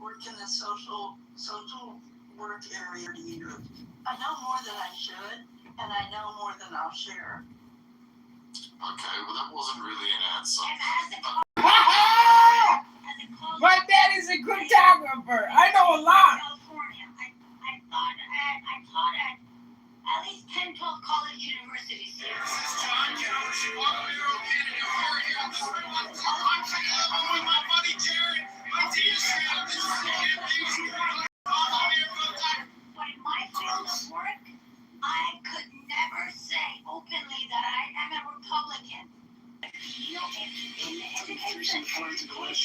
work in the social work area. I know more than I should, and I know more than I'll share. Okay, well that wasn't really an answer. My dad is a cryptographer. I know a lot. California. I taught at least 10, 12 college universities here. This is John Kitover, Chicago Bureau candidate. I'm taking up with my buddy Jared. My team is this is the campaign. But in my field of work, I could never say openly that I am a Republican. You know, in the education system, there's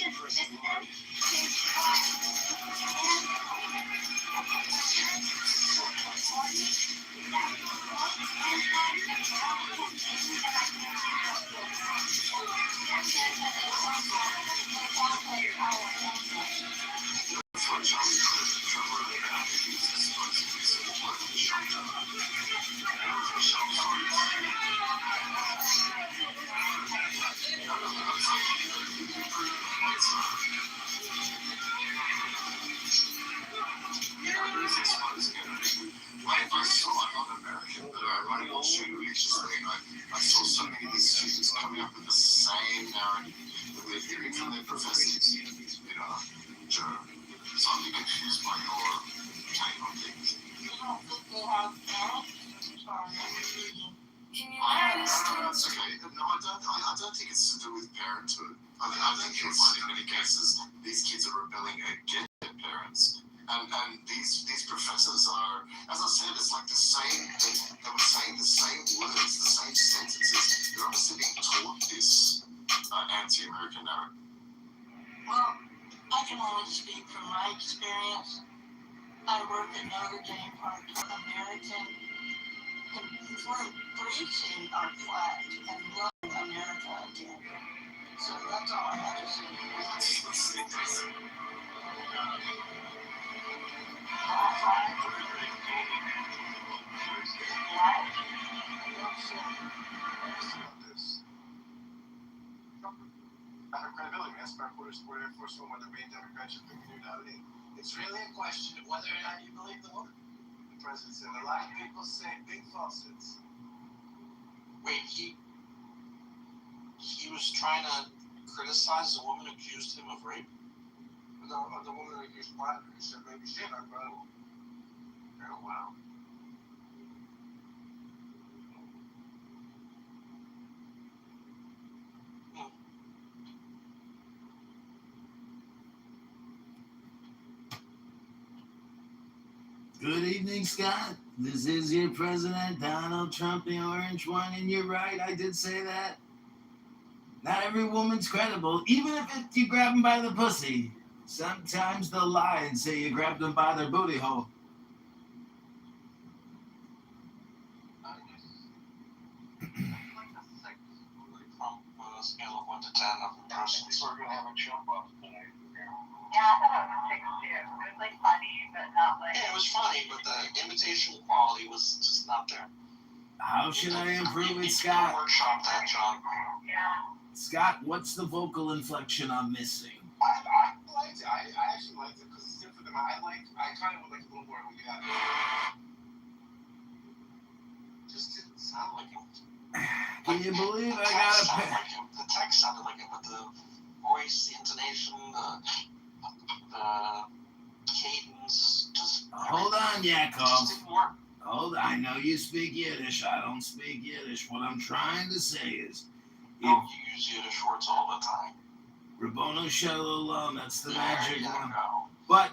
I saw so many of these students coming up with the same narrative that they're hearing from their professors. So I'm confused by your take on things. You don't think they have parents? That's okay. No, I don't think it's to do with parenthood. I think you'll find in many cases these kids are rebelling against their parents. And these professors are, as I said, it's like the same, they were saying the same words, the same sentences. They're obviously being taught this anti-American narrative. Well, I can only speak from my experience. I work at Notre Dame Park, American, we're preaching our flag and loving America again. So that's all I have to say. Credibility. That's my first one where the main Democrats are thinking unity. It's really a question of whether or not you believe the woman. The president said a lot of people say big falsehoods. Wait, he was trying to criticize the woman who accused him of rape? The woman who accused Biden, he said maybe she had a problem. Oh, wow. Good evening, Scott. This is your president, Donald Trump, the orange one, and you're right, I did say that. Not every woman's credible, even if you grab them by the pussy. Sometimes they'll lie and say you grabbed them by their booty hole. From a scale of 1 to 10 of impressions. We're going to have a jump off tonight. Yeah, I thought it was 6 too. It was like funny, but not like. Yeah, it was funny, but the imitation quality was just not there. How should I improve it, Scott? Workshop that, John. Yeah. Scott, what's the vocal inflection I'm missing? I liked it. I actually liked it because it's different than I kind of would like a little more when you got it. Just didn't sound like him. Can you believe I The got text a sounded like him. The text sounded like him, but the voice, the intonation, the cadence, just Hold on, Yakov. just didn't work. Hold on. I know you speak Yiddish. I don't speak Yiddish. What I'm trying to say is, Oh, you use Yiddish words all the time. Rabbono Shalom, that's the There magic you one. go. But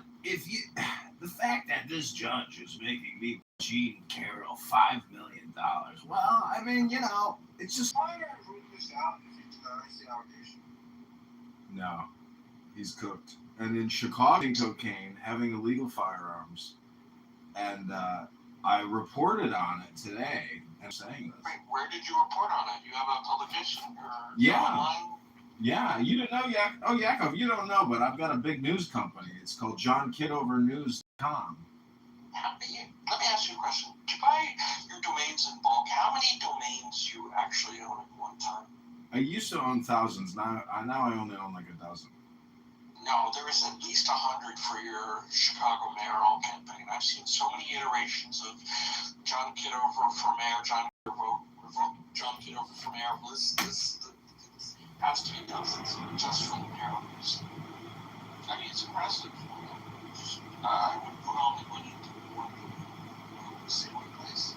the fact that this judge is making me Gene Carroll $5 million, well, I mean, it's just. Why did I rule this out if you denies the allegation? No, he's cooked. And in Chicago, cocaine, having illegal firearms, and I reported on it today. I'm saying this. Wait, where did you report on it? You have a publication or Yeah. online? Yeah, you didn't know, Yakov, you don't know, but I've got a big news company. It's called JohnKitoverNews.com. Let me ask you a question. Did you buy your domains in bulk? How many domains you actually own at one time? I used to own thousands. Now I only own like a dozen. No, there is at least 100 for your Chicago mayoral campaign. I've seen so many iterations of John Kitover for mayor, John Kitover for mayor. This has to be dozens just for the mayoral race. I mean, it's impressive. I would put all the money into one single place.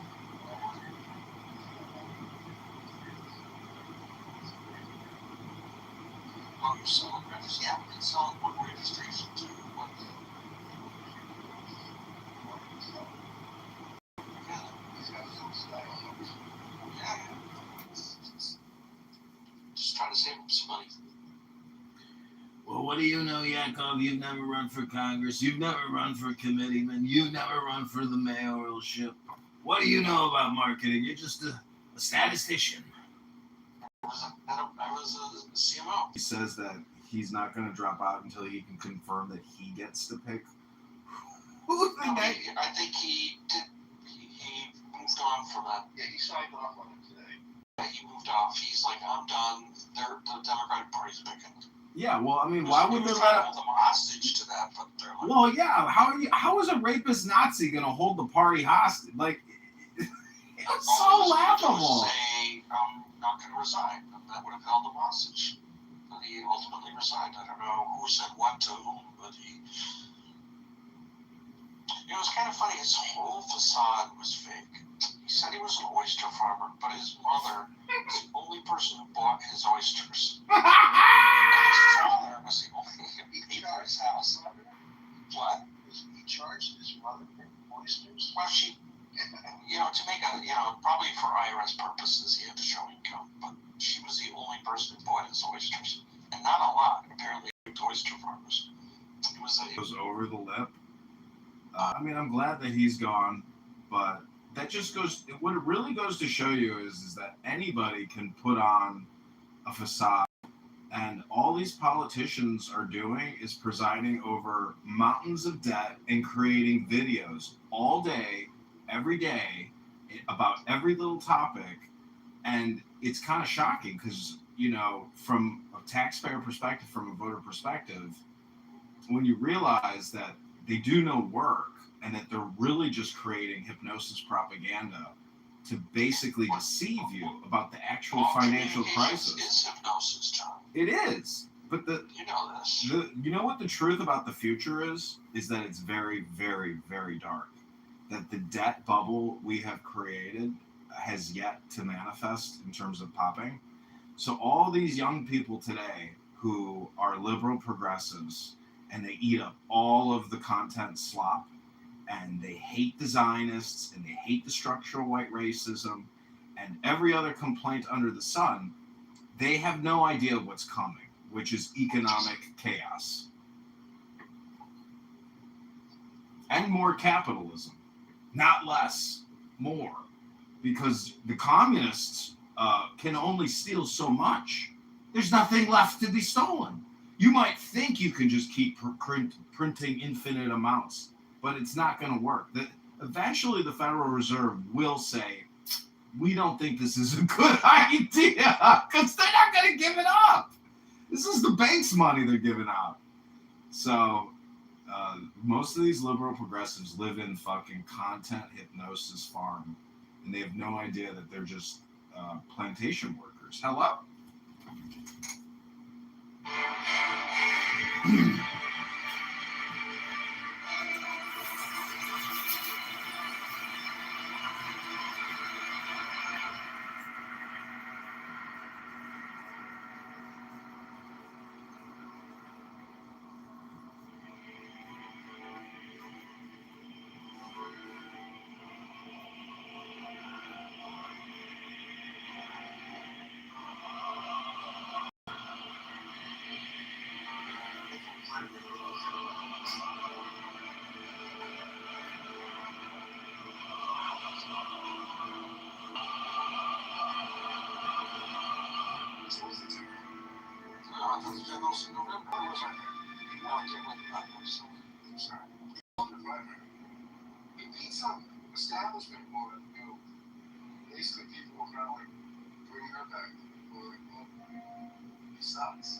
Well, you're selling registration. Yeah, we can sell one registration to one. Yeah. Just trying to save them some money. Well, what do you know, Yakov? You've never run for Congress. You've never run for committeeman. You've never run for the mayoralship. What do you know about marketing? You're just a statistician. I was a CMO. He says that he's not going to drop out until he can confirm that he gets to pick. I think he did. He moved on from that. Yeah, he signed off on it today. Yeah, he moved off. He's like, I'm done. The Democratic Party's picking. Yeah, well, I mean, why would they let hold them hostage to that? But they're like, well, yeah, how is a rapist Nazi going to hold the party hostage? Like, it's so laughable. Say, I'm not going to resign. That would have held him hostage. But he ultimately resigned. I don't know who said what to whom, but he. It was kind of funny. His whole facade was fake. He said he was an oyster farmer, but his mother was the only person who bought his oysters. And his father was the only who paid for his house. What? He charged his mother for oysters? Well, she, to make probably for IRS purposes, he had to show income, but she was the only person who bought his oysters. And not a lot, apparently, to oyster farmers. It was over the lip. I mean, I'm glad that he's gone, but that just goes, what it really goes to show you is that anybody can put on a facade, and all these politicians are doing is presiding over mountains of debt and creating videos all day, every day, about every little topic. And it's kind of shocking because, from a taxpayer perspective, from a voter perspective, when you realize that they do no work and that they're really just creating hypnosis propaganda to basically deceive you about the actual financial crisis. It's hypnosis, John. It is. But you know this. You know what the truth about the future is that it's very, very, very dark. That the debt bubble we have created has yet to manifest in terms of popping. So all these young people today who are liberal progressives, and they eat up all of the content slop, and they hate the Zionists, and they hate the structural white racism, and every other complaint under the sun, they have no idea what's coming, which is economic chaos. And more capitalism. Not less, more. Because the communists can only steal so much. There's nothing left to be stolen. You might think you can just keep printing infinite amounts, but it's not going to work. Eventually, the Federal Reserve will say, we don't think this is a good idea, because they're not going to give it up. This is the bank's money they're giving out. So most of these liberal progressives live in fucking content hypnosis farm, and they have no idea that they're just plantation workers. Hello? Establishment wanted to go. Basically, people were kind of like, bring her back. People were like, well, he sucks.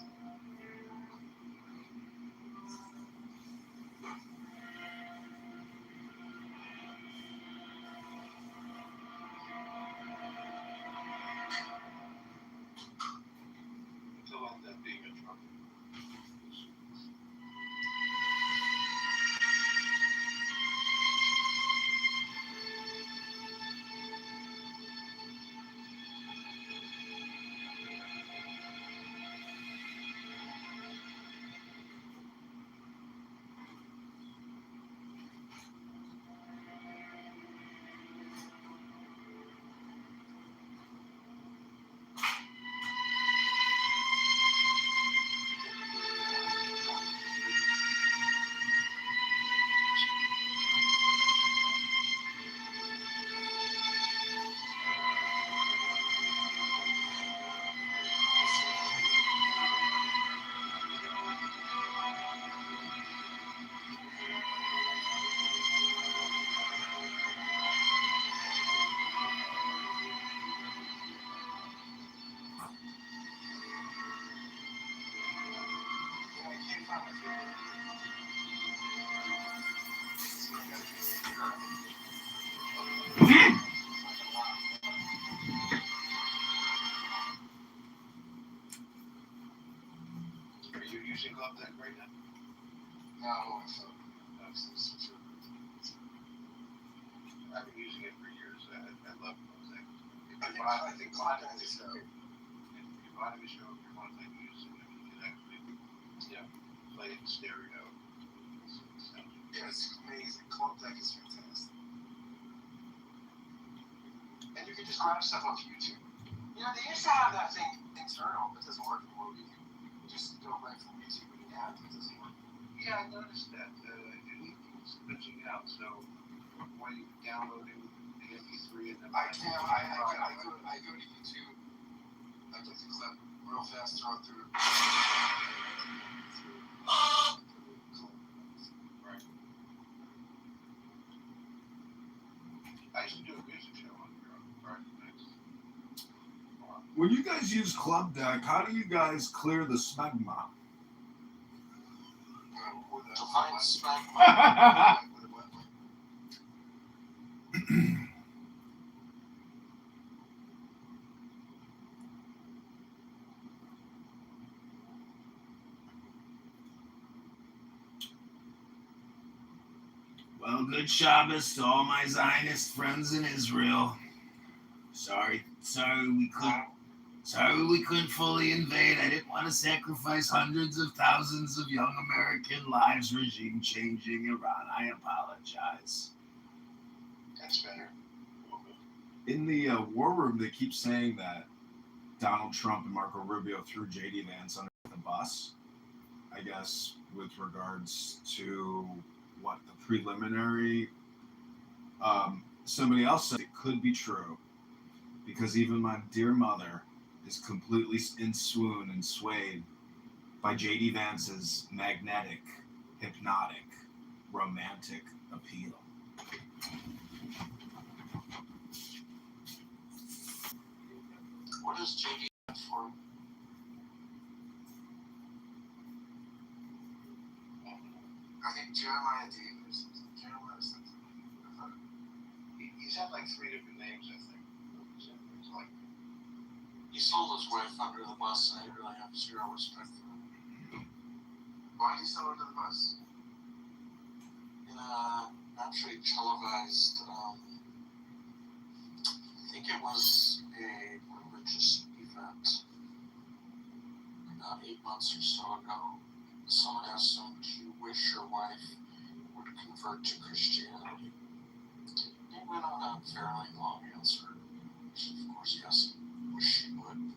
No, so that's true. I've been using it for years. I love music. I think content is if you buy the show, if you want to use it, you can actually play it in stereo. Yeah, it's amazing. Club Deck is fantastic. And you can just grab stuff off YouTube. You know, they used to have that thing internal, but it doesn't work anymore. You can just go right from YouTube when you have it. It doesn't work. Yeah, I noticed that. It was glitching out, so when you download it with the MP3 and then I go to YouTube. I get the clip real fast, throw it through. Right. I used to do a music show on Friday nights. When you guys use Club Deck, how do you guys clear the smegma? Define smegma. Well, good Shabbos to all my Zionist friends in Israel. Sorry we couldn't fully invade. I didn't want to sacrifice hundreds of thousands of young American lives regime changing Iran. I apologize. That's better. In the war room, they keep saying that Donald Trump and Marco Rubio threw J.D. Vance under the bus, I guess, with regards to what the preliminary. Somebody else said it could be true because even my dear mother is completely in swoon and swayed by J.D. Vance's magnetic, hypnotic, romantic appeal. What is JD for? I think Jeremiah Davis. Jeremiah something. He's had like 3 different names, I think. It's like He sold his wife under the bus, and I really have zero respect for him. Why did he sell under the bus? In a naturally televised, I think it was a religious event about 8 months or so ago. Someone asked him, "Do you wish your wife would convert to Christianity?" He went on a fairly long answer, which of course, yes, I wish she would.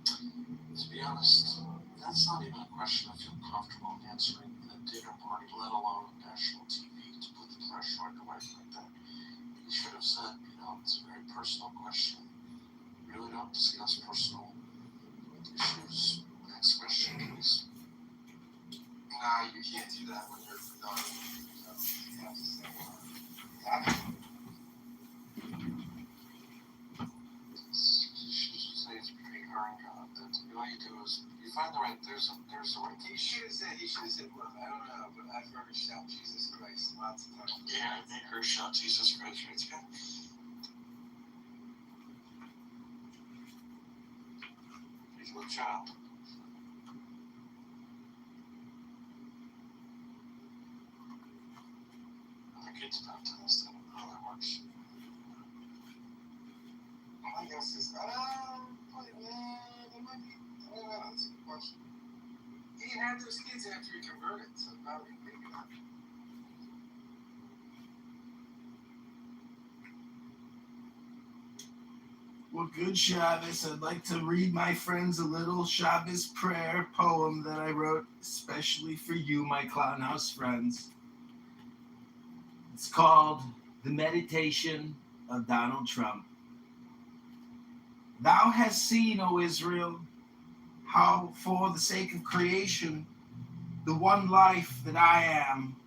To be honest, that's not even a question I feel comfortable answering in a dinner party, let alone on national TV, to put the pressure on your wife like that. You should have said, it's a very personal question. We really don't discuss personal issues. Next question, please. Nah, you can't do that when you're done. You have to say, She should say it's between her and God. All you do is you find the right. There's a right. he should have said, look, I don't know, but I've heard her shout Jesus Christ lots of times. Yeah, I think her shout Jesus Christ right there. He's a little child. The kid's baptized. I don't know how that works. I guess it's, there might be, I don't know, that's a good question. He didn't have those kids after he converted, so probably maybe not. Well, good Shabbos. I'd like to read my friends a little Shabbos prayer poem that I wrote especially for you, my Clown House friends. It's called The Meditation of Donald Trump. Thou hast seen, O Israel, how for the sake of creation, the one life that I am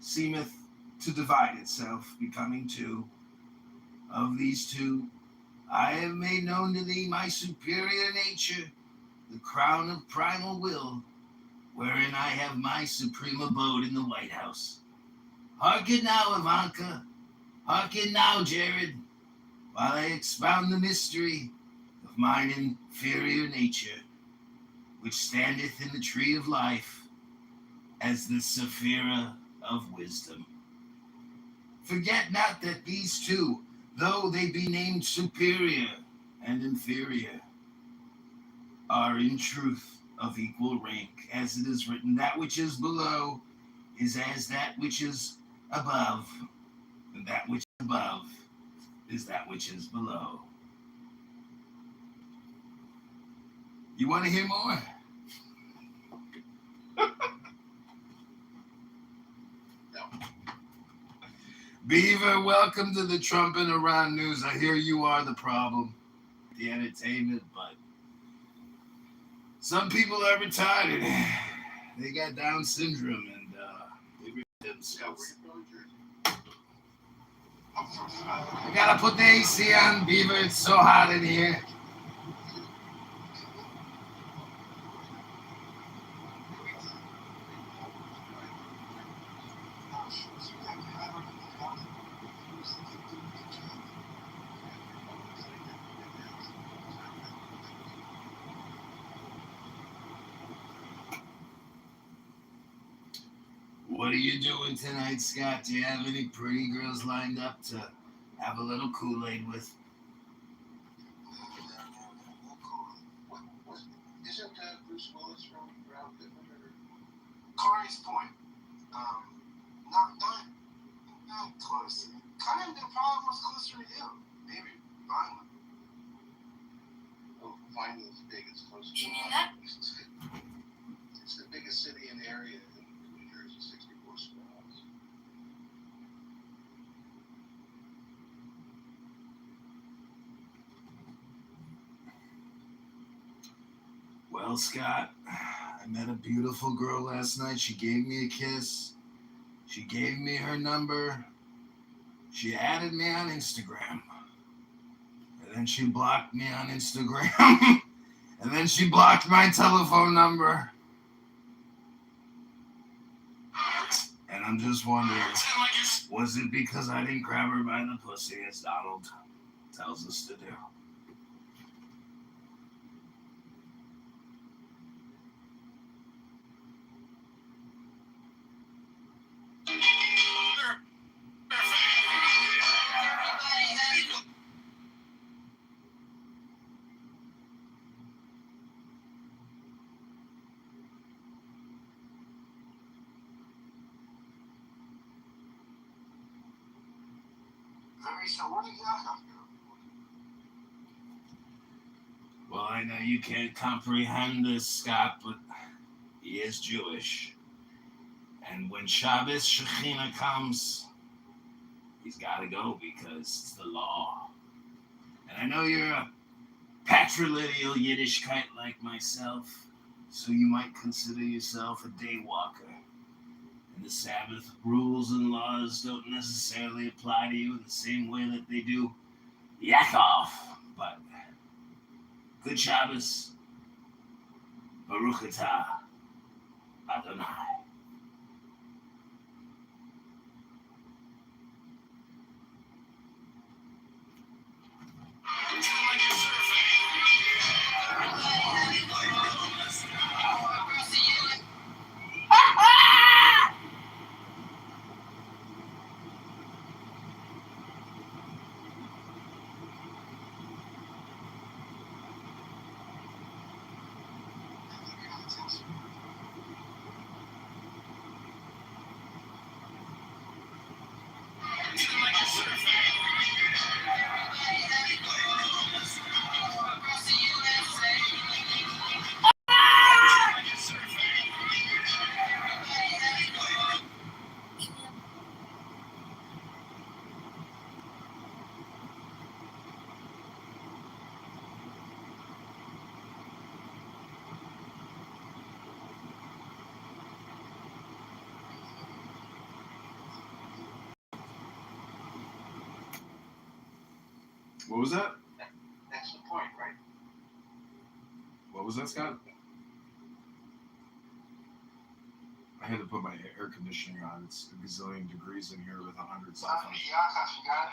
seemeth to divide itself, becoming two. Of these two, I have made known to thee my superior nature, the crown of primal will, wherein I have my supreme abode in the White House. Hearken now, Ivanka. Hearken now, Jared, while I expound the mystery of mine inferior nature, which standeth in the tree of life, as the Sephira of wisdom. Forget not that these two, though they be named superior and inferior, are in truth of equal rank, as it is written, that which is below is as that which is above, and that which is above is that which is below. You want to hear more? Beaver, welcome to the Trump and Iran news. I hear you are the problem, the entertainment, but some people are retarded. They got Down syndrome and they really themselves. I gotta put the AC on, Beaver. It's so hot in here. What are you doing tonight, Scott? Do you have any pretty girls lined up to have a little Kool-Aid with? Isn't Bruce Willis from Brown Goodman? Corey's point. Not close. Kind of the problem was closer to you. Maybe Vineland. Oh, Vineland's big. It's close to You mean that? It's the biggest city in the area in New Jersey, 64 square miles. Well, Scott, I met a beautiful girl last night. She gave me a kiss. She gave me her number. She added me on Instagram. And then she blocked me on Instagram. And then she blocked my telephone number. And I'm just wondering, was it because I didn't grab her by the pussy, as Donald tells us to do? So what do you have here? Well, I know you can't comprehend this, Scott, but he is Jewish. And when Shabbos Shekhinah comes, he's got to go because it's the law. And I know you're a patrilineal Yiddishkeit like myself, so you might consider yourself a day walker. And the Sabbath rules and laws don't necessarily apply to you in the same way that they do Yaakov. But good Shabbos, Baruch Atah Adonai. What was that? That's the point, right? What was that, Scott? I had to put my air conditioning on. It's a gazillion degrees in here with 100 cell phones. Yaakov, you got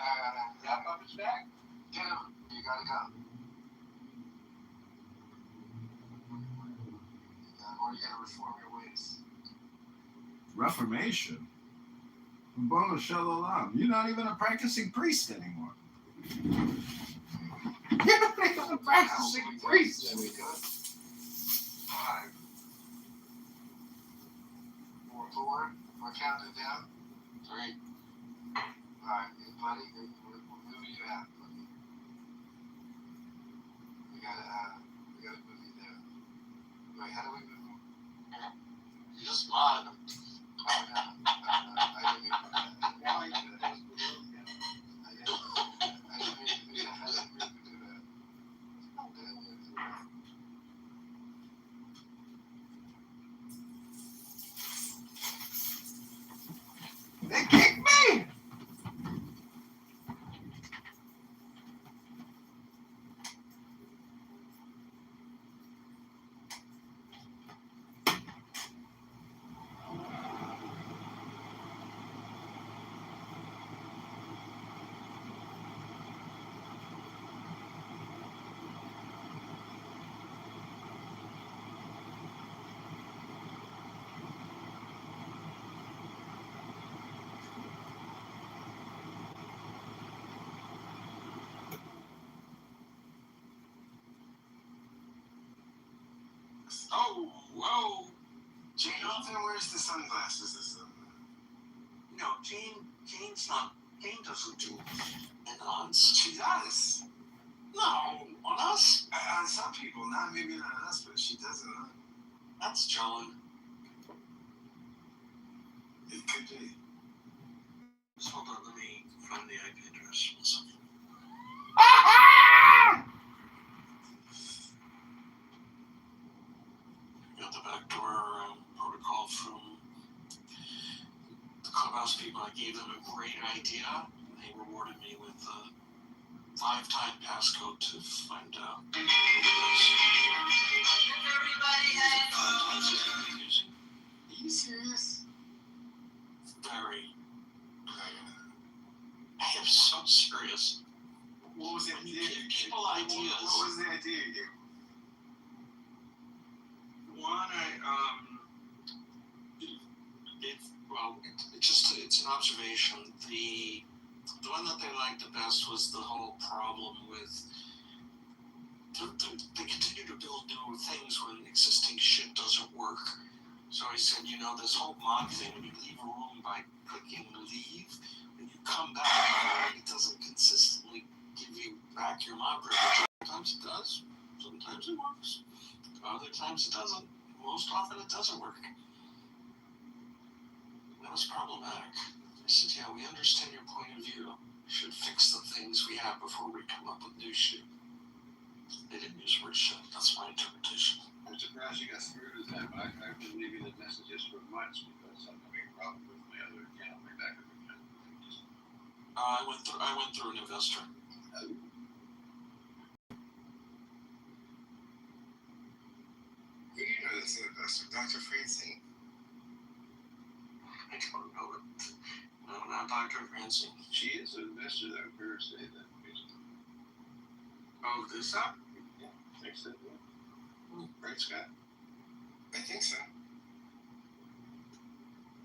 Yaakov is back. Dude, you gotta go. Or you gotta reform your ways. Reformation? Bono Shalom. You're not even a practicing priest anymore. You're not even a practicing priest anymore. 5, 4, we're counting down. 3. Alright, buddy, we're moving you out, buddy. We gotta move you down. Wait, how do we move him? You just mod. Oh, no, I didn't mean to do that. I didn't mean to do that. They kicked me! Oh, whoa. Jonathan, where's the sunglasses? No, Jane's not. Jane doesn't do add-ons. She does. No, on us? On some people, maybe not on us, but she doesn't. That's John. It could be. Just hold on, let me find the IP address. One second. Got the backdoor protocol from the clubhouse people. I gave them a great idea. They rewarded me with a 5-time passcode to find out who it was. Confusing. Are you serious? Very. I am so serious. What was the When you idea? give people ideas. What was the idea you gave? One, it's an observation. The one that they liked the best was the whole problem with they continue to build new things when existing shit doesn't work. So I said, this whole mod thing, when you leave a room by clicking leave, when you come back, it doesn't consistently give you back your mod privilege. Sometimes it does, sometimes it works. Other times it doesn't. Most often it doesn't work. That was problematic. I said, yeah, we understand your point of view. We should fix the things we have before we come up with new shit. They didn't use the word shit. That's my interpretation. I'm surprised you got through to them. I've been leaving the messages for months because I'm having a problem with my other account, my backup account. I went through an investor. Who do you know that's an investor? Dr. Francine? I don't know it. No, not Dr. Francine. She is an investor that I've heard say that. Oh, this up? Yeah, I think so. Right, Scott? I think so.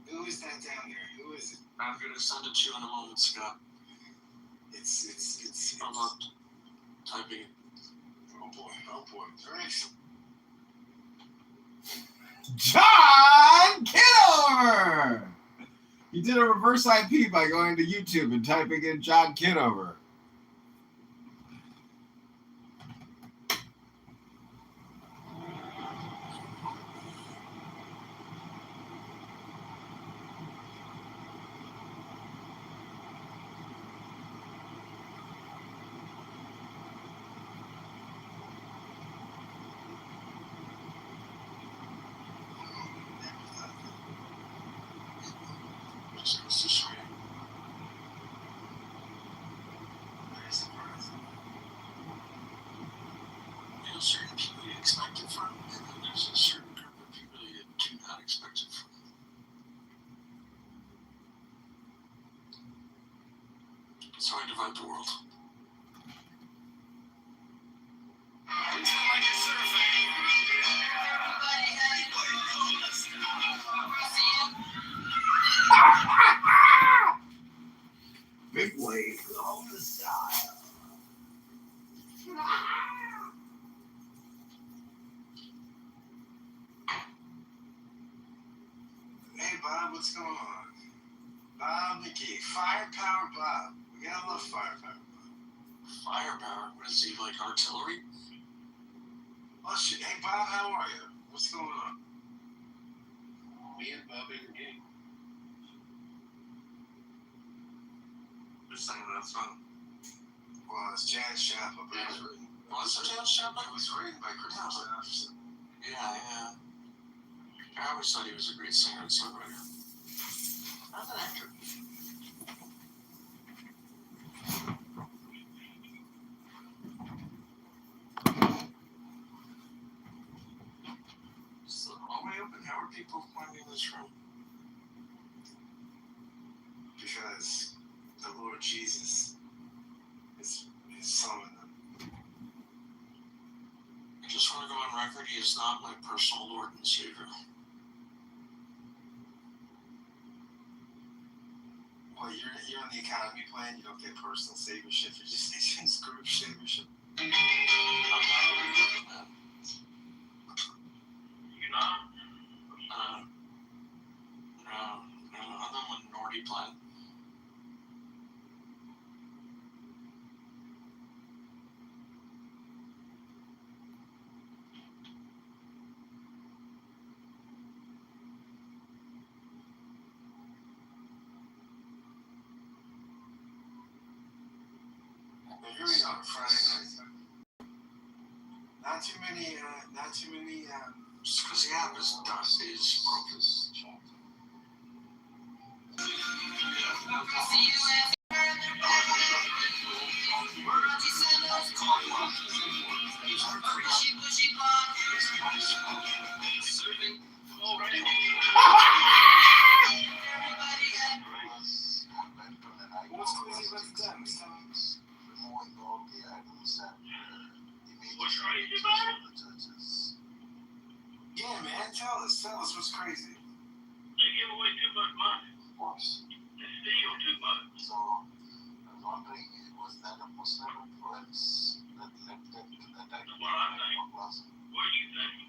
Who is that down there? Who is it? I'm going to send it to you in a moment, Scott. It's. I'm not typing it. Oh boy. Thanks. John Kitover! He did a reverse IP by going to YouTube and typing in John Kitover. Just to show you. Very surprising. Certain people you expect it from, and then there's a certain group of people you do not expect it from. So I divide the world. what's going on? Bob McGee, Firepower Bob. We gotta love Firepower Bob. Firepower? What is he, like artillery? Oh shit, hey Bob, how are you? What's going on? Me and Bob McGee. Who's singing that song? Well, it's Jan Chapel, but it was written. Was it James Chapman? It was written by Christopher Anderson. Yeah. I always thought he was a great singer and songwriter. Not an actor. Is the hallway open? How are people finding this room? Because the Lord Jesus is summoning them. I just want to go on record, he is not my personal Lord and Savior. Well, you're on the economy plan. You don't get personal saviorship. You're just group saviorship. I'm not a religious man. You're not? No, I'm the minority plan. You're really on a Friday night. Not too many. Just because the app is done, is broken. What's crazy about the dance? Yeah, man, tell us what's crazy. They give away too much money. Of course. They steal too much. So, I'm wondering, was that a Muslim influence that led them to that idea? What I think. What do you think?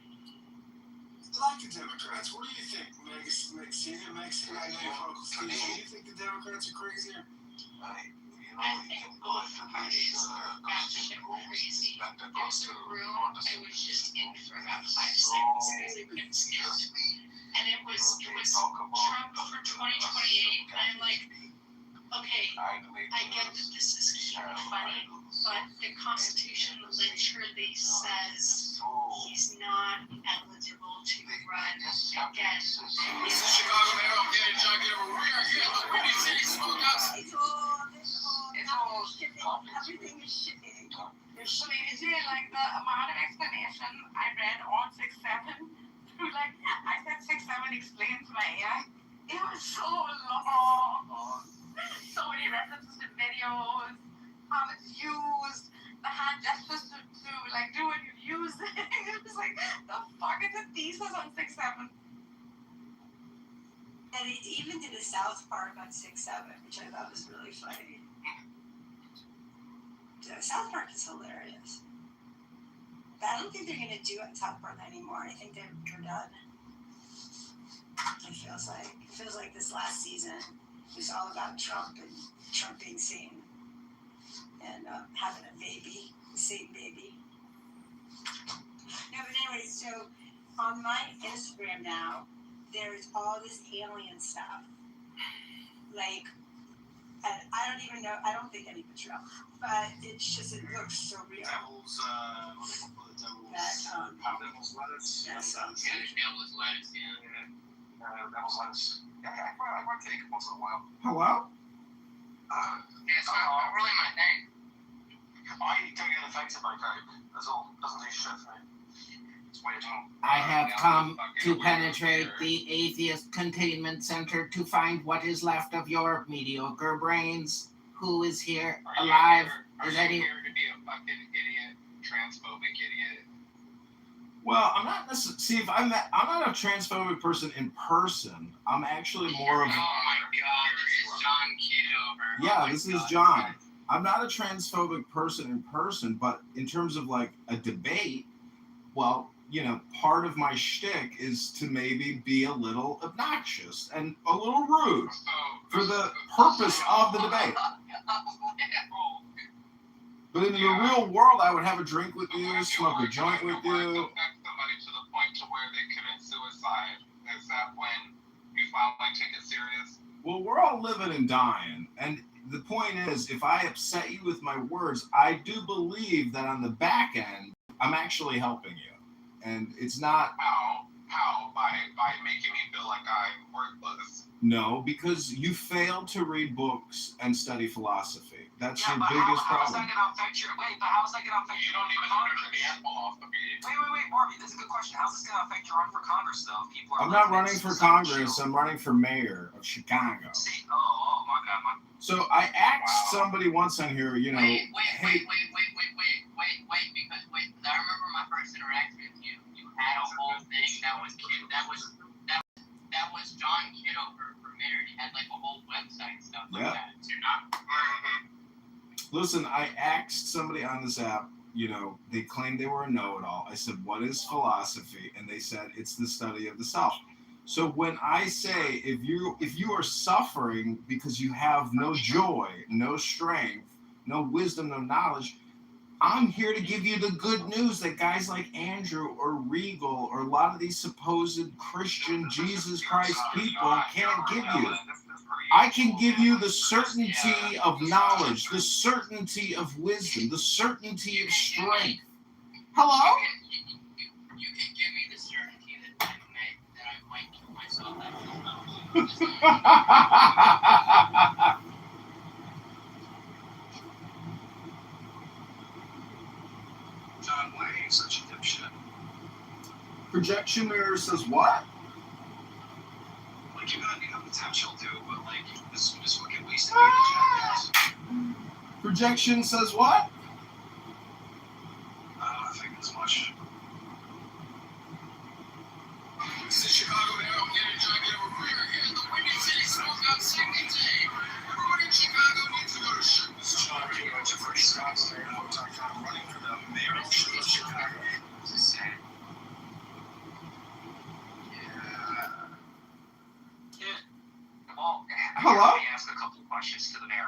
Like the Democrats, what do you think, Maxine? I know your Uncle Steve. Do you think the Democrats are crazier? I think both parties are batshit crazy. There's a room I was just in for about 5 seconds because it couldn't stand me. And it was Trump for 2028. And I'm like, okay, I get that this is cute and funny, but the Constitution literally says he's not eligible to run again. Chicago Mayor, I'm getting John Kitover. We are here. We need to see smoke outside. Everything is shitty. So AJ, like the amount of explanation I read on 6-7 through like I said 6-7 explains my AI. It was so long. So many references to videos, how it's used, the hand gestures to like do when you use it. It was like the fuck is a thesis on 6-7. And it even did a South Park on 6-7, which I thought was really funny. South Park is hilarious. But I don't think they're going to do South Park anymore. I think they're done. It feels like this last season was all about Trump and Trump being seen and having a baby, the Satan baby. No, but anyway, so on my Instagram now, there's all this alien stuff. Like, and I don't even know, I don't think anybody's real, but it's just, it looks so real. Devil's, what do they call the devil's lettuce? Yes. Devil's lettuce, yeah. Devil's lettuce. Yeah, I might take it once in a while. Hello? It's not really my thing. I don't get affected by Coke. That's all. Doesn't do shit for me. It's weird. I have come to penetrate the atheist containment center to find what is left of your mediocre brains. Who is here alive? Is any? Here to be a fucking idiot, transphobic idiot? Well, I'm not necessarily. See, if I'm not a transphobic person in person. I'm actually more of. Oh my god, this is John Kitover. Yeah, this is John. I'm not a transphobic person in person, but in terms of like a debate, well, part of my shtick is to maybe be a little obnoxious and a little rude for the purpose of the debate. But in the real world, I would have a drink with you, smoke a joint with you. Somebody to the point to where they commit suicide. Is that when you finally take it serious? Well, we're all living and dying. And the point is, if I upset you with my words, I do believe that on the back end, I'm actually helping you. And it's not... How? By making me feel like I'm worthless? No, because you failed to read books and study philosophy. That's your but biggest how's problem. that gonna affect your... Wait, but how's that gonna affect You your... don't even understand the apple off the beat. Wait, Barbie, this is a good question. How's this gonna affect your run for Congress, though? People are I'm not looking running at for some Congress. shit. I'm running for mayor of Chicago. See, oh, my God. So I asked somebody once on here, Wait, hey, because I remember my first interaction with you. You had a whole thing that was John Kitover for mayor. He had like a whole website and stuff like that. So you're not. listen, I asked somebody on this app, they claimed they were a know-it-all. I said, what is philosophy? And they said, it's the study of the self. So when I say, if you are suffering because you have no joy, no strength, no wisdom, no knowledge, I'm here to give you the good news that guys like Andrew or Regal or a lot of these supposed Christian Jesus Christ people can't give you. I can give you the certainty of knowledge, the certainty of wisdom, the certainty of strength. Hello? You can give me the certainty that I might kill myself. John, why are you such a dipshit? Projection mirror says what? Like, you got potential, dude, but, like, this fucking wasted your jackass. Projection says what? I don't think as much. This is Chicago Mayor. I'm getting John Kitover Premier here in the Windy City Smokeout Second Day. Everyone in Chicago needs to go to Chicago. This is John Kitover for Chicago Mayor. I'm running for the mayor of Chicago. This is sad. Well, hello? Let me ask a couple questions to the mayor.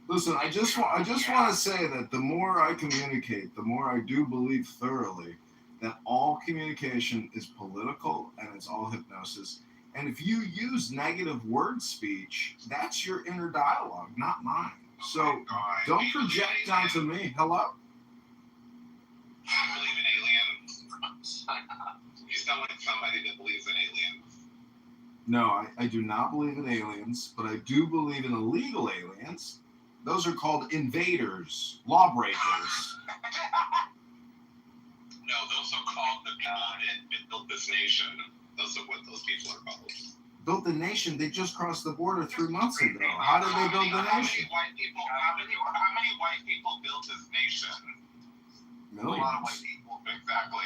Listen, I just want to say that the more I communicate, the more I do believe thoroughly that all communication is political and it's all hypnosis. And if you use negative word speech, that's your inner dialogue, not mine. So don't project onto me. Hello? You believe in aliens? You sound like somebody that believes in aliens. No, I do not believe in aliens, but I do believe in illegal aliens. Those are called invaders, lawbreakers. No, those are called the people that built this nation. Those are what those people are called. Built the nation? They just crossed the border 3 months ago. How did they build the nation? How many white people built this nation? Millions. A lot of white people. Exactly.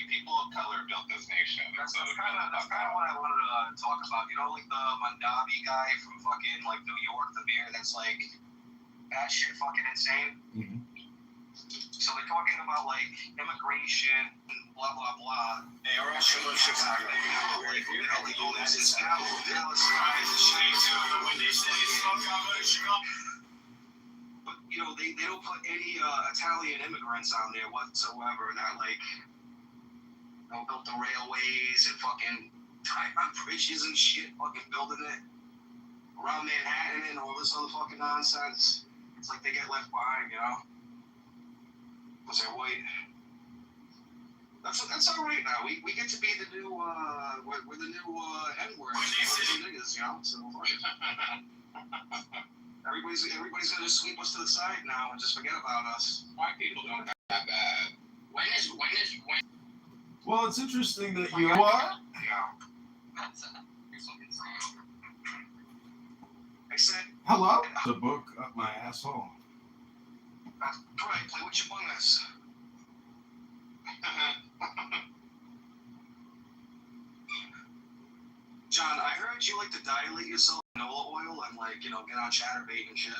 People of color built this nation. That's kind of what I wanted to talk about. You know, like the Mandabi guy from fucking like New York, the mayor that's like that shit fucking insane. Mm-hmm. So they're talking about like immigration, blah blah blah. Hey, all right, Chicago. Like, you know, like all this is Palestine, but you know, they don't put any Italian immigrants on there whatsoever. That like built the railways and fucking on bridges and shit, fucking building it around Manhattan and all this other fucking nonsense. It's like they get left behind, you know. Was they're white. That's all right now. We get to be the new we're the new N-word niggas, you know. So everybody's gonna just sweep us to the side now and just forget about us. White people don't have that bad. When is Well, it's interesting that you what? Yeah. I said Hello? The book up my asshole. Right, play with your bungus. John, I heard you like to dilate yourself in canola oil and like, you know, get on chatterbait and shit.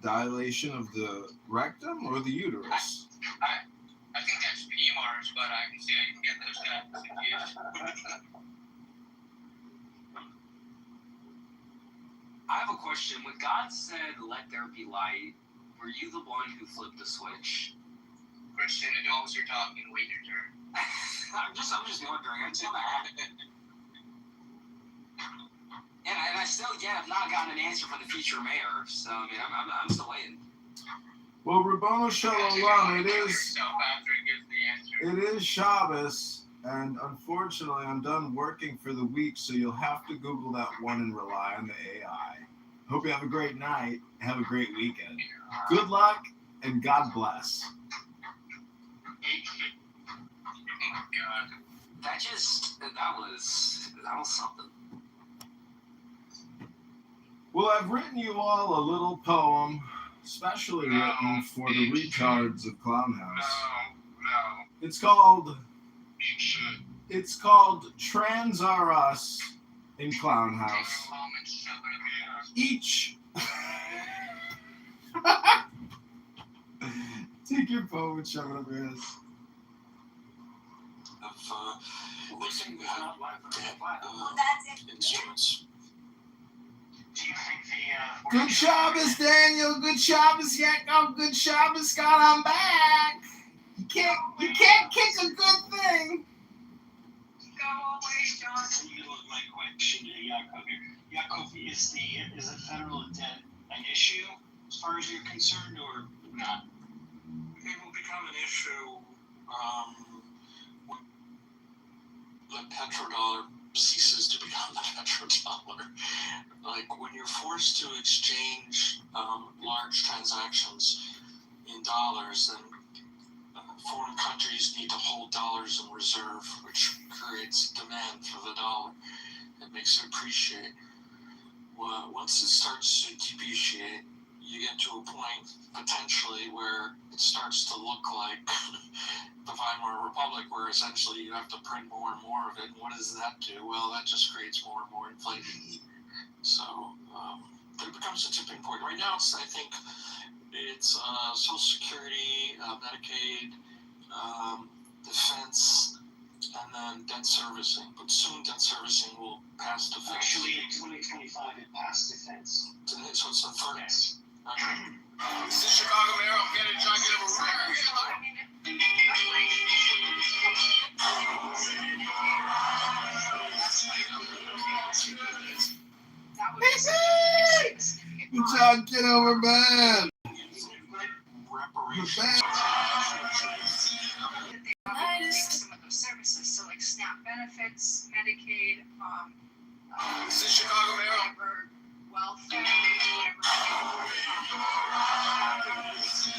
Dilation of the rectum or the uterus? but I can see how you can get those kind of situations. I have a question. When God said, "Let there be light," were you the one who flipped the switch? Christian adults, you're talking. Wait your turn. I'm just wondering. Until that happened. And I still have not gotten an answer for the future mayor. So I mean, I'm still waiting. Well, Rabbanu Shalom, it is Shabbos, and unfortunately, I'm done working for the week, so you'll have to Google that one and rely on the AI. Hope you have a great night. Have a great weekend. Good luck, and God bless. God. That was something. Well, I've written you all a little poem, specially written for the retards of Clownhouse. No. It's called You should. Trans Are Us in Clownhouse. Each take your poem and shove it up your ass. Looking at That's it. instruments. Do you think the Good Shabbos, Daniel. Good Shabbos, Yaakov. Good Shabbos, God. I'm back. You can't kick a good thing. Go away, John. in the middle of my question to Yaakov here? Yaakov, is the federal debt an issue as far as you're concerned, or not? It will become an issue when the petrodollar ceases to become the petrodollar. Like when you're forced to exchange large transactions in dollars, then foreign countries need to hold dollars in reserve, which creates demand for the dollar. It makes it appreciate. Well, once it starts to depreciate, you get to a point potentially where it starts to look like the Weimar Republic, where essentially you have to print more and more of it. And what does that do? Well, that just creates more and more inflation. So there becomes a tipping point. Right now, I think it's Social Security, Medicaid, defense, and then debt servicing. But soon debt servicing will pass defense. Actually, in 2025, it passed defense. So it's the third. Yes. This is Chicago Mayor. I'm getting John Kitover. Good job, Kitover, man. Reparations. Some of those services, so like SNAP benefits, Medicaid, This is Chicago Mayor. whatever, welfare, benefits.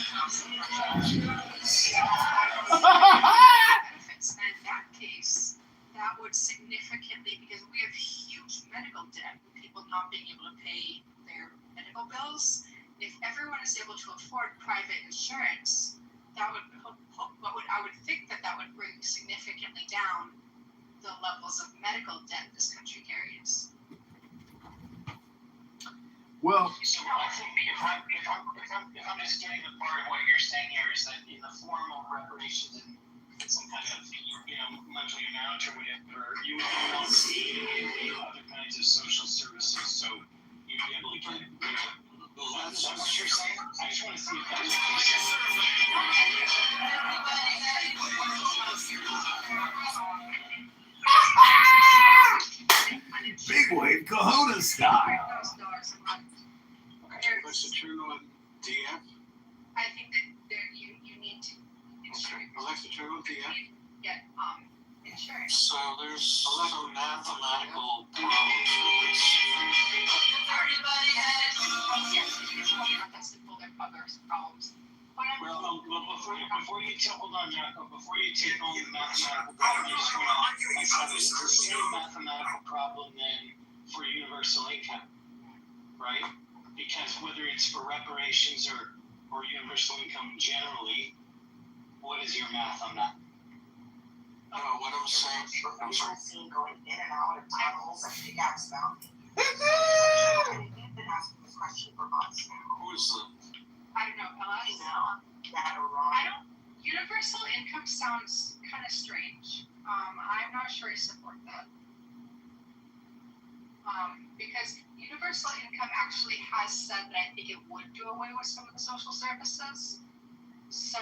And in that case, that would significantly, because we have huge medical debt, with people not being able to pay their medical bills. If everyone is able to afford private insurance, that would I would think that would bring significantly down the levels of medical debt this country carries. Well, So I think if I'm just getting the part of what you're saying here is that in the form of reparations and some kind of monthly amount or whatever, you would also see other kinds of social services. So you'd be able to get. Is that what you're saying? I just want to see if that's what you're saying. Big wave Kahuna style. $1,000 a month. What's the true on DF? I think that you need to Alexa, true on DF? get insurance. So there's some mathematical problems with this. That's to pull their others problems. Whatever. Well, before you hold on, Jacob, before you take on the mathematical problem, I just want to establish the same mathematical problem then for universal income, right? Because whether it's for reparations or universal income generally, what is your math on that? What I'm saying, I'm sorry. Seen going in and out of tunnels and big ass mountains. You've been asking this question for months now. Who is the? I don't know, Ella. That or wrong. Universal income sounds kind of Because universal income actually has said that I think it would do away with some of the social services. So,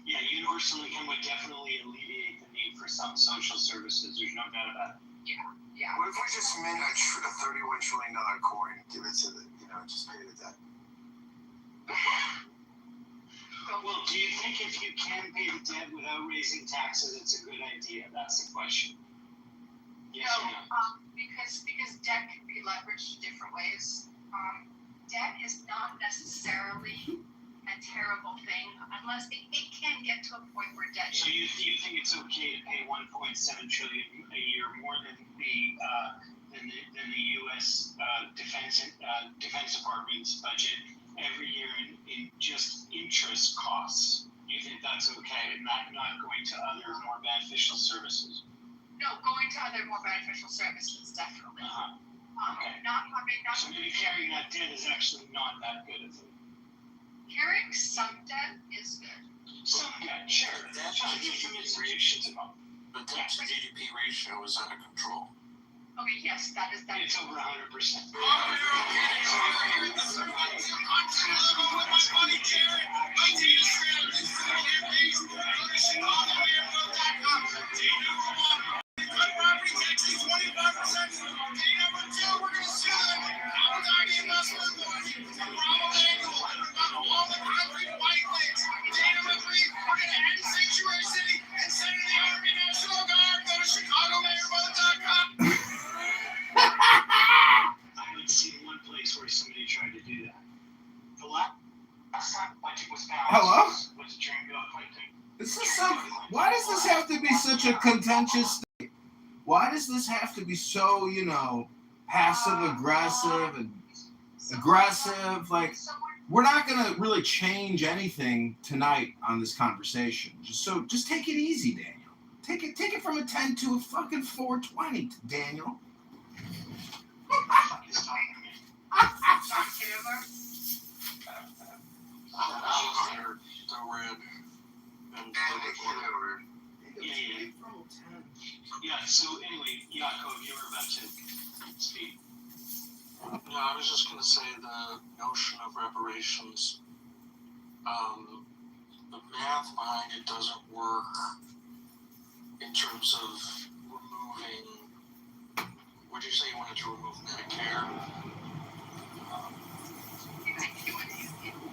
Yeah, universal income would definitely alleviate the need for some social services. There's no doubt about it. yeah. What if we just mint a $31 trillion coin, give it to the, just pay the debt? Well, do you think if you can pay the debt without raising taxes, it's a good idea? That's the question. Yes or no? Because debt can be leveraged different ways. Debt is not necessarily a terrible thing unless it can get to a point where debt. So you think it's okay to pay 1.7 trillion a year more than the U.S. Defense Department's budget every year in just interest costs? You think that's okay, and not going to other more beneficial services? No, going to other more beneficial services, definitely. Okay. So maybe carrying that debt is actually not that good, is it? Carrying some debt is good. Some debt, sure. That's not institutions involved. The debt to GDP ratio is out of control. Okay, yes, that is. It's over 100%. I would see one place where somebody tried to do that. The last time Bunting was found Hello? was during Bill Clinton. This is so. Why does this have to be such a contentious thing? Why does this have to be so, passive aggressive and aggressive? Like, we're not gonna really change anything tonight on this conversation. Just take it easy, Daniel. Take it from a 10 to a fucking 420, Daniel. The red and Yeah, so anyway, Yaakov, you were about to speak. Yeah, I was just going to say the notion of reparations, the math behind it doesn't work in terms of removing, would you say you wanted to remove Medicare?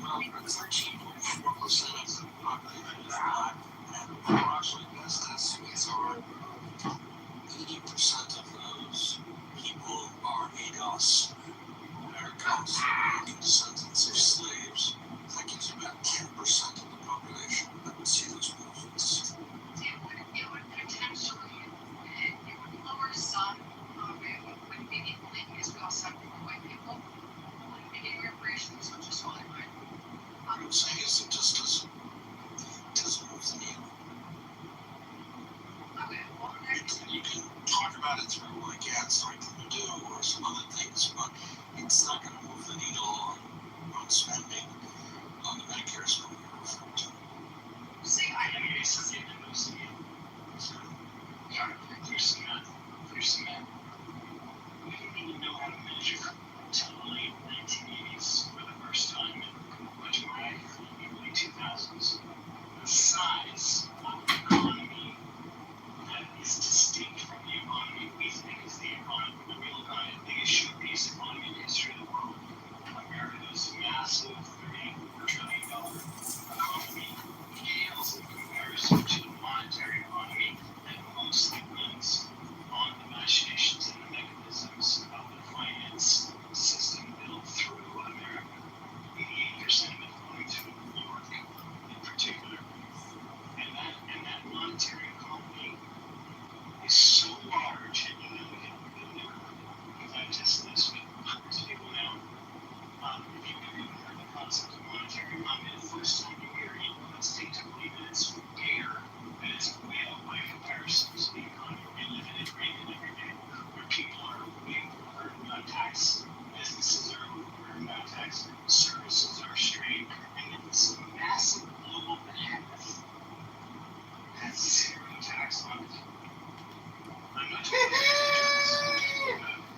Well, it's like 4% of the population is not, and approximately best estimates are 80% of those people are ADOS, Americans, American descendants of slaves. That gives you about 10% of the population that would see those benefits. It would potentially, it would lower some, it wouldn't be equally because we also have more white people. Wouldn't be getting reparations, which is fine, right? What I'm saying is it just doesn't move the needle. Okay, well, You can talk about it through like ads like you do or some other things, but it's not going to move the needle on spending on the Medicare spending you're referring to. see, I I mean, it's something that moves the needle. So, yeah, there's some math. We didn't even know how to measure until the late 1980s for the first time, and much more accurately in the early 2000s. The size of the economy that is distinct from the economy we think is the economy, the real economy, the biggest showpiece economy in the history of the world. America's massive $34 trillion economy pales in comparison to the monetary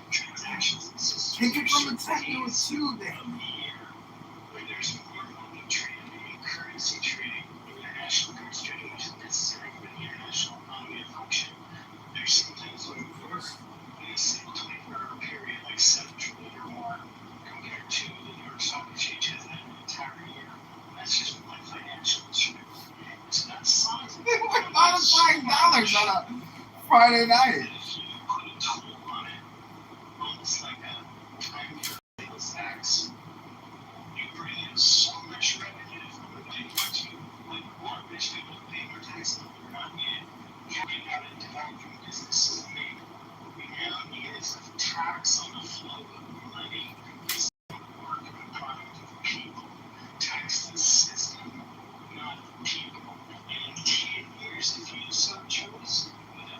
transactions and systems. Take it from the techno too, then. Where there's more money trading and currency trading, international currency trading, which is necessary for the international economy to function. There's sometimes in a single 24-hour period, like 7 trillion or more, compared to the New York Stock Exchange has an entire year. That's just one financial instrument. It's not size. $5 on a Friday night. If you put a toll on it, almost like a time sales tax, you bring in so much revenue from the money that you would want rich people to pay more tax than they're not in. You got to developing businesses made. We now need is a tax on the flow of money. It's the work of a product of people. Tax the system, not the people. And in 10 years, if you so chose,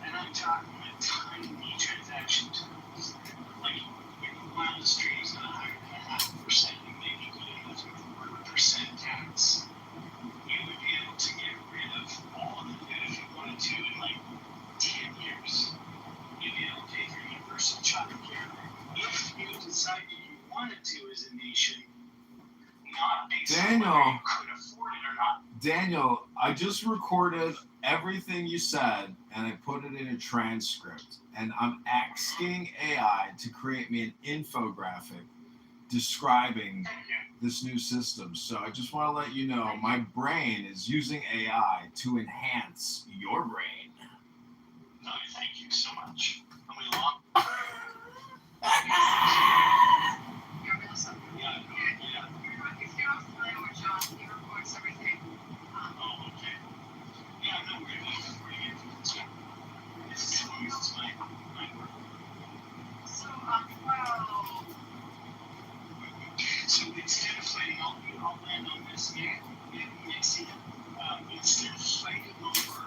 and I'm talking about tiny transaction terms, like your wildest dreams on 1.5%, you may be good enough for 4% tax. You would be able to get rid of all of it if you wanted to in like 10 years. You'd be able to pay for universal child care. If you decided you wanted to as a nation, not based on whether you could afford it or not. Daniel, I just recorded everything you said and I put it in a transcript. And I'm asking AI to create me an infographic describing this new system. So I just want to let you know my brain is using AI to enhance your brain. No, thank you so much. And we love You're awesome. yeah. If you're not familiar with John, he records everything. Oh, okay. Yeah, no, we're going to bring it. This is my work. So, well, So instead of fighting, I'll land on this next year. Instead of fighting over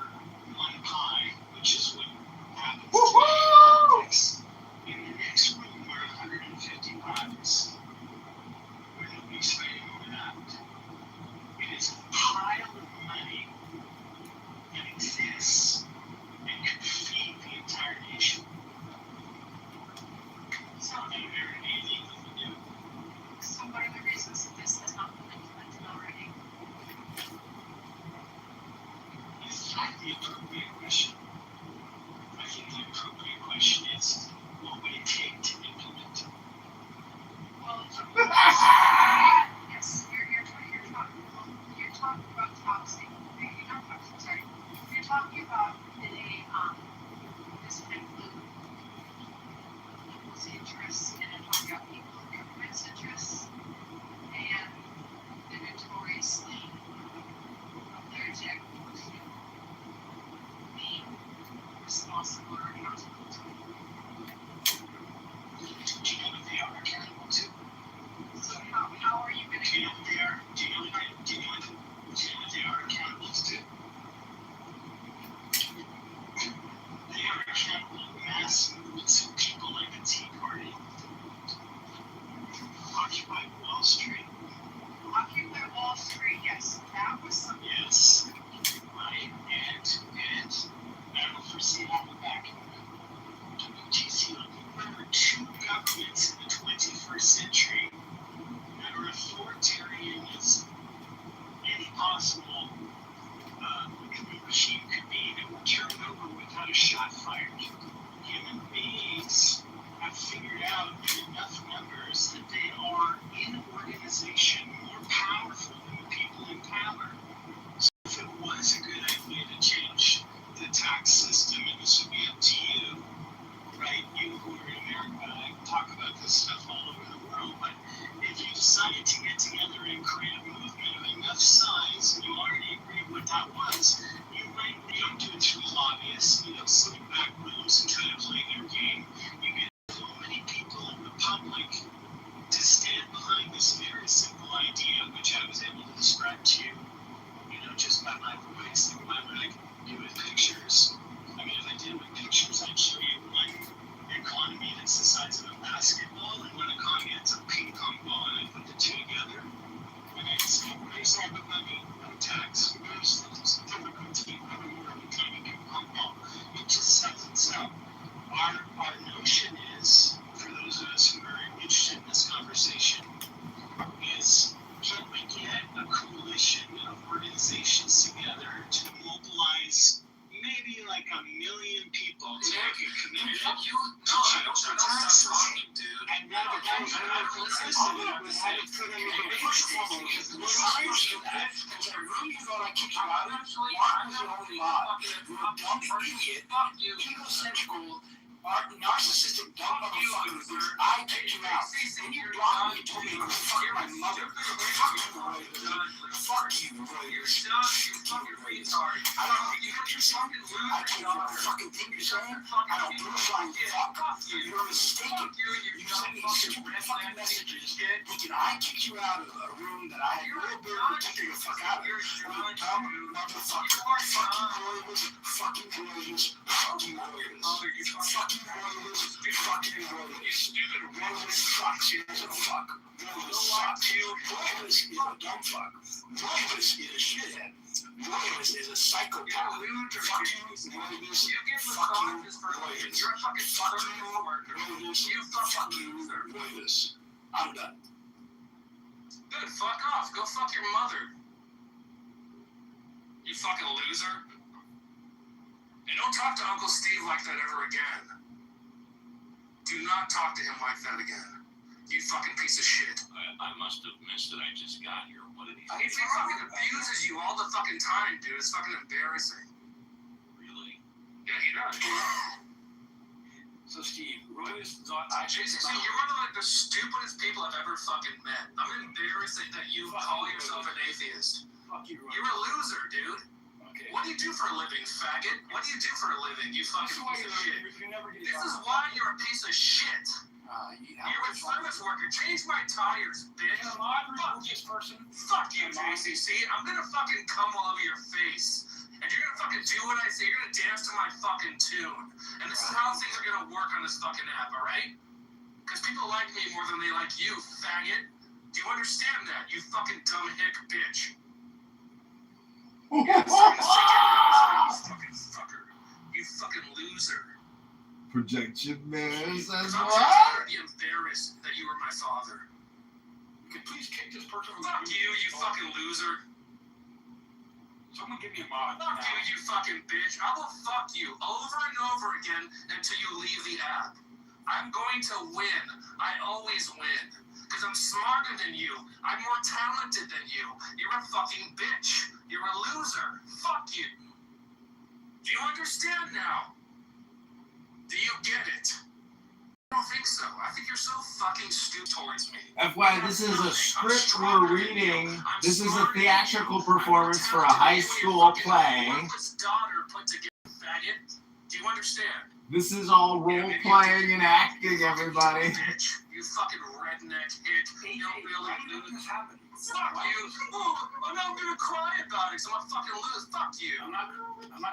one pie, which is what happens to politics, in the next room are 150 pies. Where nobody's fighting over that. It is a pile of money that exists and could feed the entire nation. It's not very easy to do. so what are the reasons that this has not been implemented already? Is that the appropriate question? I think the appropriate question is, what would it take to implement it? Well, yes, you're talking about taxing. You're not taxing, sorry. You're talking about this would include people's interests, and I'm talking about people in government's interests, and the notoriously allergic to being responsible or accountable to. Do you know what they are accountable to? So how are you going Do to you know what they are? Do you know what they are accountable to? They are accountable to mass movements of people like the Tea Party, Occupy Wall Street. occupy Wall Street? Yes, that was something. Yes, right. And I don't foresee how the back WTC. There are two governments in the 21st century that are authoritarian as any possible machine could be, that were turned over without a shot fired. Human beings have figured out in enough numbers that they are in organization more powerful than the people in power. So if it was a good idea to change the tax system, and this would be up to you, right? You who are in America, I talk about this stuff all over the world, but if you decided to get together and create a movement of enough size, and you already agree what that was, you don't do it through lobbyists, you don't sit in back rooms and try to play their game. You get so many people in the public to stand behind this very simple idea, which I was able to describe to you, just by my voice, and by what I can do with pictures. I mean, if I did with pictures, I'd show you one economy that's the size of a basketball, and one economy that's a ping pong ball, and I put the two together, and I'd say, where's all the money? No tax. Where's the difficulty of a tiny ping pong ball? It just sells itself. our notion is, for those of us who are interested in this conversation, is can we get a coalition of organizations together to mobilize maybe like 1 million people to make a commitment to change the tax system? And then narcissistic dumb motherfucker. I kicked you out. When you blocked me, you told me to fuck my mother. Fuck you, Reuters. Fuck you, retard. I don't know. You heard your son? I can't hear a fucking thing you're saying. I don't give a flying fuck. You're mistaken. You sent me stupid fucking messages thinking I kicked you out of a room that I had no ability to kick the fuck out of. You're a dumb motherfucker. Fucking Reuters. Fucking Reuters. Fucking Reuters. Fucking Reuters. Fucking Reuters. Stupid Reuters sucks. He doesn't fuck. Reuters sucks. Reuters is a dumb fuck. Reuters is a shithead. Reuters is a psychopath. Fucking Reuters. Fucking Reuters. You're a fucking fucking Reuters. You fucking Reuters. I'm done. Good, fuck off. Go fuck your mother. You fucking loser. And don't talk to Uncle Steve like that ever again. Do not talk to him like that again. You fucking piece of shit. I must have missed it. I just got here. What did he say? He fucking abuses you all the fucking time, dude. It's fucking embarrassing. Really? Yeah, he does. So, Steve, Reuters thought JCC, you're one of like the stupidest people I've ever fucking met. I'm embarrassed that you call yourself an atheist. Fuck you, Reuters. You're a loser, dude. Okay. What do you do for a living, faggot? What do you do for a living, you fucking piece of shit? This is why you're a piece of shit. You're a service worker. Change my tires, bitch. Fuck you, person. Fuck you, JCC. I'm gonna fucking come all over your face. And you're gonna fucking do what I say. You're gonna dance to my fucking tune. And this is how things are gonna work on this fucking app, alright? Because people like me more than they like you, faggot. Do you understand that, you fucking dumb hick bitch? Yeah, you fucking fucker. You fucking loser. Projection man says I'm what? be embarrassed that you were my father. You could please kick this person. Fuck you, you fucking loser. Someone give me a mod. Fuck you, you fucking bitch. I will fuck you over and over again until you leave the app. I'm going to win. I always win. Because I'm smarter than you. I'm more talented than you. You're a fucking bitch. You're a loser. Fuck you. Do you understand now? Do you get it? I don't think so. I think you're so fucking stupid towards me. FYI, this is a script we're reading. This is a theatrical performance for a high school play. Daughter put together, faggot. Do you understand? This is all role playing and acting, everybody. Bitch, you fucking redneck hick. You don't really do this. Fuck you. Oh, I'm not gonna cry about it, so I'm fucking lose. Fuck you. I'm not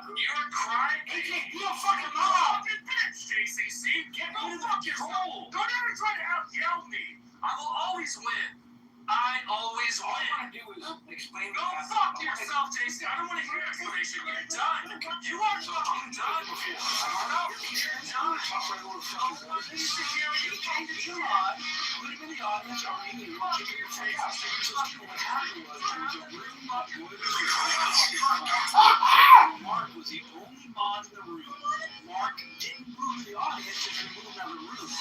You're crying? You a fucking mom. Fucking bitch, JCC. Go fuck yourself. Don't ever try to out-yell me. I will always win. I always win. All I want to do is explain. Go fuck yourself, JC. I don't want to hear explanation. You're done. You are fucking done. No, you're done. I need to hear you. Came to July, put him in the audience, or maybe you will kick your face out. What happened was there was a room up Mark was the only mod in the room. Mark didn't move the audience if he moved out of the room.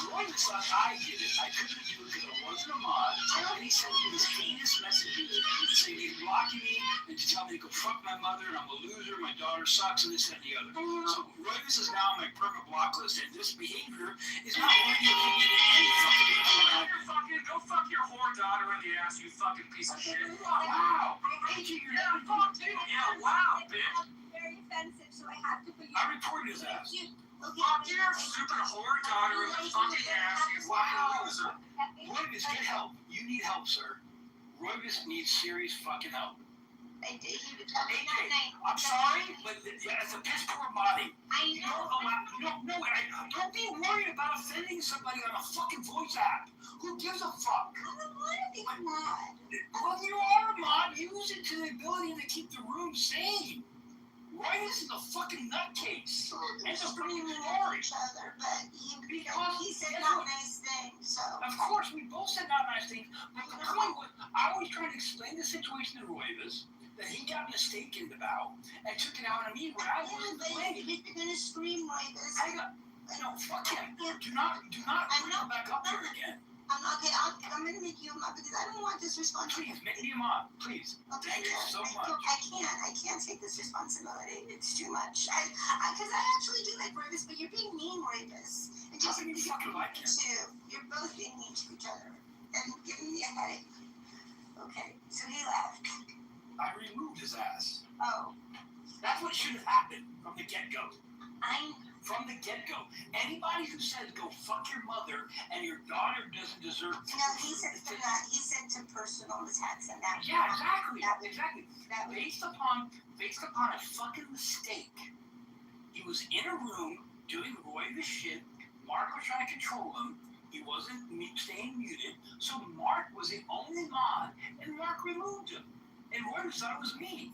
Roy thought I did it. I couldn't do it because I wasn't a mod. And he sent me these heinous messages saying he's blocking me and to tell me to go fuck my mother and I'm a loser, my daughter sucks, and this and the other. So Royvis is now on my permanent block list, and this behavior is not going to get me any fucking Go fuck your whore daughter in the ass, you fucking piece of shit. Wow! Yeah, fuck you. Yeah, wow, bitch. Very offensive, so I have to put you. I reported his ass. Fuck your stupid whore daughter in the fucking ass, you fucking loser. Royvis, get help. You need help, sir. Royvis needs serious fucking help. AJ, I'm sorry, but it's a piss poor body. Don't be worried about offending somebody on a fucking voice app. Who gives a fuck? I don't want to be a mod. Well, you are a mod. Use it to the ability to keep the room sane. Roy is a fucking nutcase. They're End of screaming fucking at story. each other, but he said guess not what? nice things, so. Of course, we both said not nice things, but the point was, I was trying to explain the situation to Royvis that he got mistaken about and took it out on me when I wasn't the blame. If you're gonna scream like this, Fuck him. Do not bring him back up here again. I'm gonna make you a mod because I don't want this responsibility. Please, make me a mod, please. Okay, Thank you so much. I can't take this responsibility. It's too much. Because I actually do like Royvis, but you're being mean, Royvis. And How can you fucking like him? too. You're both being mean to each other and giving me a headache. Okay, so he left. I removed his ass. Oh. That's what should have happened from the get-go. From the get-go. Anybody who says go fuck your mother and your daughter doesn't deserve... No, he said to personal attacks and that. Yeah, exactly. Based upon a fucking mistake. He was in a room doing Royvis shit. Mark was trying to control him. He wasn't staying muted. So Mark was the only mod, and Mark removed him. And Royvis thought it was me.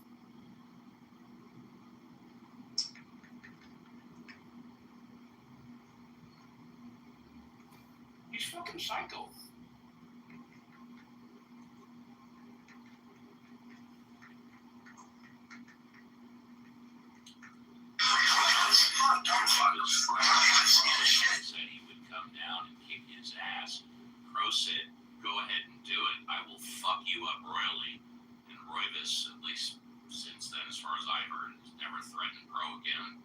He's fucking psycho. Said he would come down and kick his ass. Crow said, go ahead and do it. I will fuck you up royally. And Royvis, at least since then, as far as I heard, has never threatened Crow again.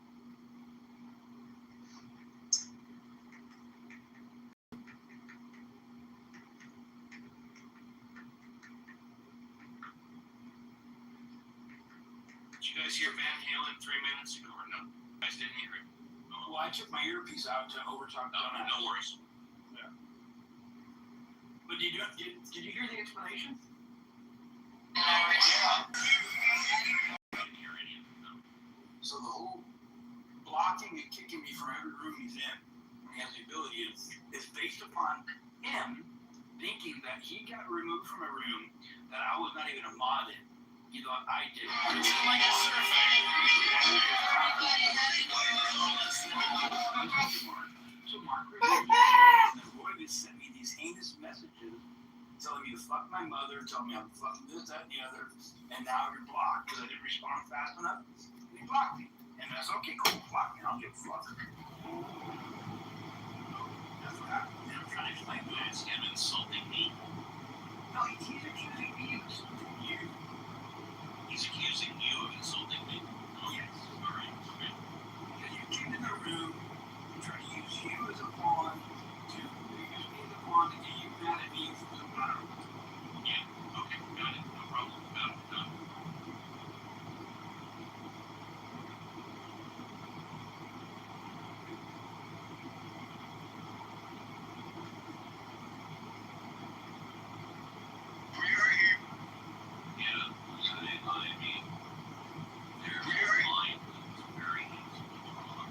Did you guys hear Van Halen 3 minutes ago or no? You guys didn't hear it? Oh, Well, I took my earpiece out to overtalk no worries. Yeah. But did you hear the explanation? I didn't hear any of it, no. So the whole blocking and kicking me from every room he's in, when he has the ability, is based upon him thinking that he got removed from a room that I was not even a mod in. He thought I did. Like a So Mark removed me. And then Roy just sent me these heinous messages telling me to fuck my mother, telling me I'm fucking this, that, and the other, and now you're blocked because I didn't respond fast enough. And he blocked me. And that's okay, cool, block me. I'll give a fuck. That's what happened. And I'm trying to explain that it's him insulting me. No, he's accusing me of insulting you. He's accusing you of insulting me. Oh, Yes. all right. Okay. Because you came in the room and tried to use you as a pawn to use me as a pawn to get you mad at me for the matter. Yeah. Okay. Got it. No problem. Got it. Done. Yeah. I mean, there's a line that's very easy to draw.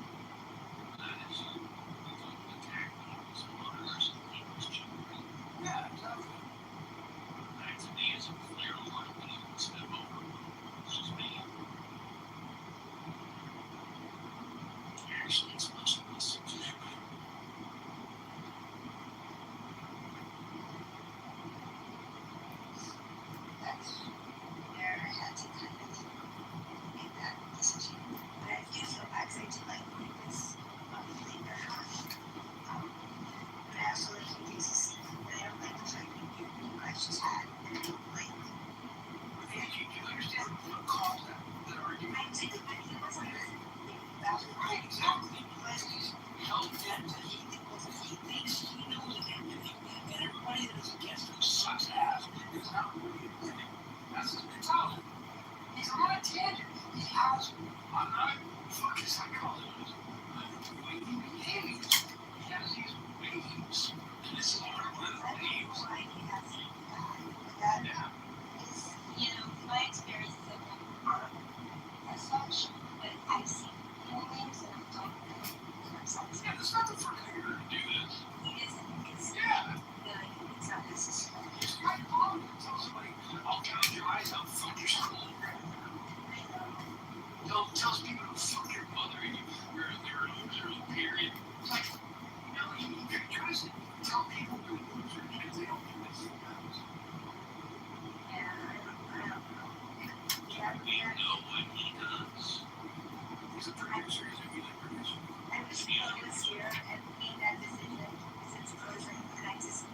year and made that decision since closing, and I just,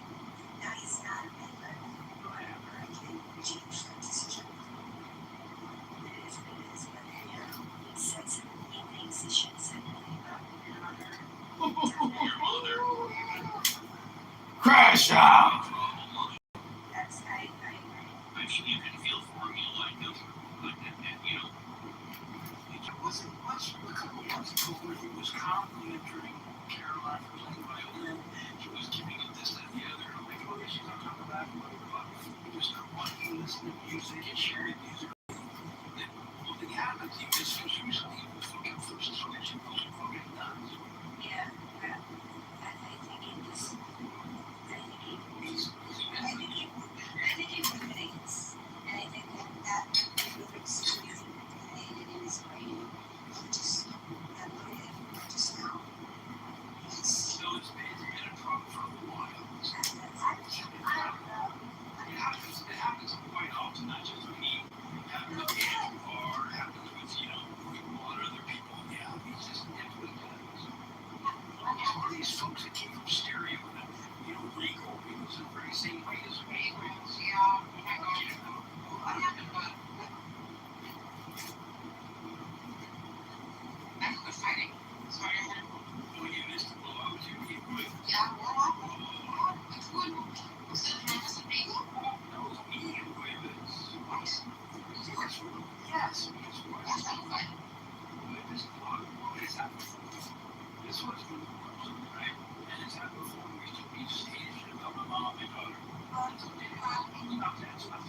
no, he's not, but whatever, I can't change that decision. It is what it is, but, you know, he said some mean things he shouldn't say anything about your mother. Your mother. Crash out! That's, I agree. I mean, you can feel for him, you like him, but, you know. It wasn't much a couple months ago where he was complimenting Caroline for playing violin. He was giving it this, that, and the other. I'm like, oh, yeah, she's not talking about it, but you just don't want to listen to music and sharing music. Then nothing happens. He just feels usually he was fucking first switch and goes fucking nuts. Yeah, yeah. I think he just, I think he ruminates, and I think that ruminates to be ruminated in his brain. He just, that would just now. So it's been a problem for a while. I don't know. It happens quite often, not just with me. It happens with Andrew, or it happens with, you know, a lot of other people. Yeah, it's just, it's what it does. All these folks that came from stereo and, you know, legal, it was the very same way as me. Yeah, oh my gosh. What happened was, I was fighting. Sorry, I had a Oh, you missed the blowout too. You would. yeah, what happened? Which one? Was it Madison Bagel? That was me and Webers. What? Yes, yes, because what? That sounds like Webers blowout. What has happened before? This was when the war was right? And it's happened before. We just hated shit about my mom and daughter. And so they not that stuff.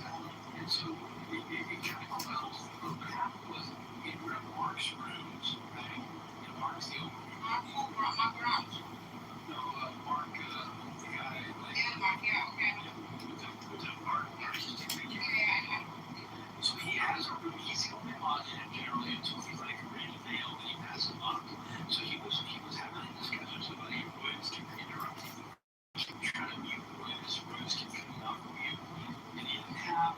And so it kind of quells. What happened was we were at Mark's rooms, right? And Mark's the owner. my garage. No, Mark, the guy, like, Yeah, Mark, yeah, okay. with the Mark, Yeah. so he has a room, he's the only one in it generally until he's like ready to nail, then he passes up. So he was having a discussion with somebody, Royce kept interrupting, trying to mute Royce kept coming off of mute, and he didn't have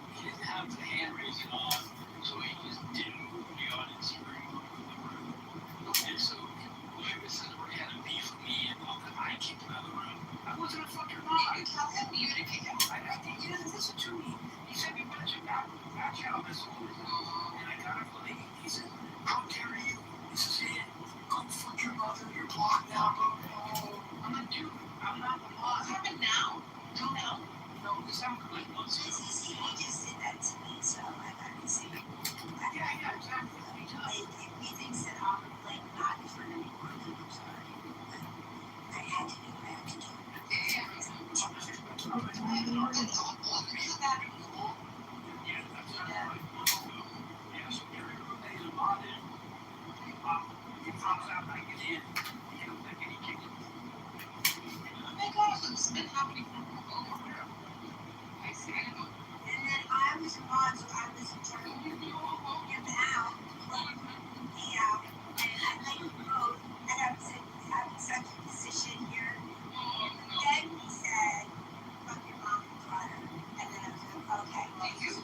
the hand raising on, so he just didn't move the audience, he removed the room. And so Royce said Roy had a beef with me and all that I kicked him out of the room. I wasn't a fucking mod. You tell him you to kick him. He doesn't listen to me. He said we better check out this whole and I got it from him. He said, how dare you? This is it. Go fuck your mother. You're blocked now. Go. I'm like, dude, I'm not the mod. What happened now? No. No, this happened like months ago. He just did that to me, so I gotta see. Yeah, exactly. He thinks that I'm like not different anymore. I'm sorry. I had to do what I had to do. Yeah, that's right. Yeah, so Gary Rooney is a mod in. He drops out like it in. He don't think any kicking. Oh my gosh, it's been happening for I see. And then I was on, so I was trying to get him out, me out, and I let him go. And I was in such a position here. Then he said, fuck your mom and daughter. And then I was like, okay. To you?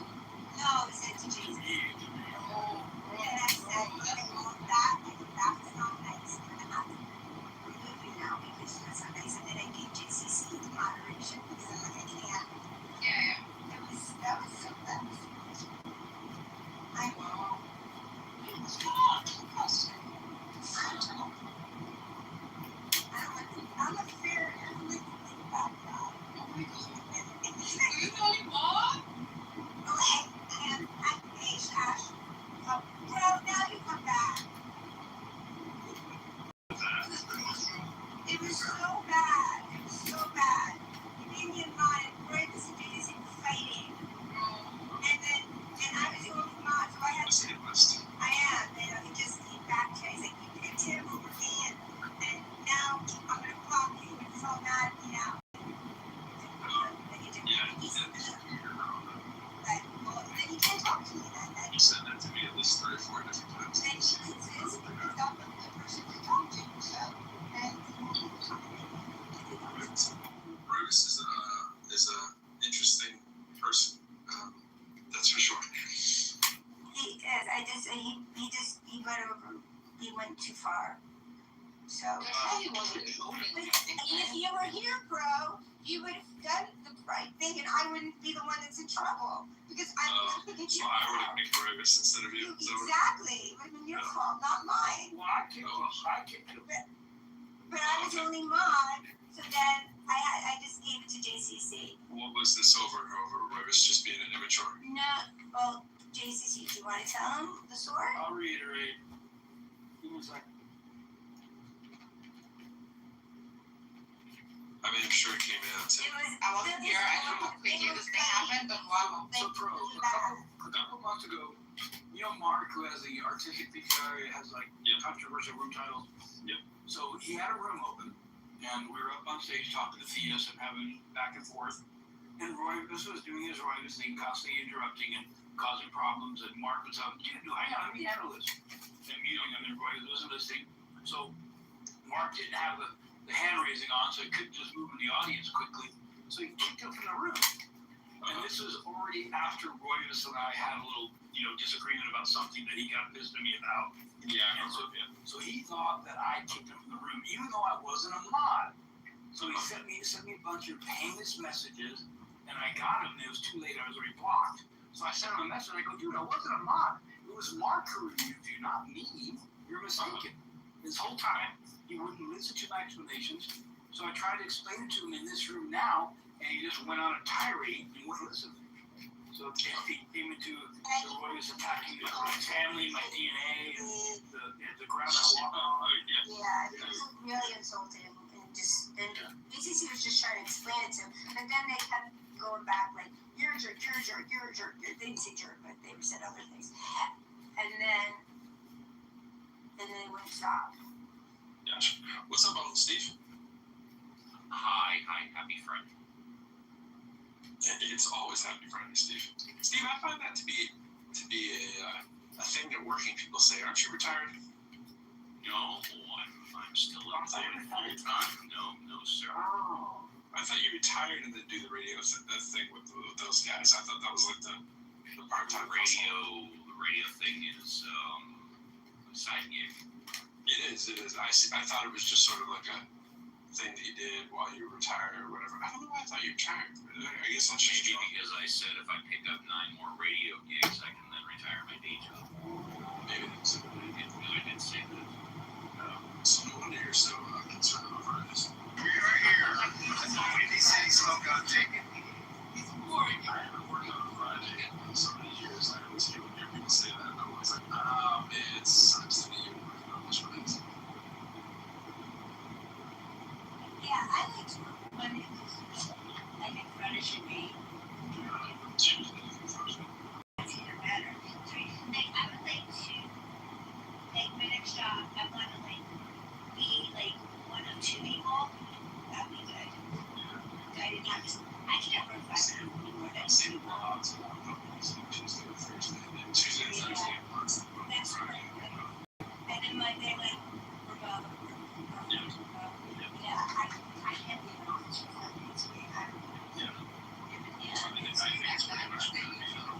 No, he said to Jesus. And I said, okay, well, that was not nice. And I'm removing now because that's not nice. And then I gave JCC the moderation because I'm like, I can't. Yeah. That was I So if you were here, bro, you would have done the right thing, and I wouldn't be the one that's in trouble because I'm looking at you. So I would have picked Rovis instead of you. Exactly. It would have been your fault, not mine. Well, I kicked him. But I was only mod, so then I just gave it to JCC. What was this over Rovis just being an immature? No, well, JCC, do you want to tell him the story? I'll reiterate. He was like, I mean, I'm sure it came out to. I wasn't here. I don't know how quickly this thing happened, but wow. so pro, a couple months ago, you know Mark, who has the artistic PTR, has like controversial room titles. Yep. So he had a room open, and we were up on stage talking to Theus and having back and forth. And Roivus was doing his Roivus thing, constantly interrupting and causing problems. And Mark was out, dude, hang on, let me handle this. And and then Roivus wasn't listening. So Mark didn't have the hand raising on, so he couldn't just move in the audience quickly. So he kicked him from the room. And this was already after Roivus and I had a little, disagreement about something that he got pissed at me about. Yeah, and so he thought that I kicked him from the room, even though I wasn't a mod. So he sent me a bunch of heinous messages, and I got him. And it was too late. I was already blocked. So I sent him a message. I go, dude, I wasn't a mod. It was Mark who reviewed you, not me. You're mistaken. This whole time, he wouldn't listen to my explanations. So I tried to explain it to him in this room now, and he just went on a tirade and wouldn't listen. So he came into the Royals attacking my family, my DNA, and the ground I walk on. Yeah, it was really insulting, and BCC was just trying to explain it to him, but then they kept going back like, you're a jerk, you're a jerk, you're a jerk. They didn't say jerk, but they said other things, and then they wouldn't stop. Gotcha. What's up, Uncle Steve? Hi, happy Friday. It's always happy Friday, Steve. Steve, I find that to be a thing that working people say. Aren't you retired? No, I'm still employed full time. No, sir. Oh. I thought you retired and then do the radio thing with those guys. I thought that was like the part-time radio. The radio thing is a side gig. It is. I thought it was just sort of like a thing that you did while you were retired or whatever. I don't know why I thought you retired. I guess that's just maybe because I said if I pick up 9 more radio gigs, I can then retire my day job. Maybe that's it. I did say that. So no wonder you're so concerned over this. We are here. Windy City Smoke on Taken. It's boring. I haven't worked on a Friday in so many years. I always hear people say that, and I'm always like, it sucks to be working on this release. Yeah, I like to work Monday. I think Friday should be. Tuesday through Thursday. That's even better. So I would like to, my next job, I want to be one of 2 people. That'd be good. I didn't have to. I can't work 5 days anymore. That's too long. Tuesday or Thursday. Tuesday or Thursday. That's right. And then Monday, remote. Yeah, I can't be in office for 4 days a week. I don't know.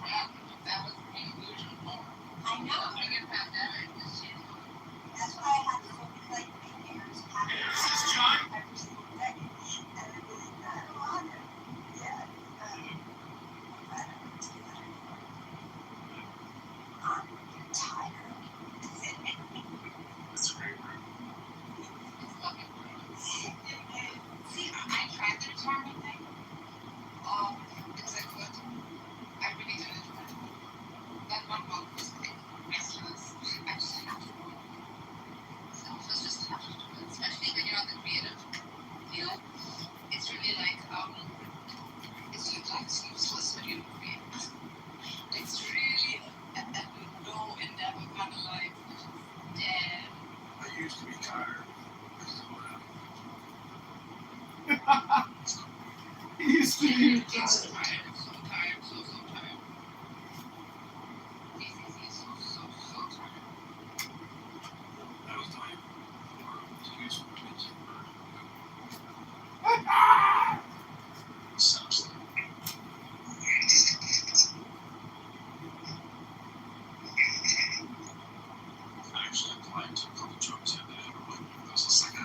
Yeah. That was the inclusion part. I know. During a pandemic, this shit. That's why I had to focus my parents every single day. And it was not a lot of, yeah. I'm tired. That's great. See, I tried the retirement thing. Because I could. I really didn't. That one month was restless. I just have to do it. Selfless, just have to do it. Especially when you're on the creative field. It's really it's useless when you create. It's really a no endeavor kind of life. Damn. I used to be tired. He used to be So tired. DCC is so tired. I was tired. Sounds like. I actually applied to a couple jobs the other day. It was just like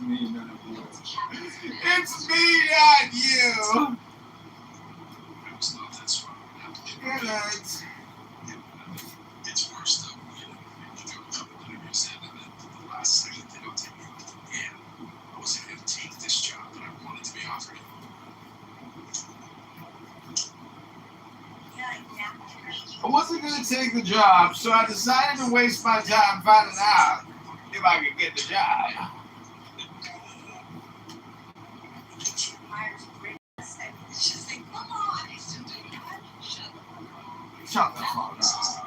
me, not you. It's me, not you. I was not that strong. Good night. It's worse though. You go up and interviews in, and then the last second they don't take me. Yeah, I wasn't going to take this job, but I wanted to be offered it. I wasn't going to take the job, so I decided to waste my time finding out if I could get the job. Shut the fuck up.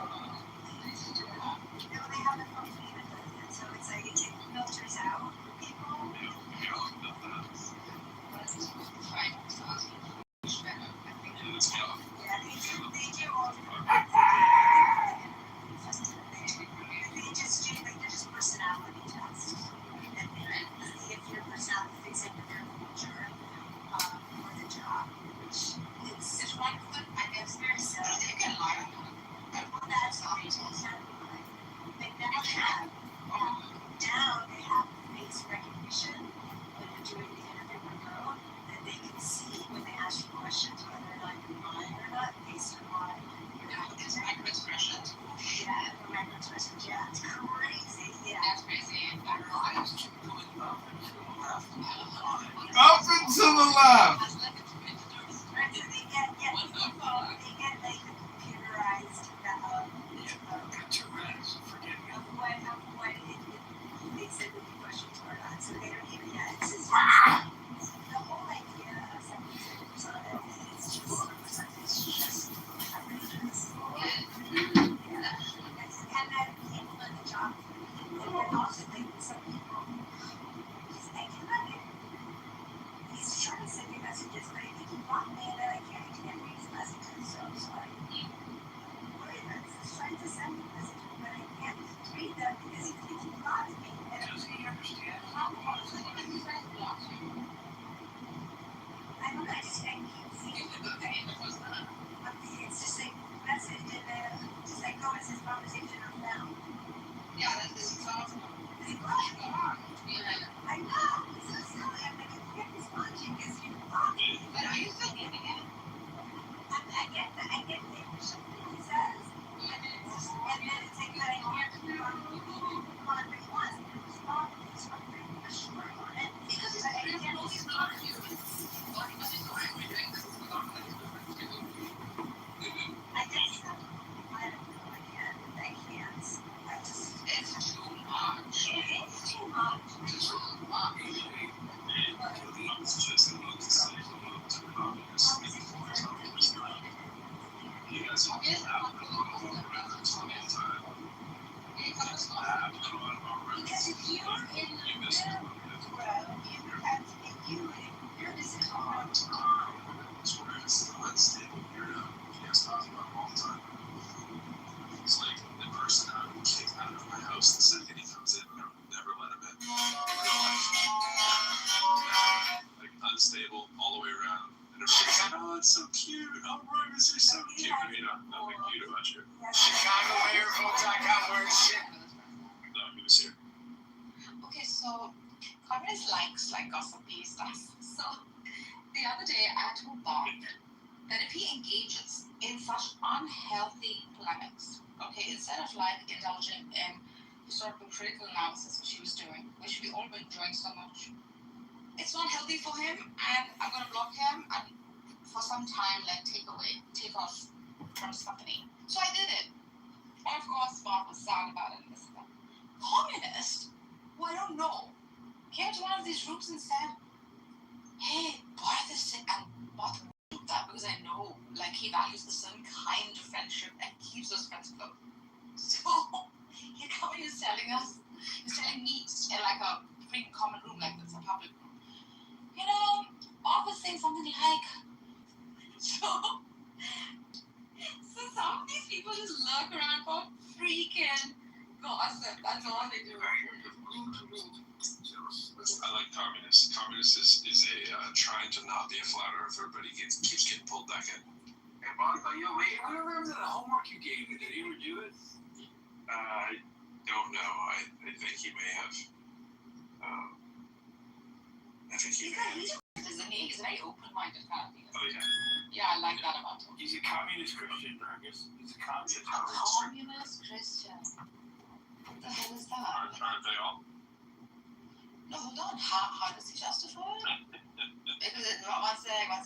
Up and to the left. Unstable all the way around. And everybody's like, oh, it's so cute. Oh, Royvis, you're so cute. I mean, nothing cute about you. Chicago airport.com, where is shit? No, he was here. Okay, so communist likes like gossipy stuff. So the other day I told Bob that if he engages in such unhealthy polemics, okay, instead of like indulging in historical critical analysis, which he was doing, which we all been enjoying so much, it's not healthy for him, and I'm gonna block him and for some time like take off from his company. So I did it. And of course Bob was sad about it and this and that. Communist? Well, I don't know. Came to one of these rooms and said, hey, Barth is sick, and Barth wrote that because I know like he values a certain kind of friendship and keeps those friends close. So here coming is telling me in like a freaking common room like this, a public room. You know, Bob was saying something like, so some of these people just lurk around for freaking gossip. That's all they do. I like communist. Communist is a trying to not be a flat earther, but he keeps getting pulled back in. Hey, Bob, wait, what remember the homework you gave me? Did he ever do it? I don't know. I think he may have. I think He's isn't he? He's a very open-minded kind of thing. Oh yeah. Yeah, I like that about him. He's a communist Christian, I guess. He's a communist. Communist Christian. What the hell is that? Aren't they all? No, hold on. How does he justify it? Because one sec. Because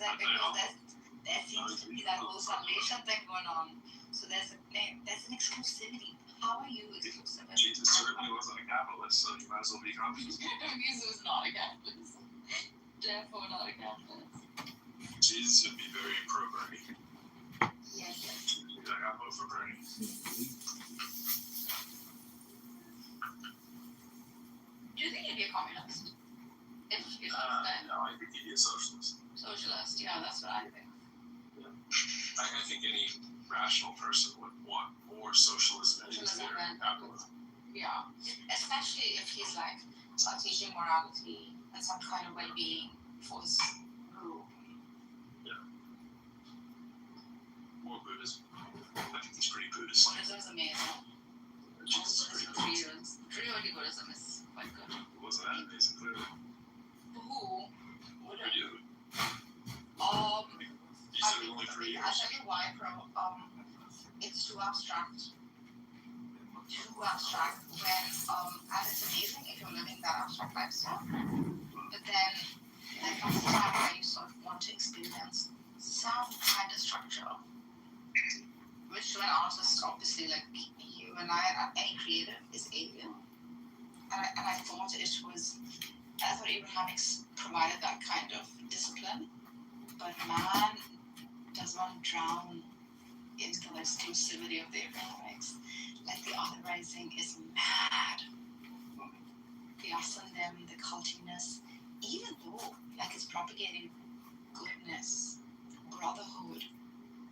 there seems to be that whole salvation thing going on. So there's an exclusivity. How are you exclusive? Jesus certainly wasn't a capitalist, so you might as well be communist. Jesus was not a capitalist. Therefore, not a capitalist. Jesus would be very pro Bernie. Yes. I got vote for Bernie. Do you think he'd be a communist? If he's No, I think he'd be a socialist. Socialist, yeah, that's what I think. Yeah. I think any rational person would want more socialism in their capitalism. Yeah, especially if he's like teaching morality and some kind of well-being for his group. Yeah. More Buddhism. I think he's pretty Buddhist. Buddhism is amazing. Jesus is pretty cool. Tree Buddhism is quite good. Wasn't that amazing, clearly? Who? For you. You said only 3 years. I'll tell you why, it's too abstract. And it's amazing if you're living that abstract lifestyle. But then there comes a time where you sort of want to experience some kind of structure. Which to an artist, obviously, like you and I, any creative is alien. And I thought Abraham provided that kind of discipline. But man does not drown into the exclusivity of the Abrahamics. Like the otherizing is mad. The us and them, the cultiness, even though like it's propagating goodness, brotherhood,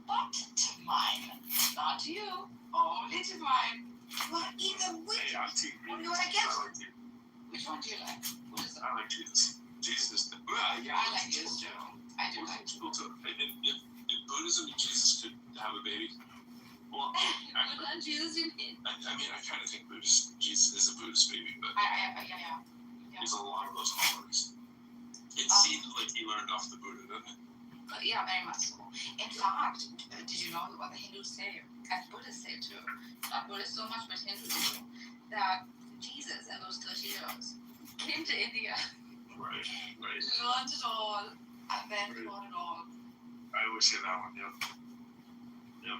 but to mine, not to you, only to mine. Well, either way, what do you want to get? I like you. Which one do you like? What is it? I like Jesus. Jesus is the I like Jesus too. I do like Jesus. If Buddhism and Jesus could have a baby, well, Buddha and Jesus, you mean? I mean, I kind of think Jesus is a Buddhist baby, but Yeah. there's a lot of those qualities. It seemed like he learned off the Buddha, didn't it? Yeah, very much so. In fact, did you know what the Hindus say, and Buddhists say too, not Buddhists so much, but Hindus too, that Jesus in those 30 years came to India, Right. learned it all, and then taught it all. I always say that one, yeah. You know,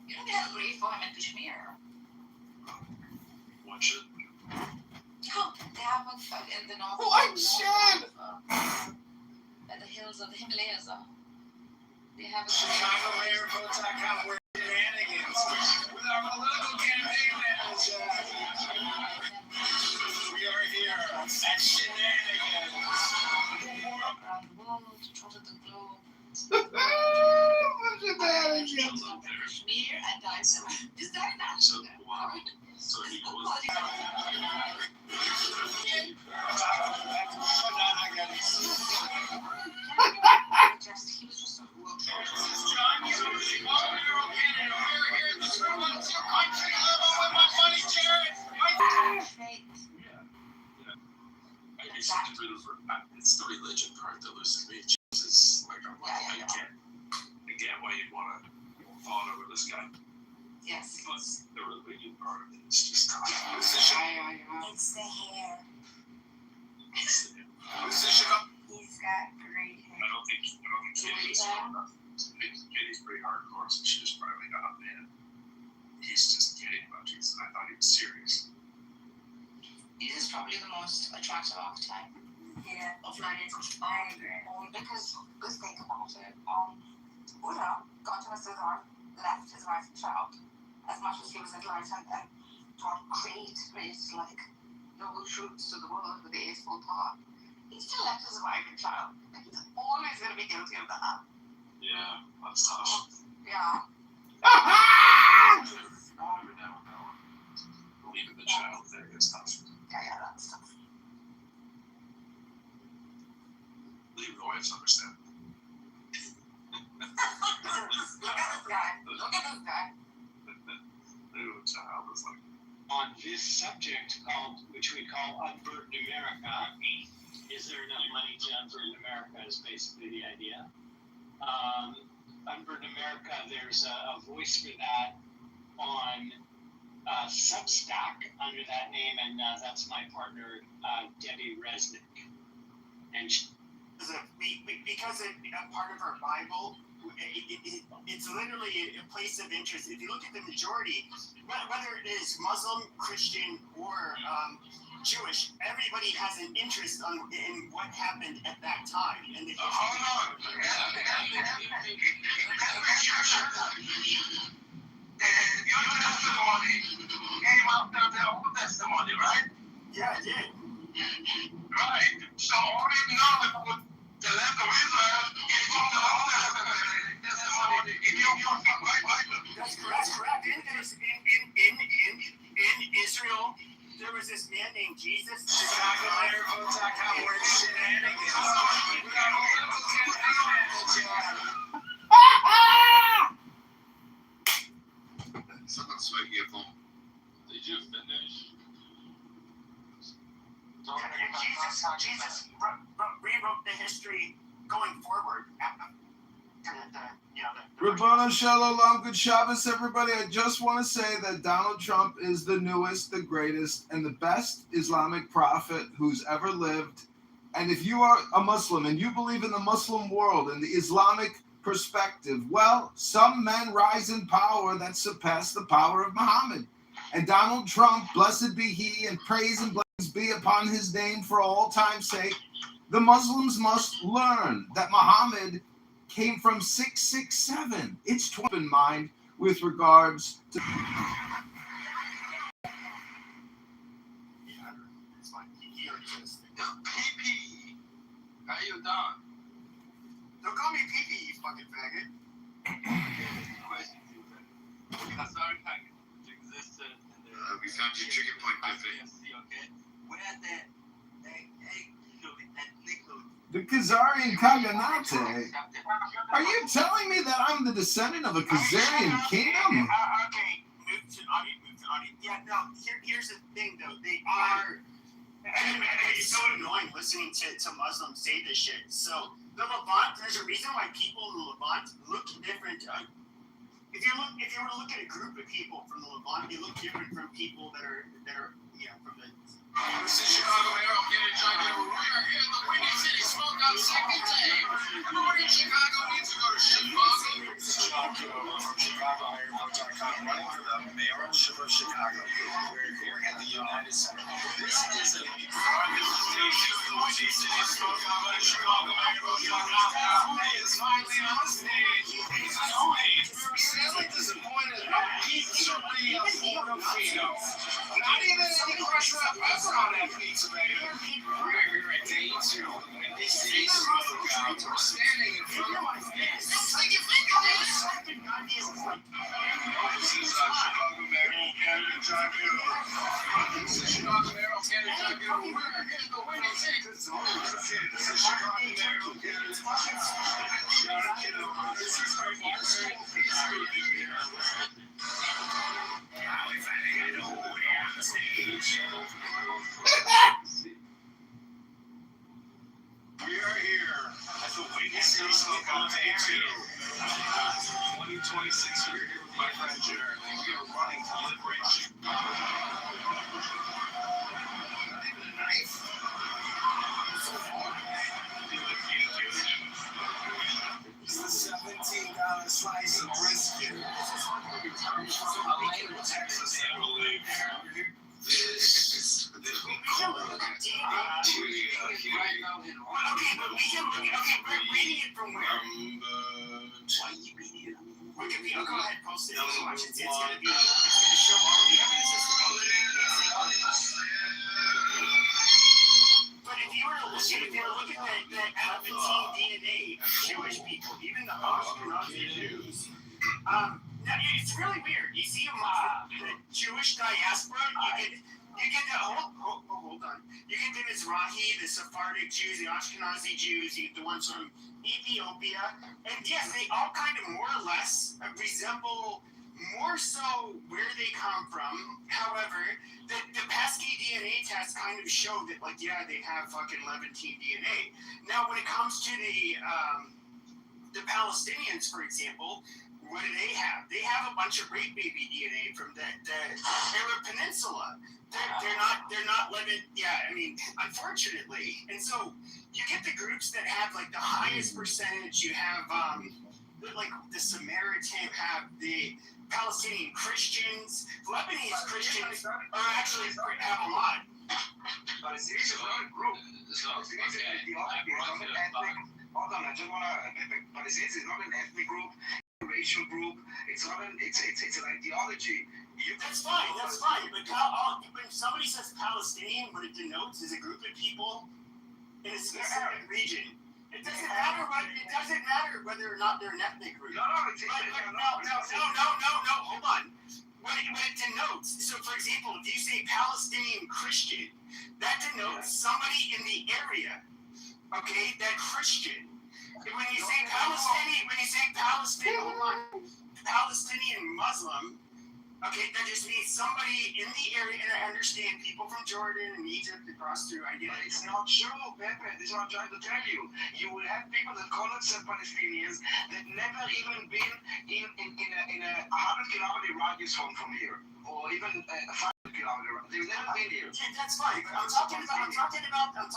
they had a grave for him in Kashmir. One should. No, they have one in the north. One should! At the hills of the Himalayas. They have a ChicagoMayorVote.com, we're shenanigans with our political campaign manager. We are here at Shenanigans. around the world, trotted the globe. Kashmir and died there. Is that not So, wow. So he was. He was just a world John, you're okay. We're here in this room. What's your country level with my money, Jared? It's the religion part that loses me. Jesus, like, I'm like, I get why you'd want to fall over this guy. Yes. But the religion part of it is just tough. It's the hair. He's got great hair. I don't think Kitty's strong enough. Kitty's pretty hardcore, so she just probably got up, man. He's just kidding about Jesus. I thought he was serious. This is probably the most attractive archetype. Yeah. Of lions. I agree. Because think about it. Buddha got to his earth, left his wife and child, as much as he was enlightened and taught great, like noble truths to the world with the Eightfold Path. He still left his wife and child. Like, he's always going to be guilty of that. Yeah, that's tough. Yeah. Leaving the child there is tough. Yeah, that's tough. Leave the wives understand. Look at this guy. Leave the child is like. On this subject, which we call Unburdened America, is there enough money to unburden America is basically the idea. Unburden America, there's a voice for that on Substack under that name, and that's my partner, Debbie Resnick. And because a part of our Bible, it's literally a place of interest. If you look at the majority, whether it is Muslim, Christian, or Jewish, everybody has an interest in what happened at that time. And the Hold on. Your testimony came after their own testimony, right? Yeah, it did. Right. So only know that the land of Israel is from the own testimony in your Bible. That's correct. In Israel, there was this man named Jesus. Someone's making a phone. Did you finish? Jesus rewrote the history going forward. Rabbana Shalom, good Shabbos, everybody. I just want to say that Donald Trump is the newest, the greatest, and the best Islamic prophet who's ever lived. And if you are a Muslim and you believe in the Muslim world and the Islamic perspective, well, some men rise in power that surpass the power of Muhammad. And Donald Trump, blessed be he, and praise and blessings be upon his name for all time's sake. The Muslims must learn that Muhammad came from 667. It's 12 in mind with regards to... PP. How you doing? Don't call me PP, you fucking faggot. We found your trigger point, PP. The Khazarian Khaganate. Are you telling me that I'm the descendant of a Khazarian kingdom? Okay, move to audio. Yeah, no, here's the thing, though. They are... It's so annoying listening to Muslims say this shit. So, the Levant, there's a reason why people in the Levant look different. If you were to look at a group of people from the Levant, they look different from people that are from the... This is Chicago Arrow, get a giant. We are here in the Windy City Smoke on second day. Everyone in Chicago needs to go to Chicago. ChicagoAirPort.com, running for the mayorship of Chicago. We're here at the United Center. This is a Windy City Smoke on ChicagoAirPort.com. He is finally on stage. He's sweet. We were sadly disappointed. He's certainly a Portofino. Not even any crushed up pepper on that pizza, baby. We're here at day 2 of the Windy City Smokeout. We're standing in front of my face. Take your finger, this is Chicago Mayor Canada John Kitover. This is Chicago Mayor Canada John Kitover. We're here at the Windy City. This is Chicago Mayor Canada John Kitover. This is very good to be here. Now, if I think I know who we are on the stage. We are here at the Windy City Smokeout Day 2. 2026, we're here with my friend Jared, and we are running to liberate Chicago. Not even a knife? So hard. It's the $17 slice of brisket. Atlanta, Texas, I believe. This is the cool bacteria here. We're reading it from where? Why are you reading it? Wikipedia, go ahead, post it. Watch it. It's gonna show all the evidence. But if you were to look at the Levantine DNA of Jewish people, even the Ashkenazi Jews, it's really weird. You see the Jewish diaspora, you get the hold on. You get the Mizrahi, the Sephardic Jews, the Ashkenazi Jews, you get the ones from Ethiopia, and yes, they all kind of more or less resemble more so where they come from. However, the pesky DNA test kind of showed that, like, yeah, they have fucking Levantine DNA. Now, when it comes to the Palestinians, for example, what do they have? They have a bunch of rape baby DNA from the Arab Peninsula. They're not living. Yeah, I mean, unfortunately, and so you get the groups that have like the highest percentage. You have like the Samaritan, have the Palestinian Christians, Lebanese Christians are actually have a lot. But it's not a group. It's not an ethnic. Hold on, I just wanna. But it's not an ethnic group, racial group. It's not an. It's an ideology. That's fine. But when somebody says Palestinian, what it denotes is a group of people in a specific region. It doesn't matter whether or not they're an ethnic group. No. Hold on. What it denotes. So, for example, if you say Palestinian Christian, that denotes somebody in the area. Okay, that Christian. When you say Palestinian Muslim. Okay, that just means somebody in the area, and I understand people from Jordan and Egypt across through. I get it. It's not true, Pepe. This is what I'm trying to tell you. You will have people that call themselves Palestinians that never even been in a 100-kilometer radius from here, or even a 500-kilometer. They've never been here. Yeah, that's fine. But I'm talking about the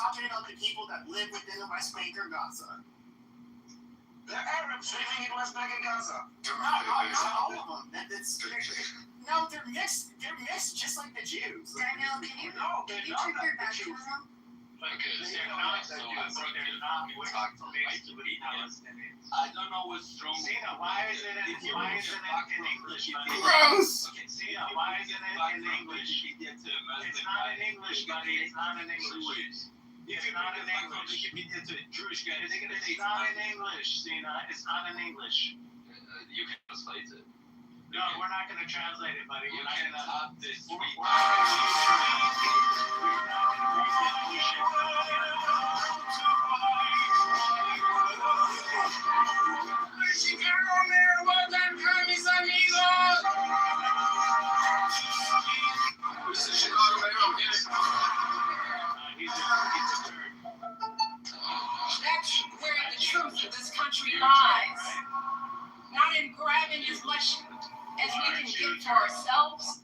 people that live within the West Bank or Gaza. They're Arabs living in West Bank and Gaza. They're not all of them. No, they're mixed. They're mixed, just like the Jews. Daniel, can you check your baptism? I don't know what's wrong. Sina, why isn't it in English? Gross. Sina, why isn't it in English? It's not in English, buddy. It's not in English. It's not in English. It's not in English, Sina. It's not in English. You can translate it. No, we're not going to translate it, buddy. You can have this. That's where the truth of this country lies. Not in grabbing as much as we can get for ourselves.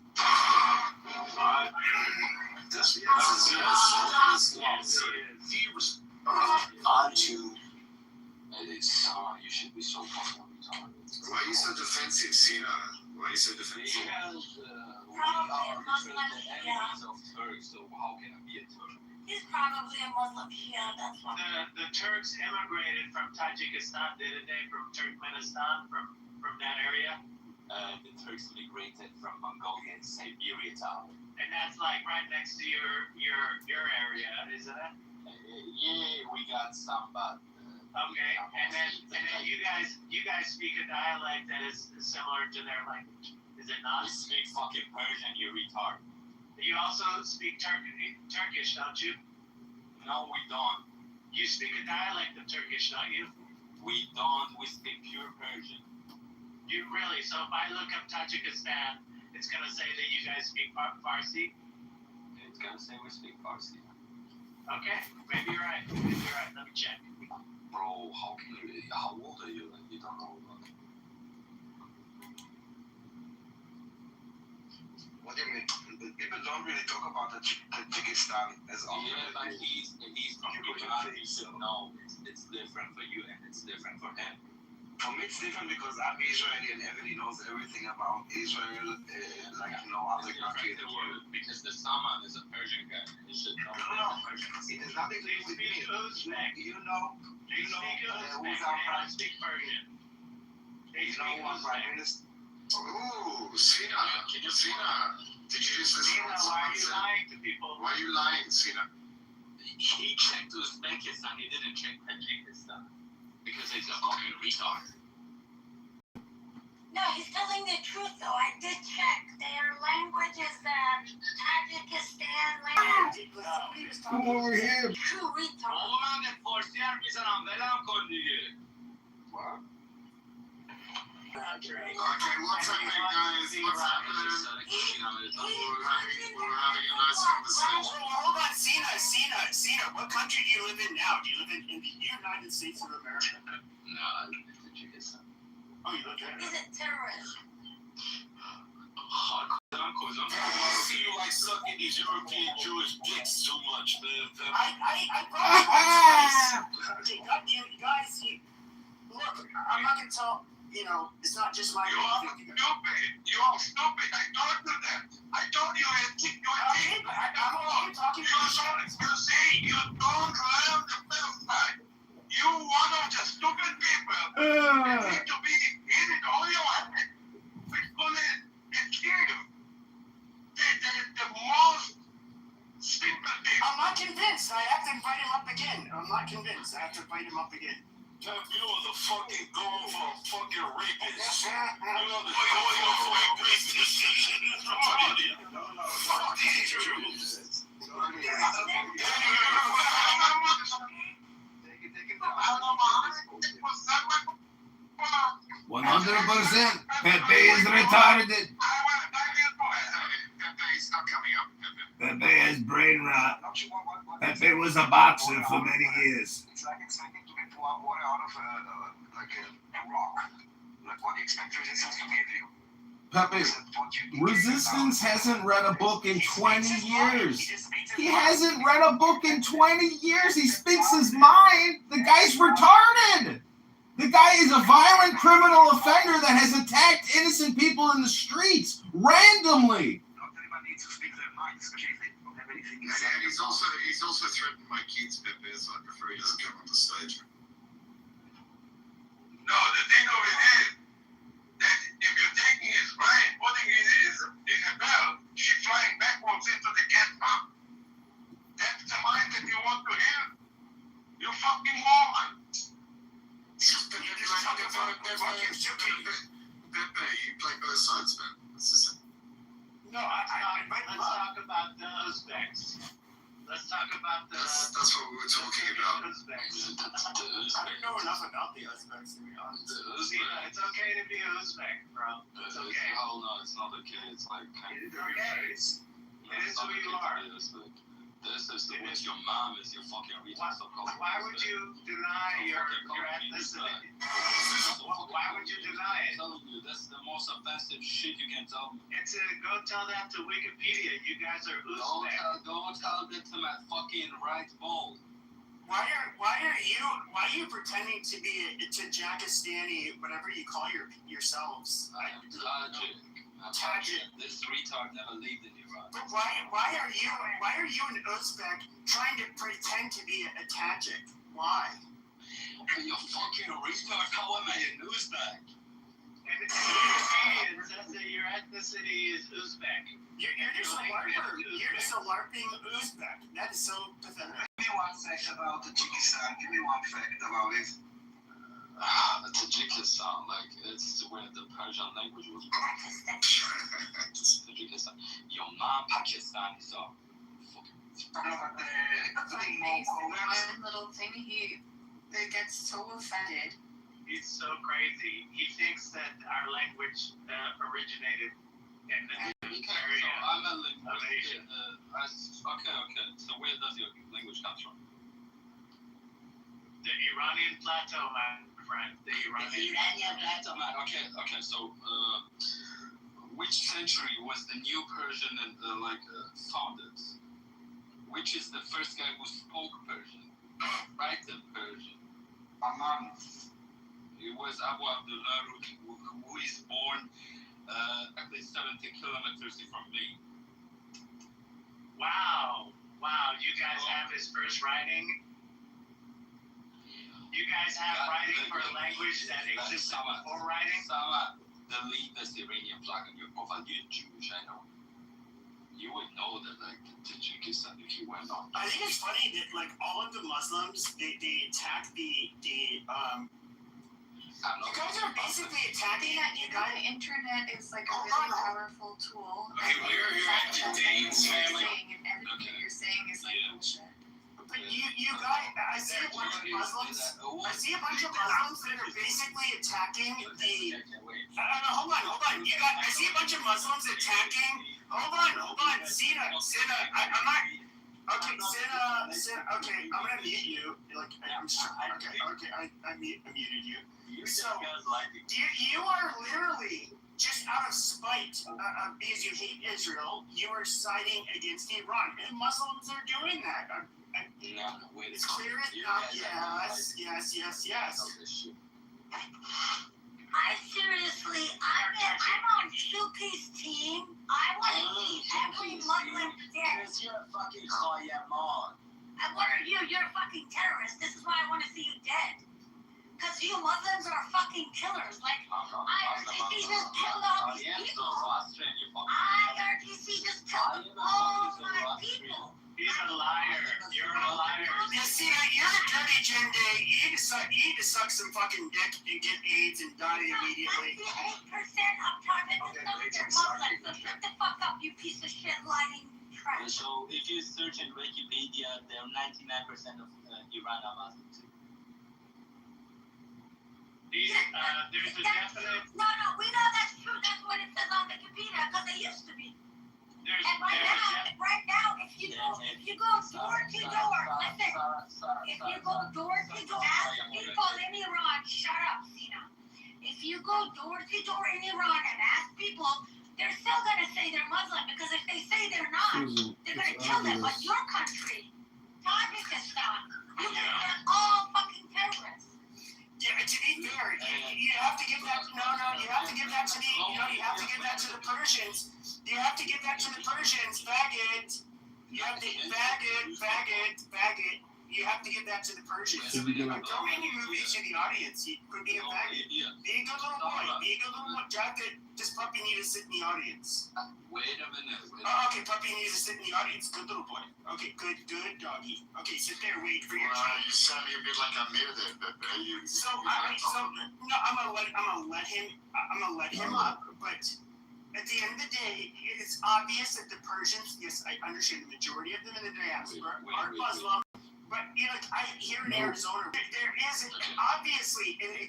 You should be so fucking retarded. Why are you so defensive, Sina? Why are you so defensive? Because we are the enemies of Turks, so how can I be a Turk? He's probably a Muslim Shia, that's why. The Turks immigrated from Tajikistan, didn't they? From Turkmenistan, from that area. The Turks immigrated from Mongolia and Siberia town. And that's like right next to your area, isn't it? Yeah, we got some, but. Okay, and then you guys speak a dialect that is similar to their language, is it not? We speak fucking Persian, you retard. You also speak Turkish, don't you? No, we don't. You speak a dialect of Turkish, don't you? We don't. We speak pure Persian. You really? So if I look up Tajikistan, it's gonna say that you guys speak Farsi? It's gonna say we speak Farsi. Okay, maybe you're right. Let me check. Bro, how old are you? Like, you don't know about it. What do you mean? People don't really talk about the Tajikistan as often. Yeah, but he's from Iran. You should know it's different for you and it's different for him. For me, it's different because I'm Israeli and everybody knows everything about Israel, like no other country in the world. Because the Saman is a Persian guy. You should know. No, it has nothing to do with me. You know who's our prime minister? Speak Persian. You know who our prime minister? Ooh, Sina. Sina. Did you just listen to what Why are someone you said? lying to people? Why are you lying, Sina? He checked Uzbekistan. He didn't check Tajikistan. Because he's a fucking retard. No, he's telling the truth though. I did check. Their language is Tajikistan language. Come over here. True retard. Oğlum ben de Farsi yer misin? Belam kon diye. What? Okay, what's happening, guys? What's happening? We're having a nice conversation. Hold on, Cena. What country do you live in now? Do you live in the United States of America? No, I live in Tajikistan. Oh, you live there? Is it terrorist? I see you like sucking these European Jewish dicks too much, man. Okay, goddamn, you guys, look, I'm not gonna tell, it's not just my. You are stupid. I told you that. I told you I'm talking You see, you don't learn the first time. You one of the stupid people. You need to be in it all your head. It's gonna kill you. The most simple thing. I'm not convinced. I have to invite him up again. I'm not convinced. I have to invite him up again. You are the fucking goal for a fucking rapist. You are the Fuck these Jews. 100%. Pepe is retarded. Pepe's not coming up. Pepe has brain rot. Pepe was a boxer for many years. It's like expecting to get water out of a rock. Like what do you expect resistance to give you? Pepe, Resistance hasn't read a book in 20 years. He hasn't read a book in 20 years. He speaks his mind. The guy's retarded. The guy is a violent criminal offender that has attacked innocent people in the streets randomly. Not everybody needs to speak their mind, especially if they don't have anything to say. And he's also threatened my kids, Pepe, so I prefer he doesn't come on the stage. No, the thing of it is that if you're taking his brain, putting it in a bell, she's flying backwards into the gas pump. That's the mind that you want to hear? You fucking moron. Pepe, you play both sides, man. That's just it. No, Let's talk about the Uzbeks. Let's talk about the. That's what we were talking about. Uzbeks. I don't know enough about the Uzbeks, to be honest. It's okay to be an Uzbek, bro. It's okay. Oh no, it's not okay. It's like kind of okay. It is who you are. This is with your mom is your fucking retard. Why would you deny your ethnicity? Why would you deny it? I'm telling you, that's the most offensive shit you can tell me. Go tell that to Wikipedia. You guys are Uzbek. Don't tell that to my fucking right ball. Why are you pretending to be a Tajikistani, whatever you call yourselves? Tajik. This retard never lived in Iran. But why are you an Uzbek trying to pretend to be a Tajik? Why? You fucking retard. How am I an Uzbek? And Wikipedia says that your ethnicity is Uzbek. You're just a LARPer. You're just a LARPing Uzbek. That is so pathetic. Give me one fact about Tajikistan. Give me one fact about it. Tajikistan, like it's where the Persian language was born. Tajikistan. Your mom Pakistani, so fucking. One little thing that gets so offended. He's so crazy. He thinks that our language originated in the area I'm a of Asia. Okay. So where does your language come from? The Iranian plateau, my friend. The Iranian plateau, man. Okay. So, which century was the New Persian founded? Which is the first guy who spoke Persian? Right, the Persian. Amman. It was Abu Abdullah, who is born at least 70 kilometers from me. Wow. You guys have his first writing? You guys have writing for a language that existed before writing? Sama, delete the Iranian flag on your profile. You're Jewish, I know. You would know that, like, Tajikistan, if you went on. I think it's funny that, like, all of the Muslims, they attack you guys are basically attacking that. You guys. The internet is like a really powerful tool. Okay, we're here at the Danes family. And everything you're saying is like bullshit. But you guys, I see a bunch of Muslims. I see a bunch of Muslims that are basically attacking the. Hold on. I see a bunch of Muslims attacking. Hold on. Sina. I'm not. Okay, Sina. Okay, I'm gonna mute you. Like, I'm sure. Okay. I muted you. So, you are literally just out of spite because you hate Israel. You are siding against Iran, and Muslims are doing that. It's clear as not. Yes. I seriously, I'm on Shuki's team. I want to see every Muslim dead. You're a fucking Qayyamon. What are you? You're a fucking terrorist. This is why I want to see you dead. Because you Muslims are fucking killers. Like, IRGC just killed all these people. IRGC just killed all my people. He's a liar. You're a liar. You see, you're a dirty Jinde. You need to suck some fucking dick and get AIDS and die immediately. 98% of targets are Muslims. So shut the fuck up, you piece of shit lying trash. So if you search in Wikipedia, there are 99% of Iran are Muslims. There's a definite. No, we know that's true. That's what it says on Wikipedia because they used to be. And right now, if you go door to door, listen. If you go door to door, ask people in Iran. Shut up, Sina. If you go door to door in Iran and ask people, they're still gonna say they're Muslim because if they say they're not, they're gonna kill them. But your country, Tajikistan, they're all fucking terrorists. Yeah, to be fair, you have to give that. You have to give that to the. You have to give that to the Persians. You have to give that to the Persians. Faggot. You have to faggot. You have to give that to the Persians. Don't make me movies to the audience. You could be a faggot. Be a good little boy. Does Puppy need to sit in the audience? Wait a minute. Oh, okay, Puppy needs to sit in the audience. Good little boy. Okay, good doggy. Okay, sit there, wait for your turn. You sound a bit like Amir there, Pepe. I'm gonna let him up, but at the end of the day, it's obvious that the Persians, yes, I understand the majority of them in the diaspora are Muslim, but here in Arizona, there is obviously an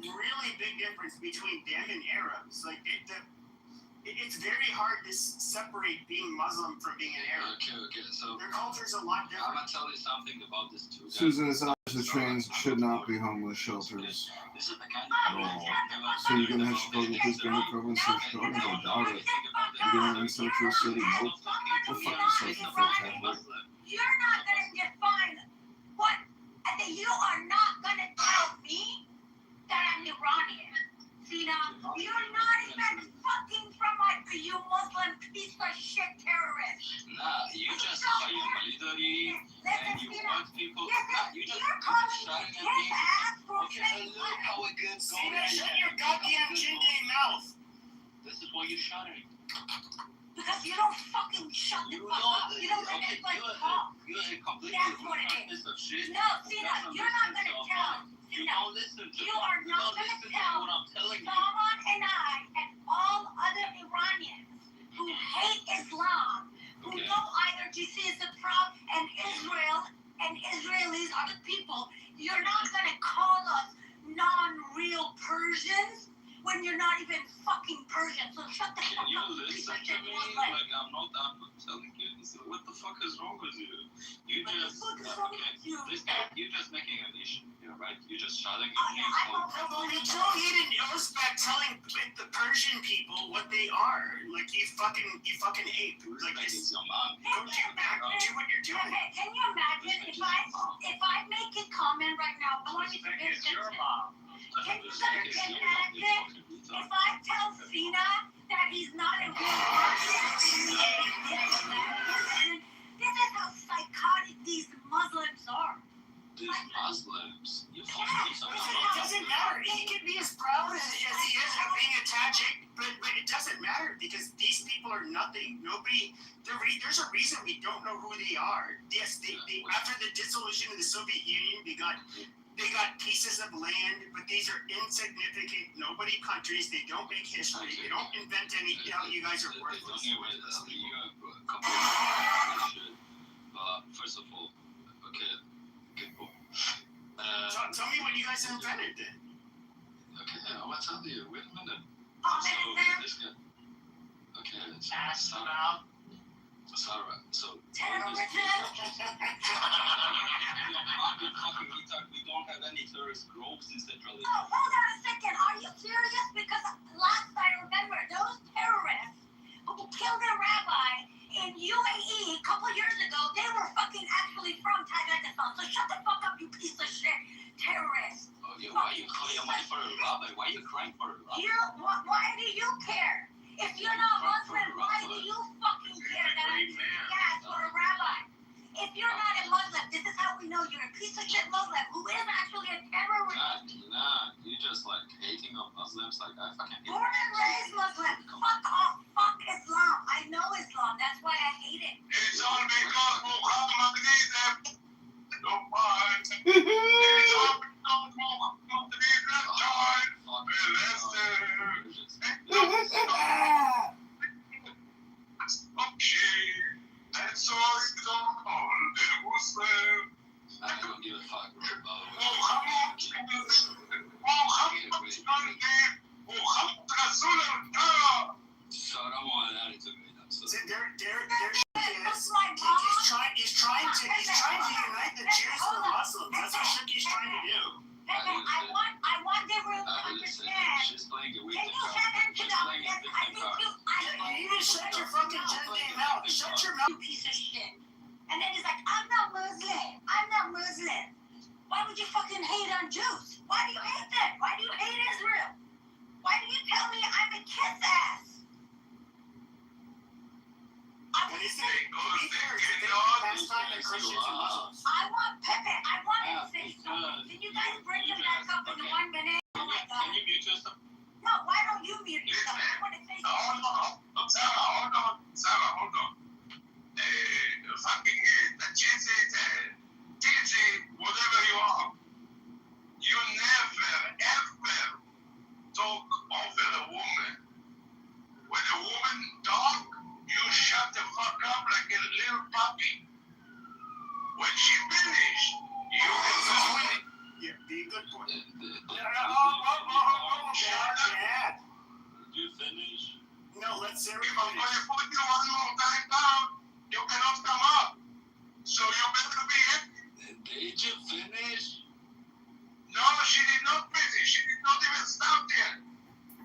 really big difference between them and Arabs. Like it's very hard to separate being Muslim from being an Arab. Okay. So their culture's a lot different. I'm gonna tell you something about this too. Susan, it's obvious the trans should not be homeless shelters This is the kind at all. So you're gonna have to struggle with Hispanic province, so struggling to doubt it. You're gonna in Central City, nope. What the fuck is Central City? You're not gonna define what, and you are not gonna tell me that I'm Iranian. Sina, you're not even fucking from you Muslim piece of shit terrorist. Nah, you just are your military and you want people. You just shouting at me. Okay, look how it gets going. Shut your goddamn Jinde mouth. This is why you're shouting. Because you don't fucking shut the fuck up. You don't let anybody talk. You're a completely That's what it is. piece of shit. No, Sina, you're not gonna tell. You don't listen to me. You are not going to tell what I'm telling you. Salman and I and all other Iranians who hate Islam, who know IRGC is the problem, and Israel and Israelis are the people, you're not going to call us non-real Persians when you're not even fucking Persian. So shut the fuck up. Can you listen to me? Like, I'm not telling you. What the fuck is wrong with you? You just making an issue. Right? You're just shouting at me. You don't need an Uzbek telling the Persian people what they are. Like you fucking ape. Like this. Go do what you're doing. Okay, can you imagine if I make a comment right now? I want you to It's your mom. Can you imagine if I tell Sina that he's not a real person? This is how psychotic these Muslims are. These Muslims? It doesn't matter. He can be as proud as he is of being a Tajik, but it doesn't matter because these people are nothing. There's a reason we don't know who they are. Yes, they after the dissolution of the Soviet Union, they got pieces of land, but these are insignificant, nobody countries. They don't make history. They don't invent any. You guys are worthless. First of all, okay, good boy. you guys invented it. Okay, I will tell you. Wait a minute. Oh, So man, this guy. Okay, it's Sarah. Sarah. So terrorism. We don't have any terrorist groups in Central Oh, hold on a second. Are you serious? Because last I remember, those terrorists who killed a rabbi in UAE a couple years ago, they were fucking actually from Tajikistan. So shut the fuck up, you piece of shit terrorist. Oh, yeah, why are you crying for a rabbi? Why are you crying for a rabbi? Why do you care? If you're not Muslim, why do you fucking care that I'm taking gas for a rabbi? If you're not a Muslim, this is how we know you're a piece of shit Muslim who is actually a terrorist. Nah, you just like hating on Muslims like I fucking hate. Born and raised Muslim. Fuck off. Fuck Islam. I know Islam. That's why I hate it. It's all because Muhammad needs them. Don't mind. It's all because Muhammad needs them. Join. Okay. That's all it's all called. Muslim. I don't give a fuck about Muhammad Rasul Allah. So I don't want that to be done. So He's trying to unite the Jews and the Muslims. That's what Shuki's trying to do. I want everyone to understand. She's playing a Can weekend you card. shut into She's the playing a I weekend think card. you You shut your fucking goddamn mouth. Shut your mouth. you piece of shit. And then he's like, I'm not Muslim. I'm not Muslim. Why would you fucking hate on Jews? Why do you hate them? Why do you hate Israel? Why do you tell me I'm a kiss ass? I want Pepe. I want him to say something. Can you guys bring him back up in 1 minute? Oh my Can god. you mute yourself? No, why don't you mute yourself? I want to say something. Sarah, hold on. Fucking TJ, whatever you are, you never, ever talk over a woman. When a woman talk, you shut the fuck up like a little puppy. When she finish, you go in. Yeah, be a good boy. Dad. Did you finish? No, let's If I'm going to put you one more time down, you cannot come up. So you better be happy. Did you finish? No, she did not finish. She did not even start yet.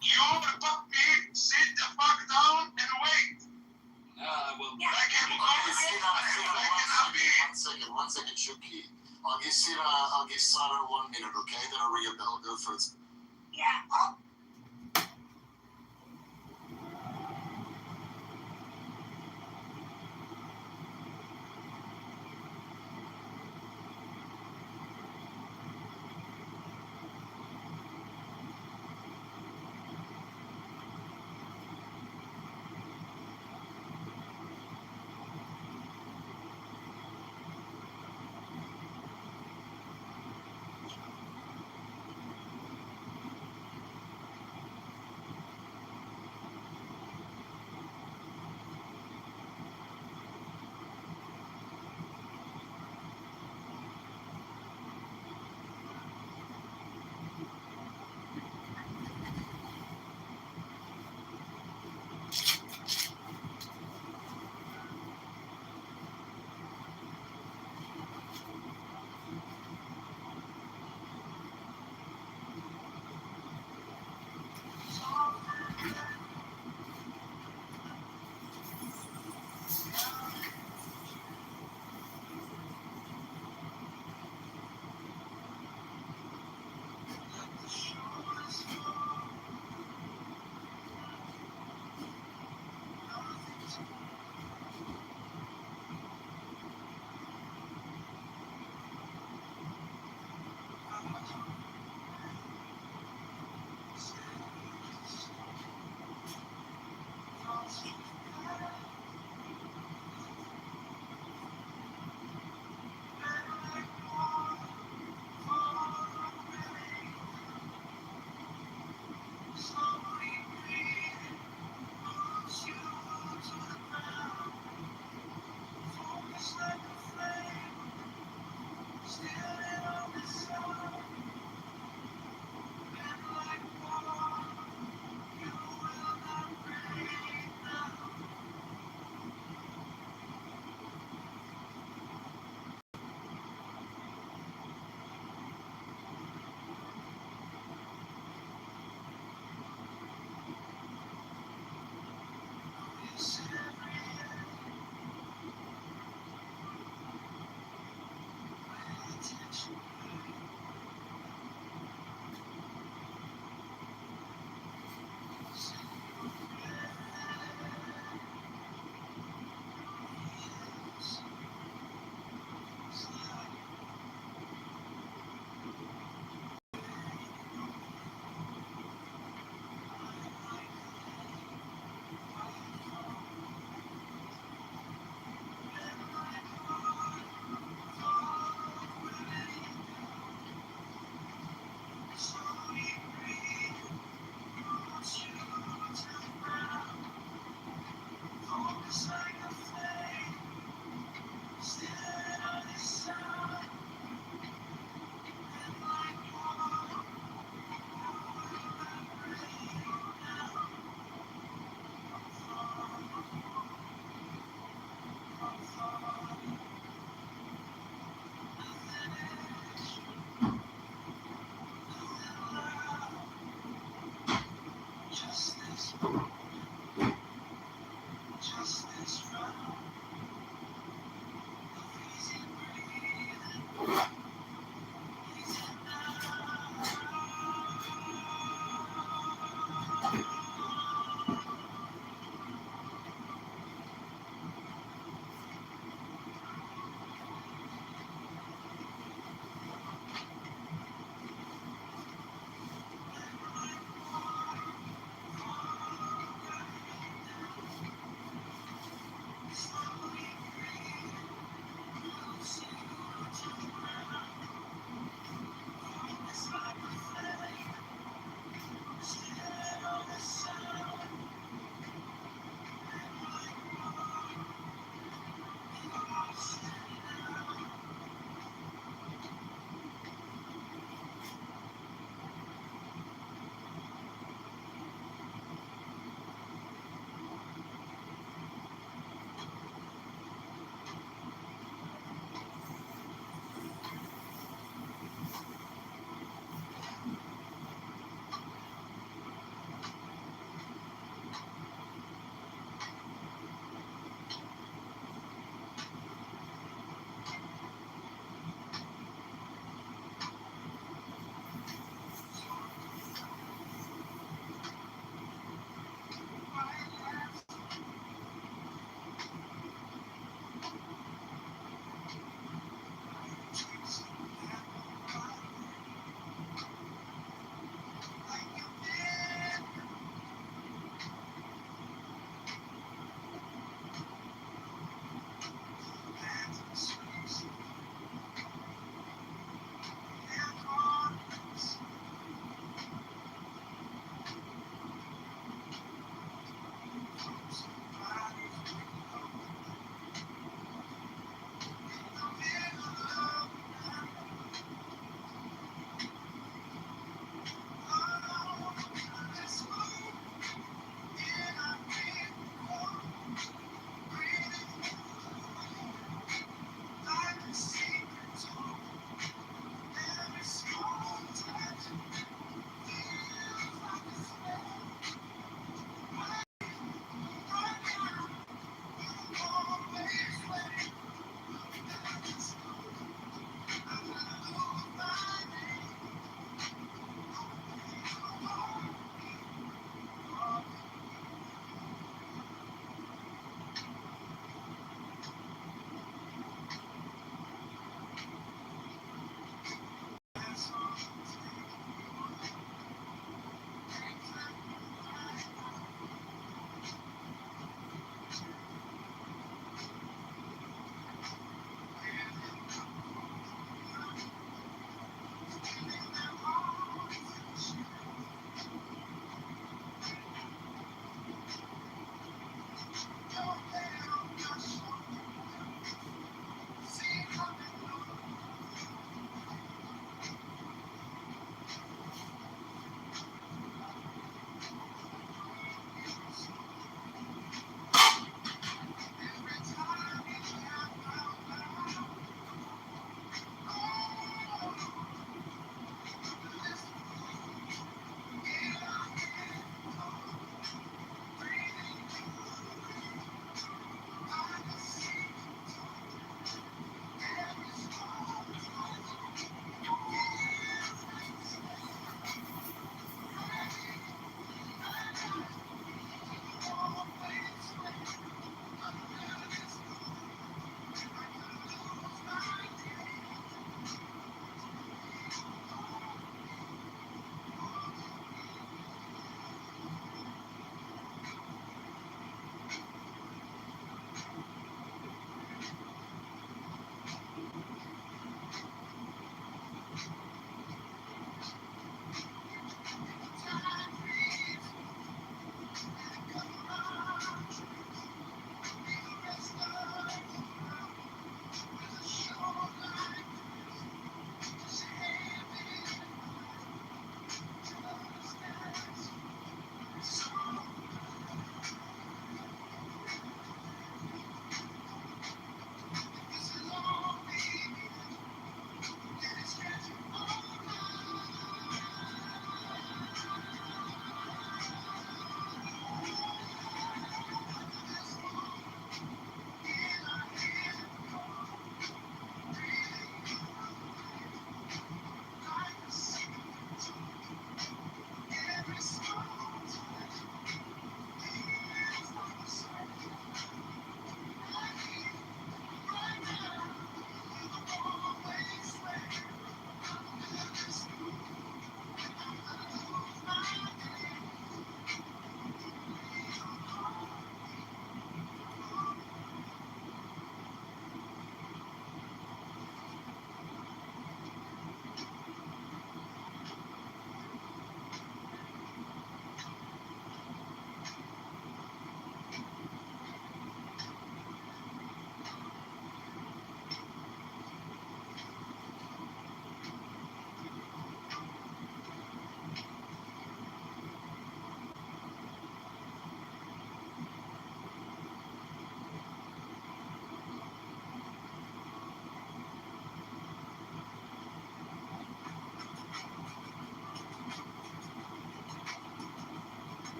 You puppy, sit the fuck down and wait. Nah, well, Like a One second, Shuki. I'll give Sarah 1 minute, okay? Then I'll ring a bell. Go first. Yeah. Oh.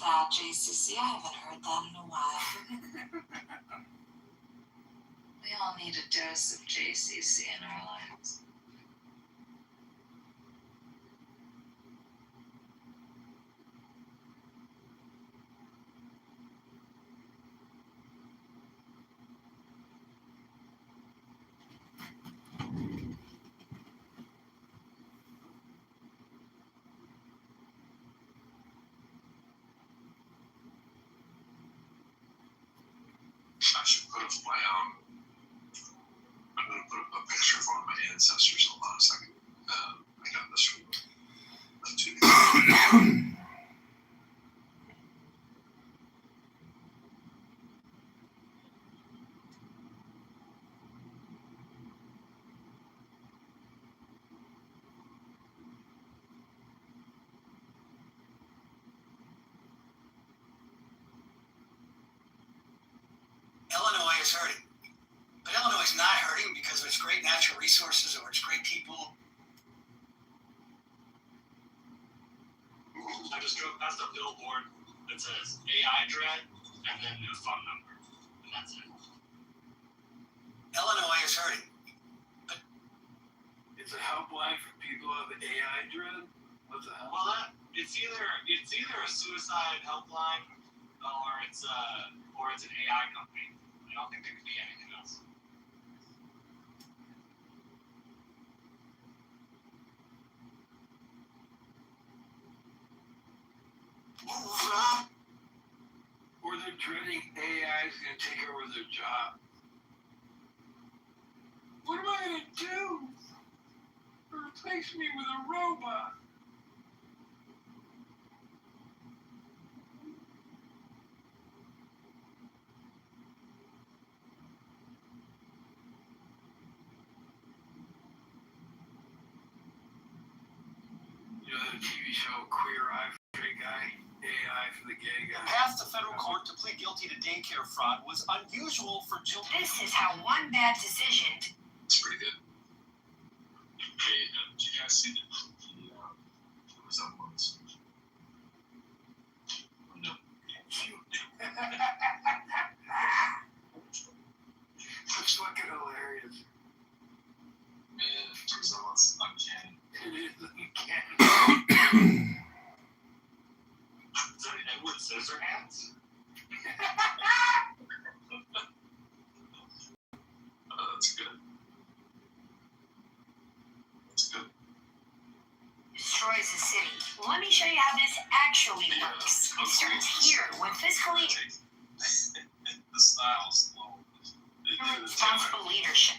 that, JCC? I haven't heard that in a while. We all need a dose of JCC in our lives. I should put up my I'm gonna put up a picture of one of my ancestors. Hold on a second. I got this from like 2 days ago. Illinois is hurting. But Illinois is not hurting because of its great natural resources or its great people. I just drove past a billboard that says AI dread and then a phone number. And that's it. Illinois is hurting. It's a helpline for people who have AI dread? What's a helpline? Well, it's either a suicide helpline or it's an AI company. I don't think there could be anything else. Or they're dreading AI is going to take over their job. What am I going to do? Replace me with a robot. You know the TV show Queer Eye for Straight Guy? AI for the gay guy? Passed the federal court to plead guilty to daycare fraud was unusual for children. This is how one bad decision. It's pretty good. Hey, did you guys see the resemblance? No. It's fucking hilarious. Man, the resemblance uncanny. It is uncanny. Is that Edward Scissorhands? That's good. That's good. Destroys a city. Well, let me show you how this actually works. It starts here when fiscally The style's low. responsible leadership.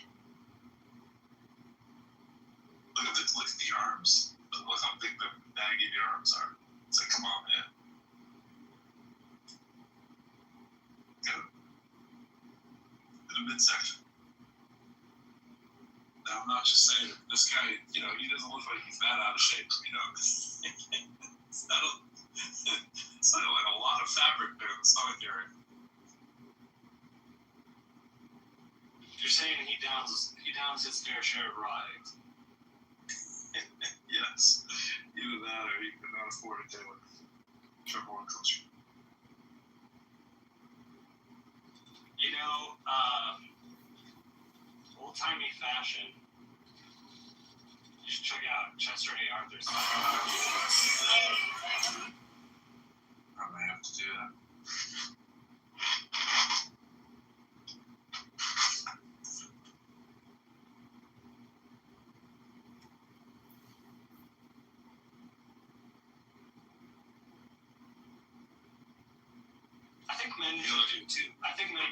Look at the arms. Look how big the baggy the arms are. It's like, come on, man. Go. In the midsection. Now, I'm not just saying this guy, he doesn't look like he's that out of shape, It's not like a lot of fabric there in the stomach area. You're saying he downs his fair share of raw eggs. Yes. Either that or he could not afford a Taylor. Triple and closer. Old-timey fashion. You should check out Chester A. Arthur's. I may have to do that.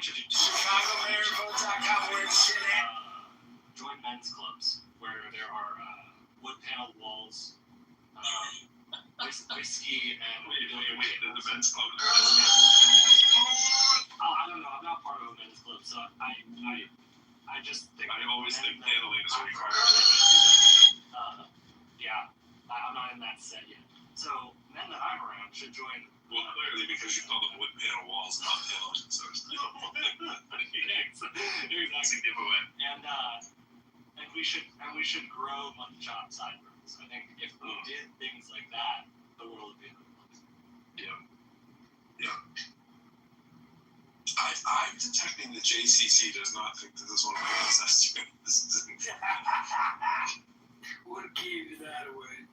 men should do ChicagoMayorVote.com, where it's shit at. Join men's clubs where there are wood paneled walls, whiskey, and the men's club. I don't know. I'm not part of a men's club, so I just think I always think paneling is required. Yeah, I'm not in that set yet. So men that I'm around should join. Well, clearly because you call them wood panel walls, not panels. So it's Exactly. That's a giveaway. And we should grow mutton chop sideburns. I think if we did things like that, the world would be a better place. Yeah. detecting that JCC does not think this is one of my ancestors. What gave you that away?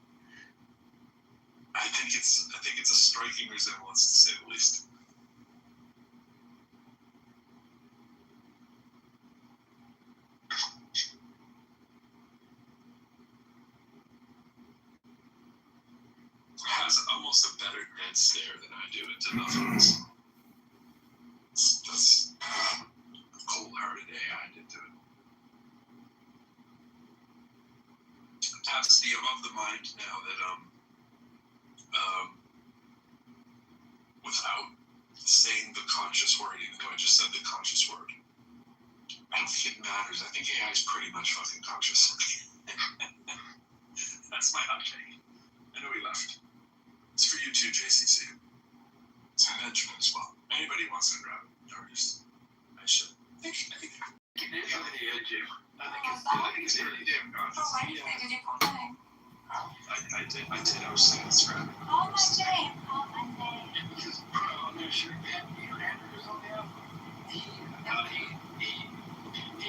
I think it's a striking resemblance, to say the least. Has almost a better dead stare than I do into nothingness. That's a cold-hearted AI did to it. Taps the above the mind now that without saying the conscious word, even though I just said the conscious word, I don't think it matters. I think AI is pretty much fucking conscious. That's my hot take. I know he left. It's for you too, JCC. It's an Benjamin as well. Anybody wants to grab it, or just I should. I think it is on the edge of. I think it's really damn conscious. So Wednesday, did you come today? I did. I was saying it's for Adam. Oh, Monday. Oh, Monday. Because I'm not sure Andrew was on the album. He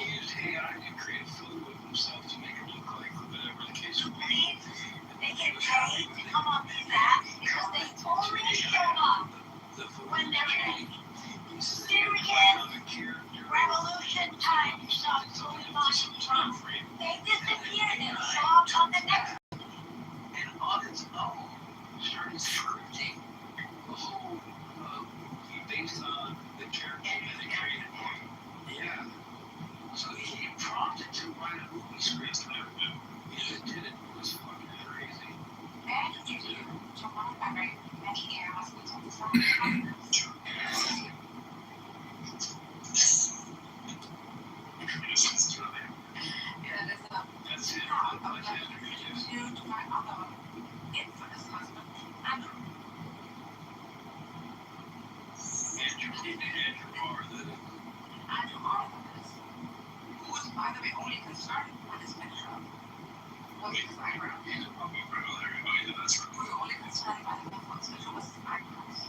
used AI to create a photo of himself to make it look like whatever the case would be. They get paid to come on these apps because they totally show up when they're in serious revolution time stuff going on. They disappear and show up on the next. And on its own, started scripting the whole movie based on the character that it created. Yeah. So he prompted to write a movie script. He just did it. It was fucking crazy. That's it. To my other infamous husband, Andrew. Andrew Arthurs, who was, by the way, only concerned with his picture, was his eyebrows. Who was only concerned by the picture was his eyebrows.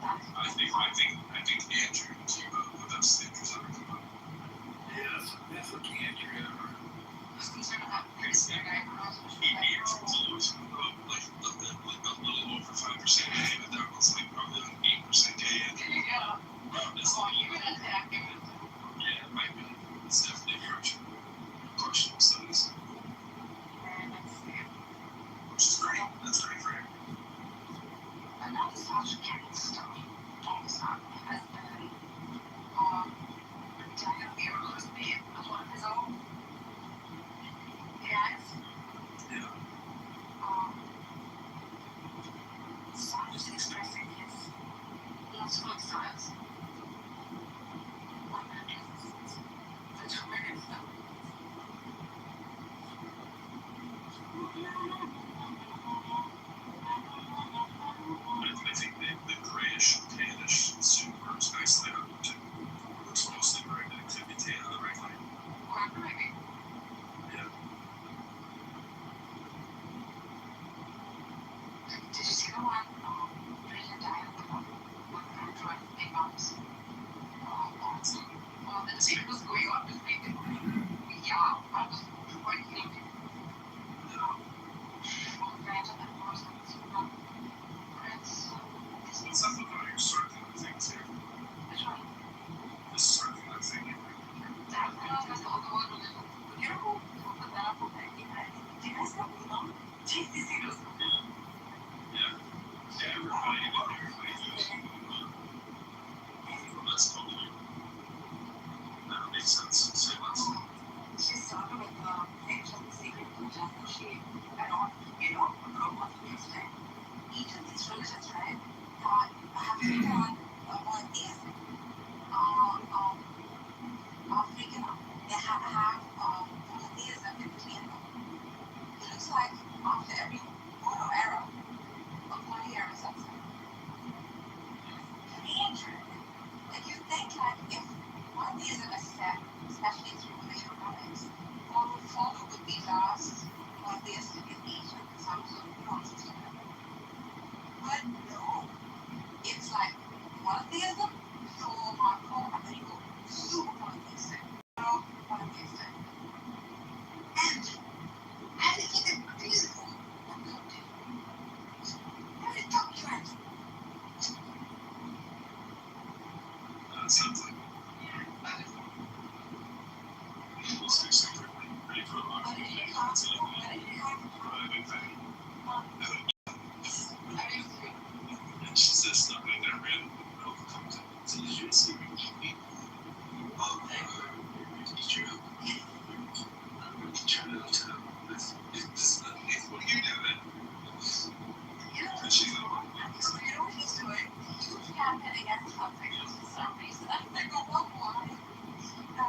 I think Andrew came up with the best things ever come up. Yeah, that's what Andrew ever. Was concerned about his eyebrows, which He is close, like a little over 5% gay, but that was like probably like 8% gay. Yeah. It's Oh, you would attack him. yeah, it might be. It's definitely questionable studies. Which is great. That's great for him. Another such Kenny story comes up has been Daniel Miracle's name as one of his own guys. Yeah. Son was expressing his lots of science. The 2 minutes though. I think the grayish, tannish suit works nicely on him too. It looks mostly gray, but it could be tan on the right line. Maybe. Yeah. Did you see the one President Diane with Android big bumps? Well, the debate was going on this week. Yeah, I was quite guilty. What's up with your circular thing too? Which one? The circular thing. That one was the other one. You know who put that up on that? Do you guys know who them? JCC knows them. Yeah. Yeah, everybody knows. That's totally. That makes sense. Say less. She's talking with things from the secret religion that she, you know, wrote what's interesting. Each of these religions, right, have taken monotheism. They have monotheism in between them. It looks like after every mono era, a polyera sets in. Like you think like if monotheism is set, especially through related economics, what would follow would be last monotheistic in Asia in terms of non-system. But no, it's like So you know what he's doing? He's campaigning against homosexuals for some reason. I don't know why.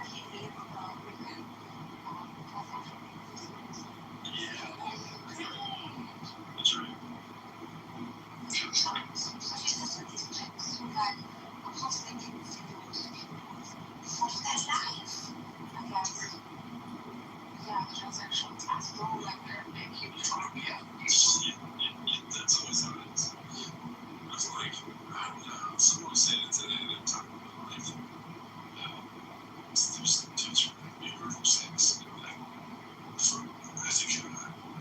He is women. That's right. So she's just with these chicks who got a husband in the that's life. I guess. Yeah, transsexual. That's so like they're big, huge yeah. That's always how it is. It's like, someone was saying it today, they were talking about like, there's two universal sex, like, I think,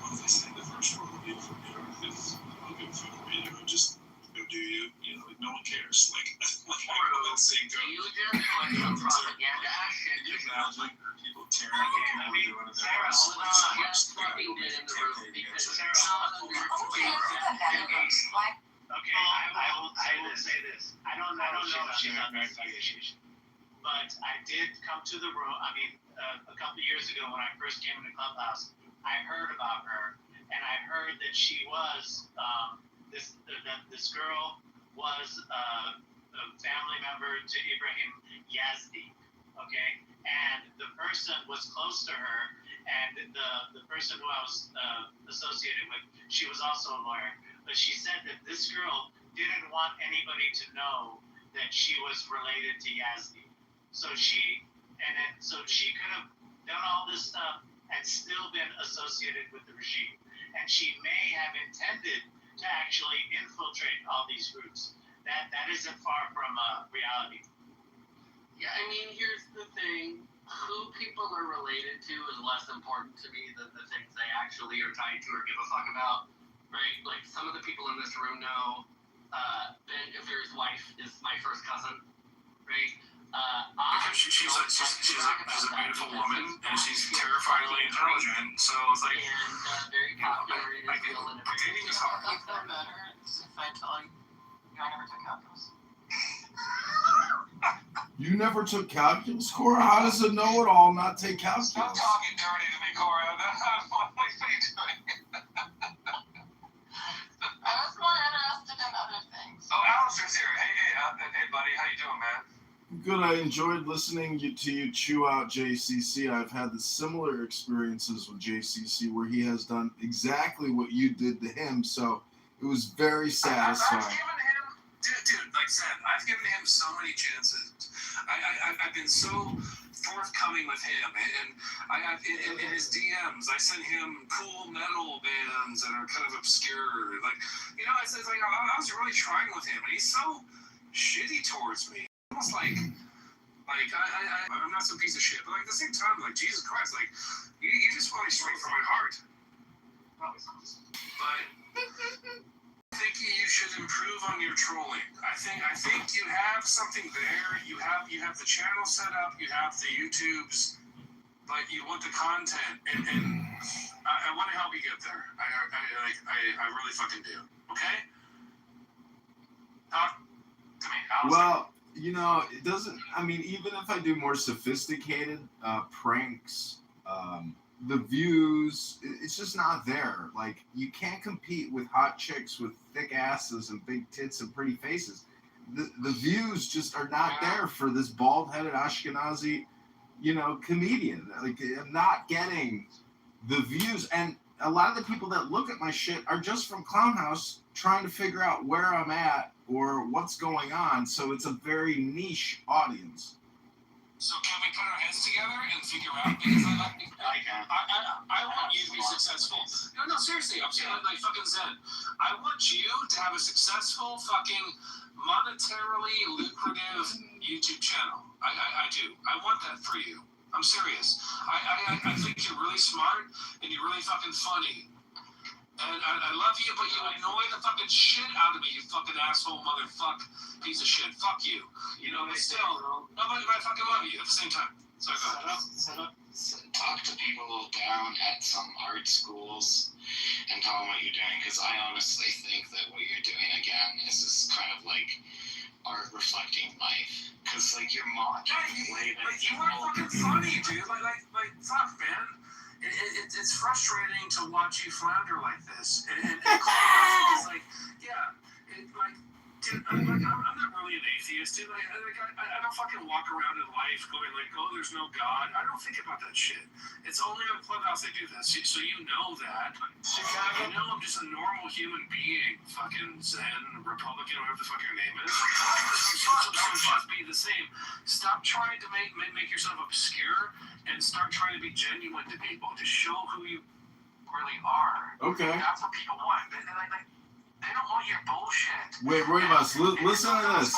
what do they say, the first rule of being from the earth is, good food, just go do you, like, no one cares, like let's say go. You just put some propaganda action. Can you imagine people tearing up what people doing in their house? Guess what we did in the room? Because Sarah, Okay, I will say this. I don't know if she's on investigation, but I did come to the room. I mean, a couple years ago when I first came into Clubhouse, I heard about her, and I heard that she was this girl was a family member to Ibrahim Yazdi. Okay, and the person was close to her, and the person who I was associated with, she was also a lawyer. But she said that this girl didn't want anybody to know that she was related to Yazdi. So she could have done all this stuff and still been associated with the regime. And she may have intended to actually infiltrate all these groups. That isn't far from reality. Yeah, I mean, here's the thing. Who people are related to is less important to me than the things they actually are tied to or give a fuck about. Right? Like, some of the people in this room know Ben Gavir's wife is my first cousin. Right? Because she's a beautiful woman, and she's terrifyingly intelligent, so it's like... And very calculated. Dating is hard. If they're better, if I tell you, I never took calculus. You never took calculus, Cora? How does a know-it-all not take calculus? Stop talking dirty to me, Cora. What are you doing? I was more interested in other things. Oh, Alistair's here. Hey, buddy. How you doing, man? Good. I enjoyed listening to you chew out JCC. I've had the similar experiences with JCC where he has done exactly what you did to him, so it was very satisfying. I've given him, dude, like I said, I've given him so many chances. I've been so forthcoming with him, and in his DMs, I sent him cool metal bands that are kind of obscure. Like, it's like I was really trying with him, and he's so shitty towards me. Almost like I'm not some piece of shit, but like at the same time, like Jesus Christ, like you just want me straight from my heart. But I think you should improve on your trolling. I think you have something there. You have the channel set up. You have the YouTubes, but you want the content, and I want to help you get there. I really fucking do. Okay. Talk to me. Well, it doesn't, even if I do more sophisticated pranks, the views, it's just not there. Like, you can't compete with hot chicks with thick asses and big tits and pretty faces. The views just are not there for this bald-headed Ashkenazi, comedian. Like, I'm not getting the views. And a lot of the people that look at my shit are just from Clownhouse trying to figure out where I'm at or what's going on. So it's a very niche audience. So can we put our heads together and figure out? Because I want you to be successful. No, seriously, I'm saying like fucking Zen. I want you to have a successful fucking monetarily lucrative YouTube channel. I do. I want that for you. I'm serious. I think you're really smart and you're really fucking funny. And I love you, but you annoy the fucking shit out of me, you fucking asshole motherfuck piece of shit. Fuck you. But still, nobody, but I fucking love you at the same time. So talk to people down at some art schools and tell them what you're doing, because I honestly think that what you're doing again is just kind of like art reflecting life. Because like your mom, you are fucking funny, dude. Like fuck, man. It's frustrating to watch you flounder like this. And it's like, yeah, I'm not really an atheist, dude. I don't fucking walk around in life going like, oh, there's no God. I don't think about that shit. It's only on Clubhouse they do that. So you know that. You know I'm just a normal human being, fucking Zen, Republican, whatever the fuck your name is. So just be the same. Stop trying to make yourself obscure and start trying to be genuine to people. Just show who you really are. Okay. That's what people want. They don't want your bullshit. Wait, Roybus, listen to this.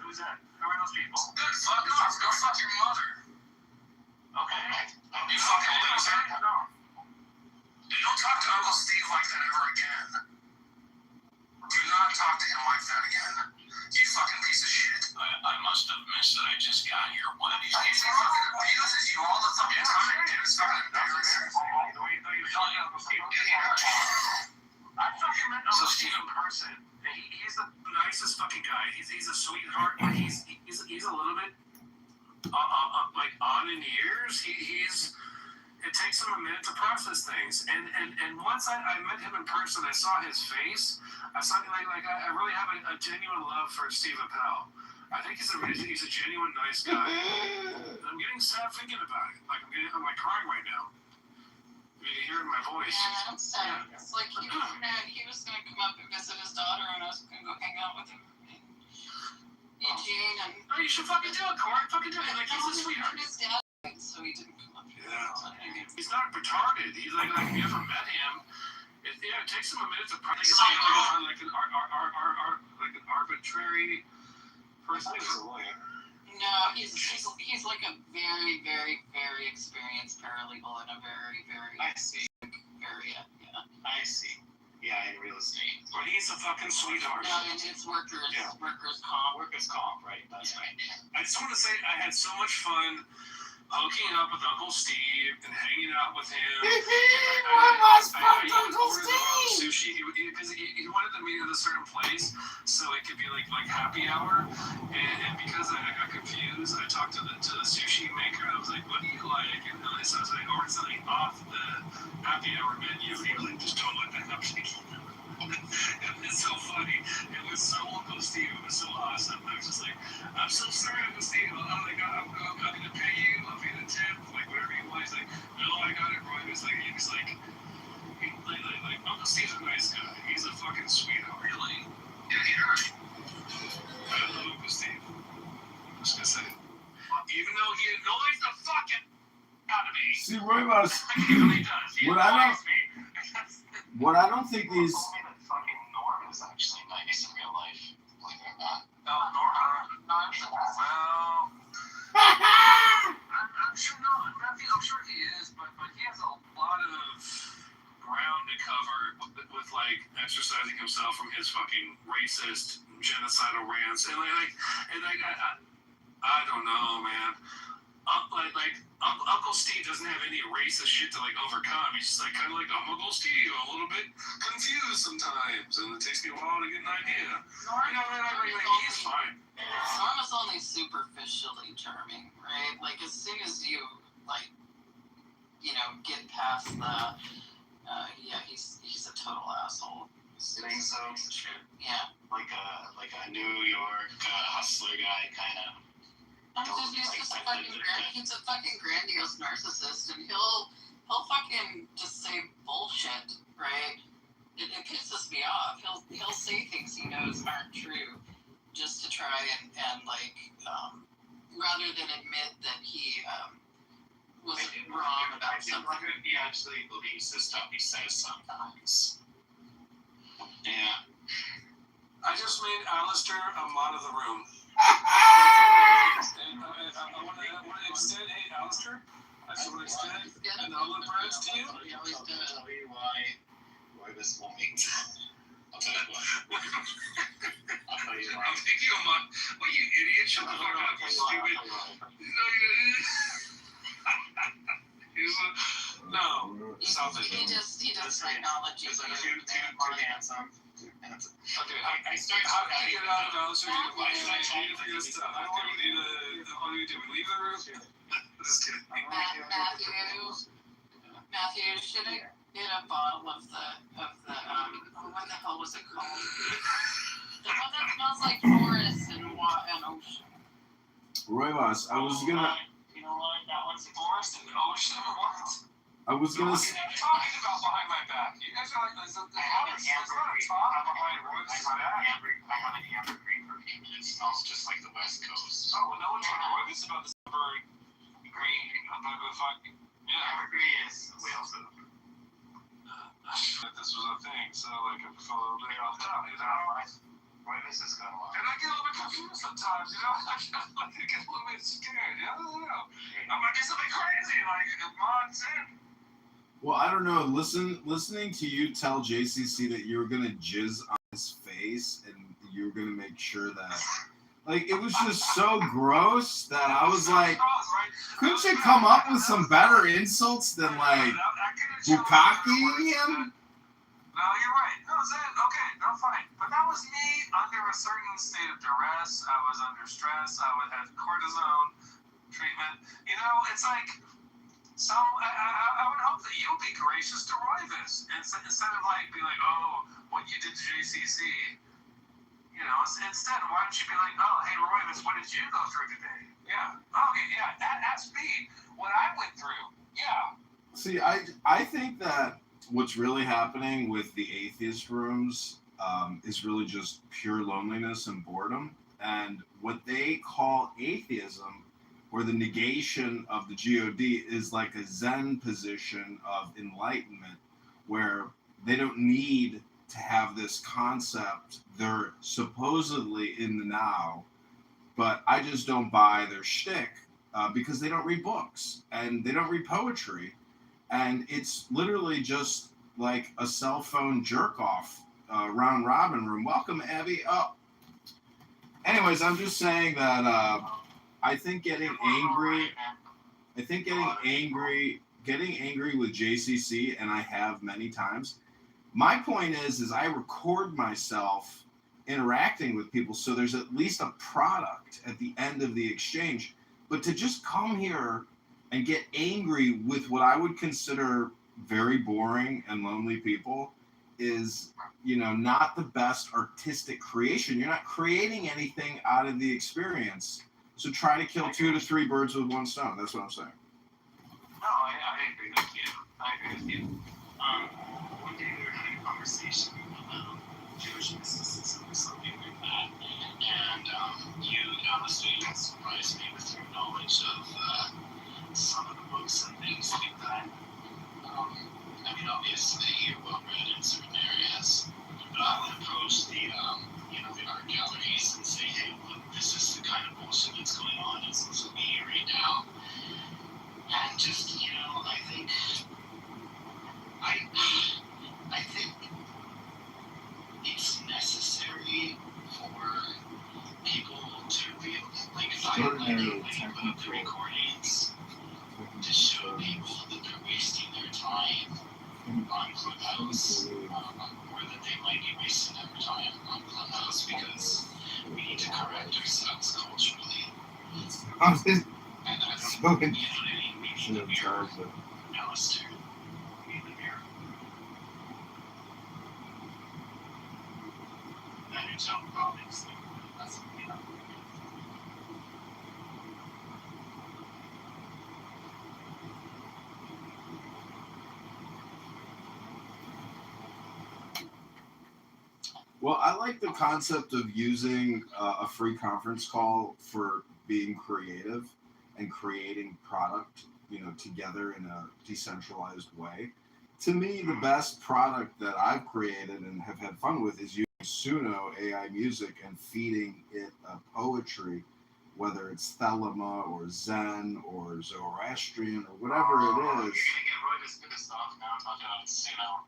Who's that? Who are those people? Good, fuck off. Go fuck your mother. Okay. You fucking loser. No. Don't talk to Uncle Steve like that ever again. Do not talk to him like that again. You fucking piece of shit. I must have missed that I just got here one of these days. He uses you all the fucking time. It's fucking embarrassing. I fucking met Uncle Steve in person. He's the nicest fucking guy. He's a sweetheart, but he's a little bit like on in years. It takes him a minute to process things, and once I met him in person, I saw his face. I saw I really have a genuine love for Steve Appel. I think he's a genuine nice guy. I'm getting sad thinking about it. I'm like crying right now. You can hear it in my voice. Yeah, I'm sad. It's like he was gonna come up and visit his daughter, and I was gonna go hang out with him. Eugene and. No, you should fucking do it, Corey. Fucking do it. Like he's a sweetheart. His dad, so he didn't come up here. Yeah. He's not retarded. He's like if you ever met him, it takes him a minute to practice like an arbitrary person. He's a lawyer. No, he's like a very, very, very experienced paralegal in a very, very I see. area. Yeah. I see. Yeah, in real estate. But he's a fucking sweetheart. No, it's workers comp. Workers comp, right? That's right. I just want to say I had so much fun hooking up with Uncle Steve and hanging out with him. I Uncle Steve. Sushi because he wanted to meet at a certain place so it could be like happy hour. And because I got confused, I talked to the sushi maker. I was like, "What do you like?" And so I was like, "Order something off the happy hour menu." And he was like, "Just don't let that happen." It's so funny. It was so Uncle Steve. It was so awesome. I was just like, "I'm so sorry, Uncle Steve. I'm gonna pay you. I'll pay the tip, like whatever you want." He's like, "No, I got it, bro." He's like, Uncle Steve's a nice guy. He's a fucking sweetheart. Really? Yeah. I love Uncle Steve. I'm just gonna say, even though he annoys the fucking out of me. See, Roybus, what I don't think these. Fucking Norm is actually nice in real life. Believe it or not. No, Norm? No, I'm sure. Well, I'm sure not. I'm sure he is, but he has a lot of ground to cover with like exercising himself from his fucking racist, genocidal rants, and I don't know, man. Uncle Steve doesn't have any racist shit to like overcome. He's just like kind of like Uncle Steve, a little bit confused sometimes, and it takes me a while to get an idea. He's fine. Norm is only superficially charming, right? Like as soon as you get past the, he's a total asshole. Think so? Yeah. Like a New York hustler guy, kind of. He's a fucking grandiose narcissist, and he'll fucking just say bullshit, right? It pisses me off. He'll say things he knows aren't true, just to try and rather than admit that he was wrong about something. He actually believes the stuff he says sometimes. Yeah. I just made Alistair a mod of the room. And I want to extend, hey, Alistair, I just want to extend an olive branch to you. I'll tell you why this won't make sense. I'll tell you why. I'll tell you why. I'm thinking of my, what you idiot, shut the fuck up, you stupid. No, stop it. He just acknowledges too handsome. Okay, I started. How do you get out of those? Why should I try to figure this out? Okay, we need to. What do we do? We leave the room? Just kidding. Matthew, should I get a bottle of the what the hell was it called? The one that smells like forest and ocean. Roivas, I was gonna. You know what? That one's forest and ocean or what? I was gonna. What are you talking about behind my back? You guys are like, I have an ambergris behind Roy's back. I have an ambergris perfume and it smells just like the West Coast. Oh, well, no one's talking to Roy's about this ambergris green. I'm not gonna fucking. Yeah. Ambergris is whale poop. This was a thing, so like I fell a little bit off top, you know? Roy's is kind of like. And I get a little bit confused sometimes, you know? I get a little bit scared, you know? I might do something crazy, like if Mon's in. Well, I don't know. Listening to you tell JCC that you were gonna jizz on his face and you were gonna make sure that, like, it was just so gross that I was like, couldn't you come up with some better insults than like bukkake him? No, you're right. No, Zen, okay, no, fine. But that was me under a certain state of duress. I was under stress. I would have cortisone treatment. You know, it's like. So I would hope that you'll be gracious to Roivas instead of like be like, oh, what you did to JCC. You know, instead, why don't you be like, oh, hey Roivas, what did you go through today? Yeah. Okay, yeah, that's me. What I went through. Yeah. See, I think that what's really happening with the atheist rooms is really just pure loneliness and boredom. And what they call atheism, or the negation of the God, is like a Zen position of enlightenment, where they don't need to have this concept. They're supposedly in the now, but I just don't buy their shtick because they don't read books and they don't read poetry, and it's literally just like a cell phone jerk off round robin room. Welcome, Abby. Oh, anyways, I'm just saying that. I think getting angry with JCC, and I have many times. My point is I record myself interacting with people, so there's at least a product at the end of the exchange. But to just come here and get angry with what I would consider very boring and lonely people is, you know, not the best artistic creation. You're not creating anything out of the experience. So try to kill 2 to 3 birds with one stone. That's what I'm saying. No, I agree with you. One day we were having a conversation about Jewish mysticism or something like that, and you honestly surprised me with your knowledge of some of the books and things like that. I mean, obviously you're well read in certain areas, but I would approach the art galleries and say, hey, look, this is the kind of bullshit that's going on in social media right now. And just, I think it's necessary for people to be like the recordings to show people that they're wasting their time on Clubhouse, or that they might be wasting their time on Clubhouse because we need to correct ourselves culturally. And I don't, we need the mirror. Alistair, we need the mirror. And it's own problems. That's, Well, I like the concept of using a free conference call for being creative and creating product, together in a decentralized way. To me, the best product that I've created and have had fun with is using Suno AI music and feeding it poetry, whether it's Thelema or Zen or Zoroastrian or whatever it is. You're gonna get Roy this pissed off now talking about Suno.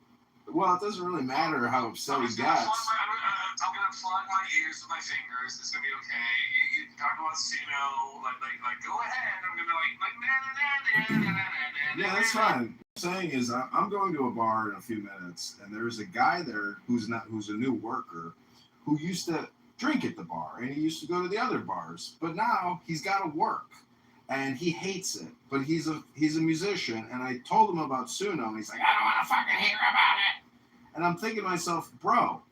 Well, it doesn't really matter how upset he gets. I'm gonna plug my ears with my fingers. It's gonna be okay. You talk about Suno, like go ahead. I'm gonna Yeah, that's fine. What I'm saying is, I'm going to a bar in a few minutes, and there's a guy there who's a new worker, who used to drink at the bar, and he used to go to the other bars, but now he's got to work, and he hates it. But he's a musician, and I told him about Suno, and he's like, I don't want to fucking hear about it. And I'm thinking to myself, bro,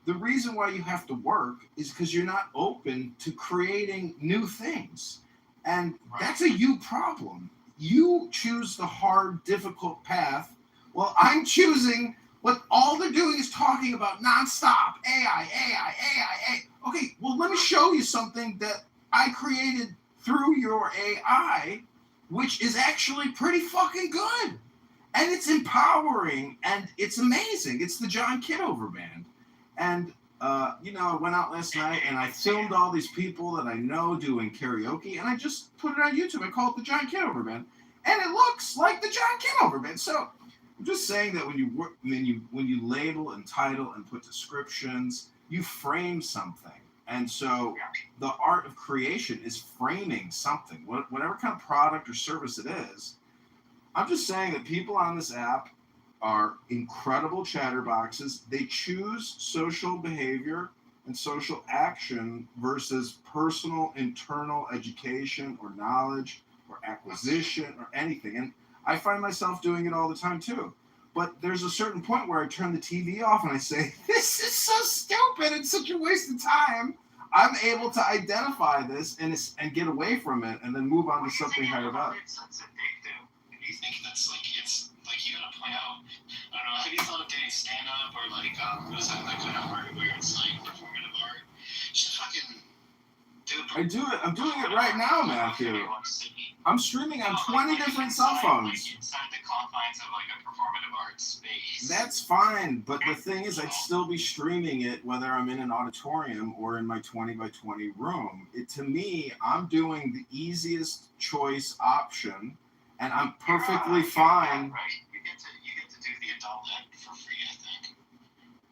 the reason why you have to work is because you're not open to creating new things. And that's a you problem. You choose the hard, difficult path. Well, I'm choosing what all they're doing is talking about nonstop. AI. Okay, well, let me show you something that I created through your AI, which is actually pretty fucking good. And it's empowering, and it's amazing. It's the John Kitover band. And, I went out last night, and I filmed all these people that I know doing karaoke, and I just put it on YouTube. I call it the John Kitover band. And it looks like the John Kitover band. So I'm just saying that when you label and title and put descriptions, you frame something. And so the art of creation is framing something, whatever kind of product or service it is. I'm just saying that people on this app are incredible chatterboxes. They choose social behavior and social action versus personal internal education or knowledge or acquisition or anything. And I find myself doing it all the time too. But there's a certain point where I turn the TV off and I say, this is so stupid. It's such a waste of time. I'm able to identify this and get away from it and then move on to something higher up. You think that's it's you gotta point out, I don't know, have you thought of doing stand-up or those have that kind of art where it's performative art? Just fucking do it. I do it. I'm doing it right now, Matthew. I'm streaming on 20 different cell phones. Inside the confines of a performative art space. That's fine, but the thing is, I'd still be streaming it whether I'm in an auditorium or in my 20 by 20 room. To me, I'm doing the easiest choice option. And I'm perfectly fine. You get to do the adult end for free, I think.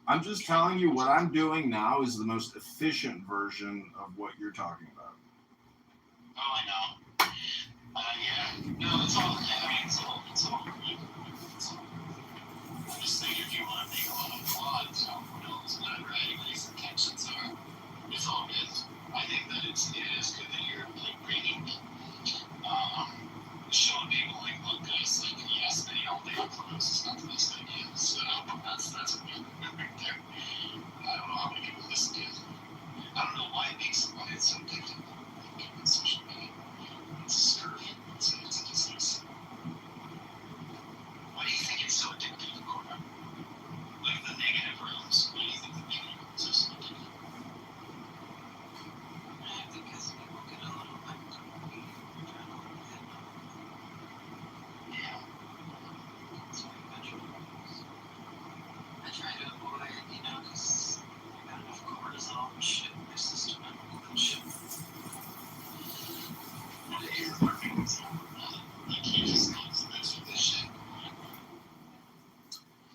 I'm just telling you what I'm doing now is the most efficient version of what you're talking about. Oh, I know. Yeah. No, it's all. It's all good. I'm just saying, if you want to make a lot of quad, who knows whatever anybody's intentions are, it's all good. I think that it is good that you're bringing. Showing people look guys, yes, they all day on Clubhouse is not the best idea. So that's a good right there. I don't know how many people listen to it. I don't know why it's so addictive. On social media. It's a scurf. It's a disease. Why do you think it's so addictive, Cora? The negative rooms. Why do you think the negative rooms are so addictive? Because people get a little I try to avoid, because I got enough cortisol and shit in my system. And shit.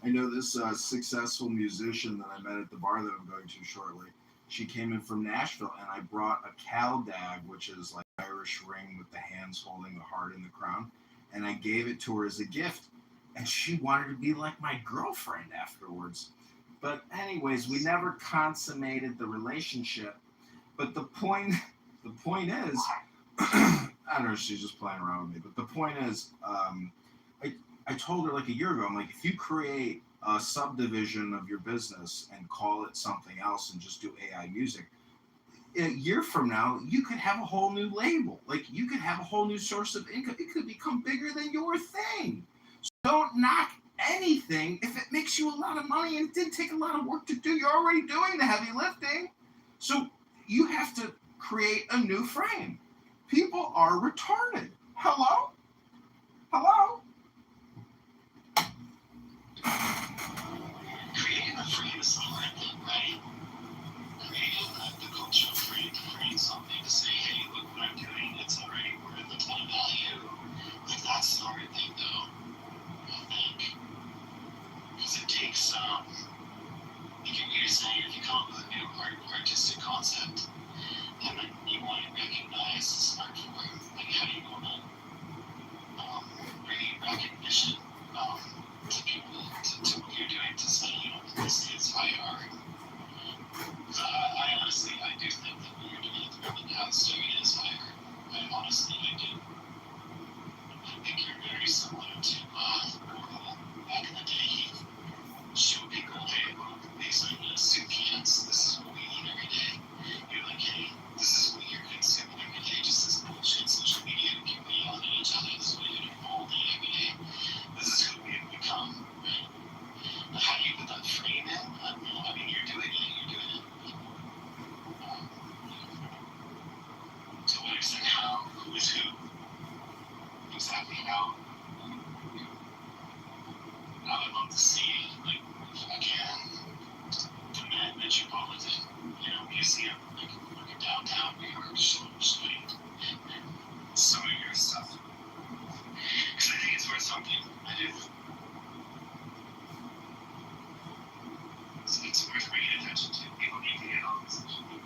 I know this successful musician that I met at the bar that I'm going to shortly. She came in from Nashville, and I brought a caldag, which is like Irish ring with the hands holding the heart in the crown, and I gave it to her as a gift. And she wanted to be like my girlfriend afterwards. But anyways, we never consummated the relationship. But the point is, I don't know, she's just playing around with me. But the point is, I told her a year ago, I'm like, if you create a subdivision of your business and call it something else and just do AI music, a year from now, you could have a whole new label. You could have a whole new source of income. It could become bigger than your thing. Don't knock anything if it makes you a lot of money and it didn't take a lot of work to do. You're already doing the heavy lifting. So you have to create a new frame. People are retarded. Hello? Creating a frame is the hard thing, right? Creating the culture of creating something to say, hey, look what I'm doing. It's already worth the point value. That's the hard thing, though. I think. Because it takes serious hire. Honestly, I do. I think you're very similar to Orwell. Back in the day, he showed people, hey, look, these are the soup cans. This is what we eat every day. You're like, hey, this is what you're consuming every day. Just this bullshit social media and people yelling at each other. This is what you're doing all day, every day. This is who we have become, right? But how do you put that frame in? I don't know. I mean, you're doing it. You're doing it. To what extent? How? Who is who? Exactly how? I would love to see, like, if I can, the Metropolitan, museum, like downtown New York, showing some of your stuff. Because I think it's worth something. I do. It's worth bringing attention to. People need to get on this social media.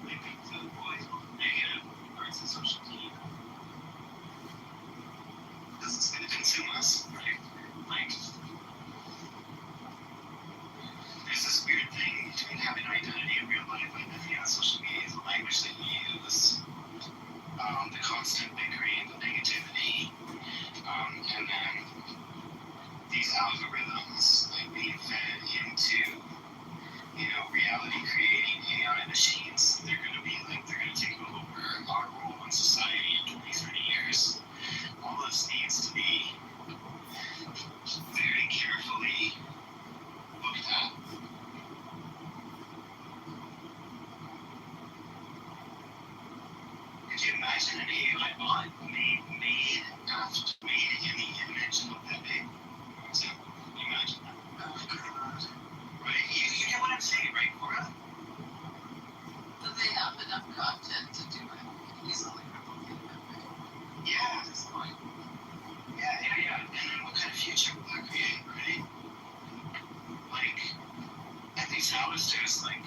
They think to avoid negative parts of social media. Because it's going to consume us, right? Like, there's this weird thing between having an identity in real life and then social media is the language that you use, the constant bickering, the negativity, and then these algorithms like being fed into, reality creating AI machines. They're going to take over our role in society in 20, 30 years. All this needs to be very carefully looked at. Could you imagine an AI bot made any image of that big? For example, can you imagine that? Right? You get what I'm saying, right, Cora? But they have enough content to do it easily. Yeah. At this point. Yeah. And then what kind of future will that create, right? Like, at these hours, there's like,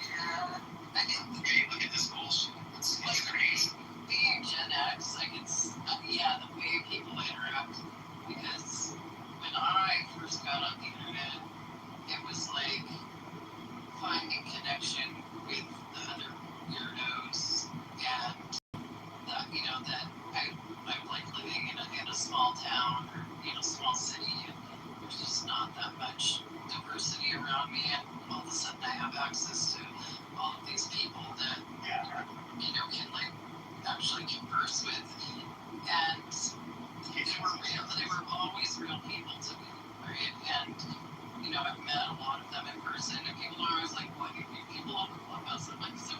hey, look at this bullshit. It's crazy. Being Gen X, the way people interact, because when I first got on the internet, it was like finding connection with the other weirdos, and that I'm like living in a small town or small city, and there's just not that much diversity around me, and all of a sudden I have access to all of these people that can like actually converse with, and they were real. They were always real people to me, right? And I've met a lot of them in person, and people are always like, "What? You people on the clubhouse?" I'm like, "So,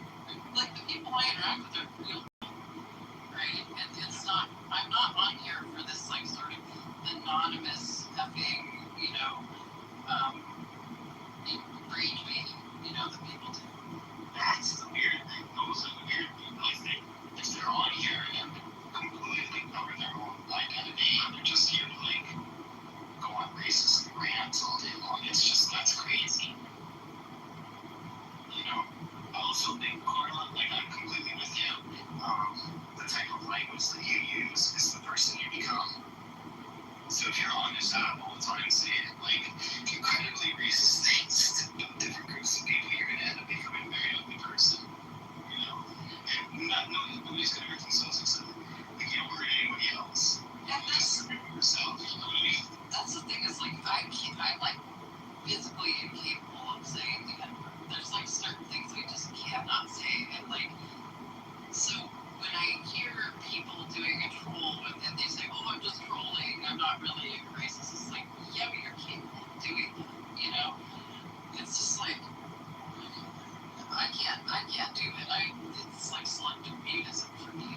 like the people I interact with are real, right? And it's not. I'm not on here for this like sort of anonymous effing, rage baiting, that people do." That's the weird thing. Those are the weird people. I think if they're on here and completely cover their own identity, and they're just here to like go on racist rants all day long. It's just, that's crazy. I also think, Carla, like I'm completely with you. The type of language that you use is the person you become. So if you're on this app all the time saying like incredibly racist things to different groups of people, you're gonna end up becoming a very ugly person. And nobody's gonna hurt themselves except like you don't hurt anybody else. And just yourself. You know what I mean? That's the thing is like I'm like physically incapable of saying the N-word. There's like certain things I just cannot say, and like so when I hear people doing a troll and they say, "Oh, I'm just trolling. I'm not really a racist," it's like, yeah, but you're capable of doing that. It's just like I can't do it. It's like selective mutism for me.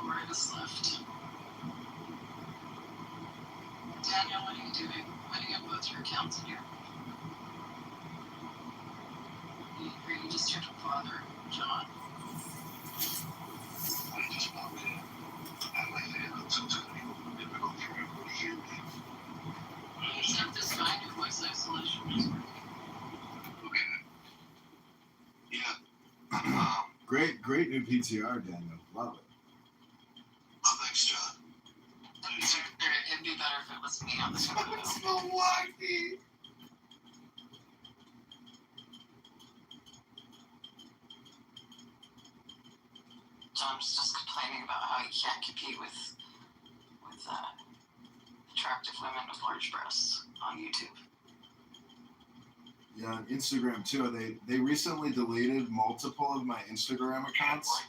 Marcus left. Daniel, what are you doing? Winding up both your accounts in here. Are you just here to bother John? I just want to have my hand up so people will never go through it to hear me. You just have to sign your voice isolation is working. Okay. Yeah. Great new PTR, Daniel. Love it. Oh, thanks, John. It'd be better if it was me on the screen. It's Milwaukee. John's just complaining about how he can't compete with attractive women with large breasts on YouTube. Yeah, on Instagram too. They recently deleted multiple of my Instagram accounts.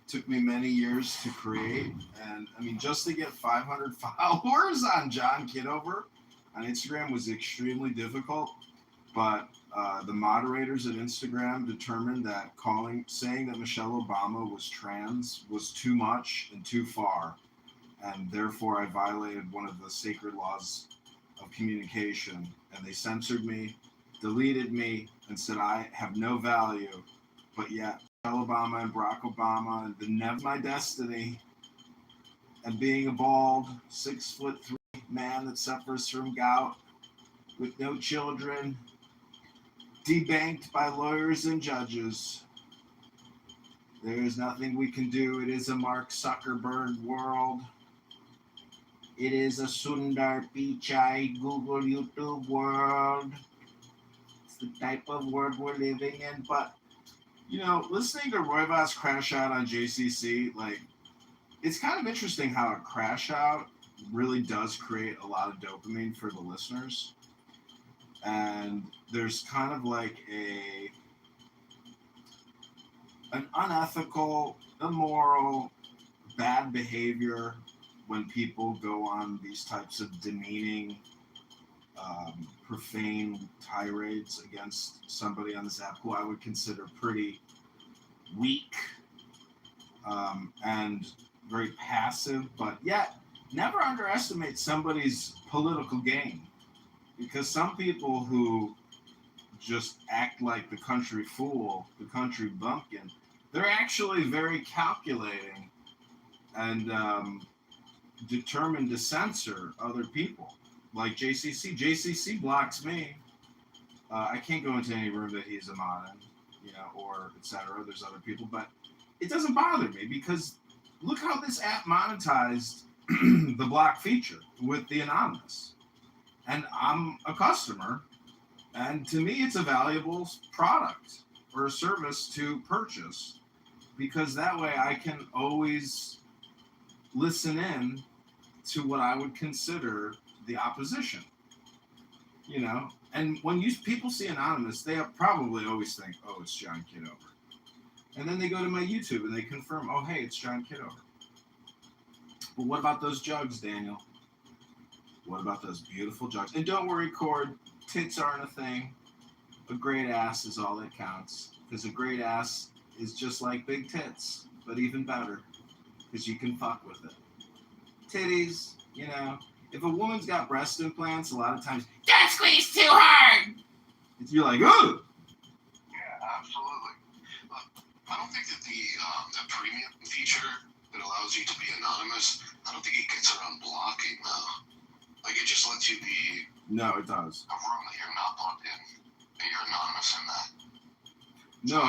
Took me many years to create, and I mean, just to get 500 followers on John Kitover on Instagram was extremely difficult. But the moderators at Instagram determined that saying that Michelle Obama was trans was too much and too far, and therefore I violated one of the sacred laws of communication, and they censored me, deleted me, and said I have no value. But yet Michelle Obama and Barack Obama and the never my destiny, and being a bald 6'3" man that suffers from gout with no children, debanked by lawyers and judges. There is nothing we can do. It is a Mark Zuckerberg world. It is a Sundar Pichai Google YouTube world. It's the type of world we're living in. But, you know, listening to Roivas crash out on JCC, like, it's kind of interesting how a crash out really does create a lot of dopamine for the listeners. And there's kind of like an unethical, immoral, bad behavior when people go on these types of demeaning, profane tirades against somebody on this app who I would consider pretty weak and very passive, but yet never underestimate somebody's political game. Because some people who just act like the country fool, the country bumpkin, they're actually very calculating and determined to censor other people. Like JCC. JCC blocks me. I can't go into any room that he's a mod in, or etc. There's other people, but it doesn't bother me because look how this app monetized the block feature with the anonymous. And I'm a customer, and to me, it's a valuable product or a service to purchase because that way I can always listen in to what I would consider the opposition, And when people see anonymous, they probably always think, oh, it's John Kitover. And then they go to my YouTube and they confirm, oh, hey, it's John Kitover. But what about those jugs, Daniel? What about those beautiful jugs? And don't worry, Cord, tits aren't a thing. A great ass is all that counts. Because a great ass is just like big tits, but even better. Because you can fuck with it. Titties, If a woman's got breast implants, a lot of times, don't squeeze too hard! You're like, oh! Yeah, absolutely. I don't think that the premium feature that allows you to be anonymous, I don't think it gets around blocking, though. Like, it just lets you be No, it does. a room that you're not plugged in, and you're anonymous in that. No.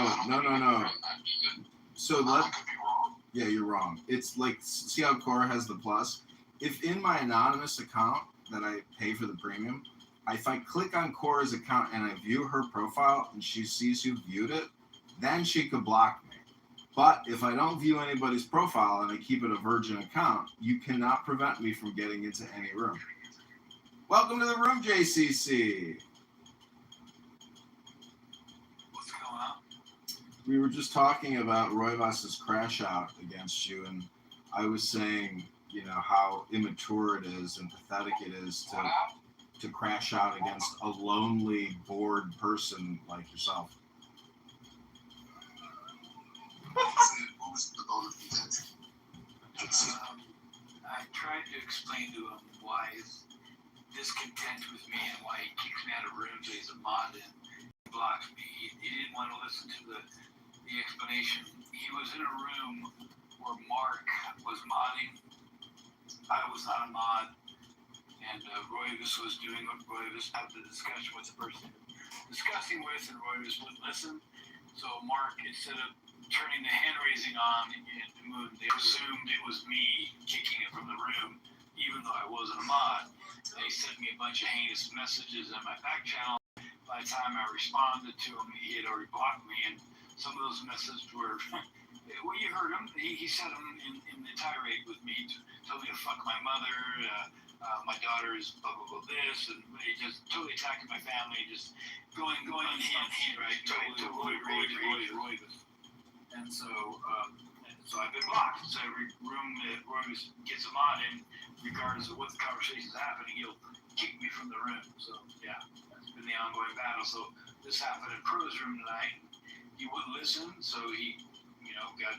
So I could be wrong. Yeah, you're wrong. It's like, see how Cora has the plus? If in my anonymous account that I pay for the premium, if I click on Cora's account and I view her profile and she sees who viewed it, then she could block me. But if I don't view anybody's profile and I keep it a virgin account, you cannot prevent me from getting into any room. Welcome to the room, JCC. What's going on? We were just talking about Roivas's crash out against you, and I was saying, how immature it is and pathetic it is to crash out against a lonely, bored person like yourself. What was the bonus? discontent with me and why he kicks me out of rooms. So he's a mod and he blocked me. He didn't want to listen to the explanation. He was in a room where Mark was modding. I was not a mod. And Royvis was doing what Royvis had the discussion with the person discussing with, and Royvis wouldn't listen. So Mark, instead of turning the hand raising on in the moon, they assumed it was me kicking it from the room, even though I wasn't a mod. They sent me a bunch of heinous messages in my back channel. By the time I responded to him, he had already blocked me, and some of those messages were, well, you heard him. He said them in the tirade with me, told me to fuck my mother, my daughter is blah, blah, blah, this, and he just totally attacking my family, just going hand, right? Totally Roy. And so I've been blocked. So every room that Roy gets him on in, regardless of what the conversation is happening, he'll kick me from the room. So yeah, that's been the ongoing battle. So this happened in Pro's room tonight. He wouldn't listen, so he, got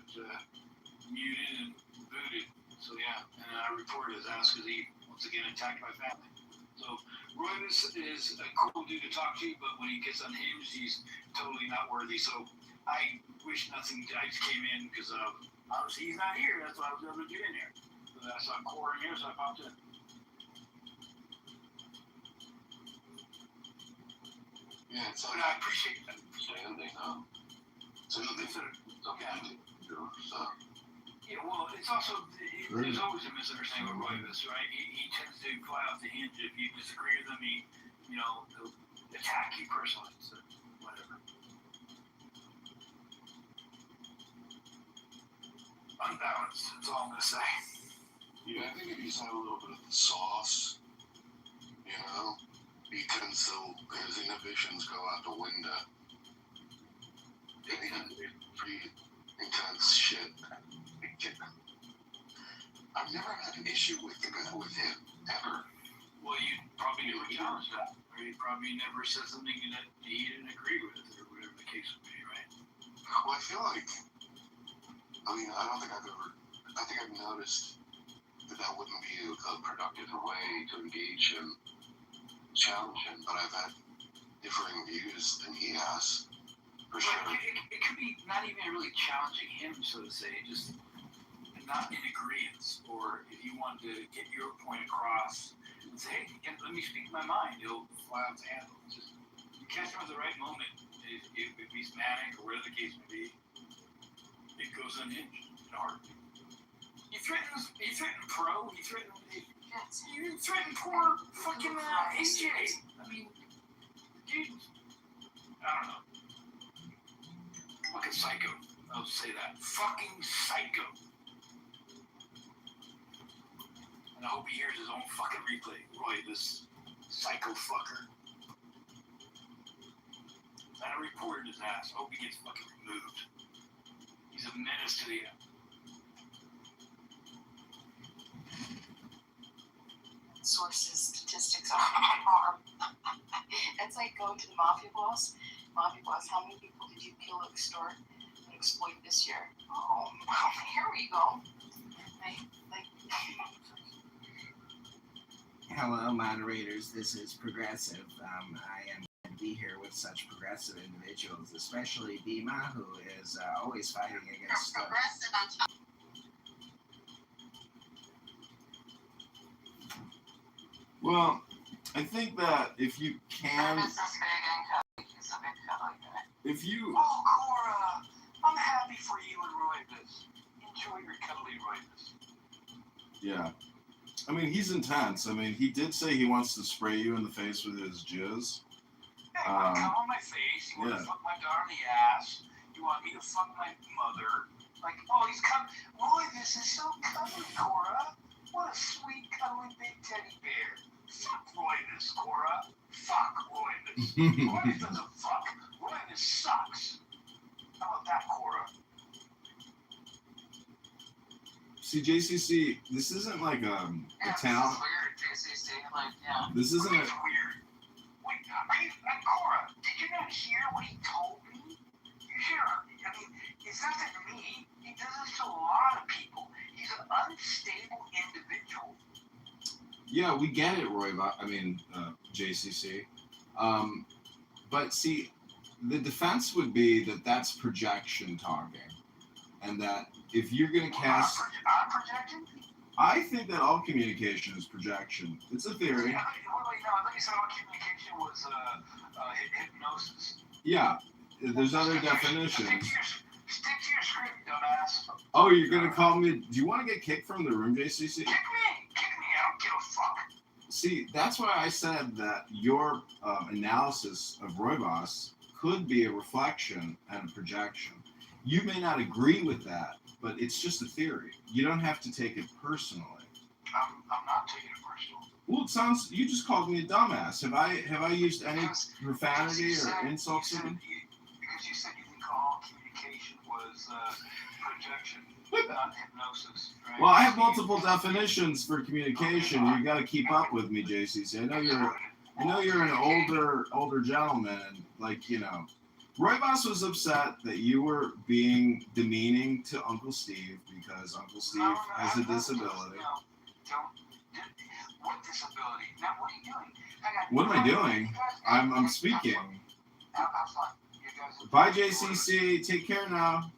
muted and booted. So yeah, and I reported his ass because he once again attacked my family. So Roy is a cool dude to talk to, but when he gets unhinged, he's totally not worthy. So I wish nothing. I just came in because obviously he's not here. That's why I was able to get in here. So I saw Core in here, so I popped in. Yeah, it's but I appreciate that. Understanding, so you consider something you do, so. Yeah, well, it's also, there's always a misunderstanding with Royvis, right? He tends to fly off the hinge. If you disagree with him, he'll attack you personally, so whatever. Unbalanced, that's all I'm going to say. Yeah, I think if you just have a little bit of the sauce, he can still, his inhibitions go out the window. Pretty intense shit. I've never had an issue with him, ever. Well, you probably never challenged that, or you probably never said something that he didn't agree with, or whatever the case would be, right? Well, I feel like, I think I've noticed that wouldn't be a productive way to engage and challenge him, but I've had differing views than he has, for sure. It could be not even really challenging him, so to say, just not in agreement, or if you want to get your point across and say, hey, let me speak my mind, he'll fly off the handle. Just you catch him at the right moment. If he's manic or whatever the case may be, it goes unhinged in a heartbeat. You threaten Pro, you threaten poor fucking AJ. I mean, dude, I don't know. Fucking psycho. I'll say that. Fucking psycho. And I hope he hears his own fucking replay. Roy, this psycho fucker. And I reported his ass. I hope he gets fucking removed. He's a menace to the sources, statistics are. It's like going to the mafia boss. Mafia boss, how many people did you kill, extort, and exploit this year? Oh, here we go. Hello, moderators. This is Progressive. I am glad to be here with such progressive individuals, especially Bima, who is always fighting against. Progressive on top. Well, I think that if you can, if you. Oh, Cora, I'm happy for you and Royvis. Enjoy your cuddly Royvis. Yeah. I mean, he's intense. I mean, he did say he wants to spray you in the face with his jizz. Hey, you want to come on my face? You want to fuck my daughter in the ass? You want me to fuck my mother? Like, oh, he's coming. Royvis is so cuddly, Cora. What a sweet, cuddly, big teddy bear. Fuck Royvis, Cora. Fuck Royvis. Royvis doesn't fuck. Royvis sucks. How about that, Cora? See, JCC, this isn't like a town. This is weird, JCC. Like, yeah. This isn't a. Weird. Wait, Cora, did you not hear what he told me? You hear? I mean, it's not to me. He does this to a lot of people. He's an unstable individual. Yeah, we get it, JCC. But see, the defense would be that that's projection talking, and that if you're going to cast, I'm projecting? I think that all communication is projection. It's a theory. I thought you said all communication was hypnosis. Yeah, there's other definitions. Stick to your script, dumbass. Oh, you're going to call me? Do you want to get kicked from the room, JCC? Kick me. I don't give a fuck. See, that's why I said that your analysis of Roybos could be a reflection and a projection. You may not agree with that, but it's just a theory. You don't have to take it personally. I'm not taking it personal. Well, it sounds. You just called me a dumbass. Have I used any profanity or insults? Because you said you think all communication was projection, not hypnosis. Right? Well, I have multiple definitions for communication. You got to keep up with me, JCC. I know you're an older gentleman, and Roybos was upset that you were being demeaning to Uncle Steve because Uncle Steve has a disability. What disability? Now, what are you doing? What am I doing? I'm speaking. I'm fine. Bye, JCC. Take care now.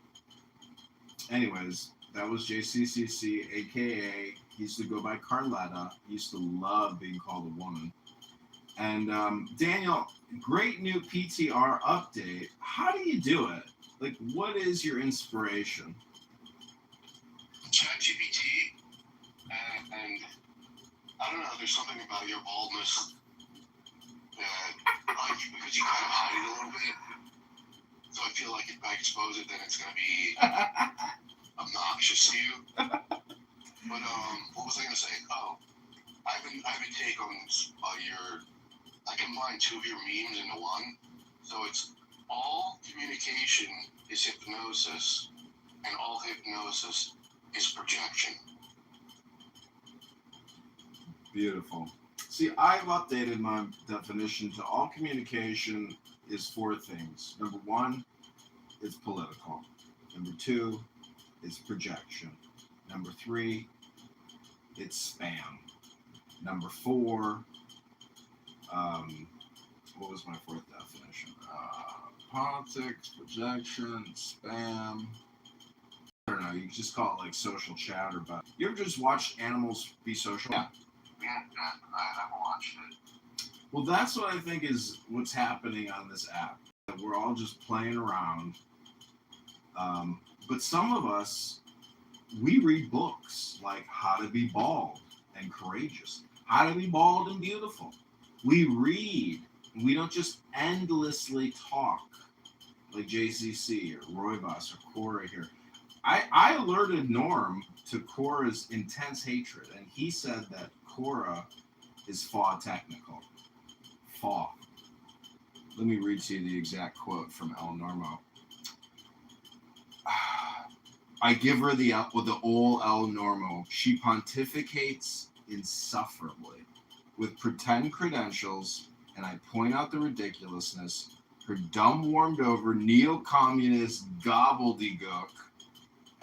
Anyways, that was JCCC, a.k.a. he used to go by Carletta. He used to love being called a woman. And Daniel, great new PTR update. How do you do it? Like, what is your inspiration? ChatGPT, and I don't know, there's something about your baldness that, because you kind of hide it a little bit, so I feel like if I expose it, then it's going to be obnoxious to you. But, what was I going to say? Oh, I have a take on I combined two of your memes into one. So it's all communication is hypnosis, and all hypnosis is projection. Beautiful. See, I've updated my definition to all communication is four things. Number one, it's political. Number two, it's projection. Number three, it's spam. Number four, what was my fourth definition? Politics, projection, spam. I don't know, you just call it like social chatter, but you ever just watch animals be social? Yeah, I've watched it. Well, that's what I think is what's happening on this app. We're all just playing around. But some of us, we read books like How to Be Bald and Courageous, How to Be Bald and Beautiful. We read. We don't just endlessly talk like JCC or Roybos or Cora here. I alerted Norm to Cora's intense hatred, and he said that Cora is FAW technical. FAW. Let me read to you the exact quote from El Normo. I give her the old El Normo. She pontificates insufferably with pretend credentials, and I point out the ridiculousness, her dumb, warmed-over, neo-communist gobbledygook.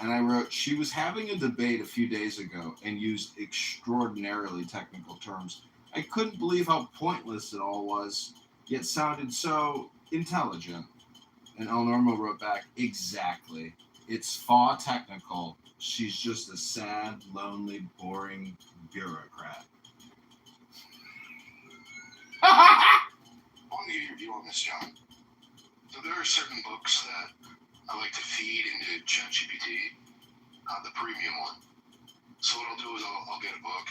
And I wrote, she was having a debate a few days ago and used extraordinarily technical terms. I couldn't believe how pointless it all was, yet sounded so intelligent. And El Normo wrote back, exactly. It's FAW technical. She's just a sad, lonely, boring bureaucrat. I want to get your view on this, John. So there are certain books that I like to feed into ChatGPT, the premium one. So what I'll do is I'll get a book,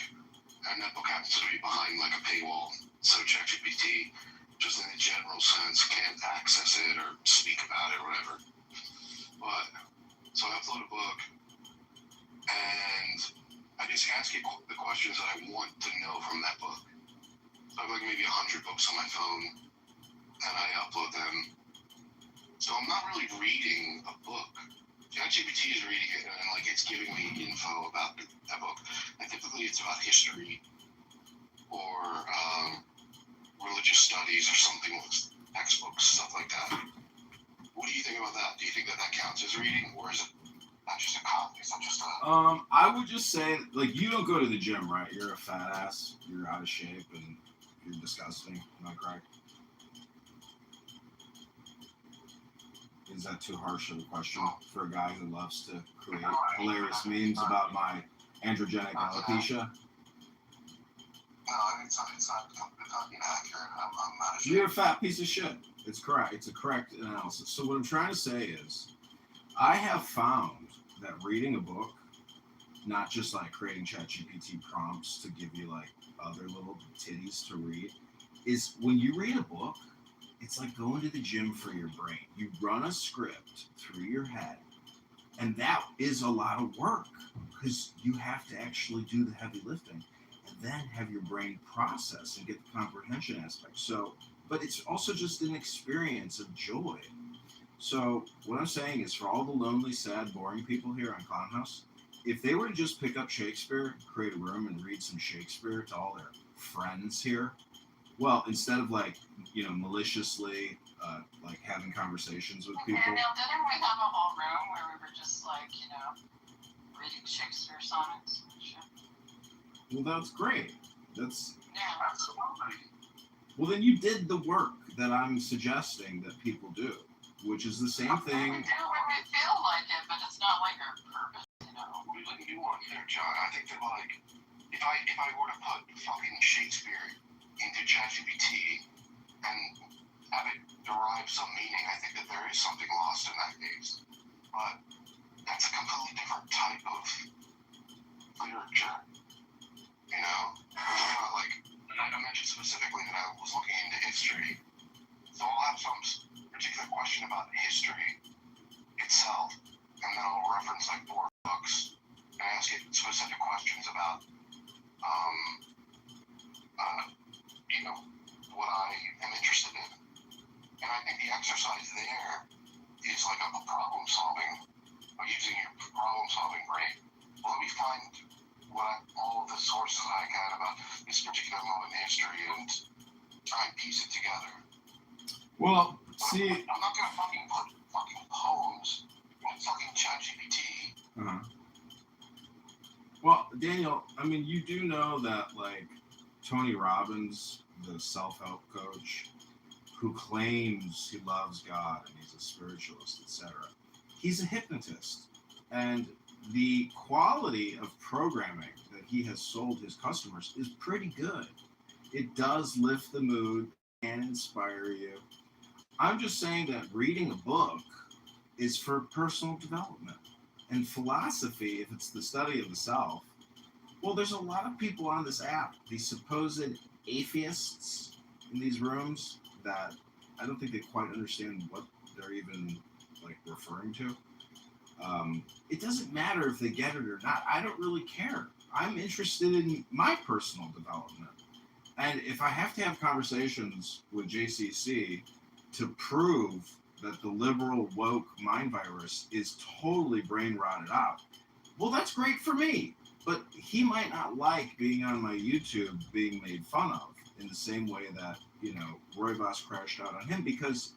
and that book happens to be behind like a paywall. So ChatGPT, just in a general sense, can't access it or speak about it or whatever. But so I upload a book, and I just ask it the questions that I want to know from that book. So I have like maybe 100 books on my phone, and I upload them. So I'm not really reading a book. ChatGPT is reading it, and like it's giving me info about that book. And typically it's about history or religious studies or something with textbooks, stuff like that. What do you think about that? Do you think that counts as reading, or is it not just a cup. It's not just a. I would just say, like, you don't go to the gym, right? You're a fat ass. You're out of shape and you're disgusting. Am I correct? Is that too harsh of a question for a guy who loves to create hilarious memes about my androgenic alopecia? No, it's not inaccurate. I'm not ashamed. You're a fat piece of shit. It's correct. It's a correct analysis. So what I'm trying to say is, I have found that reading a book, not just like creating ChatGPT prompts to give you like other little titties to read, is when you read a book, it's like going to the gym for your brain. You run a script through your head, and that is a lot of work because you have to actually do the heavy lifting and then have your brain process and get the comprehension aspect. So, but it's also just an experience of joy. So what I'm saying is, for all the lonely, sad, boring people here on Clown House, if they were to just pick up Shakespeare, create a room, and read some Shakespeare to all their friends here, well, instead of like, maliciously like having conversations with people. Daniel, didn't we have a whole room where we were just like, reading Shakespeare sonnets and shit? Well, that's great. That's absolutely. Well, then you did the work that I'm suggesting that people do, which is the same thing. We do when we feel like it, but it's not like our purpose, There's a nuance there, John. I think that like, if I were to put fucking Shakespeare into ChatGPT and have it derive some meaning, I think that there is something lost in that case. But that's a completely different type of literature. Like, I mentioned specifically that I was looking into history. So I'll have some particular question about history itself, and then I'll reference like 4 books and ask it specific questions about, what I am interested in. And I think the exercise there is like a problem solving, or using your problem solving brain. Well, let me find all of the sources I can about this particular moment in history and try and piece it together. Well, see, I'm not gonna fucking put fucking poems on fucking ChatGPT. Well, Daniel, I mean, you do know that, like, Tony Robbins, the self-help coach, who claims he loves God and he's a spiritualist, etc., he's a hypnotist. And the quality of programming that he has sold his customers is pretty good. It does lift the mood and inspire you. I'm just saying that reading a book is for personal development. And philosophy, if it's the study of the self, well, there's a lot of people on this app, these supposed atheists in these rooms, that I don't think they quite understand what they're even like referring to. It doesn't matter if they get it or not. I don't really care. I'm interested in my personal development. And if I have to have conversations with JCC to prove that the liberal woke mind virus is totally brain rotted out, well, that's great for me. But he might not like being on my YouTube being made fun of in the same way that, Roy Voss crashed out on him, because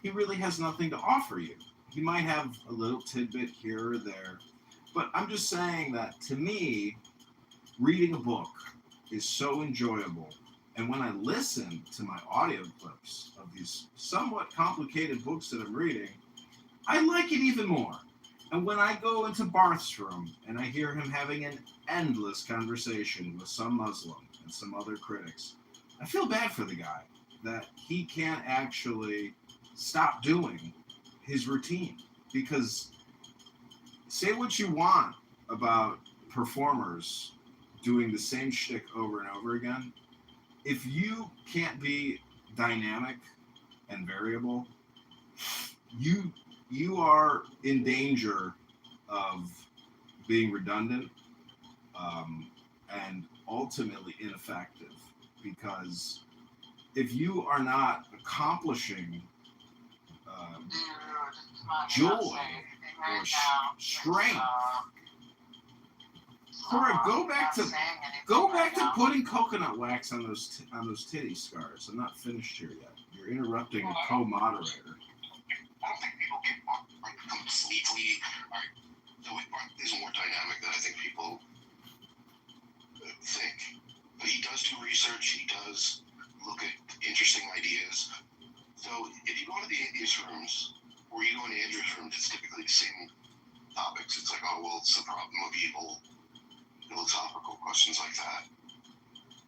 he really has nothing to offer you. He might have a little tidbit here or there. But I'm just saying that, to me, reading a book is so enjoyable. And when I listen to my audio clips of these somewhat complicated books that I'm reading, I like it even more. And when I go into Barth's room and I hear him having an endless conversation with some Muslim and some other critics, I feel bad for the guy that he can't actually stop doing his routine. Because say what you want about performers doing the same shtick over and over again, if you can't be dynamic and variable, you are in danger of being redundant and ultimately ineffective. Because if you are not accomplishing joy or strength, Corey, go back to putting coconut wax on those titty scars. I'm not finished here yet. You're interrupting a co-moderator. I don't think people get completely So Mark is more dynamic than I think people think. But he does do research. He does look at interesting ideas. So if you go to the atheist rooms, or you go into Andrew's rooms, it's typically the same topics. It's like, oh, well, it's the problem of evil, philosophical questions like that.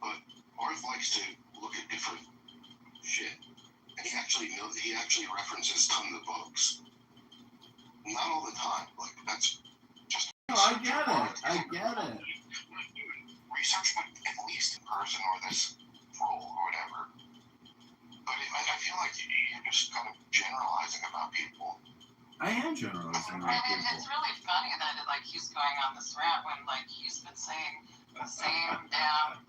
But Mark likes to look at different shit. And he actually references tons of books. Not all the time. Like, that's just... No, I get it. Research, but at least in person or this troll or whatever. But I feel like you're just kind of generalizing about people. I am generalizing about people. It's really funny that he's going on this rant when he's been saying the same damn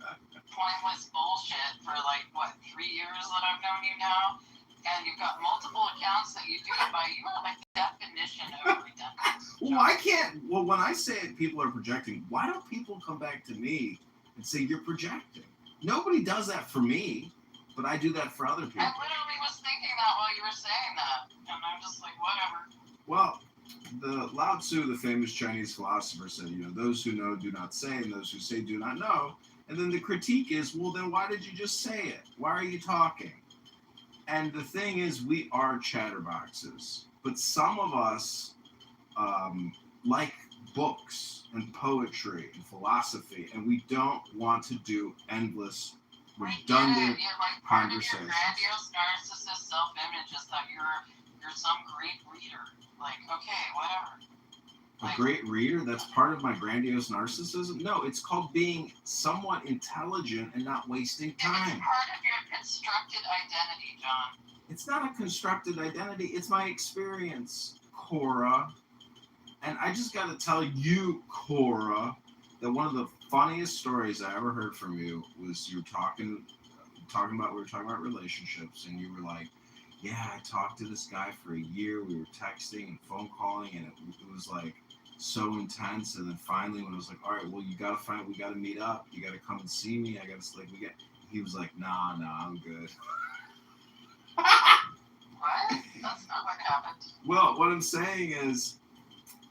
pointless bullshit for 3 years that I've known you now, and you've got multiple accounts that you do it by. You are the definition of redundant. Well, I can't. Well, when I say people are projecting, why don't people come back to me and say you're projecting? Nobody does that for me, but I do that for other people. I literally was thinking that while you were saying that, and I'm just like, whatever. Well, the Lao Tzu, the famous Chinese philosopher, said, those who know do not say, and those who say do not know. And then the critique is, well, then why did you just say it? Why are you talking? And the thing is, we are chatterboxes. But some of us like books and poetry and philosophy, and we don't want to do endless, redundant conversations. Your grandiose narcissist self-image is that you're some great reader. Okay, whatever. A great reader? That's part of my grandiose narcissism? No, it's called being somewhat intelligent and not wasting time. It's part of your constructed identity, John. It's not a constructed identity. It's my experience, Cora. And I just got to tell you, Cora, that one of the funniest stories I ever heard from you was you were talking about relationships, and you were like, yeah, I talked to this guy for a year. We were texting and phone calling, and it was so intense. And then finally, when I was like, all right, well, we got to meet up. You got to come and see me. He was like, nah, I'm good. What? That's not what happened. Well, what I'm saying is,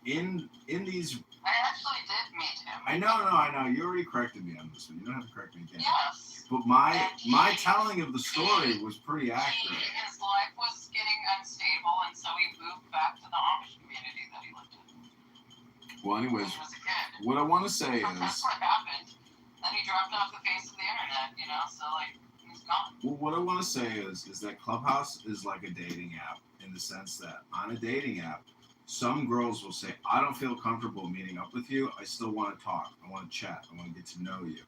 in these... I actually did meet him. I know. You already corrected me on this one. You don't have to correct me again. Yes. But my telling of the story was pretty accurate. His life was getting unstable, and so he moved back to the Amish community that he lived in. Well, anyways, when he was a kid. What I want to say That's is... what happened. Then he dropped off the face of the internet, so he's gone. Well, what I want to say is that Clubhouse is like a dating app, in the sense that on a dating app, some girls will say, I don't feel comfortable meeting up with you. I still want to talk. I want to chat. I want to get to know you.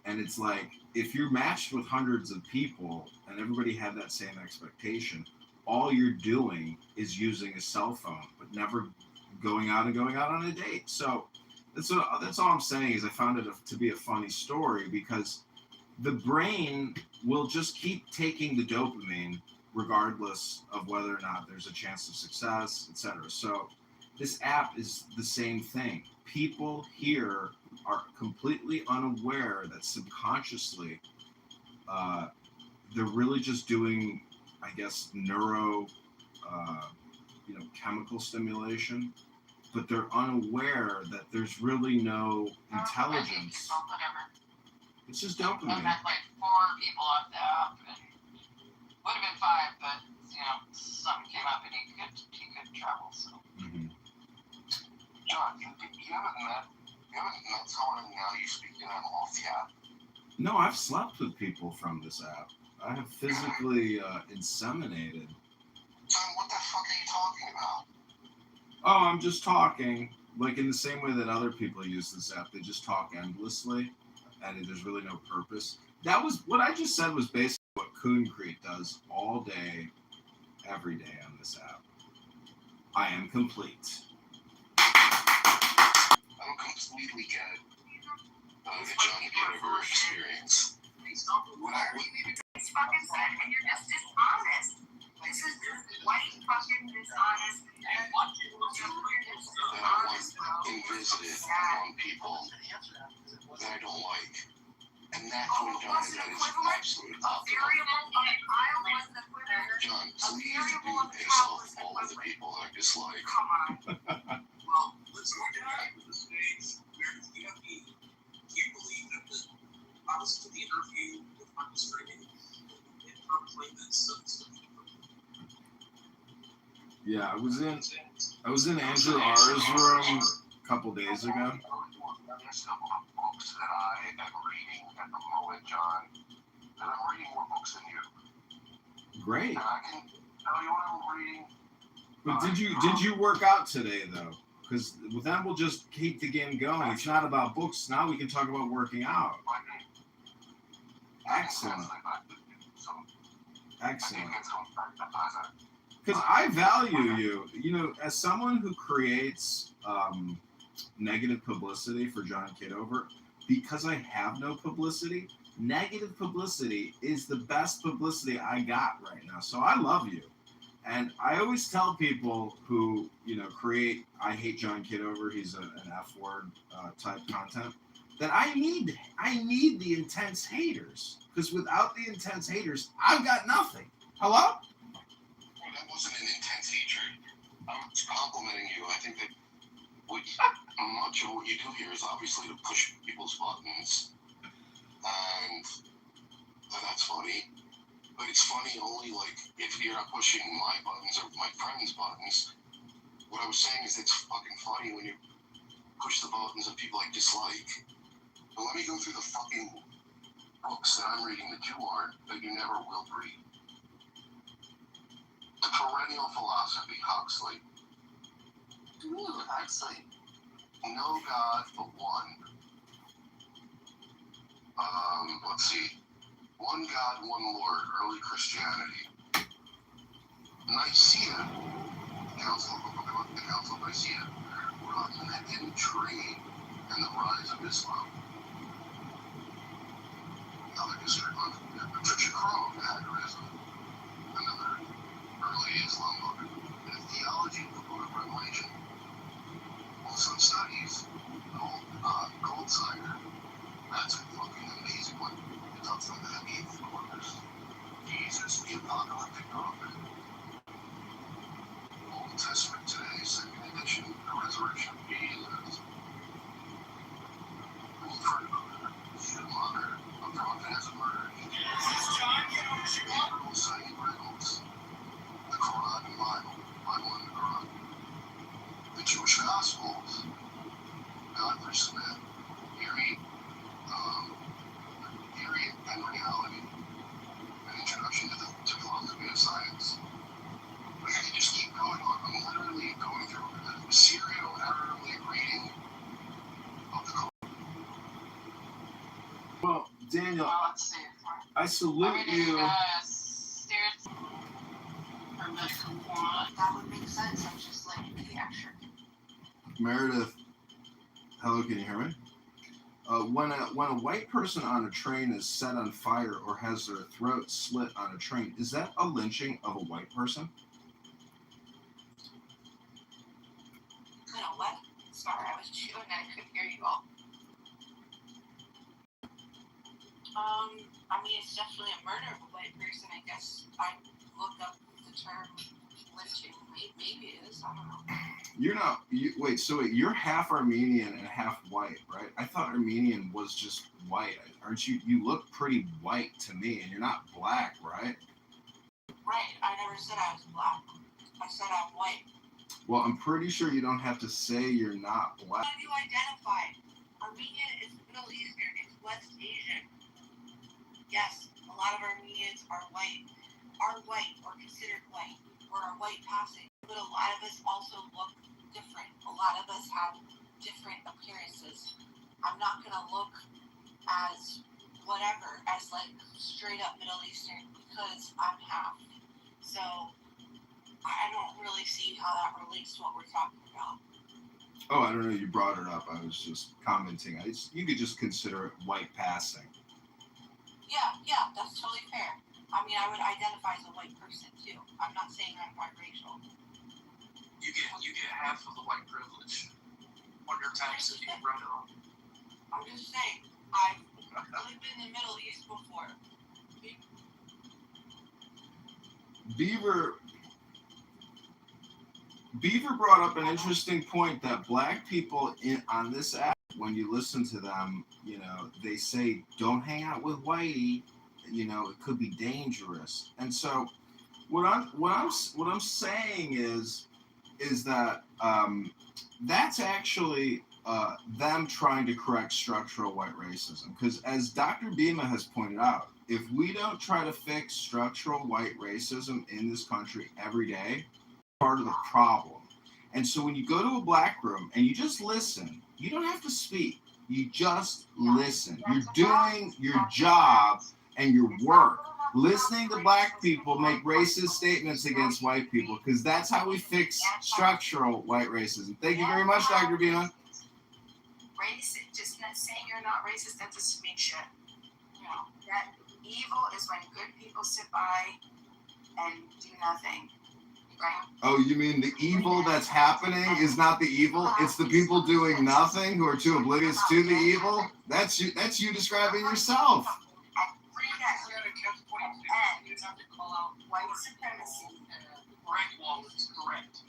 And it's like, if you're matched with hundreds of people and everybody had that same expectation, all you're doing is using a cell phone, but never going out on a date. So that's all I'm saying is I found it to be a funny story, because the brain will just keep taking the dopamine regardless of whether or not there's a chance of success, etc. So this app is the same thing. People here are completely unaware that subconsciously they're really just doing, I guess, chemical stimulation, but they're unaware that there's really no intelligence. It's just dopamine. I met 4 people off the app, and would have been 5, but something came up and he could travel. So. Mm-hmm. John, you haven't met someone and now you're speaking on off the app. No, I've slept with people from this app. I have physically inseminated. John, what the fuck are you talking about? Oh, I'm just talking, in the same way that other people use this app. They just talk endlessly, and there's really no purpose. That was what I just said was basically what Concrete does all day, every day on this app. I am complete. I don't completely get the John Kitover experience. It's fucking sad, and you're just dishonest. This is just white fucking dishonest. That I want invisited among people that I don't like. And that's when John is absolute opposite. John, please do piss off all of the people that I dislike. Come on. Well, let's Yeah, I was in Andrew R's room a couple days ago. There's a couple of books that I am reading at the moment, John, that I'm reading more books than you. Great. And I can tell you what I'm reading. But did you work out today though? Because then we'll just keep the game going. It's not about books. Now we can talk about working out. Excellent. Excellent. Because I value you. You know, as someone who creates negative publicity for John Kitover, because I have no publicity, negative publicity is the best publicity I got right now. So I love you. And I always tell people who, you know, create I hate John Kitover, he's an F-word type content, that I need the intense haters. Because without the intense haters, I've got nothing. Hello? That wasn't an intense hatred. I was complimenting you. I think that much of what you do here is obviously to push people's buttons. And that's funny. But it's funny only, like, if you're not pushing my buttons or my friends' buttons. What I was saying is it's fucking funny when you push the buttons of people I dislike. But let me go through the fucking books that I'm reading that you aren't, that you never will read. The Perennial Philosophy, Huxley. Ooh, Huxley. No God but one. Let's see. One God, one Lord, early Christianity. Nicaea, the Council of Nicaea, were on the hidden tree and the rise of Islam. Another history book, Patricia Crone, Hagerism, another early Islam book, and a theology of the Book of Revelation. Also studies, Goldsinger. That's a fucking amazing one. It talks about the eighth quarters. Jesus, the apocalyptic prophet. Old Testament today, second edition, the resurrection of Jesus. We've heard about it. Schumacher, a prophet as a murder. Gabriel Saint Reynolds. The Quran and Bible and the Quran. The Jewish Gospels. God versus man. Theory and reality. An introduction to philosophy of science. Like I can just keep going on. I'm literally going through a serial hourly reading of the Quran. Well, Daniel, Let's see. I salute you. That would make sense. I'm just like, yeah, sure. Meredith, hello, can you hear me? When a white person on a train is set on fire or has their throat slit on a train, is that a lynching of a white person? You know what? Sorry, I was chewing and I couldn't hear you all. I mean, it's definitely a murder of a white person. I guess I looked up the term lynching. Maybe it is. I don't know. You're not. Wait, you're half Armenian and half white, right? I thought Armenian was just white. Aren't you? You look pretty white to me, and you're not black, right? Right. I never said I was black. I said I'm white. Well, I'm pretty sure you don't have to say you're not black. How do you identify? Armenian is Middle Eastern. It's West Asian. Yes, a lot of Armenians are white or considered white, or are white passing. But a lot of us also look different. A lot of us have different appearances. I'm not gonna look as whatever, as like straight up Middle Eastern because I'm half. So I don't really see how that relates to what we're talking about. Oh, I don't know. You brought it up. I was just commenting. You could just consider it white passing. Yeah, that's totally fair. I mean, I would identify as a white person too. I'm not saying I'm biracial. You get half of the white privilege on your tax if you run it on. I'm just saying, I've lived in the Middle East before. Beaver brought up an interesting point that black people on this app, when you listen to them, you know, they say, don't hang out with whitey, you know, it could be dangerous. And so What I'm saying is that that's actually them trying to correct structural white racism. Because as Dr. Bima has pointed out, if we don't try to fix structural white racism in this country every day, part of the problem. And so when you go to a black room and you just listen, you don't have to speak. You just listen. You're doing your job and your work. Listening to black people make racist statements against white people, because that's how we fix structural white racism. Thank you very much, Dr. Bina. Racist, just not saying you're not racist, that doesn't mean shit. You know, that evil is when good people sit by and do nothing. Right? Oh, you mean the evil that's happening is not the evil? It's the people doing nothing who are too oblivious to the evil? That's you describing yourself. And you have to call out white supremacy. Frank Wallen's correct.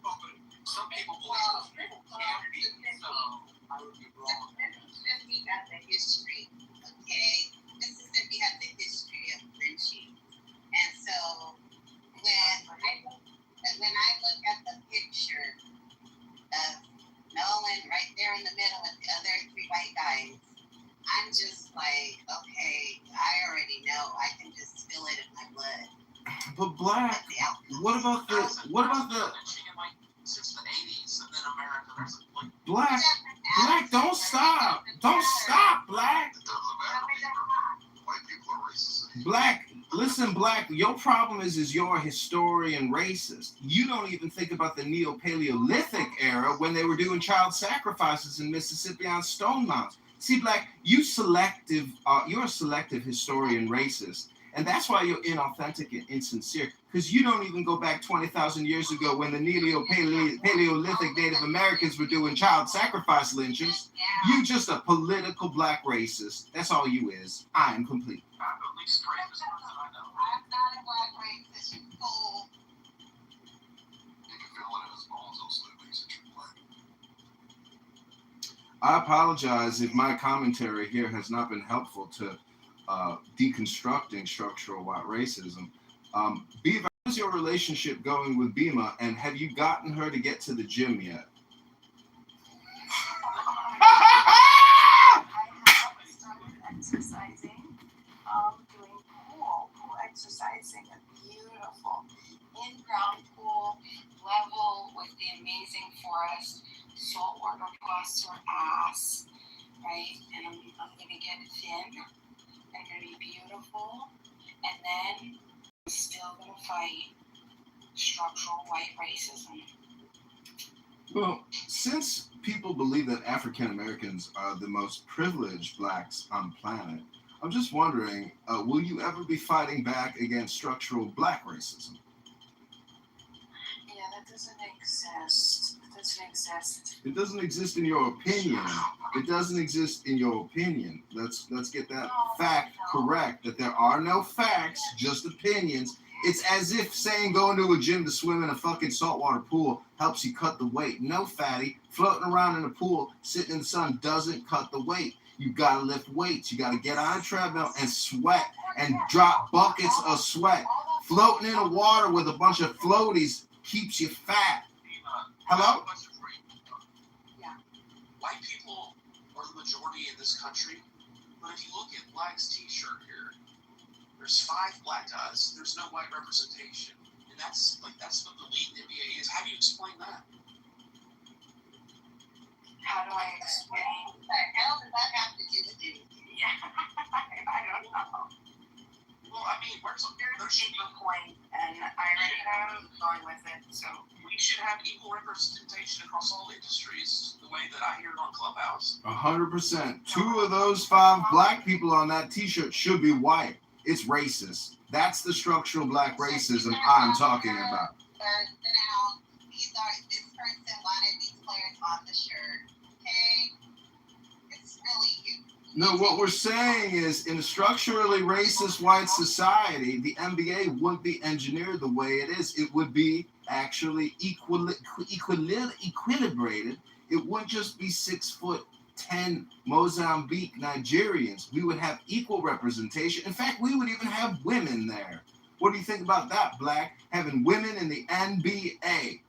Oh, but some people believe it can't be, so I would be wrong. Mississippi has a history, okay? Mississippi has a history of lynching. And so when I look at the picture of Nolan right there in the middle with the other three white guys, I'm just like, okay, I already know. I can just feel it in my blood. But black, what about the Since the 80s, and then America, there's like black, don't stop, black. It doesn't matter. White people are racist. Black, listen, black, your problem is you're a historian racist. You don't even think about the Neo-Paleolithic era when they were doing child sacrifices in Mississippi on stone mounds. See, black, you're a selective historian racist. And that's why you're inauthentic and insincere, because you don't even go back 20,000 years ago when the Neo-Paleolithic Native Americans were doing child sacrifice lynchings. You just a political black racist. That's all you is. I am complete. I'm at least straight as far as I know. I'm not a black racist, you fool. You can feel it in his bones, those things that you're playing. I apologize if my commentary here has not been helpful to deconstructing structural white racism. Beaver, how's your relationship going with Bima, and have you gotten her to get to the gym yet? I have started exercising, doing pool exercising, a beautiful in-ground pool, level with the amazing forest, salt water across your ass, right? And I'm gonna get thin. I'm gonna be beautiful, and then I'm still gonna fight structural white racism. Well, since people believe that African Americans are the most privileged blacks on the planet, I'm just wondering, will you ever be fighting back against structural black racism? Yeah, that doesn't exist. It doesn't exist. It doesn't exist in your opinion. It doesn't exist in your opinion. Let's get that fact correct, that there are no facts, just opinions. It's as if saying going to a gym to swim in a fucking saltwater pool helps you cut the weight. No, fatty. Floating around in a pool, sitting in the sun doesn't cut the weight. You gotta lift weights. You gotta get on a treadmill and sweat and drop buckets of sweat. Floating in the water with a bunch of floaties keeps you fat. Hello? Yeah. White people are the majority in this country, but if you look at Black's t-shirt here, there's 5 black guys. There's no white representation, and that's what the league in the NBA is. How do you explain that? How do I explain? What the hell does that have to do with anything? Yeah, I don't know. Well, I mean, There's a point, and I'm going with it. So we should have equal representation across all industries, the way that I hear it on Clubhouse. 100%. 2 of those 5 black people on that t-shirt should be white. It's racist. That's the structural black racism I'm talking about. This person wanted these players on the shirt. Okay? It's really you. No, what we're saying is, in a structurally racist white society, the NBA wouldn't be engineered the way it is. It would be actually equilibrated. It wouldn't just be 6 foot 10 Mozambique Nigerians. We would have equal representation. In fact, we would even have women there. What do you think about that, Black? Having women in the NBA.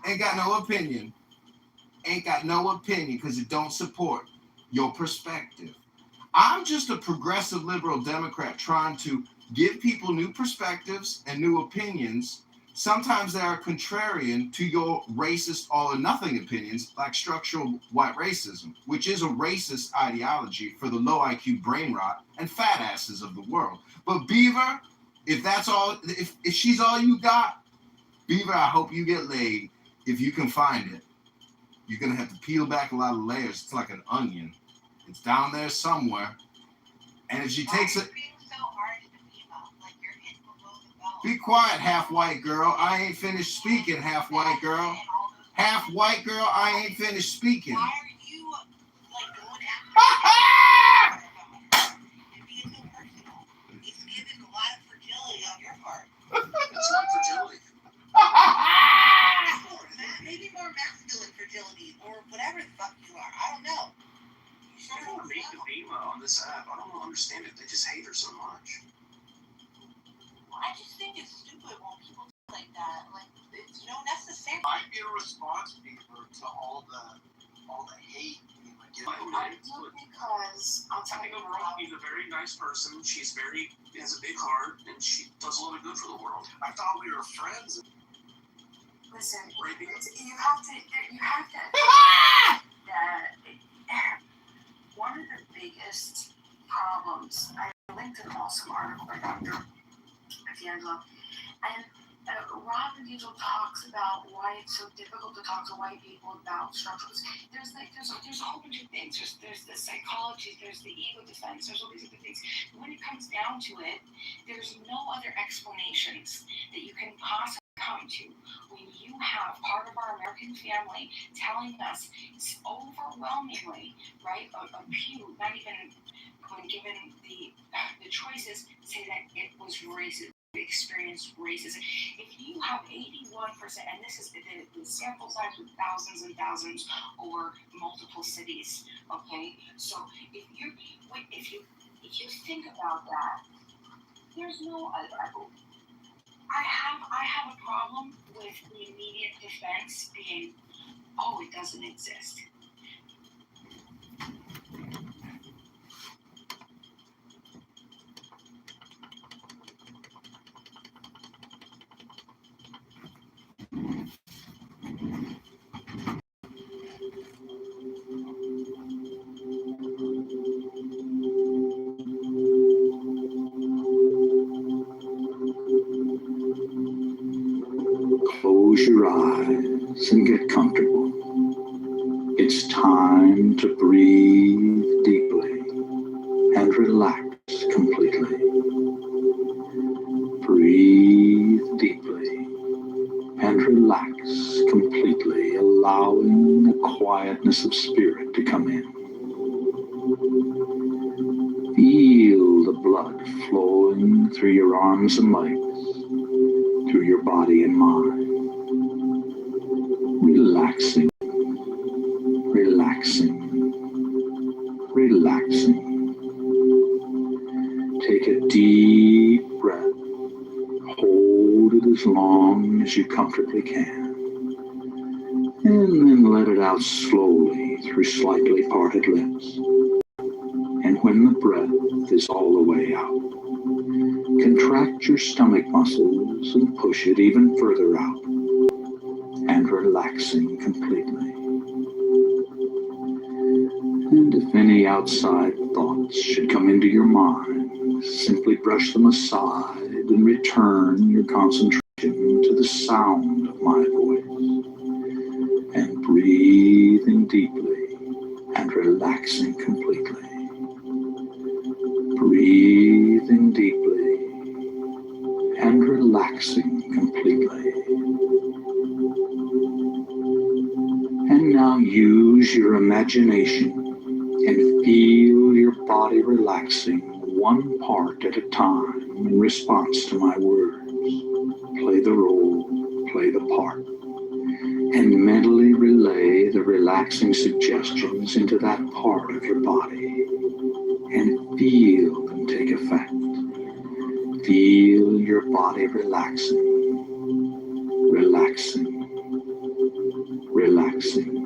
Ain't got no opinion. Ain't got no opinion because it don't support your perspective. I'm just a progressive liberal Democrat trying to give people new perspectives and new opinions. Sometimes they are contrarian to your racist all or nothing opinions, like structural white racism, which is a racist ideology for the low IQ brain rot and fat asses of the world. But Beaver, if that's all, if she's all you got, Beaver, I hope you get laid if you can find it. You're going to have to peel back a lot of layers. It's like an onion. It's down there somewhere. And if she takes it... Be quiet, half-white girl. I ain't finished speaking, half-white girl. Half-white girl, I ain't finished speaking. Why are you, like, going after and being so personal? It's giving a lot of fragility on your part. It's not fragility. Maybe more masculine fragility, or whatever the fuck you are. I don't know. People hate the Bima on this app. I don't understand it. They just hate her so much. I just think it's stupid when people talk like that. Like, it's necessary. Might be a response, Beaver, to all the hate Bima gives. I do because I'll tell you overall, he's a very nice person. He has a big heart, and she does a lot of good for the world. I thought we were friends. Listen, you have to that one of the biggest problems, I linked an awesome article by Dr. D'Angelo, and Robin D'Angelo talks about why it's so difficult to talk to white people about structures. There's a whole bunch of things. There's the psychology, there's the ego defense, there's all these other things. When it comes down to it, there's no other explanations that you can possibly come to when you have part of our American family telling us overwhelmingly, right, a few, not even when given the choices, say that it was racist, experienced racism. If you have 81%, and this is the sample size with thousands and thousands over multiple cities, okay? So if you think about that, there's no I have a problem with the immediate defense being, oh, it doesn't exist. Close your eyes and get comfortable. It's time to breathe deeply and relax completely. Breathe deeply and relax completely, allowing the quietness of spirit to come in. Feel the blood flowing through your arms and legs, through your body and mind. Relaxing, relaxing, relaxing. Take a deep breath. Hold it as long as you comfortably can. And then let it out slowly through slightly parted lips. And when the breath is all the way out, contract your stomach muscles and push it even further out. And relaxing completely. And if any outside thoughts should come into your mind, simply brush them aside and return your concentration to the sound of my voice. And breathing deeply and relaxing completely. Breathing deeply and relaxing completely. And now use your imagination and feel your body relaxing one part at a time in response to my words. Play the role, play the part, and mentally relay the relaxing suggestions into that part of your body, and feel them take effect. Feel your body relaxing, relaxing, relaxing.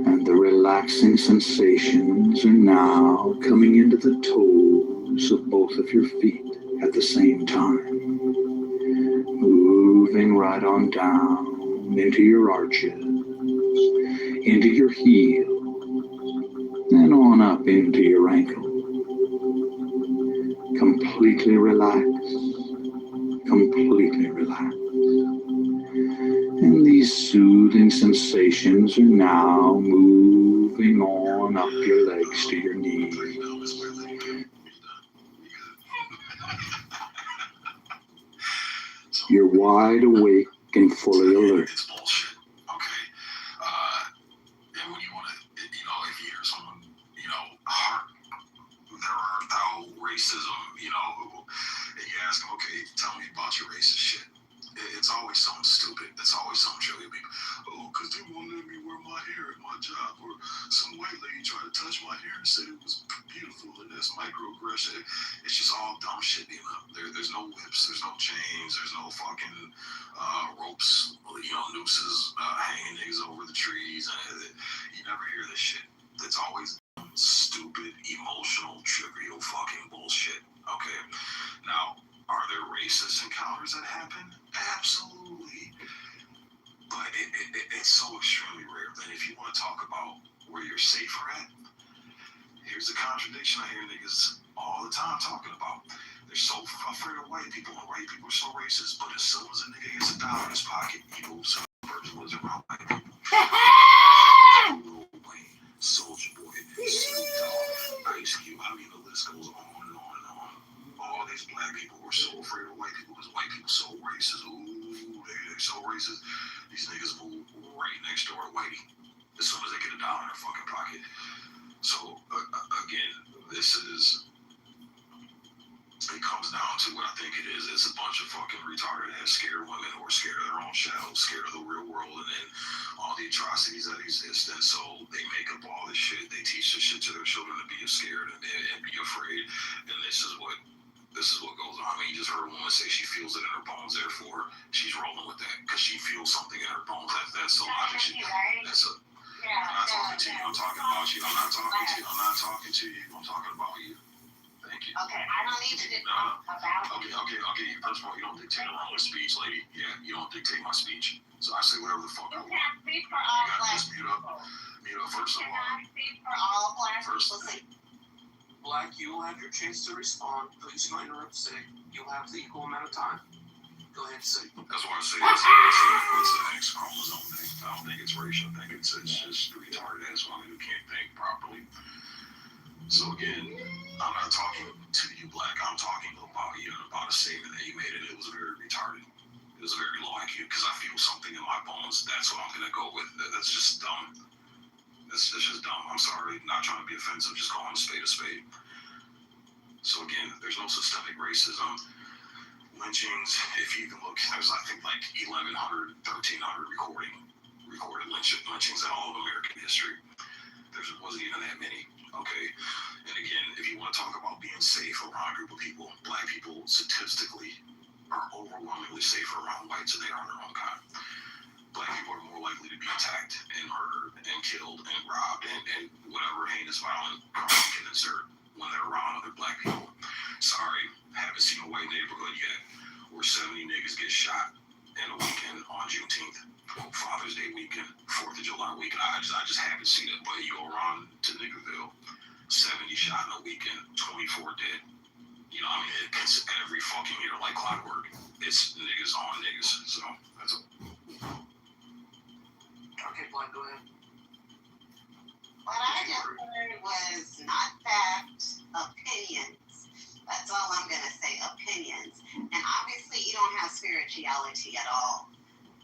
And the relaxing sensations are now coming into the toes of both of your feet at the same time, moving right on down into your arches, into your heel, and on up into your ankle. Completely relaxed, completely relaxed. And these soothing sensations are now moving on up your legs to your knees. You're wide awake and fully alert. It's bullshit. Okay. And when you want to, if you hear someone, there are thou racism, and you ask them, okay, tell me about your racist shit. It's always something stupid. It's always something trivial. Oh, because they won't let me wear my hair at my job. Or some white lady tried to touch my hair and said it was beautiful, and that's microaggression. It's just all dumb shit. There's no whips, there's no chains, there's no fucking ropes, nooses hanging niggas over the trees. You never hear this shit. It's always stupid, emotional, trivial fucking bullshit. Okay? Now, are there racist encounters that happen? Absolutely. But it's so extremely rare that if you want to talk about where you're safer at, here's the contradiction I hear niggas all the time talking about. They're so afraid of white people, and white people are so racist, but as soon as a nigga gets a dollar in his pocket, he moves to the person who lives around white people. Soulja Boy, Snoop Dogg, Ice Cube, I mean, the list goes on and on and on. All these black people were so afraid of white people because white people so racist. Ooh, they're so racist. These niggas move right next door to whitey as soon as they get a dollar in their fucking pocket. So, again, it comes down to what I think it is. It's a bunch of fucking retarded ass scared women who are scared of their own shadows, scared of the real world, and then all the atrocities that exist. And so they make up all this shit. They teach this shit to their children to be scared and be afraid. And this is what goes on. I mean, you just heard a woman say she feels it in her bones, therefore she's rolling with that because she feels something in her bones. That's the logic. I'm not talking to you. I'm talking about you. I'm not talking to you. I'm not talking to you. I'm talking about you. Thank you. Okay, I don't need to talk about Okay. First of all, you don't dictate my speech, lady. Yeah, you don't dictate my speech. So I say whatever the fuck I want. You can't speak for all black just mute up. First of all. You cannot speak for all black people. Black, you will have your chance to respond. Please don't interrupt Sig. You'll have the equal amount of time. Go ahead, Sig. That's why I say it's an X chromosome thing. I don't think it's racial. I think it's just retarded ass women who can't think properly. So again, I'm not talking to you, black. I'm talking about you and about a statement that you made, and it was very retarded. It was very low IQ because I feel something in my bones. That's what I'm gonna go with. That's just dumb. It's just dumb. I'm sorry. Not trying to be offensive. Just calling a spade a spade. So again, there's no systemic racism. Lynchings, if you can look, there's I think like 1,100, 1,300 recorded lynchings in all of American history. There wasn't even that many. Okay. And again, if you want to talk about being safe around a group of people, black people statistically are overwhelmingly safer around whites than they are in their own kind. Black people are more likely to be attacked and murdered and killed and robbed and whatever heinous violent crime you can insert when they're around other black people. Sorry, haven't seen a white neighborhood yet where 70 niggas get shot in a weekend on Juneteenth, Father's Day weekend, 4th of July weekend. I just haven't seen it, but you go around to Niggerville, 70 shot in a weekend, 24 dead. You know, I mean, it's every fucking year like clockwork. It's niggas on niggas. So that's a... Okay, Black, go ahead. What I just heard was not fact, opinions. That's all I'm going to say, opinions. And obviously you don't have spirituality at all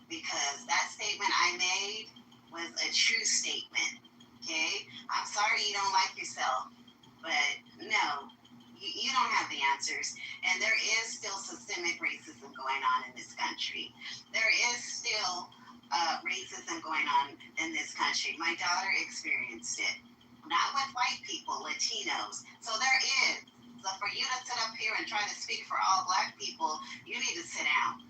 because that statement I made was a true statement. okay? I'm sorry you don't like yourself, but no, you don't have the answers. And there is still systemic racism going on in this country. There is still racism going on in this country. My daughter experienced it. Not with white people, Latinos. So there is. So for you to sit up here and try to speak for all black people, you need to sit down.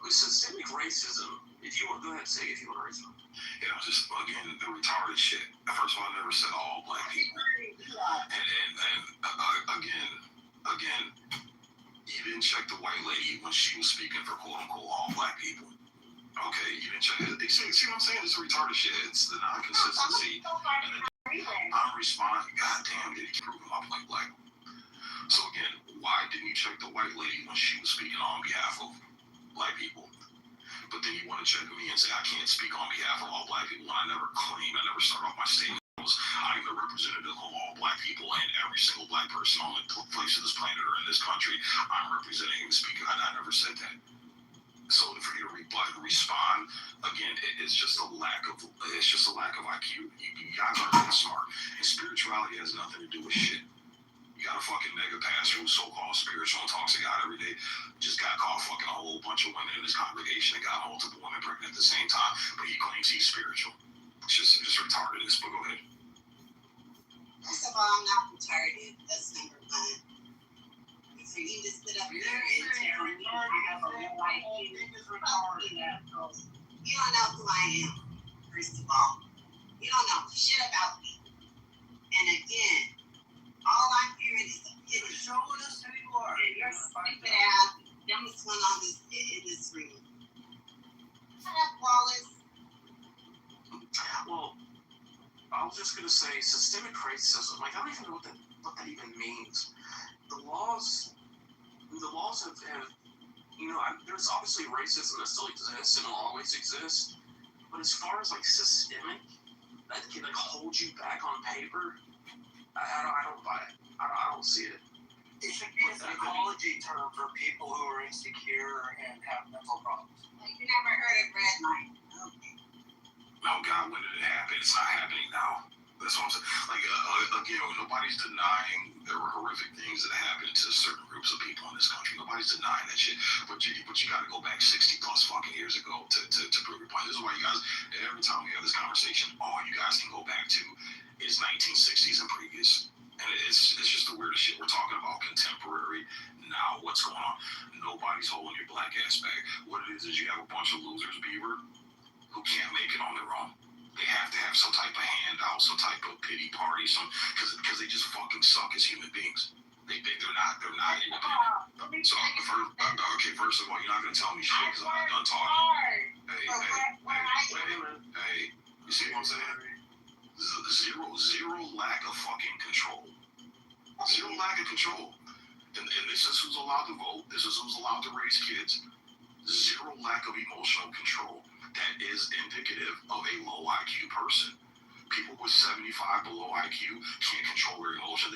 With systemic racism, if you want, go ahead and say if you want to racism. You know, just again, the retarded shit. First of all, I never said all black people. And again, you didn't check the white lady when she was speaking for quote unquote all black people. Okay, you didn't check it. See what I'm saying? It's the retarded shit. It's the non-consistency. I'm responding. God damn, did he keep proving my point black? So again, why didn't you check the white lady when she was speaking on behalf of black people? But then you want to check me and say I can't speak on behalf of all black people when I never start off my statement. I'm the representative of all black people and every single black person on the face of this planet or in this country. I'm representing and speaking. I never said that. So for you to respond again, it's just a lack of IQ. You guys aren't that smart, and spirituality has nothing to do with shit. You got a fucking mega pastor who's so-called spiritual and talks to God every day. Just got caught fucking a whole bunch of women in his congregation and got multiple women pregnant at the same time, but he claims he's spiritual. It's just retarded. But go ahead. First of all, I'm not retarded. That's number one. For you to sit up here and tell me I have a real IQ, you don't know who I am, first of all. You don't know shit about me. And again, all I'm hearing is showing us who you are. And you're stupid ass, dumbest one in this room. Shut up, Wallace. Well, I was just gonna say systemic racism. Like I don't even know what that even means. The laws have you know, there's obviously racism that still exists and will always exist. But as far as like systemic, that can like hold you back on paper, I don't buy it. I don't see it. It should be a psychology term for people who are insecure and have mental problems. Like you never heard of red light. Okay. Oh God, when did it happen? It's not happening now. That's what I'm saying. Like again, nobody's denying there were horrific things that happened to certain groups of people in this country. Nobody's denying that shit. But you got to go back 60 plus fucking years ago to prove your point. This is why you guys, every time we have this conversation, all you guys can go back to is 1960s and previous. And it's just the weirdest shit. We're talking about contemporary now. What's going on? Nobody's holding your black ass back. What it is you have a bunch of losers, Beaver, who can't make it on their own. They have to have some type of handout, some type of pity party, because they just fucking suck as human beings. They're not independent. So first of all, you're not gonna tell me shit because I'm not done talking. Hey, you see what I'm saying? Zero lack of fucking control. Zero lack of control. And this is who's allowed to vote. This is who's allowed to raise kids. Zero lack of emotional control. That is indicative of a low IQ person. People with 75 below IQ can't control their emotions.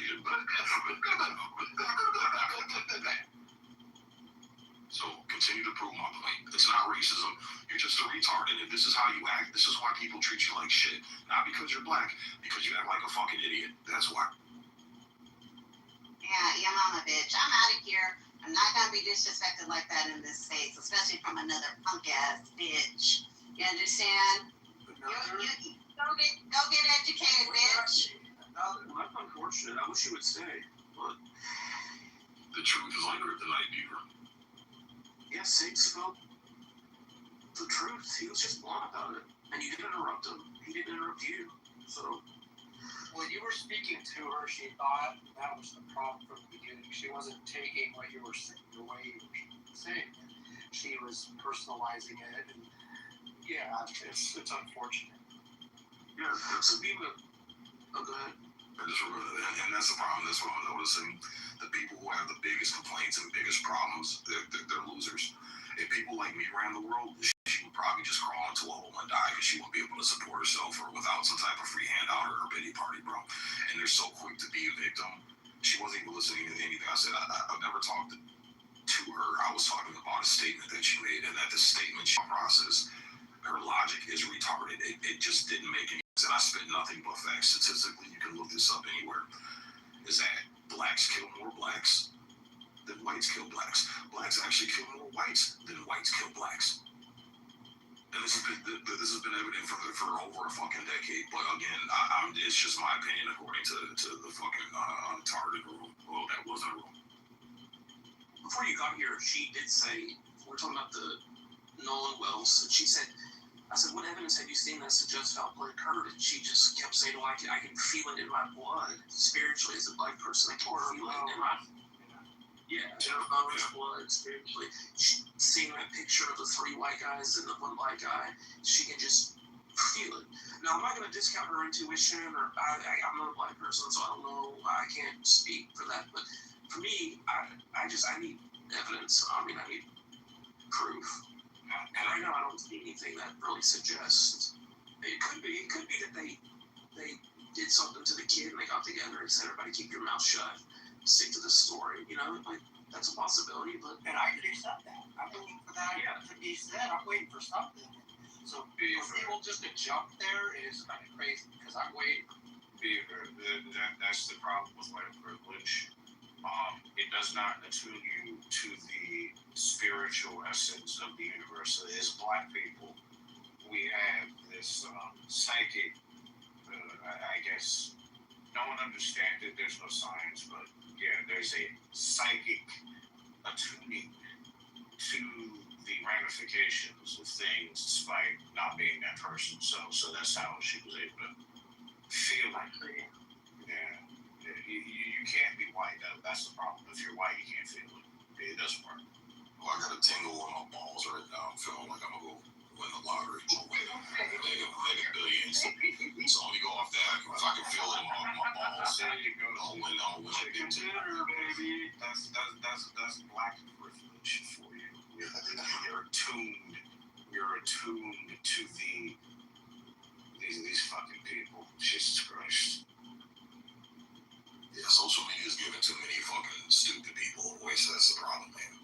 So continue to prove my point. It's not racism. You're just a retard. And if this is how you act, this is why people treat you like shit. Not because you're black, because you act like a fucking idiot. That's why. Yeah, your mama bitch. I'm out of here. I'm not gonna be disrespected like that in this space, especially from another punk ass bitch. You understand? Go get educated, bitch. That's unfortunate. I wish you would stay, but the truth is like kryptonite, Beaver. Yeah, Sig spoke the truth. He was just blunt about it, and you didn't interrupt him. He didn't interrupt you. So when you were speaking to her, she thought that was the problem from the beginning. She wasn't taking what you were saying the way you were saying it. She was personalizing it, and yeah, it's unfortunate. Yeah, so Viva. Oh, go ahead. And that's the problem. That's what I'm noticing. The people who have the biggest complaints and biggest problems, they're losers. If people like me ran the world, she would probably just crawl into a hole and die because she wouldn't be able to support herself or without some type of free handout or a pity party, bro. And they're so quick to be a victim. She wasn't even listening to anything I said. I've never talked to her. I was talking about a statement that she made, and that the statement she processed, her logic is retarded. It just didn't make any and I spit nothing but facts. Statistically, you can look this up anywhere, is that blacks kill more blacks than whites kill blacks. Blacks actually kill more whites than whites kill blacks. And this has been evident for over a fucking decade. But again, it's just my opinion according to the fucking targeted rule. Well, that wasn't a rule. Before you got here, she did say, we're talking about the Nolan Wells, and she said, I said, what evidence have you seen that suggests foul play occurred? And she just kept saying, well, I can feel it in my blood. Spiritually, as a black person, I can feel it in my blood, spiritually. Seeing that picture of the 3 white guys and the 1 black guy, she can just feel it. Now, I'm not going to discount her intuition, or I'm not a black person, so I don't know, I can't speak for that. But for me, I need evidence. I mean, I need proof. And right now, I don't see anything that really suggests. It could be that they did something to the kid and they got together and said, everybody keep your mouth shut, stick to the story, you know, like, that's a possibility, but. And I could accept that. I'm waiting for that to be said. I'm waiting for something. So for people just to jump there is kind of crazy, because I'm waiting. That's the problem with white privilege. It does not attune you to the spiritual essence of the universe. As black people, we have this psychic, I guess, no one understands it, there's no science, but yeah, there's a psychic attuning to the ramifications of things despite not being that person. So that's how she was able to feel like it. Yeah. You can't be white, though. That's the problem. If you're white, you can't feel it. It doesn't work. Well, I got a tingle on my balls right now. I'm feeling like I'm going to go win the lottery. Mega billions. So let me go off that. If I can feel it in my balls, I'll win a big too. That's black privilege for you. You're attuned to these fucking people. Jesus Christ. Yeah, social media is giving too many fucking stupid people a voice. That's the problem, man.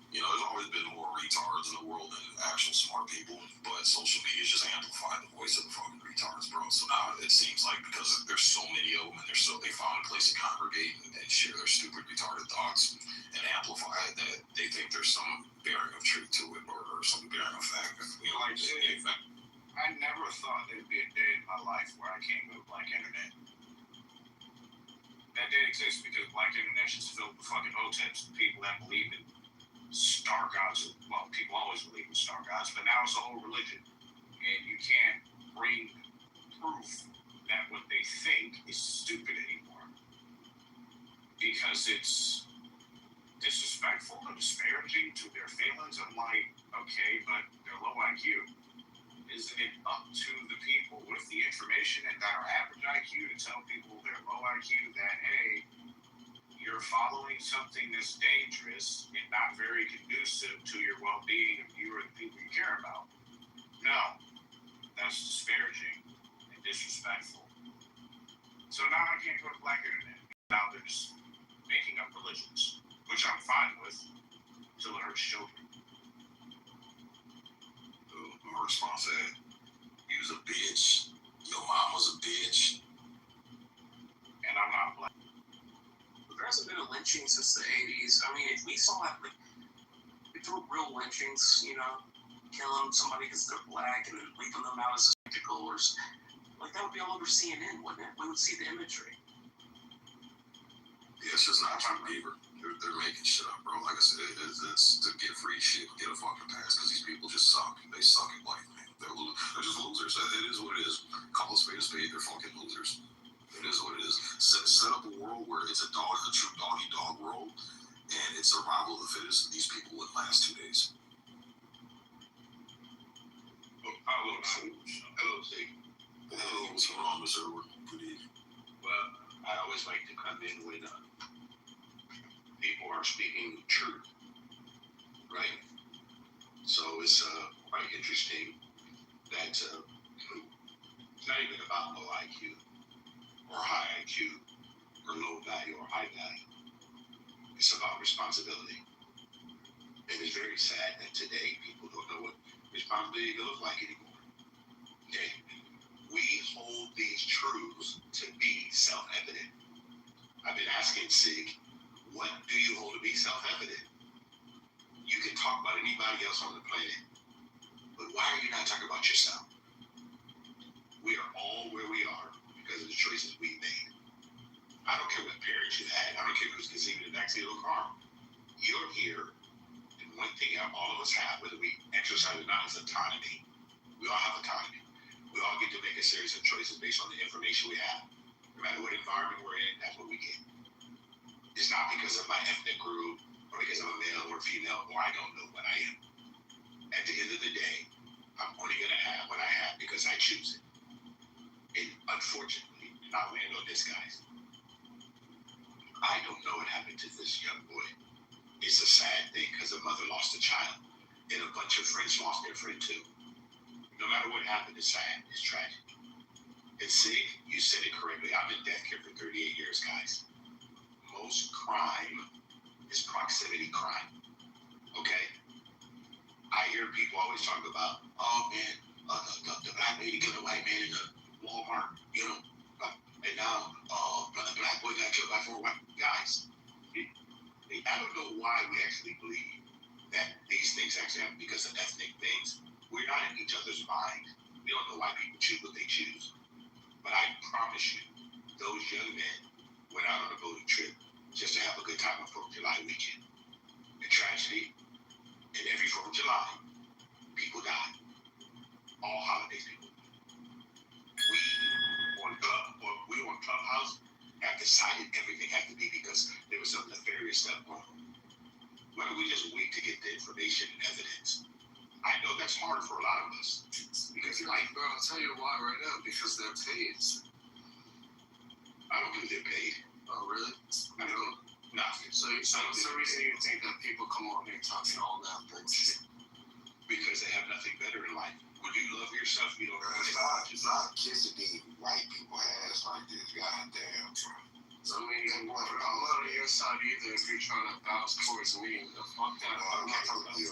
There's always been more retards in the world than actual smart people, but social media is just amplifying the voice of the fucking retards, bro. So now it seems like because there's so many of them and they found a place to congregate and share their stupid retarded thoughts and amplify it, that they think there's some bearing of truth to it or some bearing of fact. I never thought there'd be a day in my life where I can't go to Black Internet. That day exists because Black Internet is filled with fucking hoteps and people that believe in star gods. Well, people always believe in star gods, but now it's a whole religion. And you can't bring proof that what they think is stupid anymore. Because it's disrespectful and disparaging to their feelings. I'm like, okay, but they're low IQ. Isn't it up to the people with the information and our average IQ to tell people they're low IQ that, hey, you're following something that's dangerous and not very conducive to your well-being of you or the people you care about? No, that's disparaging and disrespectful. So now I can't go to Black Internet. Now they're just making up religions, which I'm fine with until it hurts children. My response to that, you was a bitch, your mom was a bitch, and I'm not black. There hasn't been a lynching since the 80s. I mean, if we saw that, like, if there were real lynchings, killing somebody because they're black and then leaving them out as a spectacle, or like, that would be all over CNN, wouldn't it? We would see the imagery. Yeah, it's just not John Beaver. They're making shit up, bro. Like I said, it's to get free shit, get a fucking pass, because these people just suck. They suck at life, man. They're just losers. It is what it is. Call a spade, they're fucking losers. It is what it is. Set up a world where it's a true dog-eat-dog world, and it's survival of the fittest. These people would last 2 days. Hello, Steve. What's going on, Mr. Edward? Good evening. Well, I always like to come in when people are speaking truth, right? So it's quite interesting that it's not even about low IQ or high IQ or low value or high value. It's about responsibility. And it's very sad that today people don't know what responsibility looks like anymore. Okay? We hold these truths to be self-evident. I've been asking Sig, what do you hold to be self-evident? You can talk about anybody else on the planet, but why are you not talking about yourself? We are all where we are because of the choices we made. I don't care what parents you had. I don't care who's conceived in the backseat of a car. You're here, and one thing all of us have, whether we exercise or not, is autonomy. We all have autonomy. We all get to make a series of choices based on the information we have. No matter what environment we're in, that's what we get. It's not because of my ethnic group, or because I'm a male or female, or I don't know what I am. At the end of the day, I'm only going to have what I have because I choose it. And unfortunately, and I'll land on this, guys, I don't know what happened to this young boy. It's a sad thing because a mother lost a child, and a bunch of friends lost their friend too. No matter what happened, it's sad, it's tragic. And Sig, you said it correctly. I've been death care for 38 years, guys. Most crime is proximity crime. Okay? I hear people always talk about, oh man, the black lady killed a white man in the Walmart, you know, and now the black boy got killed by 4 white guys. I don't know why we actually believe that these things actually happen because of ethnic things. We're not in each other's mind. We don't know why people choose what they choose. But I promise you, those young men went out on a boating trip just to have a good time on 4th of July weekend. The tragedy, and every 4th of July, people die. All holidays, people. We on Clubhouse have decided everything had to be because there was some nefarious stuff going on. Why don't we just wait to get the information and evidence? I know that's hard for a lot of us. Because you're like, bro, I'll tell you why right now. Because they're paid. I don't believe they're paid. Oh, really? I don't. No. So what's the reason you think that people come on here talking all that bullshit? Because they have nothing better in life. When you love yourself, you don't have to stop kissing these white people ass like this. Goddamn. I mean, I'm not on your side either if you're trying to bounce towards me. Fuck that. I'm not talking about you.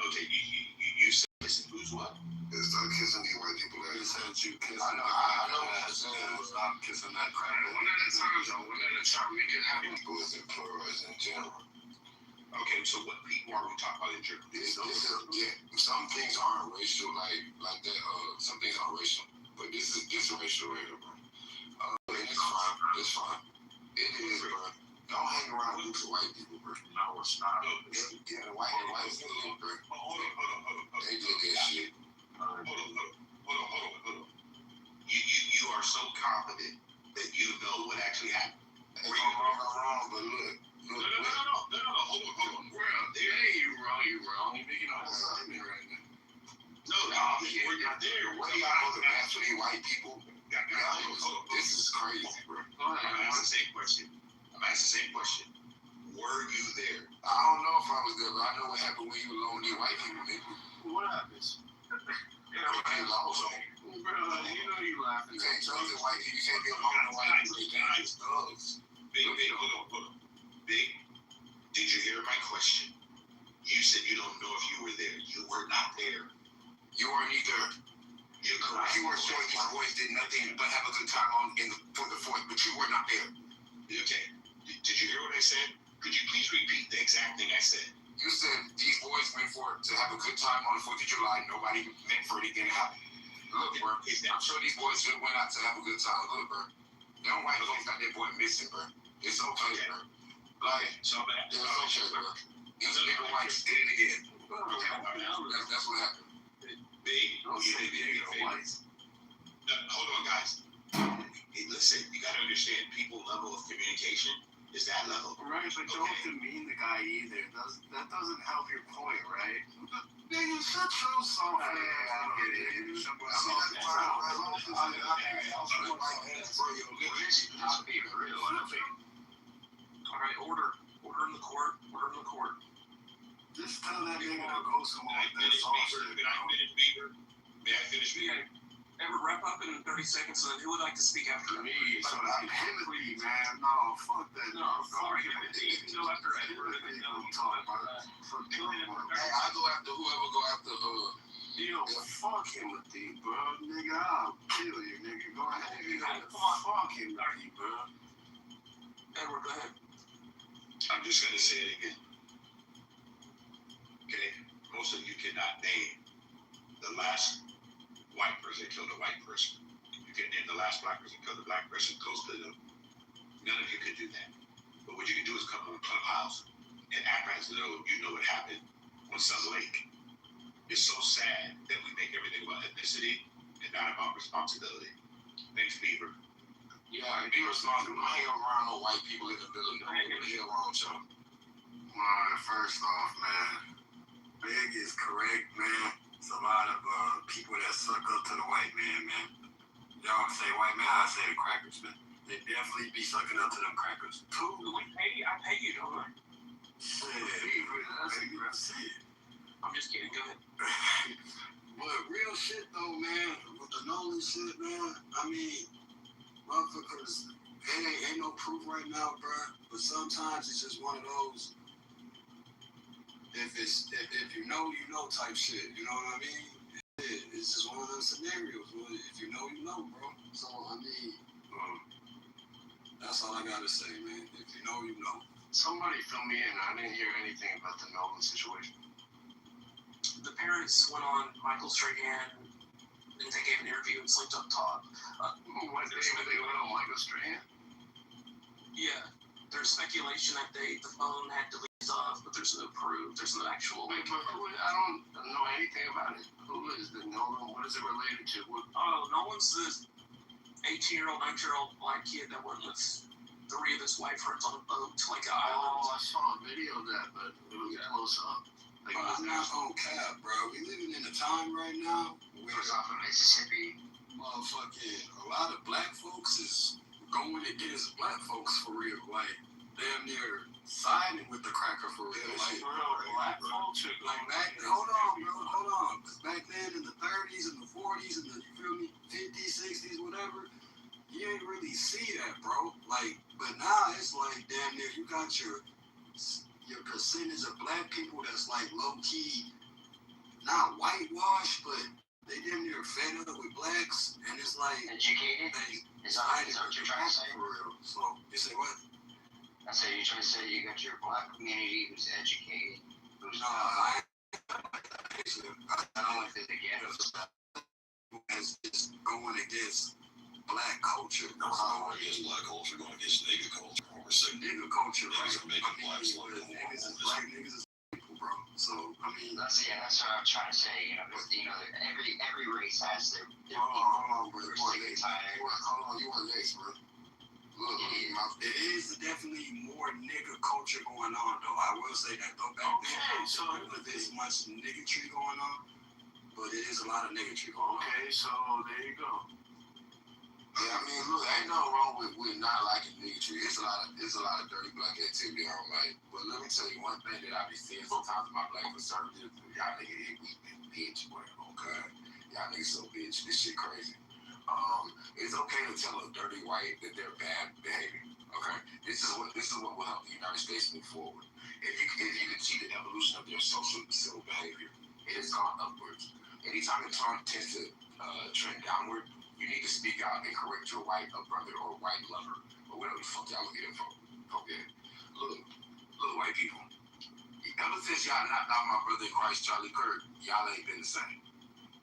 Okay, you said listen, who's what? Stop kissing these white people ass. You said you kissing. I know what you said. Stop kissing that crap. One at a time, though. One at a time. We can have people as in plurals in general. Okay, so what people are we talking about in general? Some things aren't racial, like that. Some things are racial. But this is racial right here, bro. It's fine. It's fine. It is, bro. Don't hang around groups of white people, bro. No, it's not. Yeah, the white people, bro. Hold on. They did that shit. Hold on. You are so confident that you know what actually happened. If I'm wrong, but look. No. Hold on. Bro, you wrong. You're making a whole argument right now. No, we're not there. What do y'all know the match for these white people? This is crazy, bro. I'm gonna ask the same question. Were you there? I don't know if I was there, but I know what happened when you were alone with these white people, nigga. What happens? They lost. Bro, you know you laughing. You can't trust the white people. You can't be alone with white people. They dangerous thugs. Big, hold on. Big, did you hear my question? You said you don't know if you were there. You were not there. You weren't either. You're correct. You were showing your boys did nothing but have a good time for the 4th, but you were not there. Okay. Did you hear what I said? Could you please repeat the exact thing I said? You said these boys went for to have a good time on the 4th of July. Nobody meant for anything to happen. Look, bro. I'm sure these boys went out to have a good time. Look, bro. Them white folks got their boy missing, bro. It's okay, bro. Like, so bad. It's okay, bro. These nigga whites did it again. That's what happened. Big. Hold on, guys. Hey, listen, you gotta understand, people's level of communication is that level. Right, but don't demean the guy either. That doesn't help your point, right? Nigga, shut your soft ass. I get it. Shut your soft Alright, order in the court. Just tell that nigga to go somewhere with that sauce. May I finish, Beaver? Ever wrap up in 30 seconds, so who would like to speak after me? So I'm Timothy, man. No, fuck that. No, sorry. You go after Edward. Hey, I go after whoever go after Yo, fuck Timothy, bro. Nigga, I'll kill you, nigga. Go ahead. Fuck Timothy, bro. Edward, go ahead. I'm just gonna say it again. Okay? Most of you cannot name the last white person that killed a white person. You can name the last black person that killed a black person close to them. None of you can do that. But what you can do is come on Clubhouse and act as though you know what happened on some lake. It's so sad that we make everything about ethnicity and not about responsibility. Thanks, Beaver. Yeah, be responsible. I ain't around no white people in the building. What the hell wrong with y'all? First off, man, Big is correct, man. It's a lot of people that suck up to the white man, man. Y'all say white man, I say the crackers, man. They definitely be sucking up to them crackers. Cool. I pay you, don't I? Shit. I'm just kidding. Go ahead. But real shit though, man, with the Nolan shit, man, I mean, motherfuckers, ain't no proof right now, bro. But sometimes it's just one of those, if you know type shit, you know what I mean? It's just one of those scenarios where if you know, bro. So, I mean, that's all I gotta say, man. If you know, you know. Somebody fill me in. I didn't hear anything about the Nolan situation. The parents went on Michael Strahan, and they gave an interview and Slinked Up Talk. They went on Michael Strahan? Yeah. There's speculation that the phone had deletes off, but there's no proof. There's no actual. Wait, but I don't know anything about it. Who is the Nolan? What is it related to? Nolan's this 18-year-old, 19-year-old black kid that went with 3 of his white friends on a boat to like an island. I saw a video of that, but it was close up. Like, I'm not gonna cap, bro. We living in a time right now where off in Mississippi, motherfucking a lot of black folks is going against black folks for real. Like, damn near siding with the cracker for real. Like, black culture. Like, hold on. Because back then in the 30s and the 40s and the, you feel me, 50s, 60s, whatever, you ain't really see that, bro. Like, but now it's like, damn near, you got your percentage of black people that's like low-key, not whitewashed, but they damn near fed up with blacks, and it's like educated. Is that what you're trying to say? For real. So you say what? I say you're trying to say you got your black community who's educated. Who's I don't think they get it. As just going against black culture. No, going against black culture, going against nigga culture. We're saying nigga culture, right? Niggas are making blacks look niggas is black niggas is people, bro. So I mean, that's what I'm trying to say. Every race has their people. Hold on, bro. You want next, bro? Look, it is definitely more nigga culture going on, though. I will say that, though. Back then, so there's much niggatry going on, but it is a lot of niggatry going on. Okay, so there you go. Yeah, I mean, look, ain't nothing wrong with not liking niggatry. It's a lot of dirty black activity I don't like. But let me tell you one thing that I be seeing sometimes in my black conservatives, y'all niggas bitch, whatever, okay? Y'all niggas so bitch. This shit crazy. It's okay to tell a dirty white that they're bad behavior. Okay, this is what will help the United States move forward. If you can see the evolution of their social and civil behavior, it has gone upwards. Anytime it tends to trend downward, you need to speak out and correct your white brother or white lover or whatever the fuck y'all look at it for. Okay, look, white people. Ever since y'all knocked out my brother in Christ, Charlie Kirk, y'all ain't been the same.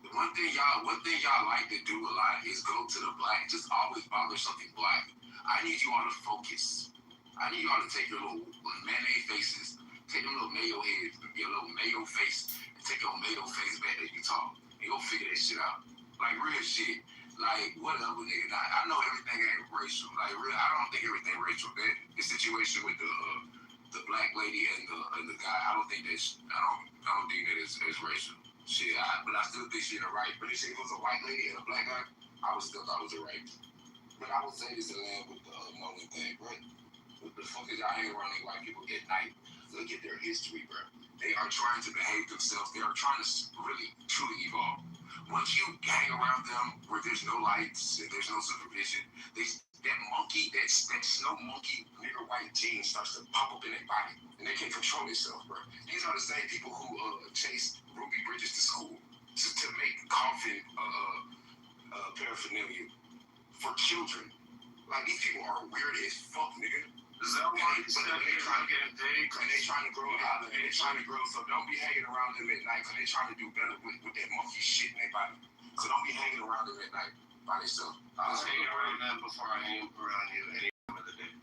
The one thing y'all like to do a lot is go to the black, just always bother something black. I need you all to focus. I need you all to take your little mayonnaise faces, take them little mayo heads, your little mayo face, and take your mayo face back that you talk, and go figure that shit out. Like real shit. Like whatever, nigga. I know everything ain't racial. Like real, I don't think everything racial. The situation with the black lady and the guy, I don't think that is racial. Shit, but I still think she's right. But if it was a white lady and a black guy, I would still thought it was a rape. But I would say this to land with the Nolan thing, bro. What the fuck is y'all hanging around these white people at night? Look at their history, bro. They are trying to behave themselves. They are trying to really, truly evolve. Once you hang around them where there's no lights and there's no supervision, that snow monkey nigger white gene starts to pop up in their body, and they can't control themselves, bro. These are the same people who chased Ruby Bridges to school. to make coffin paraphernalia for children. Like, these people are weird as fuck, nigga. Is that why they trying to get paid? And they trying to grow out of it. They trying to grow. So don't be hanging around them at night, because they trying to do better with that monkey shit in their body. So don't be hanging around them at night by themselves. I was hanging around them before I hang around you any time of the day.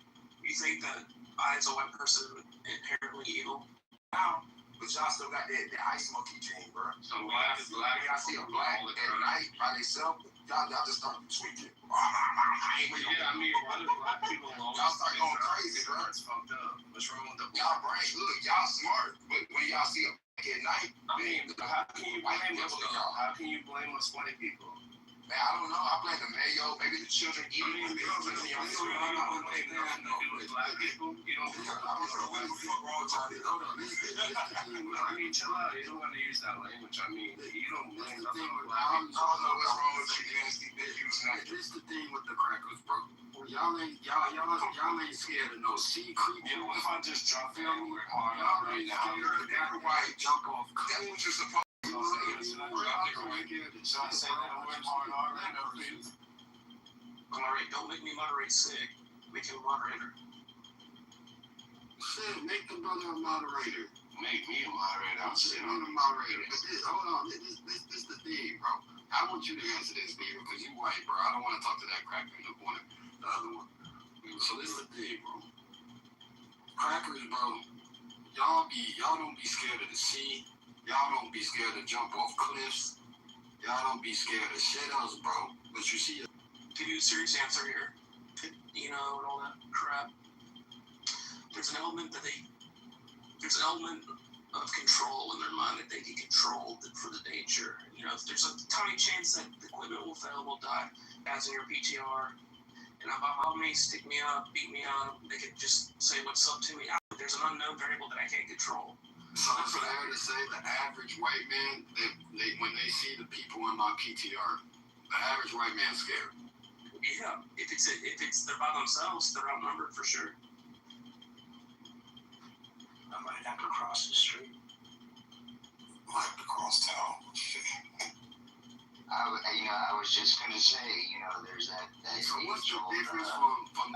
You think that I, as a white person, inherently evil? Now, but y'all still got that ice monkey gene, bro. So black is black. Y'all see a black at night by themselves, y'all just start tweaking. Yeah, I mean, why do black people always y'all start going crazy, bro? It's fucked up. What's wrong with the y'all brain? Look, y'all smart, but when y'all see a black at night, I mean, how can you blame us? How can you blame us white people? Man, I don't know. I blame the mayo, maybe the children eating it. Black people, you don't. I don't know what the fuck wrong with y'all. I mean, chill out. You don't want to use that language. I mean, you don't blame nothing on I don't know what's wrong with you nasty bitches. This the thing with the crackers, bro. Y'all ain't scared of no sea creatures. You know, if I just drop it anywhere hard Y'all ain't scared of that white jump off. That's what you're supposed to say. Moderate, don't make me moderate sick. Make him a moderator. Shit, make the brother a moderator. Make me a moderator. I'm saying I'm a moderator. But hold on, this the thing, bro. I want you to answer this, Beaver, because you white, bro. I don't want to talk to that cracker in the corner. The other one. So this is the thing, bro. Crackers, bro. Y'all don't be scared of the sea. Y'all don't be scared to jump off cliffs. Y'all don't be scared of shit else, bro. But you see, Give you a serious answer here. You know, and all that crap. There's an element of control in their mind that they can control for the danger. You know, if there's a tiny chance that the equipment will fail, will die, as in your PTR. And by all means, stick me up, beat me up. They can just say what's up to me. There's an unknown variable that I can't control. so it's fair to say the average white man, when they see the people in my PTR, the average white man's scared. Yeah, if they're by themselves, they're outnumbered for sure. I might have to cross the street. Might have to cross town. I was just gonna say, there's that. So what's the difference from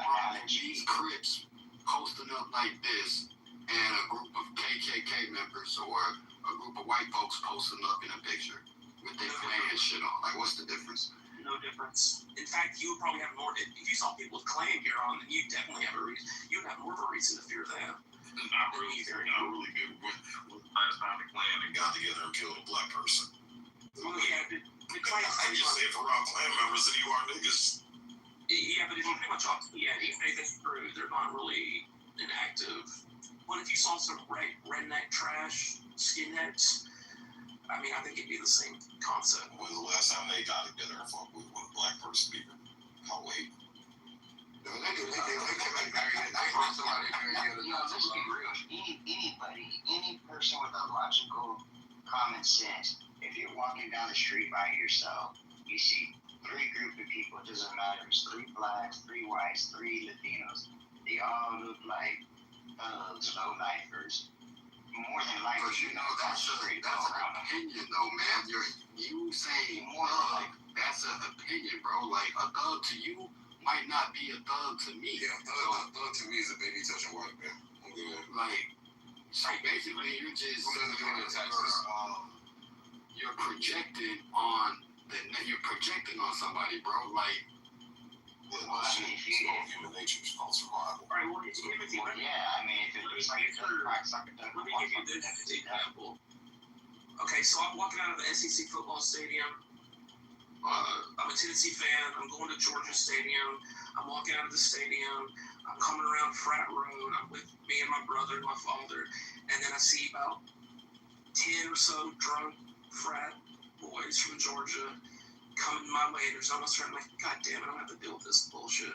these Crips posting up like this and a group of KKK members or a group of white folks posting up in a picture with their Klan shit on? Like, what's the difference? No difference. In fact, you would probably have more. If you saw people with Klan gear on, then you definitely have a reason. You would have more of a reason to fear them. Not really good. I just found a Klan and got together and killed a black person. Well, yeah, the Klan. I just say if around Klan members that you are niggas. Yeah, but if you pretty much even if it's true, they're not really inactive. What if you saw some redneck trash skinheads? I mean, I think it'd be the same concept. When the last time they got together and fought with a black person, people? I'll wait. Let's be real. Any person with a logical common sense, if you're walking down the street by yourself, you see three groups of people, it doesn't matter, it's 3 blacks, 3 whites, 3 Latinos. They all look like thugs, low-lifers. More than likely, that's an opinion, though, man. You saying more like that's an opinion, bro. Like a thug to you might not be a thug to me. Yeah, thug to me is a baby touching white man. Like, so basically, you're just you're projecting on somebody, bro. Like. Human nature is called survival. All right, well, if it's if it looks like it's let me give you this example. Okay, so I'm walking out of the SEC football stadium. I'm a Tennessee fan. I'm going to Georgia Stadium. I'm walking out of the stadium. I'm coming around Frat Road. I'm with me and my brother and my father. And then I see about 10 or so drunk frat boys from Georgia coming my way. There's almost I'm like, God damn it, I'm gonna have to deal with this bullshit.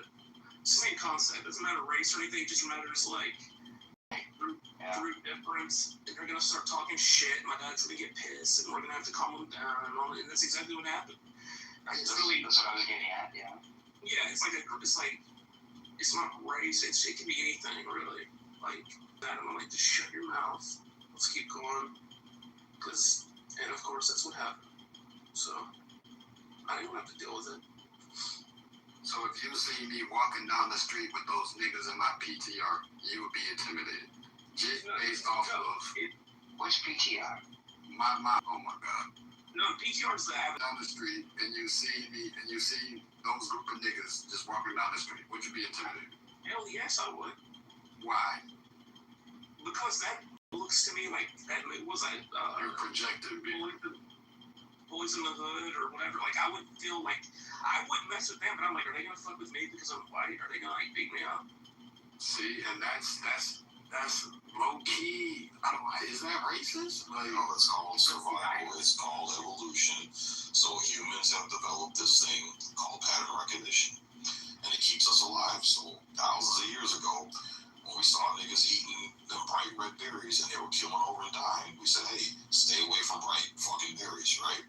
It's the same concept. It doesn't matter race or anything. It just matters like group difference. And they're gonna start talking shit. My dad's gonna get pissed, and we're gonna have to calm them down. And that's exactly what happened. That's what I was getting at. Yeah. Yeah, it's not race. It can be anything really. Like that. And I'm like, just shut your mouth. Let's keep going. And of course, that's what happened. So I didn't have to deal with it. So if you see me walking down the street with those niggas in my PTR, you would be intimidated. Just based off of which PTR? My oh my god. No, PTR's the avenue. Down the street and you see me and you see those group of niggas just walking down the street, would you be intimidated? Hell yes, I would. Why? Because that looks to me like that was your projected boys in the hood or whatever. Like I would feel like I wouldn't mess with them, but I'm like, are they gonna fuck with me because I'm white? Are they gonna like beat me up? See, and that's low key. I don't know. Is that racist? Like, no, it's called survival. It's called evolution. So humans have developed this thing called pattern recognition, and it keeps us alive. So thousands of years ago, when we saw niggas eating them bright red berries and they were killing over and dying, we said, hey, stay away from bright fucking berries, right?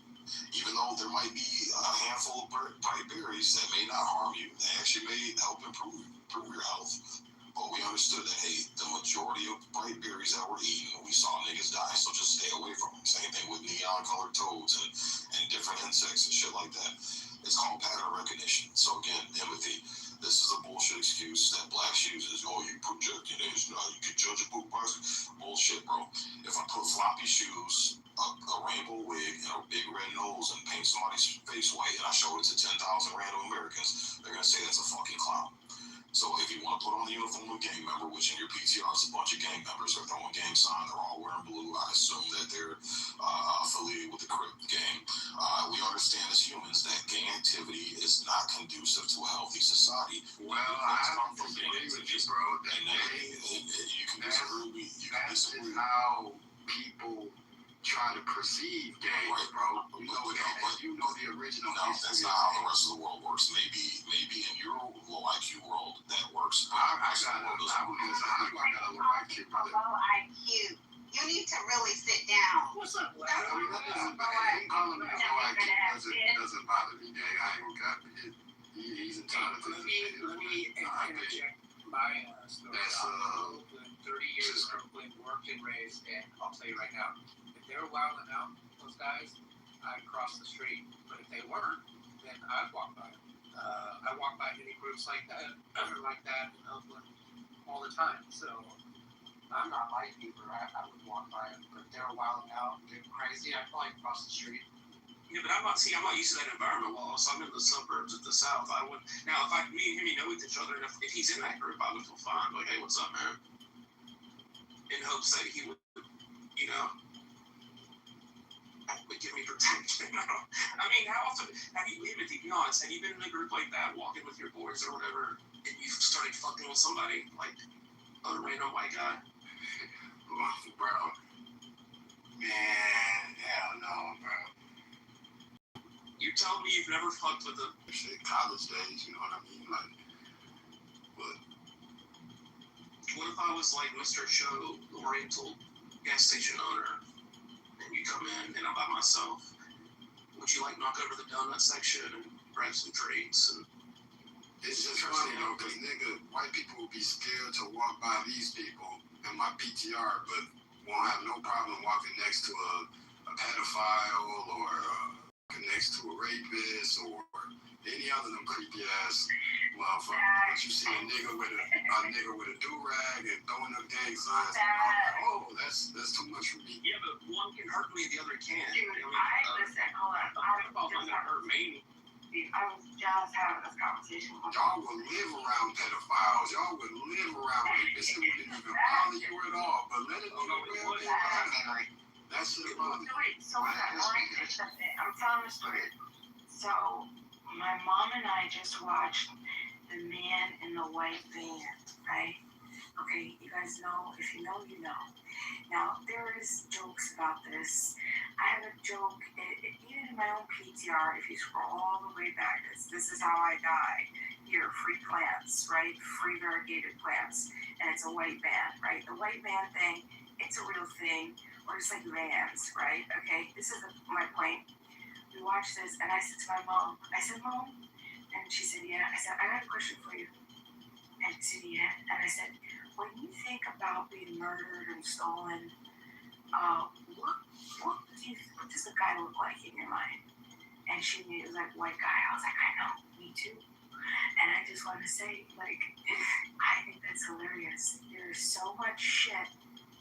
Even though there might be a handful of bright berries that may not harm you, they actually may help improve your health. But we understood that, hey, the majority of bright berries that we're eating, we saw niggas die, so just stay away from them. Same thing with neon-colored toads and different insects and shit like that. It's called pattern recognition. So again, empathy. This is a bullshit excuse that blacks uses. Oh, you project it as you can judge a book by bullshit, bro. If I put floppy shoes, a rainbow wig, and a big red nose and paint somebody's face white, and I show it to 10,000 random Americans, they're gonna say that's a fucking clown. So if you want to put on the uniform of a gang member, which in your PTR is a bunch of gang members, they're throwing gang signs, they're all wearing blue, I assume that they're affiliated with the Crip gang. We understand as humans that gang activity is not conducive to a healthy society. Well, I don't agree with you, bro. You can disagree. That's how people try to perceive gangs, right, bro. You know the original. No, that's not how the rest of the world works. Maybe in your low IQ world that works. I got a low IQ, brother. Low IQ. You need to really sit down. What's up? Doesn't bother me. Low IQ doesn't bother me, gang. I ain't got it. He's entitled to this. Let me interject my story. That's 30 years in Brooklyn, worked and raised, and I'll tell you right now, if they were wilding out, those guys, I'd cross the street. But if they weren't, then I'd walk by them. I walk by any groups like that in Oakland all the time. So I'm not like you, but I would walk by them. But if they were wilding out, getting crazy, I'd probably cross the street. Yeah, but I'm not used to that environment. Well, so I'm in the suburbs of the South. I would now if me and him know each other, and if he's in that group, I would feel fine. Like, hey, what's up, man? In hopes that he would, would give me protection. I mean, how often have you, even to be honest, have you been in a group like that, walking with your boys or whatever, and you started fucking with somebody, like a random white guy? Bro, man, hell no, bro. You tell me you've never fucked with a college days, you know what I mean? Like, what? What if I was like Mr. Show, the Oriental gas station owner, and you come in and I'm by myself? Would you like knock over the donut section and grab some drinks? And it's just funny though, because nigga, white people would be scared to walk by these people in my PTR, but won't have no problem walking next to a pedophile or next to a rapist or any other of them creepy ass motherfuckers. But you see a nigga with a do-rag and throwing up gang signs, oh, that's too much for me. Yeah, but one can hurt me, the other can't. Listen, hold on. Hurt me. I was just having this conversation with y'all would live around pedophiles. Y'all would live around rapists. It wouldn't even bother you at all. But let it be. That's the problem. So I'm telling the story. So my mom and I just watched The Man in the White Van, right? Okay, you guys know, if you know, you know. Now, there is jokes about this. I have a joke, even in my own PTR, if you scroll all the way back, this is how I die. Here, free plants, right? Free variegated plants. And it's a white van, right? The white van thing, it's a real thing. Or just like vans, right? Okay, this is my point. We watched this, and I said to my mom, Mom, and she said, yeah. I said, I got a question for you. And she said, yeah. And I said, when you think about being murdered and stolen, what does a guy look like in your mind? And she was like, white guy. I was like, I know, me too. And I just want to say, like, I think that's hilarious. There's so much shit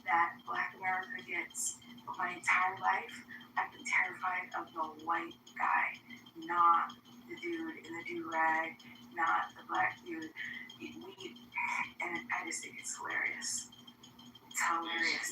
that Black America gets. But my entire life, I've been terrified of the white guy, not the dude in the do-rag, not the black dude. And I just think it's hilarious. It's hilarious.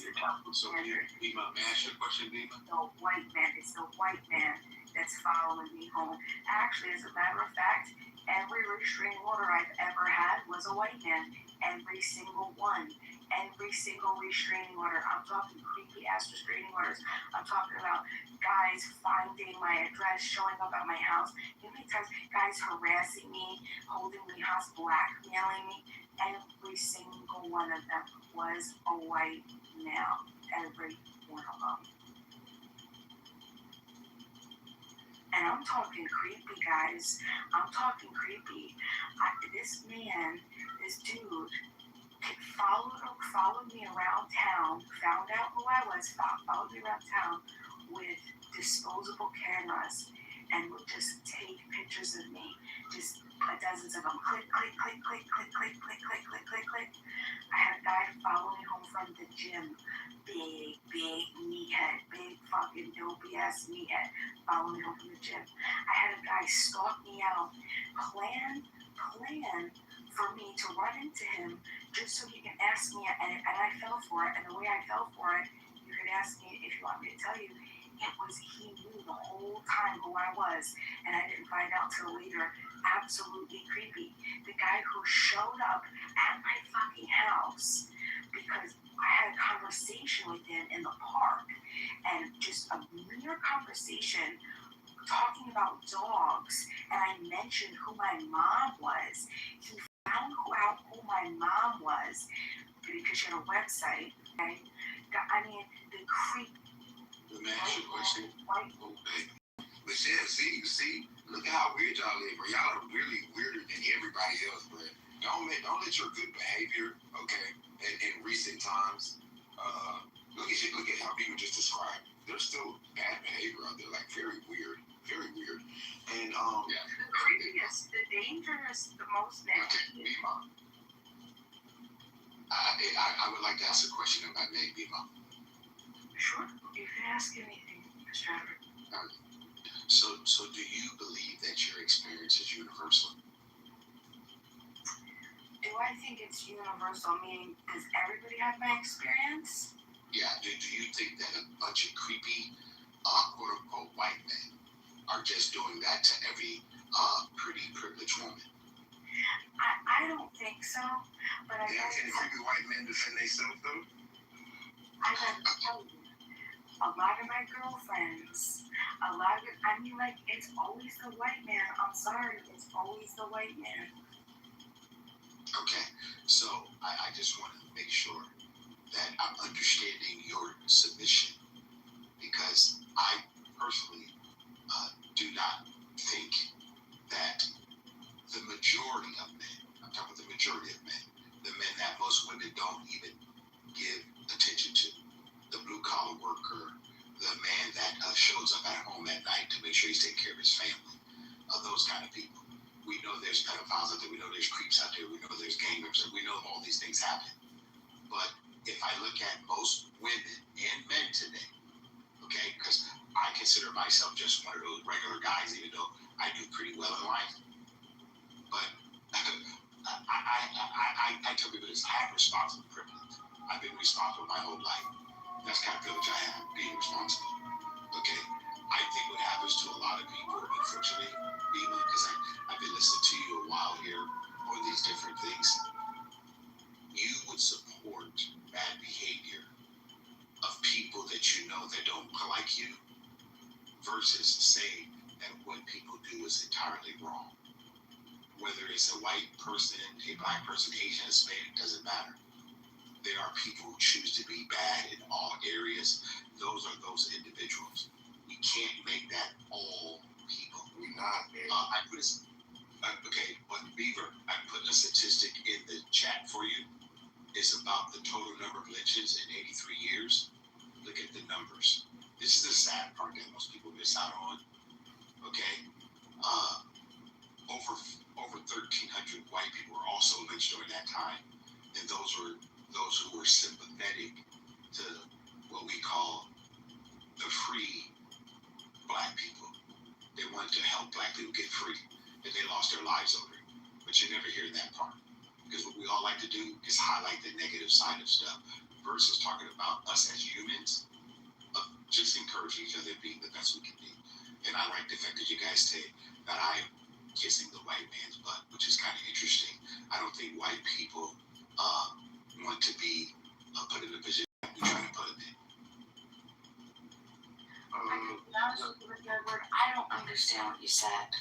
So Dima, may I ask you a question, Dima? The white man, it's the white man that's following me home. Actually, as a matter of fact, every restraining order I've ever had was a white man. Every single one. Every single restraining order. I'm talking creepy ass restraining orders. I'm talking about guys finding my address, showing up at my house. You know how many times guys harassing me, holding me hostage, blackmailing me? Every single one of them was a white male. Every one of them. And I'm talking creepy, guys. I'm talking creepy. This man, this dude, followed me around town, found out who I was, followed me around town with disposable cameras and would just take pictures of me. Just dozens of them. Click, click, click, click, click, click, click, click, click, click, click. I had a guy follow me home from the gym. Big meathead. Big fucking dopey ass meathead. Follow me home from the gym. I had a guy stalk me out. Plan for me to run into him just so he can ask me, and I fell for it. And the way I fell for it, you could ask me if you want me to tell you, it was he knew the whole time who I was, and I didn't find out till later. Absolutely creepy. The guy who showed up at my fucking house because I had a conversation with him in the park, and just a mere conversation talking about dogs, and I mentioned who my mom was. He found out who my mom was because she had a website. Okay? I mean, the creep. Let me ask you a question. Okay. Michelle, see, look at how weird y'all live, bro. Y'all are really weirder than everybody else, bro. Don't let your good behavior, okay, in recent times, look at how people just described. There's still bad behavior out there, like very weird. And yeah. The creepiest, the dangerous, the most nasty. Okay, Bima. I would like to ask a question about Meg Bima. Sure, you can ask anything, Mr. Albert. So do you believe that your experience is universal? Do I think it's universal? Meaning, does everybody have my experience? Yeah. Do you think that a bunch of creepy, quote unquote, white men are just doing that to every pretty privileged woman? I don't think so. But I have any creepy white men defend themselves though? I gotta tell you, a lot of my girlfriends, it's always the white man. I'm sorry, it's always the white man. Okay, so I just want to make sure that I'm understanding your submission, because I personally do not think that the majority of men, I'm talking about the majority of men, the men that most women don't even give attention to, the blue-collar worker, the man that shows up at home at night to make sure he's taking care of his family, those kind of people. We know there's pedophiles out there, we know there's creeps out there, we know there's gang members, we know all these things happen. But if I look at most women and men today, okay, because I consider myself just one of those regular guys, even though I do pretty well in life. But I tell people this, I have responsible privilege. I've been responsible my whole life. That's the kind of privilege I have, being responsible. Okay? I think what happens to a lot of people, unfortunately, because I've been listening to you a while here on these different things, you would support bad behavior of people that you know that don't like you versus saying that what people do is entirely wrong. Whether it's a white person, a black person, Asian, Hispanic, doesn't matter. There are people who choose to be bad in all areas. Those are those individuals. We can't make that all people. We're not. Okay, but Beaver, I put a statistic in the chat for you. It's about the total number of lynchings in 83 years. Look at the numbers. This is the sad part that most people miss out on. Okay, over 1,300 white people were also lynched during that time, and those were those who were sympathetic to what we call the free black people. They wanted to help black people get free, and they lost their lives over it. But you never hear that part, because what we all like to do is highlight the negative side of stuff versus talking about us as humans, just encouraging each other, being the best we can be. And I like the fact that you guys say that I'm kissing the white man's butt, which is kind of interesting. I don't think white people want to be put in a position that we're trying to put them in. I don't understand what you said.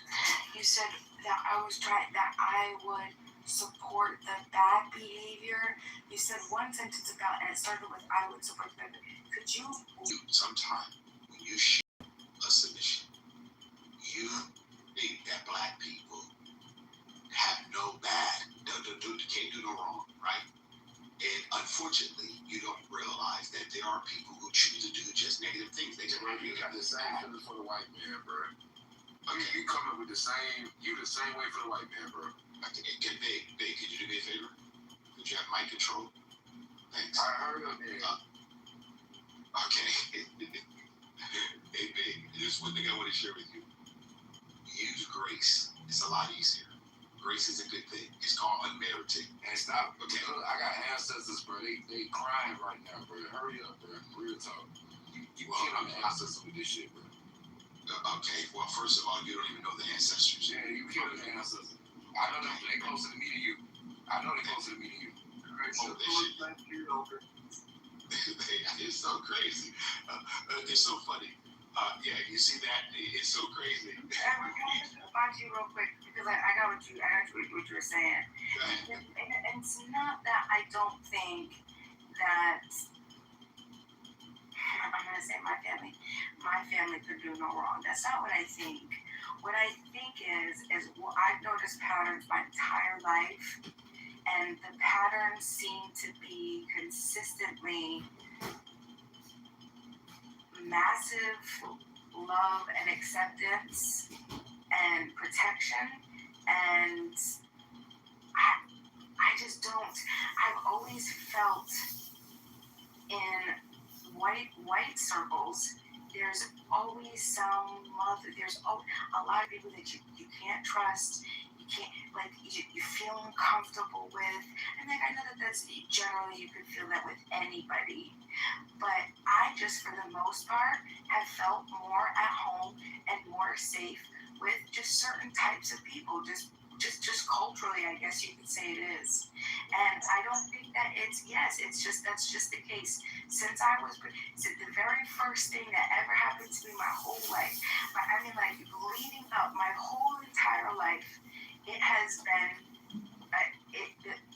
You said that I would support the bad behavior. You said one sentence about, and it started with I would support the bad behavior. Could you? Sometime when you show a submission, you think that black people have no bad, can't do no wrong, right? And unfortunately, you don't realize that there are people who choose to do just negative things. They just You got the same feeling for the white man, bro. Okay. You come up with the same way for the white man, bro. Big, could you do me a favor? Could you have mic control? Thanks. I heard of it. Okay. Hey, Big, there's one thing I want to share with you. Use grace. It's a lot easier. Grace is a good thing. It's called unmerited. And stop. Okay, look, I got ancestors, bro. They crying right now, bro. Hurry up, bro. Real talk. You killing the ancestors with this shit, bro. Okay, well, first of all, you don't even know the ancestors. Yeah, you killing the ancestors. I know they closer to me than you. I know they closer to me than you. Oh, it's so crazy. It's so funny. Yeah, you see that? It's so crazy. Can I just respond to you real quick, because I got what you were saying. And it's not that I don't think that I'm gonna say my family could do no wrong. That's not what I think. What I think is well, I've noticed patterns my entire life, and the patterns seem to be consistently massive love and acceptance and protection, and I just don't. I've always felt in white circles, there's always some love. There's a lot of people that you can't trust. You can't, like, you feel uncomfortable with. And like, I know that's generally you could feel that with anybody. But I just, for the most part, have felt more at home and more safe with just certain types of people. Just culturally, I guess you could say it is. And I don't think that that's just the case. Since the very first thing that ever happened to me my whole life, I mean, like, leading up my whole entire life, it has been,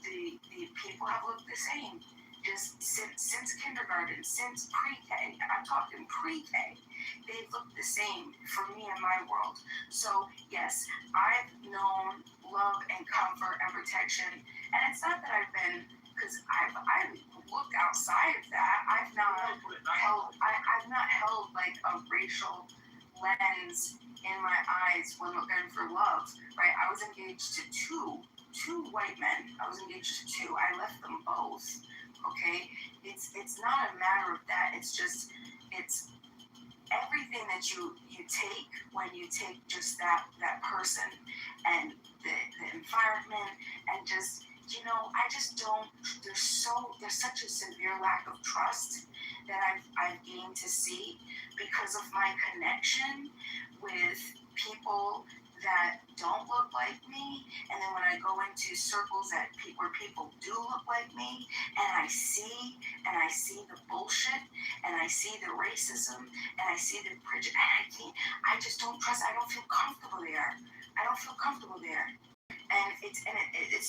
the people have looked the same. Just since kindergarten, since pre-K, I'm talking pre-K, they've looked the same for me in my world. So yes, I've known love and comfort and protection, and it's not that I've been, because I've looked outside of that. I've not held like a racial lens in my eyes when looking for love. Right, I was engaged to two white men. I was engaged to two. I left them both. Okay, it's not a matter of that. It's everything that you take when you take just that person and the environment, and just, I just don't. There's such a severe lack of trust that I've gained to see because of my connection with people that don't look like me, and then when I go into circles where people do look like me, and I see the bullshit, and I see the racism, and I see the prejudice, and I just don't trust. I don't feel comfortable there. And it's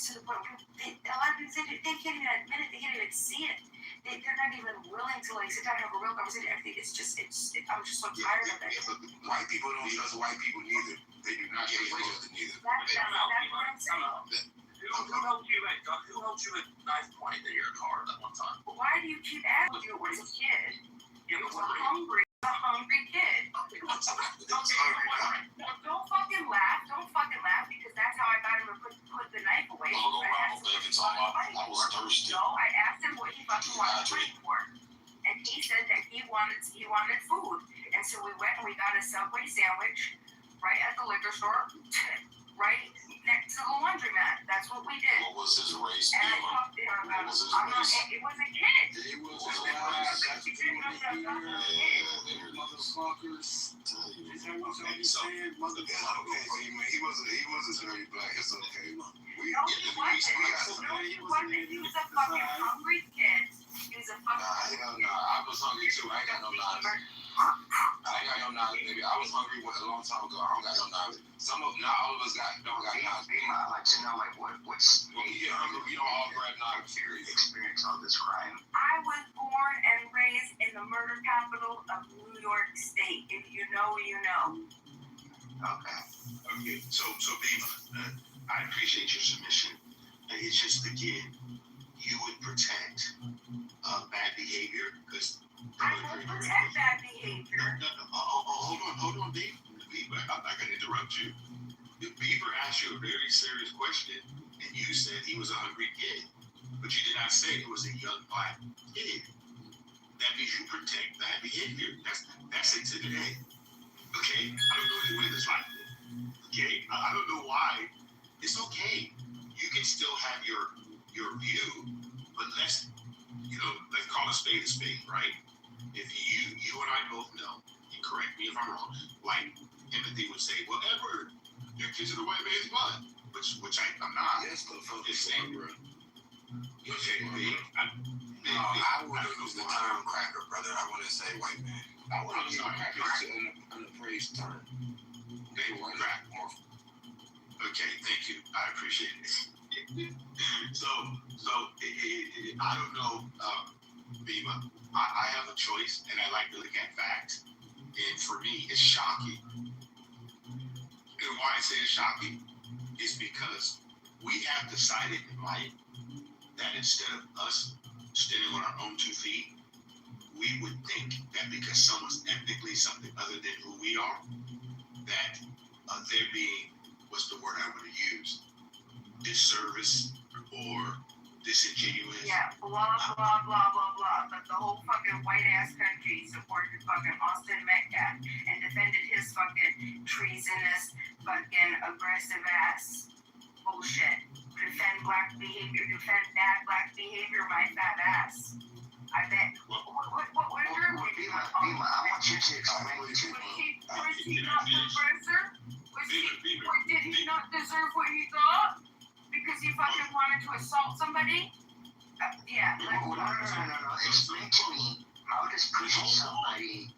to the point where a lot of people they can't even admit it. They can't even see it. They're not even willing to sit down and have a real conversation. Everything. I'm just so tired of it. White people don't trust white people neither. They do not trust each other neither. That's what I'm saying. Who helped you at knife point in your car that one time? Why do you keep asking? You was a kid. You were hungry. A hungry kid. Okay, he wanted food. And so we went and we got a Subway sandwich right at the liquor store, right next to the laundromat. That's what we did. What was his race? And I talked to him about it. It was a kid. It was a class. That's what you want to hear. Motherfuckers. Is that what y'all be saying? Okay, he wasn't very black. It's okay. No, he wasn't. He was a fucking hungry kid. He was a fucking Hell no. I was hungry too. I ain't got no knowledge. I ain't got no knowledge, baby. I was hungry a long time ago. I don't got no knowledge. Not all of us don't got knowledge. I'd like to know, like, what's when we get hungry, we don't all grab knowledge. experience on this crime? I was born and raised in the murder capital of New York State. If you know, you know. Okay, so Bima, I appreciate your submission. It's just, again, you would protect bad behavior because I will protect bad behavior. Hold on, Beaver. I'm not going to interrupt you. Beaver asked you a very serious question, and you said he was a hungry kid, but you did not say it was a young black kid. That means you protect bad behavior. That's Exhibit A. Okay? I don't know any way that's like it. Okay? I don't know why. It's okay. You can still have your view, but let's call a spade, right? If you and I both know, and correct me if I'm wrong, like Timothy would say, well, Edward, your kids are the white man's blood, which I'm not. Yes, the fuck is saying, bro. Okay, I wouldn't use the term cracker, brother. I wouldn't say white man. I want to use cracker. an appraised term. They were crack more. Okay, thank you. I appreciate it. So I don't know, Bima. I have a choice, and I like to look at facts. And for me, it's shocking. And why I say it's shocking is because we have decided in life that instead of us standing on our own 2 feet, we would think that because someone's ethnically something other than who we are, that they're being, what's the word I want to use, disservice or disingenuous. Yeah, blah, blah, blah, blah, blah. But the whole fucking white ass country supported fucking Austin Metcalf and defended his fucking treasonous, fucking aggressive ass bullshit. Defend black behavior, defend bad black behavior, my fat ass. I bet. What is your opinion? Bima, I want you to explain to me. Was he not the aggressor? Did he not deserve what he got? Because he fucking wanted to assault somebody? Yeah. No. Explain to me, how does pushing somebody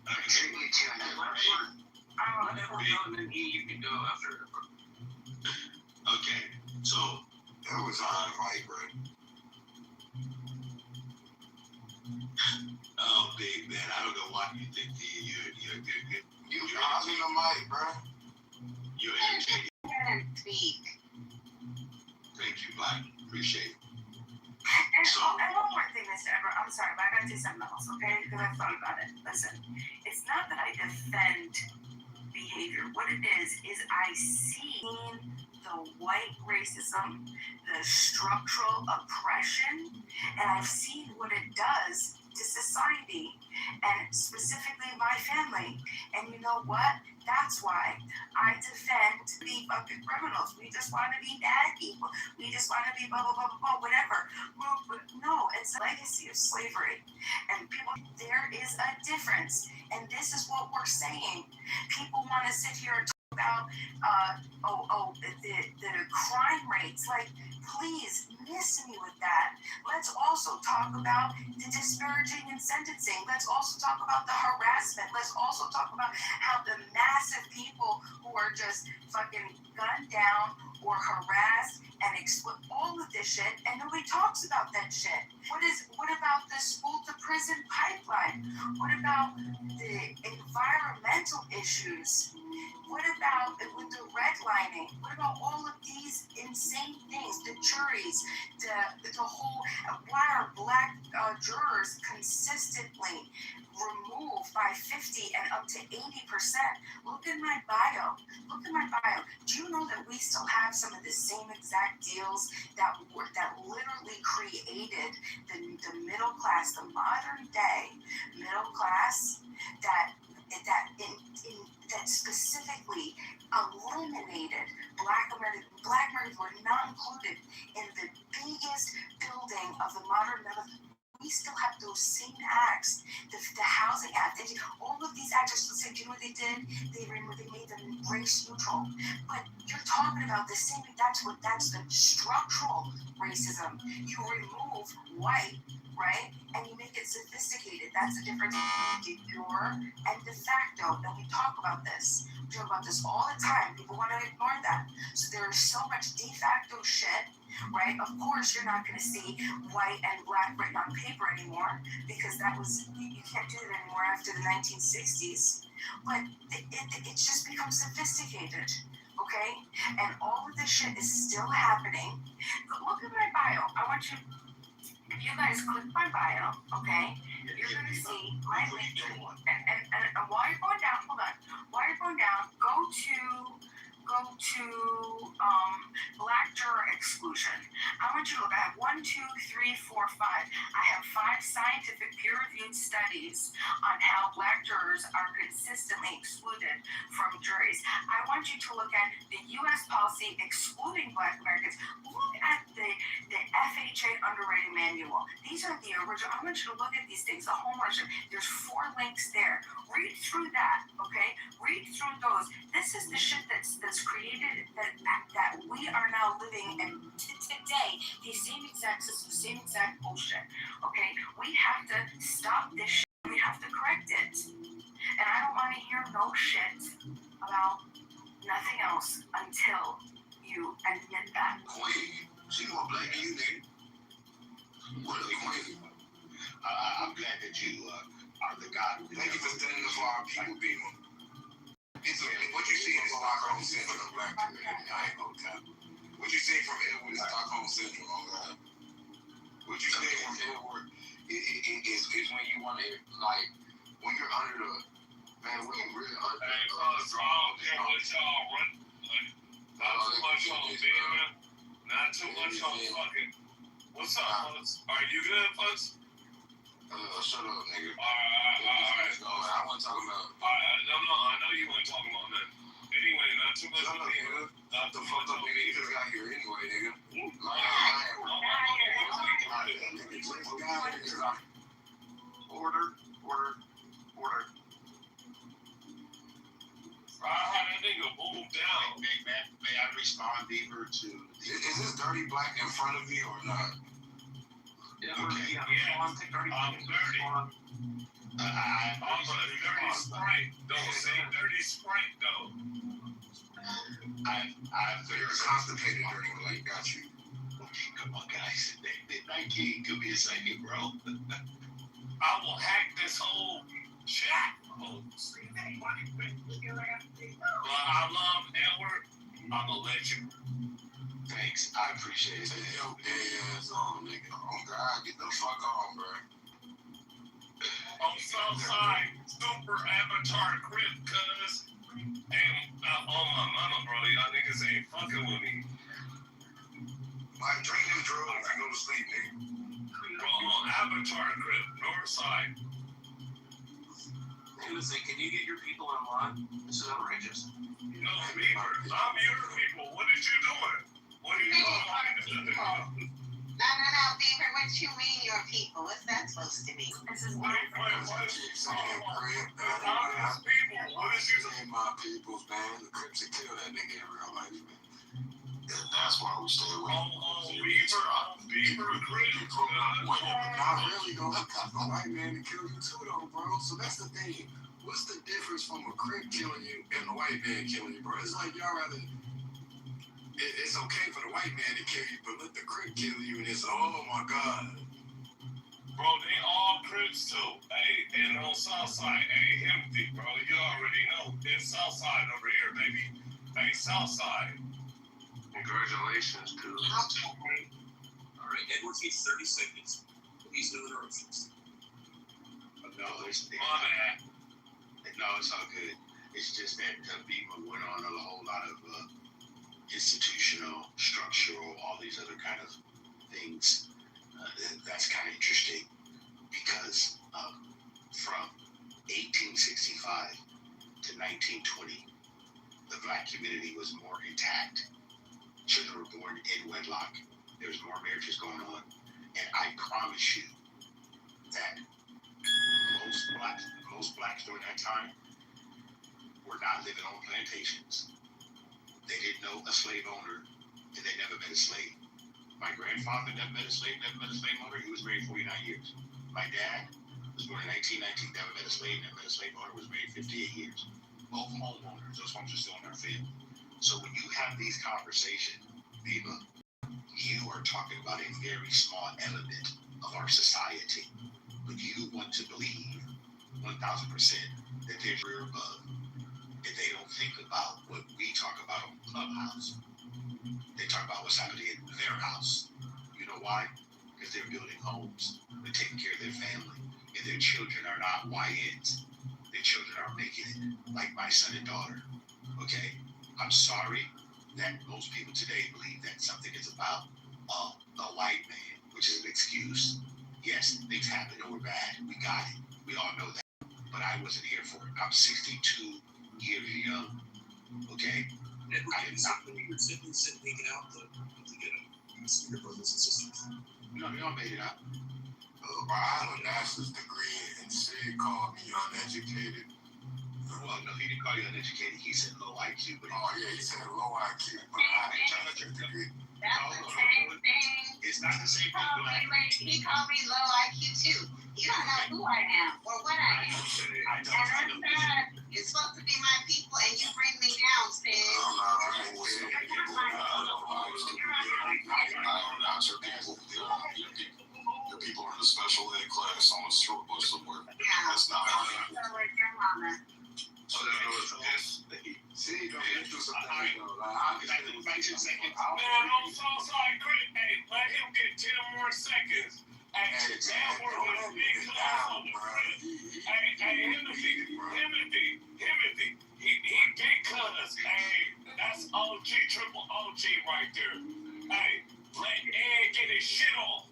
contribute to an aggressor? I don't know. You can go after. Okay, so that was on mic, bro. Oh, big man, I don't know why you think you're good. You on the mic, bro. You're entertaining. Speak. Thank you, Black. Appreciate it. And one more thing, Mr. Everett. I'm sorry, but I gotta do something else, okay? Because I thought about it. Listen, it's not that I defend behavior. What it is I see the white racism, the structural oppression, and I've seen what it does to society and specifically my family. And you know what? That's why I defend the fucking criminals. We just want to be bad people. We just want to be blah, blah, blah, blah, blah, whatever. But no, it's a legacy of slavery. And people, there is a difference. And this is what we're saying. People want to sit here and talk about, the crime rates. Like, please miss me with that. Let's also talk about the disparaging in sentencing. Let's also talk about the harassment. Let's also talk about how the massive people who are just fucking gunned down or harassed and all of this shit, and nobody talks about that shit. What about the school to prison pipeline? What about the environmental issues? What about with the redlining? What about all of these insane things? The juries, the whole, why are black jurors consistently removed by 50 and up to 80%? Look at my bio. Look at my bio. Do you know that we still have some of the same exact deals that literally created the middle class, the modern day middle class, that specifically eliminated Black Americans. Black Americans were not included in the biggest building of the modern middle. We still have those same acts, the Housing Act. They did all of these acts. Do you know what they did? They made them race neutral. But you're talking about the same. That's the structural racism. You remove white, right, and you make it sophisticated. That's the difference between de jure and de facto. And we talk about this. We talk about this all the time. People want to ignore that. So there is so much de facto shit. Right? Of course, you're not going to see white and black written on paper anymore because you can't do it anymore after the 1960s. But it's just become sophisticated, okay? And all of this shit is still happening. Look at my bio. I want you, if you guys click my bio, okay, you're going to see my link tree. And while you're going down, hold on. While you're going down, go to black juror exclusion. I want you to look. I have 1, 2, 3, 4, 5. I have 5 scientific peer-reviewed studies on how black jurors are consistently excluded from juries. I want you to look at the U.S. policy excluding black Americans. Look at the FHA underwriting manual. These are the original. I want you to look at these things. The homeownership. There's 4 links there. Read through that, okay? Read through those. This is the shit that's created that we are now living in today. The same exact system, same exact bullshit. Okay, we have to stop this shit. We have to correct it. And I don't want to hear no shit about nothing else until you admit that. Queen, she more black than you, nigga. What a queen. I'm glad that you are the God. Thank you for standing up for our people, people. What you see in Stockholm Central, black community, I ain't gonna tell. What you see from Edward is Stockholm Central, oh God. What you see from Edward is when you want to, like, when you're under the, man, we're really under the. Hey, fellas, y'all run. Not too much on Beamer. Not too much on fucking. What's up, fellas? Are you good, fellas? Shut up, nigga. Alright. I wasn't talking about. No, I know you weren't talking about that. Anyway, not too much on Beamer. Not too much on Beamer. You just got here anyway, nigga. Order. How that nigga moved down? May I respond deeper to? Is this dirty black in front of me or not? Yeah, okay. I'm dirty. I'm a dirty Sprite. Don't say dirty Sprite though. So you're a constipated dirty black. Got you. Okay, come on, guys. 19, give me a second, bro. I will hack this whole chat. I love Edward. I'm gonna let you. Thanks, I appreciate it. Take your ass on, nigga. Oh God, get the fuck on, bro. On Southside, super avatar crib, cuz. And on my mama, bro, y'all niggas ain't fucking with me. Like, drink them drugs and go to sleep, nigga. Bro, on avatar crib, Northside. Hey, listen, can you get your people in line? This is outrageous. No, Beaver, I'm your people. What is you doing? What are you doing? No, Beaver, what you mean your people? What's that supposed to be? This is my people. What is you doing? My peoples, man. The Crips will kill that nigga in real life, man. And that's why we stay away from Beaver, not really, though. I got the white man to kill you too, though, bro. So that's the thing. What's the difference from a Crip killing you and the white man killing you, bro? It's like y'all rather. It's okay for the white man to kill you, but let the Crip kill you, and it's oh my God. Bro, they all Crips too. Hey, and on Southside, hey, Timothy, bro, you already know. It's Southside over here, baby. Hey, Southside. Congratulations, dude. All right, Edward needs 30 seconds. Please do interruptions. No, it's My bad. no, it's all good. It's just that people went on a whole lot of institutional, structural, all these other kind of things. That's kind of interesting because from 1865 to 1920, the black community was more intact. Children were born in wedlock. There was more marriages going on. And I promise you that most blacks during that time were not living on plantations. They didn't know a slave owner, and they never met a slave. My grandfather never met a slave owner. He was married 49 years. My dad was born in 1919, never met a slave owner, was married 58 years. Both homeowners, those homes are still in our family. So when you have these conversations, Viva, you are talking about a very small element of our society. But you want to believe 1,000% that there's real above. And they don't think about what we talk about on Clubhouse. They talk about what's happening in their house. You know why? Because they're building homes. They're taking care of their family. And their children are not YNs. Their children are making it, like my son and daughter. Okay? I'm sorry that most people today believe that something is about a white man, which is an excuse. Yes, things happen and we're bad. We got it. We all know that. But I wasn't here for it. I'm 62 years young. Okay? I did not. Making out to get your brothers and sisters. No, they all made it out. I have a master's degree, and Sid called me uneducated. Well, no, he didn't call you uneducated. He said low IQ. But he said low IQ, but I had a master's degree. That's the same thing. It's not the same thing. He called me low IQ too. You don't know who I am or what I am. I don't. You're supposed to be my people, and you bring me down, Sid. I'm not your people. Your people are in a special ed class on a short bus somewhere. That's not my people. Oh, see, don't get through something. I'm back to the second. Man, I'm so sorry, Chris. Hey, let him get 10 more seconds. Hey, that was a big class on the Chris. Hey, Timothy. He big cuz. Hey, that's OG, triple OG right there. Hey, let Ed get his shit off.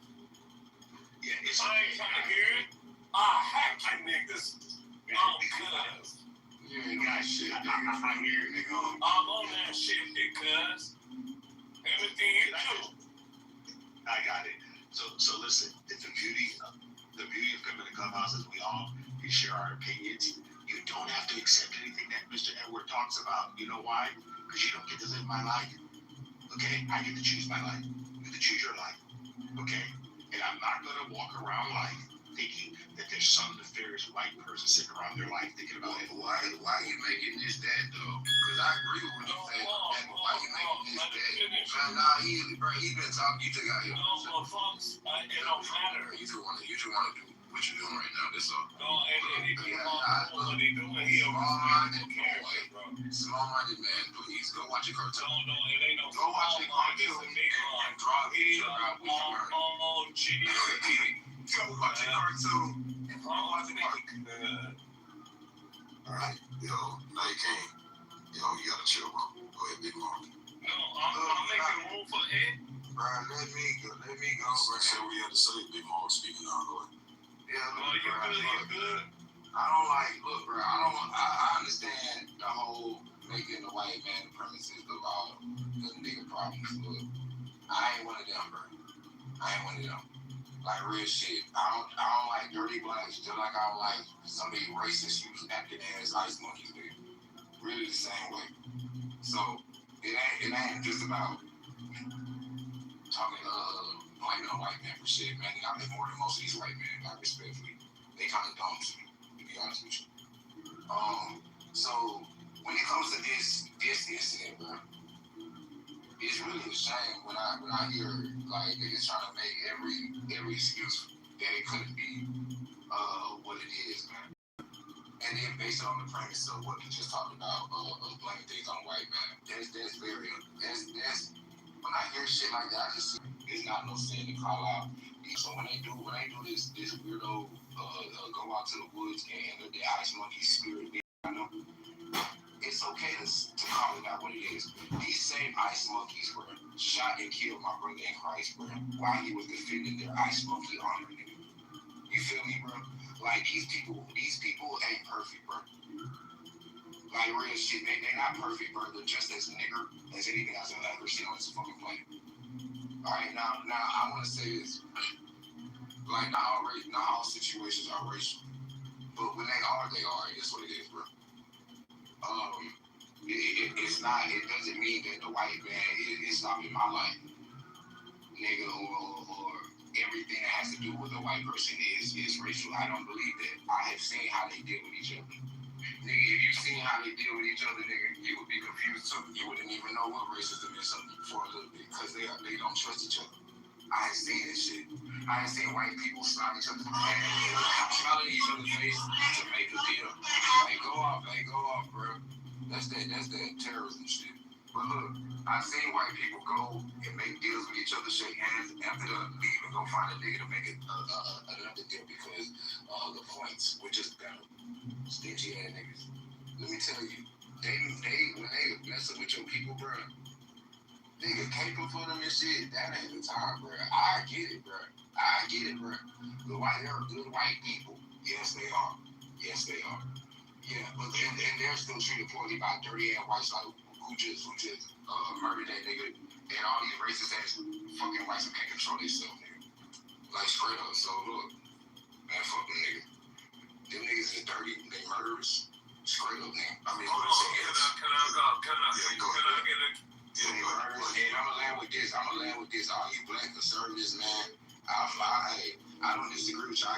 Yeah, it's I ain't trying to hear it. I hack you niggas. Cuz. You ain't got shit, nigga. I'm here, nigga. I'm on that shit, cuz. Everything you do. I got it. So listen, it's the beauty of coming to Clubhouse is we all can share our opinions. You don't have to accept anything that Mr. Edward talks about. You know why? Because you don't get to live my life. Okay? I get to choose my life. You get to choose your life. Okay? And I'm not going to walk around life thinking that there's some nefarious white person sitting around their life thinking about it. Why are you making this that though? Because I agree with what you're saying. Why are you making this that? Nah, he been talking. You think I hear? No, folks, it don't matter. You just want to do what you're doing right now. That's all. No, anything what he doing, he small-minded man, please go watch a cartoon. No, it ain't no. Go watch a cartoon and draw it out with your learning. Oh, gee. Go watch a cartoon and draw out the cartoon. Alright, yo, now you can't. Yo, you gotta chill, bro. Go ahead, Big Mom. No, I'm making room for it. Bro, let me go, bro. Say what you had to say, Big Mom. Speaking now, go ahead. Yeah, you good. I don't look, bro, I understand the whole making the white man the premises of all the nigga problems, but I ain't one of them, bro. I ain't one of them. Like, real shit. I don't like dirty blacks, just like I don't like some of these racist, using napkin ass ice monkeys, dude. Really the same way. So, it ain't just about talking blaming a white man for shit, man. They got me more than most of these white men, like, respectfully. They kind of dumb to me, to be honest with you. So when it comes to this incident, bro, it's really a shame when I hear like niggas trying to make every excuse that it couldn't be what it is, man. And then based on the premise of what you just talked about, of blaming things on white man, that's when I hear shit like that, I just it's not no sin to call out. So when they do this weirdo go out to the woods and the ice monkey spirit, it's okay to call it out what it is. These same ice monkeys were shot and killed my brother in Christ, bro, while he was defending their ice monkey honor, nigga. You feel me, bro? Like these people ain't perfect, bro. Like real shit, they're not perfect, bro. They're just as nigger as anything else I've ever seen on this fucking planet. Alright, now I wanna say this. Like not all situations are racial. But when they are, that's what it is, bro. It doesn't mean that the white man is stopping my life, nigga, or everything that has to do with a white person is racial. I don't believe that. I have seen how they deal with each other. Nigga, if you seen how they deal with each other, nigga, you would be confused too. You wouldn't even know what racism is for a little bit because they don't trust each other. I ain't seen this shit. I ain't seen white people slap each other and smile at each other's face to make a deal. Hey, go off, bro. That's that terrorism shit. But look, I've seen white people go and make deals with each other, shake hands, after the leave and go find a nigga to make it another deal because the points were just better. Stingy ass niggas. Let me tell you, when they messing with your people, bro, nigga caping for them and shit, that ain't the time, bro. I get it, bro. They're good white people. Yes, they are. Yeah, but and they're still treated poorly by dirty ass whites like who just murdered that nigga, and all these racist ass fucking whites who can't control themselves, nigga. Like straight up. So look, man, fuck them niggas. Them niggas is dirty. They murderers. Straight up, nigga. I mean, can I get it? And I'ma land with this. All you black conservatives, man. I don't disagree with y'all. I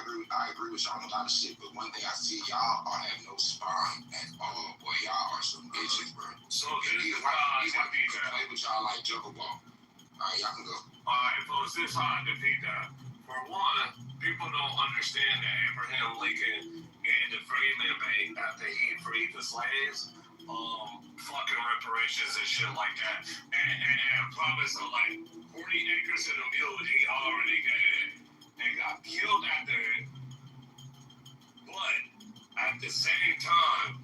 agree with y'all on a lot of shit. But one thing I see, y'all have no spine at all. Boy, y'all are some bitches, bro. So these white people play with y'all like juggle ball. All right, y'all can go. Alright, folks, this is how I defeat that. For one, people don't understand that Abraham Lincoln gave the Freedmen Bank after he freed the slaves. Fucking reparations and shit like that. And promise of like 40 acres in a mule he already got. They got killed after it. But at the same time,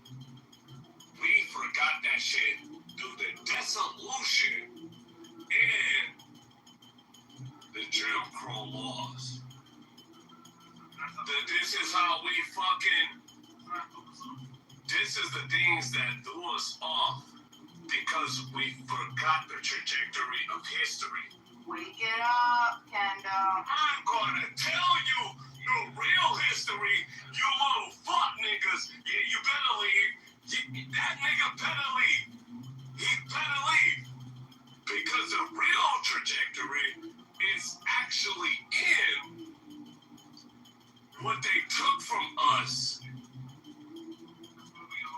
we forgot that shit through the dissolution and the Jim Crow laws. This is how we this is the things that threw us off because we forgot the trajectory of history. Wake it up, Kendo. I'm gonna tell you the real history, you little fuck niggas. Yeah, you better leave. That nigga better leave. He better leave. Because the real trajectory is actually in what they took from us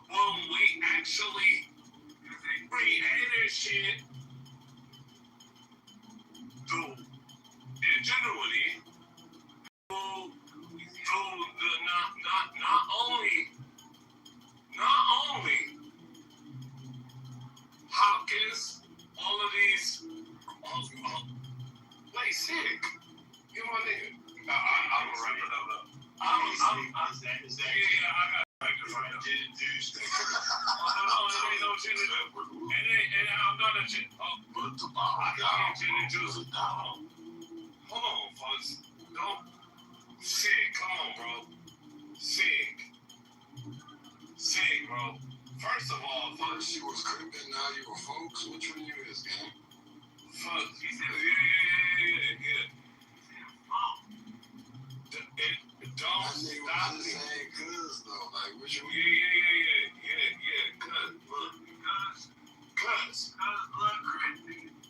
when we actually created shit through ingenuity, through the not only Hopkins, all of these wait, sick. You my nigga. I'm gonna wrap it up. I got gin and juice. No, it ain't no gin and juice. And I'm not a gin. I got gin and juice. Hold on, folks. Don't. Sick. Come on, bro. Sick, bro. First of all, First you was crippin', now you a folks. Which one you is, man? Fuck. Yeah. Don't stop me. Saying cuz though, like which one? Yeah.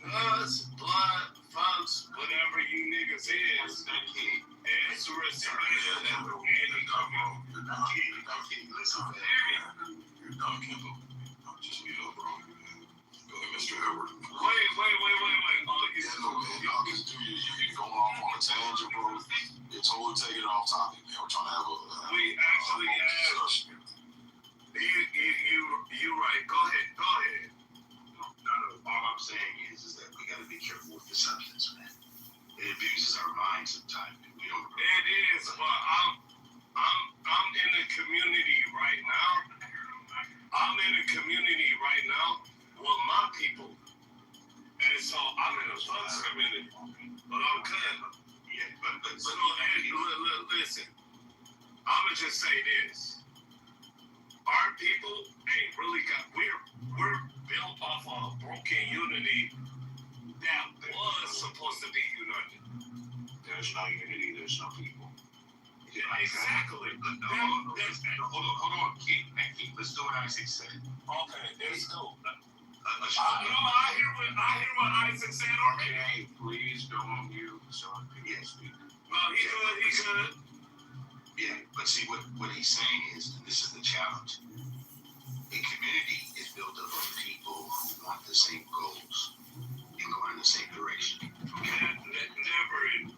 Cuz blood, folks, whatever you niggas is, it's respected at any company. You're not Kimbo. I'm just me up, bro. Go ahead, Mr. Edward. Wait. Oh, Yeah, no, man, y'all can do you can go off on a tangent, bro. It totally taking it off topic, man. We're trying to have a we actually have. discussion. You right. Go ahead. No. All I'm saying is that we got to be careful with the substance, man. It abuses our minds sometimes. We don't. It is, but I'm in the community right now. With my people, and so I'm in a fun community. But I'm cutting. Yeah, but so listen. I'ma just say this. Our people ain't really got. We're built off of a broken unity that was supposed to be united. There's no unity. There's no people. Yeah, exactly. Hold on. Keep. Let's do what Isaac said. Okay, let's go. I hear what Isaac said already. Hey, please go on mute so I can speak. Well, he could. Yeah, but see what he's saying is, and this is the challenge. A community is built up of people who want the same goals and going in the same direction. Okay? Never is.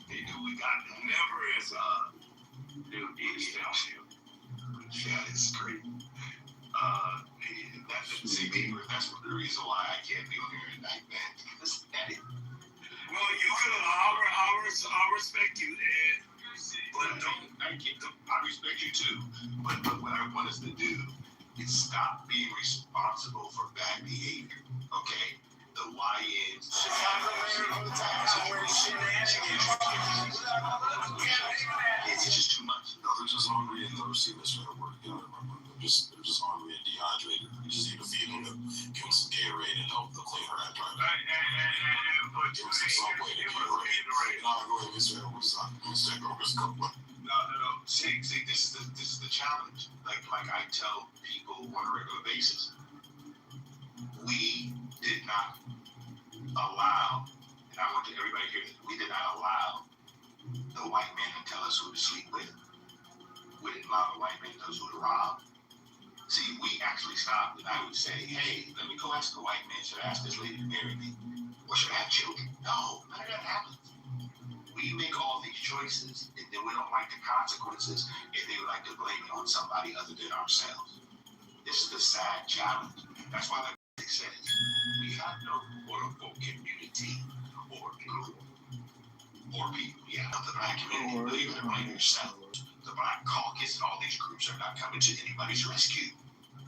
They do. We got that. Never is. Dude, yeah, it's great. That's the reason why I can't be on here at night, man. Because that is. Well, you could. I respect you, Ed. But don't. I respect you too. But what I want us to do is stop being responsible for bad behavior. Okay? The YNs. It's just too much. No, they're just hungry and thirsty, Mr. Edward. You gotta remember. They're just hungry and dehydrated. You just need to feed them, give them some Gatorade and help them clean her out. Give them some Subway to keep her. No, go ahead, Mr. Edward. Mr. Edward's go. No. See, this is the challenge. Like I tell people on a regular basis, we did not allow, and I want everybody to hear this, we did not allow the white man to tell us who to sleep with. We didn't allow the white man to tell us who to rob. See, we actually stopped, and I would say, hey, let me go ask the white man, should I ask this lady to marry me? Or should I have children? No, none of that happens. We make all these choices, and then we don't like the consequences, and they would like to blame it on somebody other than ourselves. This is the sad challenge. That's why, like I said, we have no quote-unquote community or group or people. Yeah, the black community, but you're going to blame yourself. The Black Caucus and all these groups are not coming to anybody's rescue.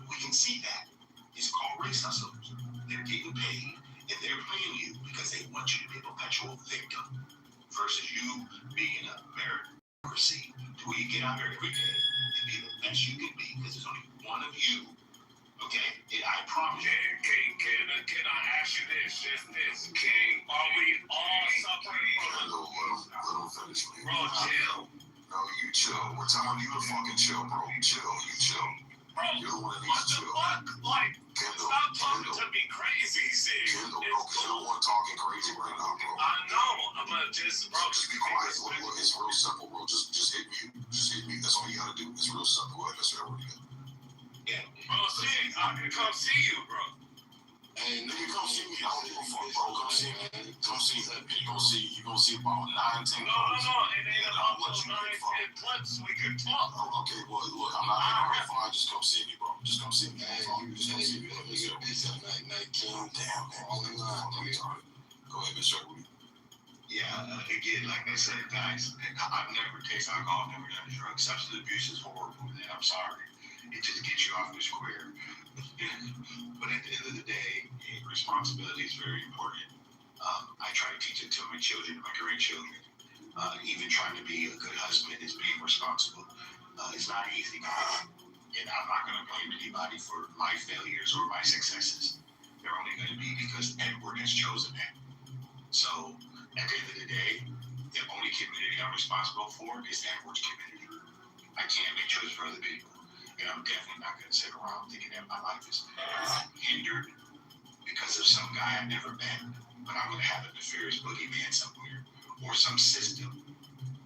We can see that. It's called race hustlers. They're getting paid, and they're playing you because they want you to be a perpetual victim. Versus you being a meritocracy to where you get out there every day and be the best you can be because there's only one of you. Okay? And I promise you. Can I ask you this? King, are we all suffering from Bro, chill. No, you chill. We're telling you to fucking chill, bro. Chill. You chill. Bro, you're the one that needs to chill. Like, Kendall, stop talking to me crazy, see. Kendall, bro, you're the one talking crazy right now, bro. I know, but just be quiet. Look, it's real simple, bro. Just hit me. Just hit me. That's all you gotta do. It's real simple. Go ahead, Mr. Edward. Yeah. Bro, shit, I can come see you, bro. Hey, nigga, come see me. I don't give a fuck, bro. Come see me. Come see me. You gonna see about 9, 10 No, it ain't about those 9, 10 clips. We can talk. Oh, okay, well, look, I'm not gonna fine. Just come see me, bro. Just come see me. Just come see me. Damn, man. Go ahead, Mr. Edward. Yeah, again, like I said, guys, I've never tasted alcohol, never done drugs. Substance abuse is horrible, and I'm sorry. It just gets you off the square. But at the end of the day, responsibility is very important. I try to teach it to my children, my grandchildren. Even trying to be a good husband is being responsible. It's not easy, and I'm not going to blame anybody for my failures or my successes. They're only going to be because Edward has chosen that. So at the end of the day, the only community I'm responsible for is Edward's community. I can't make choices for other people. And I'm definitely not going to sit around thinking that my life is hindered because of some guy I never met. But I'm going to have a nefarious boogeyman somewhere or some system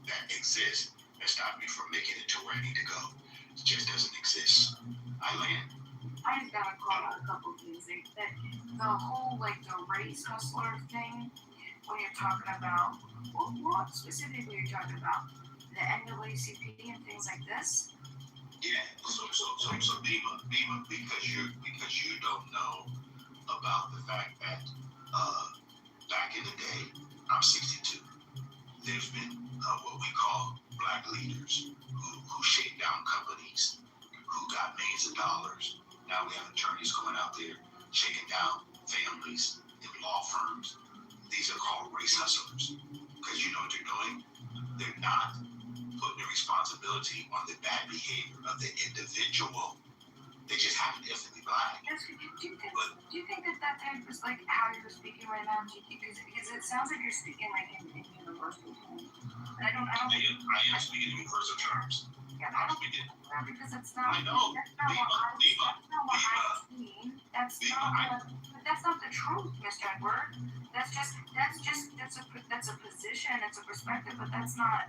that exists that stops me from making it to where I need to go. It just doesn't exist. I land. I just got to call out a couple of things. The whole, the race hustler thing, when you're talking about, what specifically you're talking about? The NAACP and things like this? Yeah, so Bima, because you don't know about the fact that back in the day, I'm 62. There's been what we call black leaders who shake down companies, who got millions of dollars. Now we have attorneys going out there shaking down families in law firms. These are called race hustlers because you know what they're doing? They're not putting the responsibility on the bad behavior of the individual. They just happen to be black. Do you think that is like how you're speaking right now? Because it sounds like you're speaking like in universal terms. I am speaking in universal terms. Yeah, I don't think because it's not. I know. That's not what I've seen. That's not the truth, Mr. Edward. That's a position, it's a perspective, but that's not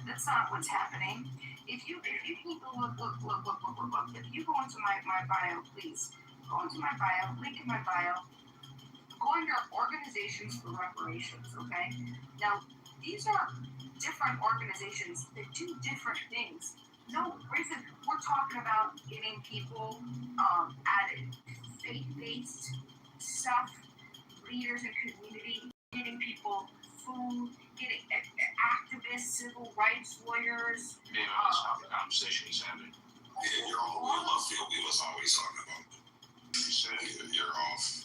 what's happening. If you keep a look. If you go into my bio, please go into my bio, link in my bio. Go under organizations for reparations. Okay. Now these are different organizations that do different things. No reason we're talking about getting people added faith-based stuff, leaders in community, getting people food, getting activists, civil rights lawyers. Yeah, that's not the conversation he's having. Yeah, you're all in left field. We was always talking about. You said you're off.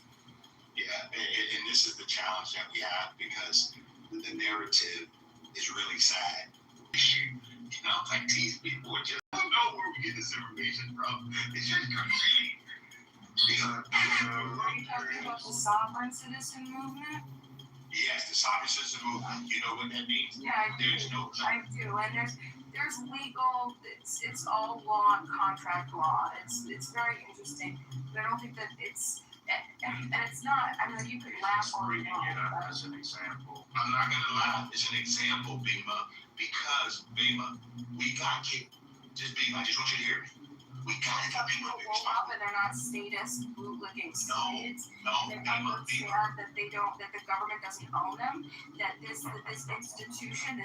Yeah, and this is the challenge that we have because the narrative is really sad. You know, like these people just don't know where we get this information from. It's just crazy. Are you talking about the sovereign citizen movement? Yes, the sovereign citizen movement. You know what that means? Yeah, I do. I do. And there's legal. It's all law and contract law. It's very interesting. But I don't think that it's. And it's not. I mean, you could laugh or not. As an example. I'm not gonna lie. It's an example, Bima, because Bima, we got to just Bima. I just want you to hear me. We gotta get people to be responsible. But they're not statist bootlicking states. No, they understand that that the government doesn't own them. That this institution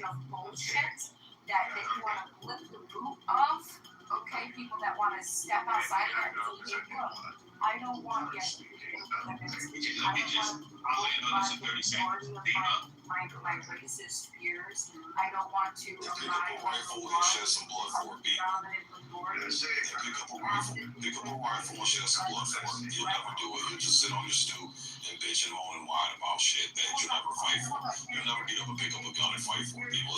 of bullshit that you want to lift the boot of. Okay, people that want to step outside that and say, look, I don't want yet. I'll land on this in 30 seconds. My racist fears. I don't want to. Pick up a rifle and shed some blood for it, people. Pick up a rifle and shed some blood for it. You'll never do it. You'll just sit on your stoop and bitch and moan and whine about shit that you'll never fight for. You'll never get up and pick up a gun and fight for people.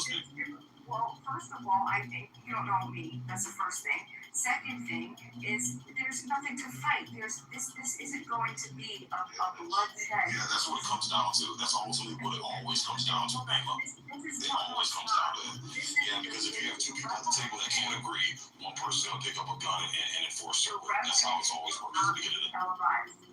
Well, first of all, I think you don't know me. That's the first thing. Second thing is there's nothing to fight. This isn't going to be a bloodshed. Yeah, that's what it comes down to. That's ultimately what it always comes down to, Bama. It always comes down to that. Yeah, because if you have two people at the table that can't agree, one person's gonna pick up a gun and enforce their will. That's how it's always worked.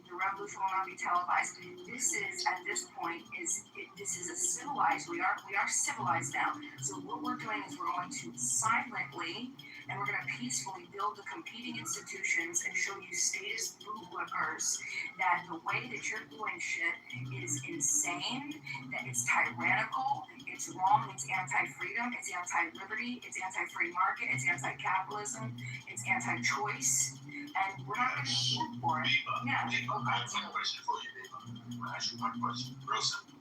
The revolution will not be televised. This is at this point this is a civilized. We are civilized now. So what we're doing is we're going to silently and we're going to peacefully build the competing institutions and show you statist bootlickers that the way that you're doing shit is insane, that it's tyrannical, it's wrong, it's anti-freedom, it's anti-liberty, it's anti-free market, it's anti-capitalism, it's anti-choice, and we're not going to shoot for it. Yeah. I have one question for you, Dave. I'm going to ask you one question. Real simple.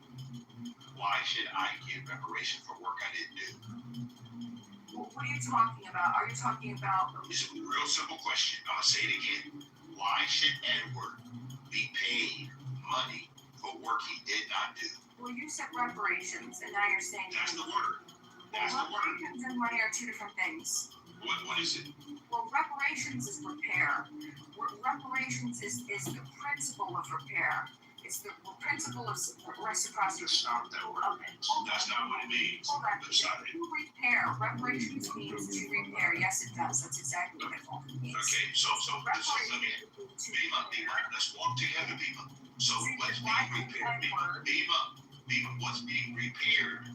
Why should I give reparation for work I didn't do? What are you talking about? Are you talking about... It's a real simple question. I'm going to say it again. Why should Edward be paid money for work he did not do? Well, you said reparations, and now you're saying... That's the word. That's the word. Reparations and money are two different things. What is it? Well, reparations is repair. Reparations is the principle of repair. It's the principle of reciprocity. That's not that word. That's not what it means. To repair. Reparations means to repair. Yes, it does. That's exactly what it means. Okay, so let me, Bima, let's walk together, Bima. So what's being repaired? Bima, what's being repaired?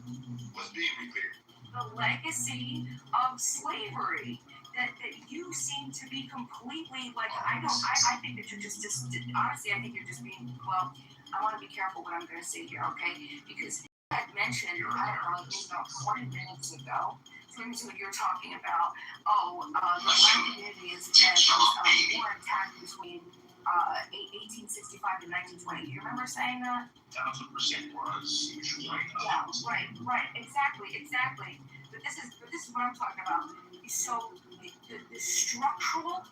What's being repaired? The legacy of slavery. That you seem to be completely like I think that you're just honestly I think you're just being I want to be careful what I'm going to say here, okay? Because I had mentioned, I don't know, maybe about 20 minutes ago, when you're talking about, the black community is war attack between 1865 and 1920. Do you remember saying that? 1000% was. Yeah, right, exactly. But this is what I'm talking about. So the structural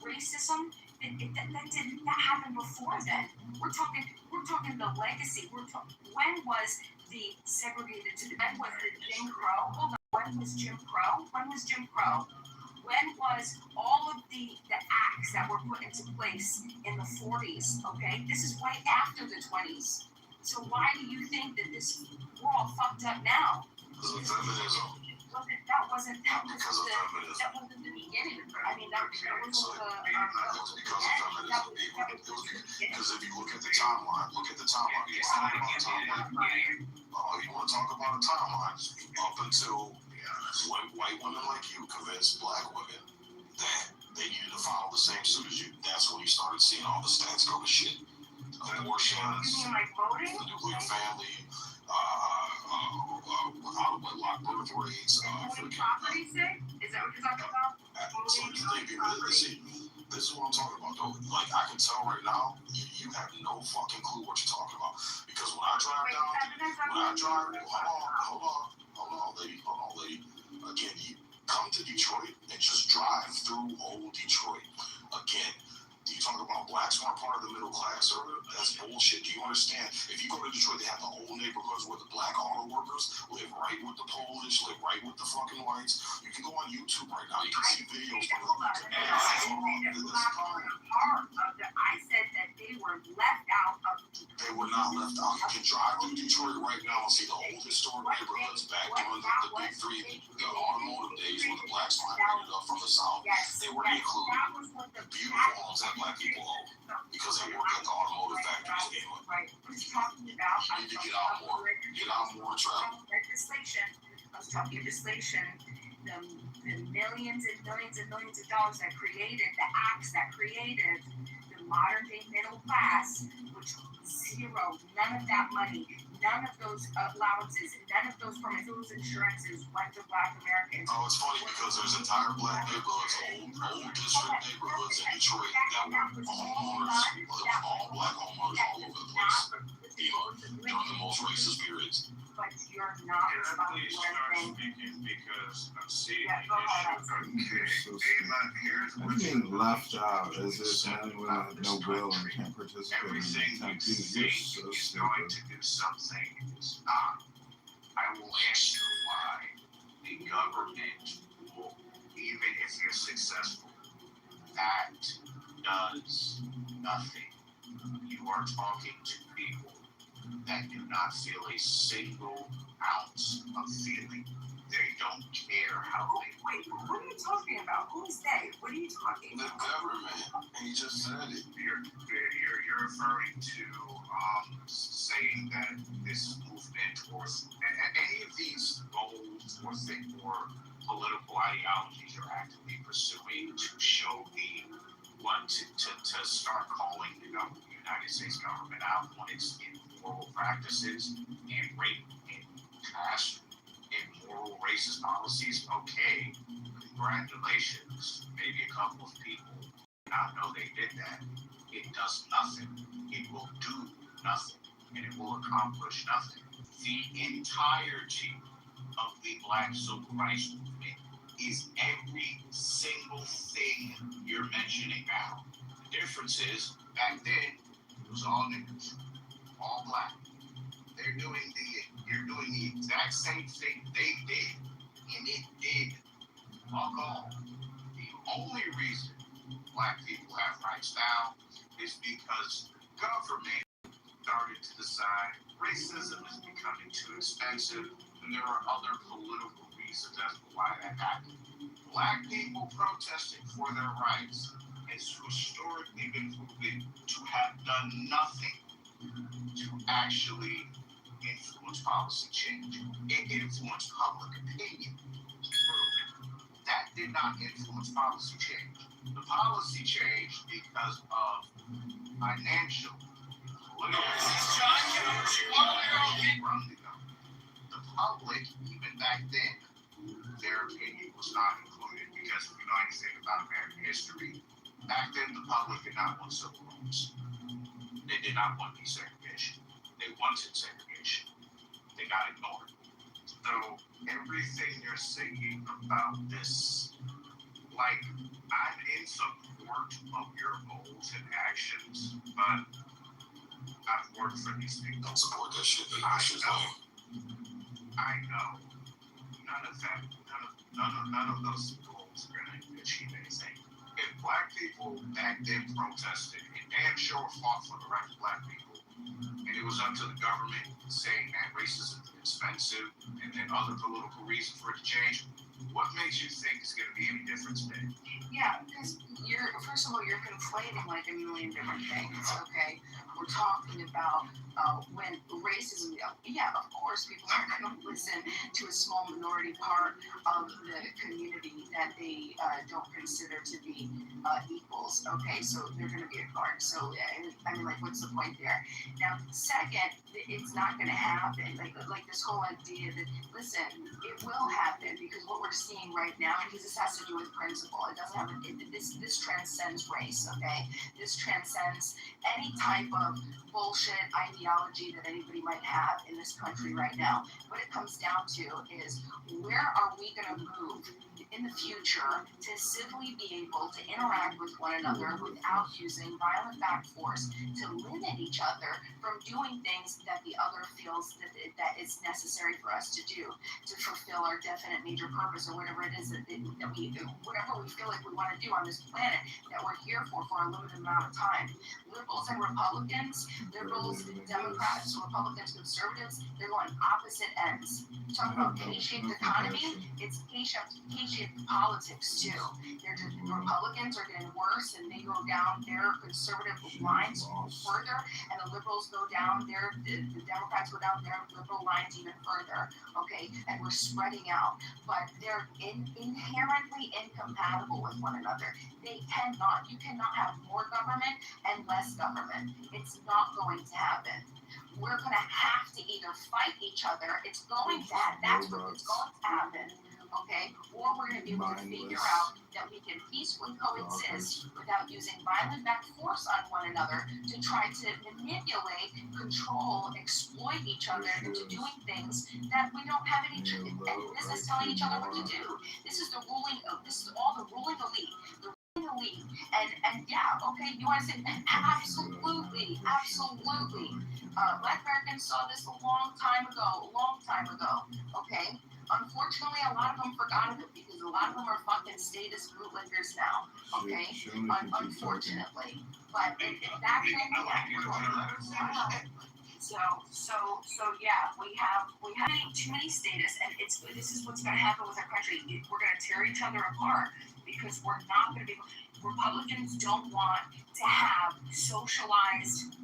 racism that happened before then. We're talking the legacy. When was the segregated to when was the Jim Crow? Hold on. When was Jim Crow? When was all of the acts that were put into place in the 40s? Okay, this is way after the 20s. So why do you think that we're all fucked up now? Because of feminism. That wasn't the beginning. I mean, that was because if you look at the timeline, you want to talk about a timeline up until white women like you convinced black women that they needed to follow the same suit as you. That's when you started seeing all the stats go to shit. Abortions, the nuclear family, out-of-wedlock birth rates. Is that what you're talking about? This is what I'm talking about, though. Like, I can tell right now, you have no fucking clue what you're talking about. Because when I drive hold on, lady. Again, you come to Detroit and just drive through old Detroit. Again, do you talk about blacks weren't part of the middle class earlier? That's bullshit. Do you understand? If you go to Detroit, they have the old neighborhoods where the black auto workers live right with the Polish, live right with the fucking whites. You can go on YouTube right now. You can see videos from I said that they were left out of Detroit. They were not left out. You can drive through Detroit right now and see the old historic neighborhoods back during the big three, the automotive days when the blacks migrated up from the south. They were included. Beautiful homes that black people own because they work at the automotive factories anyway. Right. We're talking about. You need to get out more and travel. Legislation. The millions and millions and millions of dollars that created the acts that created the modern day middle class, which zero, none of that money, none of those allowances, none of those permits, insurances went to black Americans. Oh, it's funny because there's entire black neighborhoods, old district neighborhoods in Detroit that were homeowners, all black homeowners all over the place. During the most racist periods. But you're not Please start speaking because I'm seeing I'm being left out as if men and women have no will and can't participate in everything you think is going to do something is not. I will answer why the government will, even if you're successful, that does nothing. You are talking to people that do not feel a single ounce of feeling. They don't care how they feel. Wait, what are you talking about? Who is they? What are you talking about? The government. And you just said it. You're referring to saying that this movement or any of these goals or political ideologies you're actively pursuing to show the to start calling the United States government out on its immoral practices and rape and past immoral racist policies. Okay, congratulations. Maybe a couple of people did not know they did that. It does nothing. It will do nothing, and it will accomplish nothing. The entirety of the Black Civil Rights Movement is every single thing you're mentioning now. The difference is, back then, it was all niggas, all black. You're doing the exact same thing they did, and it did fuck all. The only reason black people have rights now is because the government started to decide racism is becoming too expensive, and there are other political reasons as to why that happened. Black people protesting for their rights has historically been proven to have done nothing to actually influence policy change. It influenced public opinion. That did not influence policy change. The policy changed because of financial Look at this is John Kitover. The public, even back then, their opinion was not included because if you know anything about American history, back then the public did not want civil rights. They did not want desegregation. They wanted segregation. They got ignored. So everything you're saying about this, like, I'm in support of your goals and actions, but I've worked for these things. Don't support that shit. I know. None of those goals are gonna achieve anything. If black people back then protested and damn sure fought for the right of black people, and it was up to the government saying that racism is expensive and then other political reasons for it to change, what makes you think it's gonna be any difference then? Yeah, because first of all, you're conflating like a million different things, okay? We're talking about when racism, yeah, of course, people are going to listen to a small minority part of the community that they don't consider to be equals, okay? So they're going to be ignored. So, I mean, like, what's the point there? Now, second, it's not going to happen. Like this whole idea that, listen, it will happen because what we're seeing right now, because this has to do with principle. It doesn't have, this transcends race, okay? This transcends any type of bullshit ideology that anybody might have in this country right now. What it comes down to is, where are we going to move in the future to civilly be able to interact with one another without using violent back force to limit each other from doing things that the other feels that is necessary for us to do to fulfill our definite major purpose, or whatever it is that we whatever we feel like we want to do on this planet that we're here for a limited amount of time. Liberals and Republicans, liberals, Democrats, Republicans, conservatives, they're going opposite ends. Talking about K-shaped economy, it's K-shaped politics too. The Republicans are getting worse and they go down their conservative lines further, and the liberals go down the Democrats go down their liberal lines even further, okay? And we're spreading out, but they're inherently incompatible with one another. You cannot have more government and less government. It's not going to happen. We're going to have to either fight each other. It's going to happen. That's what it's going to happen. Okay? Or we're going to be able to figure out that we can peacefully coexist without using violent back force on one another to try to manipulate, control, exploit each other into doing things that we don't have any business telling each other what to do. This is all the ruling elite. And yeah, okay, you want to say absolutely. Black Americans saw this a long time ago, okay? Unfortunately, a lot of them forgot of it because a lot of them are fucking status bootlickers now, okay? Unfortunately. But if that can So yeah, we have too many status, and this is what's going to happen with our country. We're going to tear each other apart because we're not going to be. Republicans don't want to have socialized.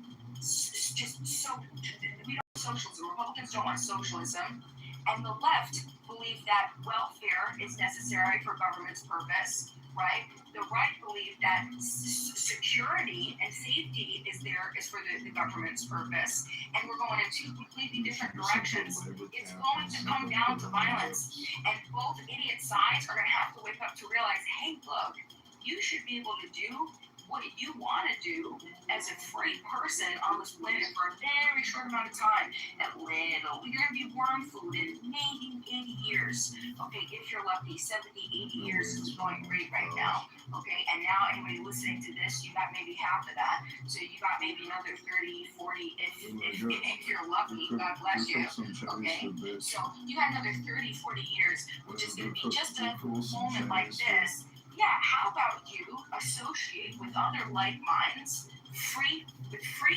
We don't socialism. Republicans don't want socialism, and the left believe that welfare is necessary for government's purpose. Right? The right believe that security and safety is for the government's purpose, and we're going in two completely different directions. It's going to come down to violence, and both idiot sides are going to have to wake up to realize, hey, look, you should be able to do what you want to do as a free person on this planet for a very short amount of time. You're going to be worm food in maybe 80 years. Okay, if you're lucky, 70, 80 years is going great right now. Okay, and now anybody listening to this, you got maybe half of that. So you got maybe another 30, 40, if you're lucky, God bless you. Okay, so you got another 30, 40 years, which is going to be just a moment like this. Yeah, how about you associate with other like minds, free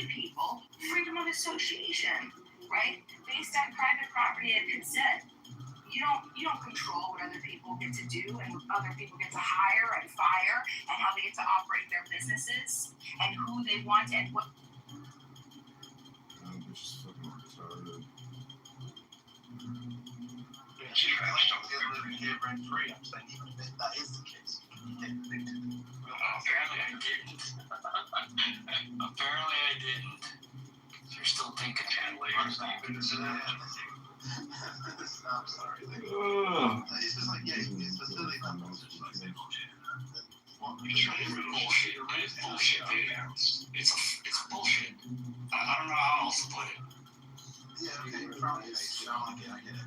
people, freedom of association, right? Based on private property and consent. You don't control what other people get to do and what other people get to hire and fire and how they get to operate their businesses and who they want and what. Rent-free. I'm saying even if that is the case, apparently I didn't. thinking gently. I'm sorry. It's just like, yeah, it's facility numbers. It's like, It's really bullshit. It's bullshit, dude. It's bullshit. I don't know how else to put it. Yeah, okay, probably. I get it.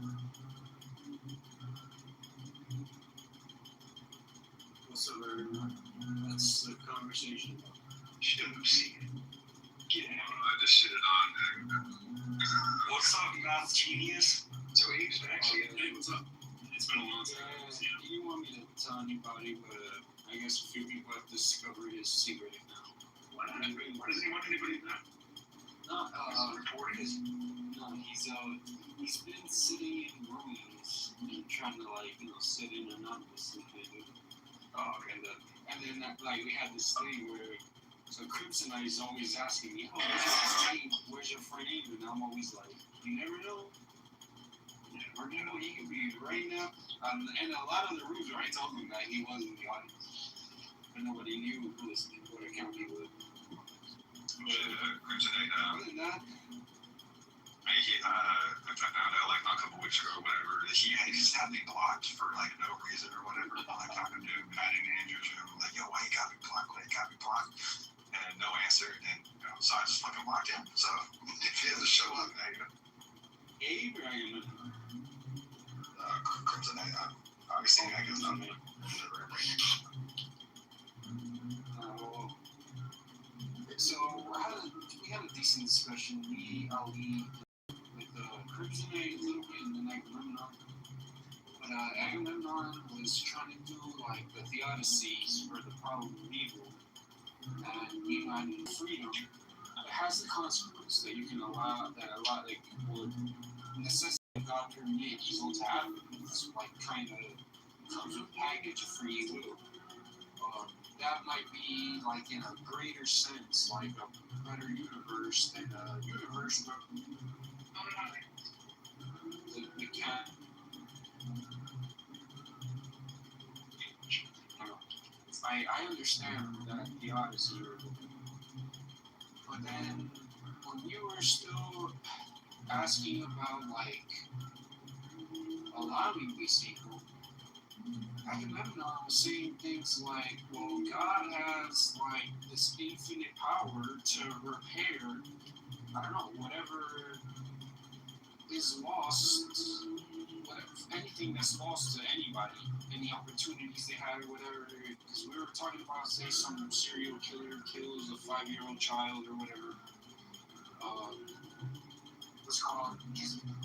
What's up, everyone? That's the conversation. Get out. I just shit it on. What's up, math genius? So, Abe's actually, Hey, what's up? It's been a long time. do you want me to tell anybody, but I guess a few people have discovered his secret now. Why not? Why does he want anybody to know? No, Reporting. he's been sitting in rooms and trying to sit in anonymously, maybe. And then like we had this thing where Kryptonite is always asking me, where's your friend Abe? And I'm always like, you never know. Or you know, he could be right now. And a lot of the rooms where I told him that he was in the audience, but nobody knew who was what account he was. Kryptonite, Other than that, I found out like a couple weeks ago or whatever that he just had me blocked for like no reason or whatever. I'm like talking to a guy named Andrew, and I'm like, yo, why you got me blocked? Why you got me blocked? And no answer. And so I just fucking blocked him. So if he doesn't show up, Abe or Agamemnon? Kryptonite. Obviously, I guess not me. So we had a decent discussion. Me, Ali, with Kryptonite a little bit, and then Agamemnon. But Agamemnon was trying to do like the theodicies for the problem of evil, and freedom. It has the consequence that you can allow that a lot like would necessitate God permit evil to happen. It's like kind of comes with a package of free will. That might be like in a greater sense, like a better universe than a universe where we can't. I understand that the Odyssey, but then when you were still asking about like allowing this evil, Agamemnon was saying things like, well, God has like this infinite power to repair, I don't know, whatever is lost, anything that's lost to anybody, any opportunities they had or whatever, because we were talking about, say, some serial killer kills a 5-year-old child or whatever.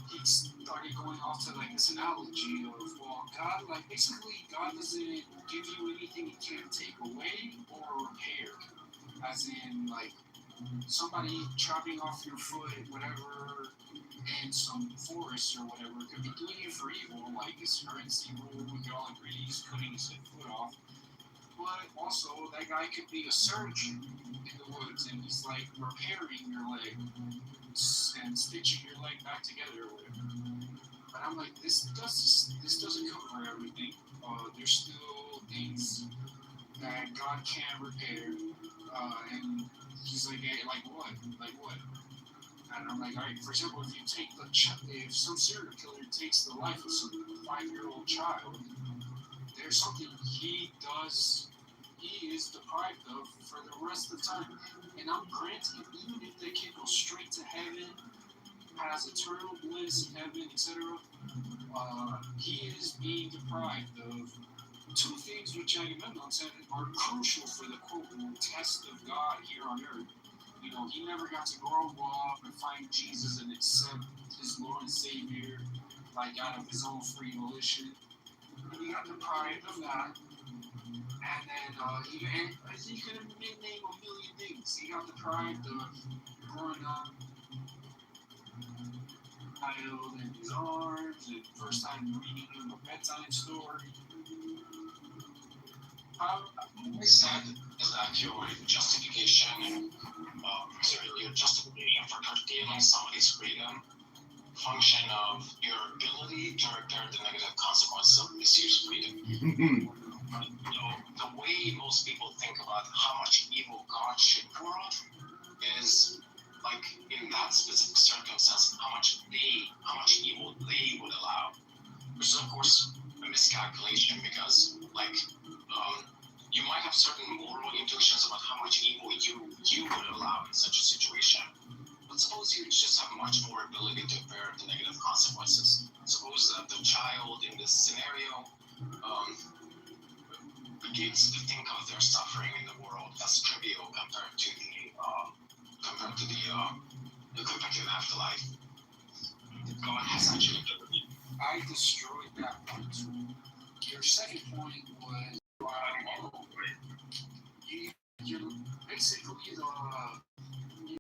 He started going off to like this analogy of, well, God, like basically God doesn't give you anything he can't take away or repair, as in like somebody chopping off your foot, whatever, in some forest or whatever, could be doing it for evil, like it's currency rule, we can all agree he's cutting his foot off. But also, that guy could be a surgeon in the woods, and he's like repairing your leg and stitching your leg back together or whatever. But I'm like, this doesn't cover everything. There's still things that God can't repair, and he's like, hey, like what? And I'm like, all right, for example, if you take if some serial killer takes the life of some 5-year-old child, there's something he is deprived of for the rest of the time. And I'm granting, even if the kid goes straight to heaven, has eternal bliss in heaven, etc., he is being deprived of two things which Agamemnon said are crucial for the quote test of God here on earth. You know, he never got to grow up and find Jesus and accept his Lord and Savior, like out of his own free volition. And he got deprived of that. And then he could name a million things. He got deprived of growing up, child in his arms, and first time reading him a bedtime story. We said is that your justification for curtailing somebody's freedom function of your ability to repair the negative consequences of misused freedom. The way most people think about how much evil God should pour out is like in that specific circumstance, how much evil they would allow, which is of course a miscalculation because you might have certain moral intuitions about how much evil you would allow in such a situation. But suppose you just have much more ability to bear the negative consequences. Suppose that the child in this scenario begins to think of their suffering in the world as trivial compared to the afterlife. God has actually I destroyed that point. Your second point was you're basically the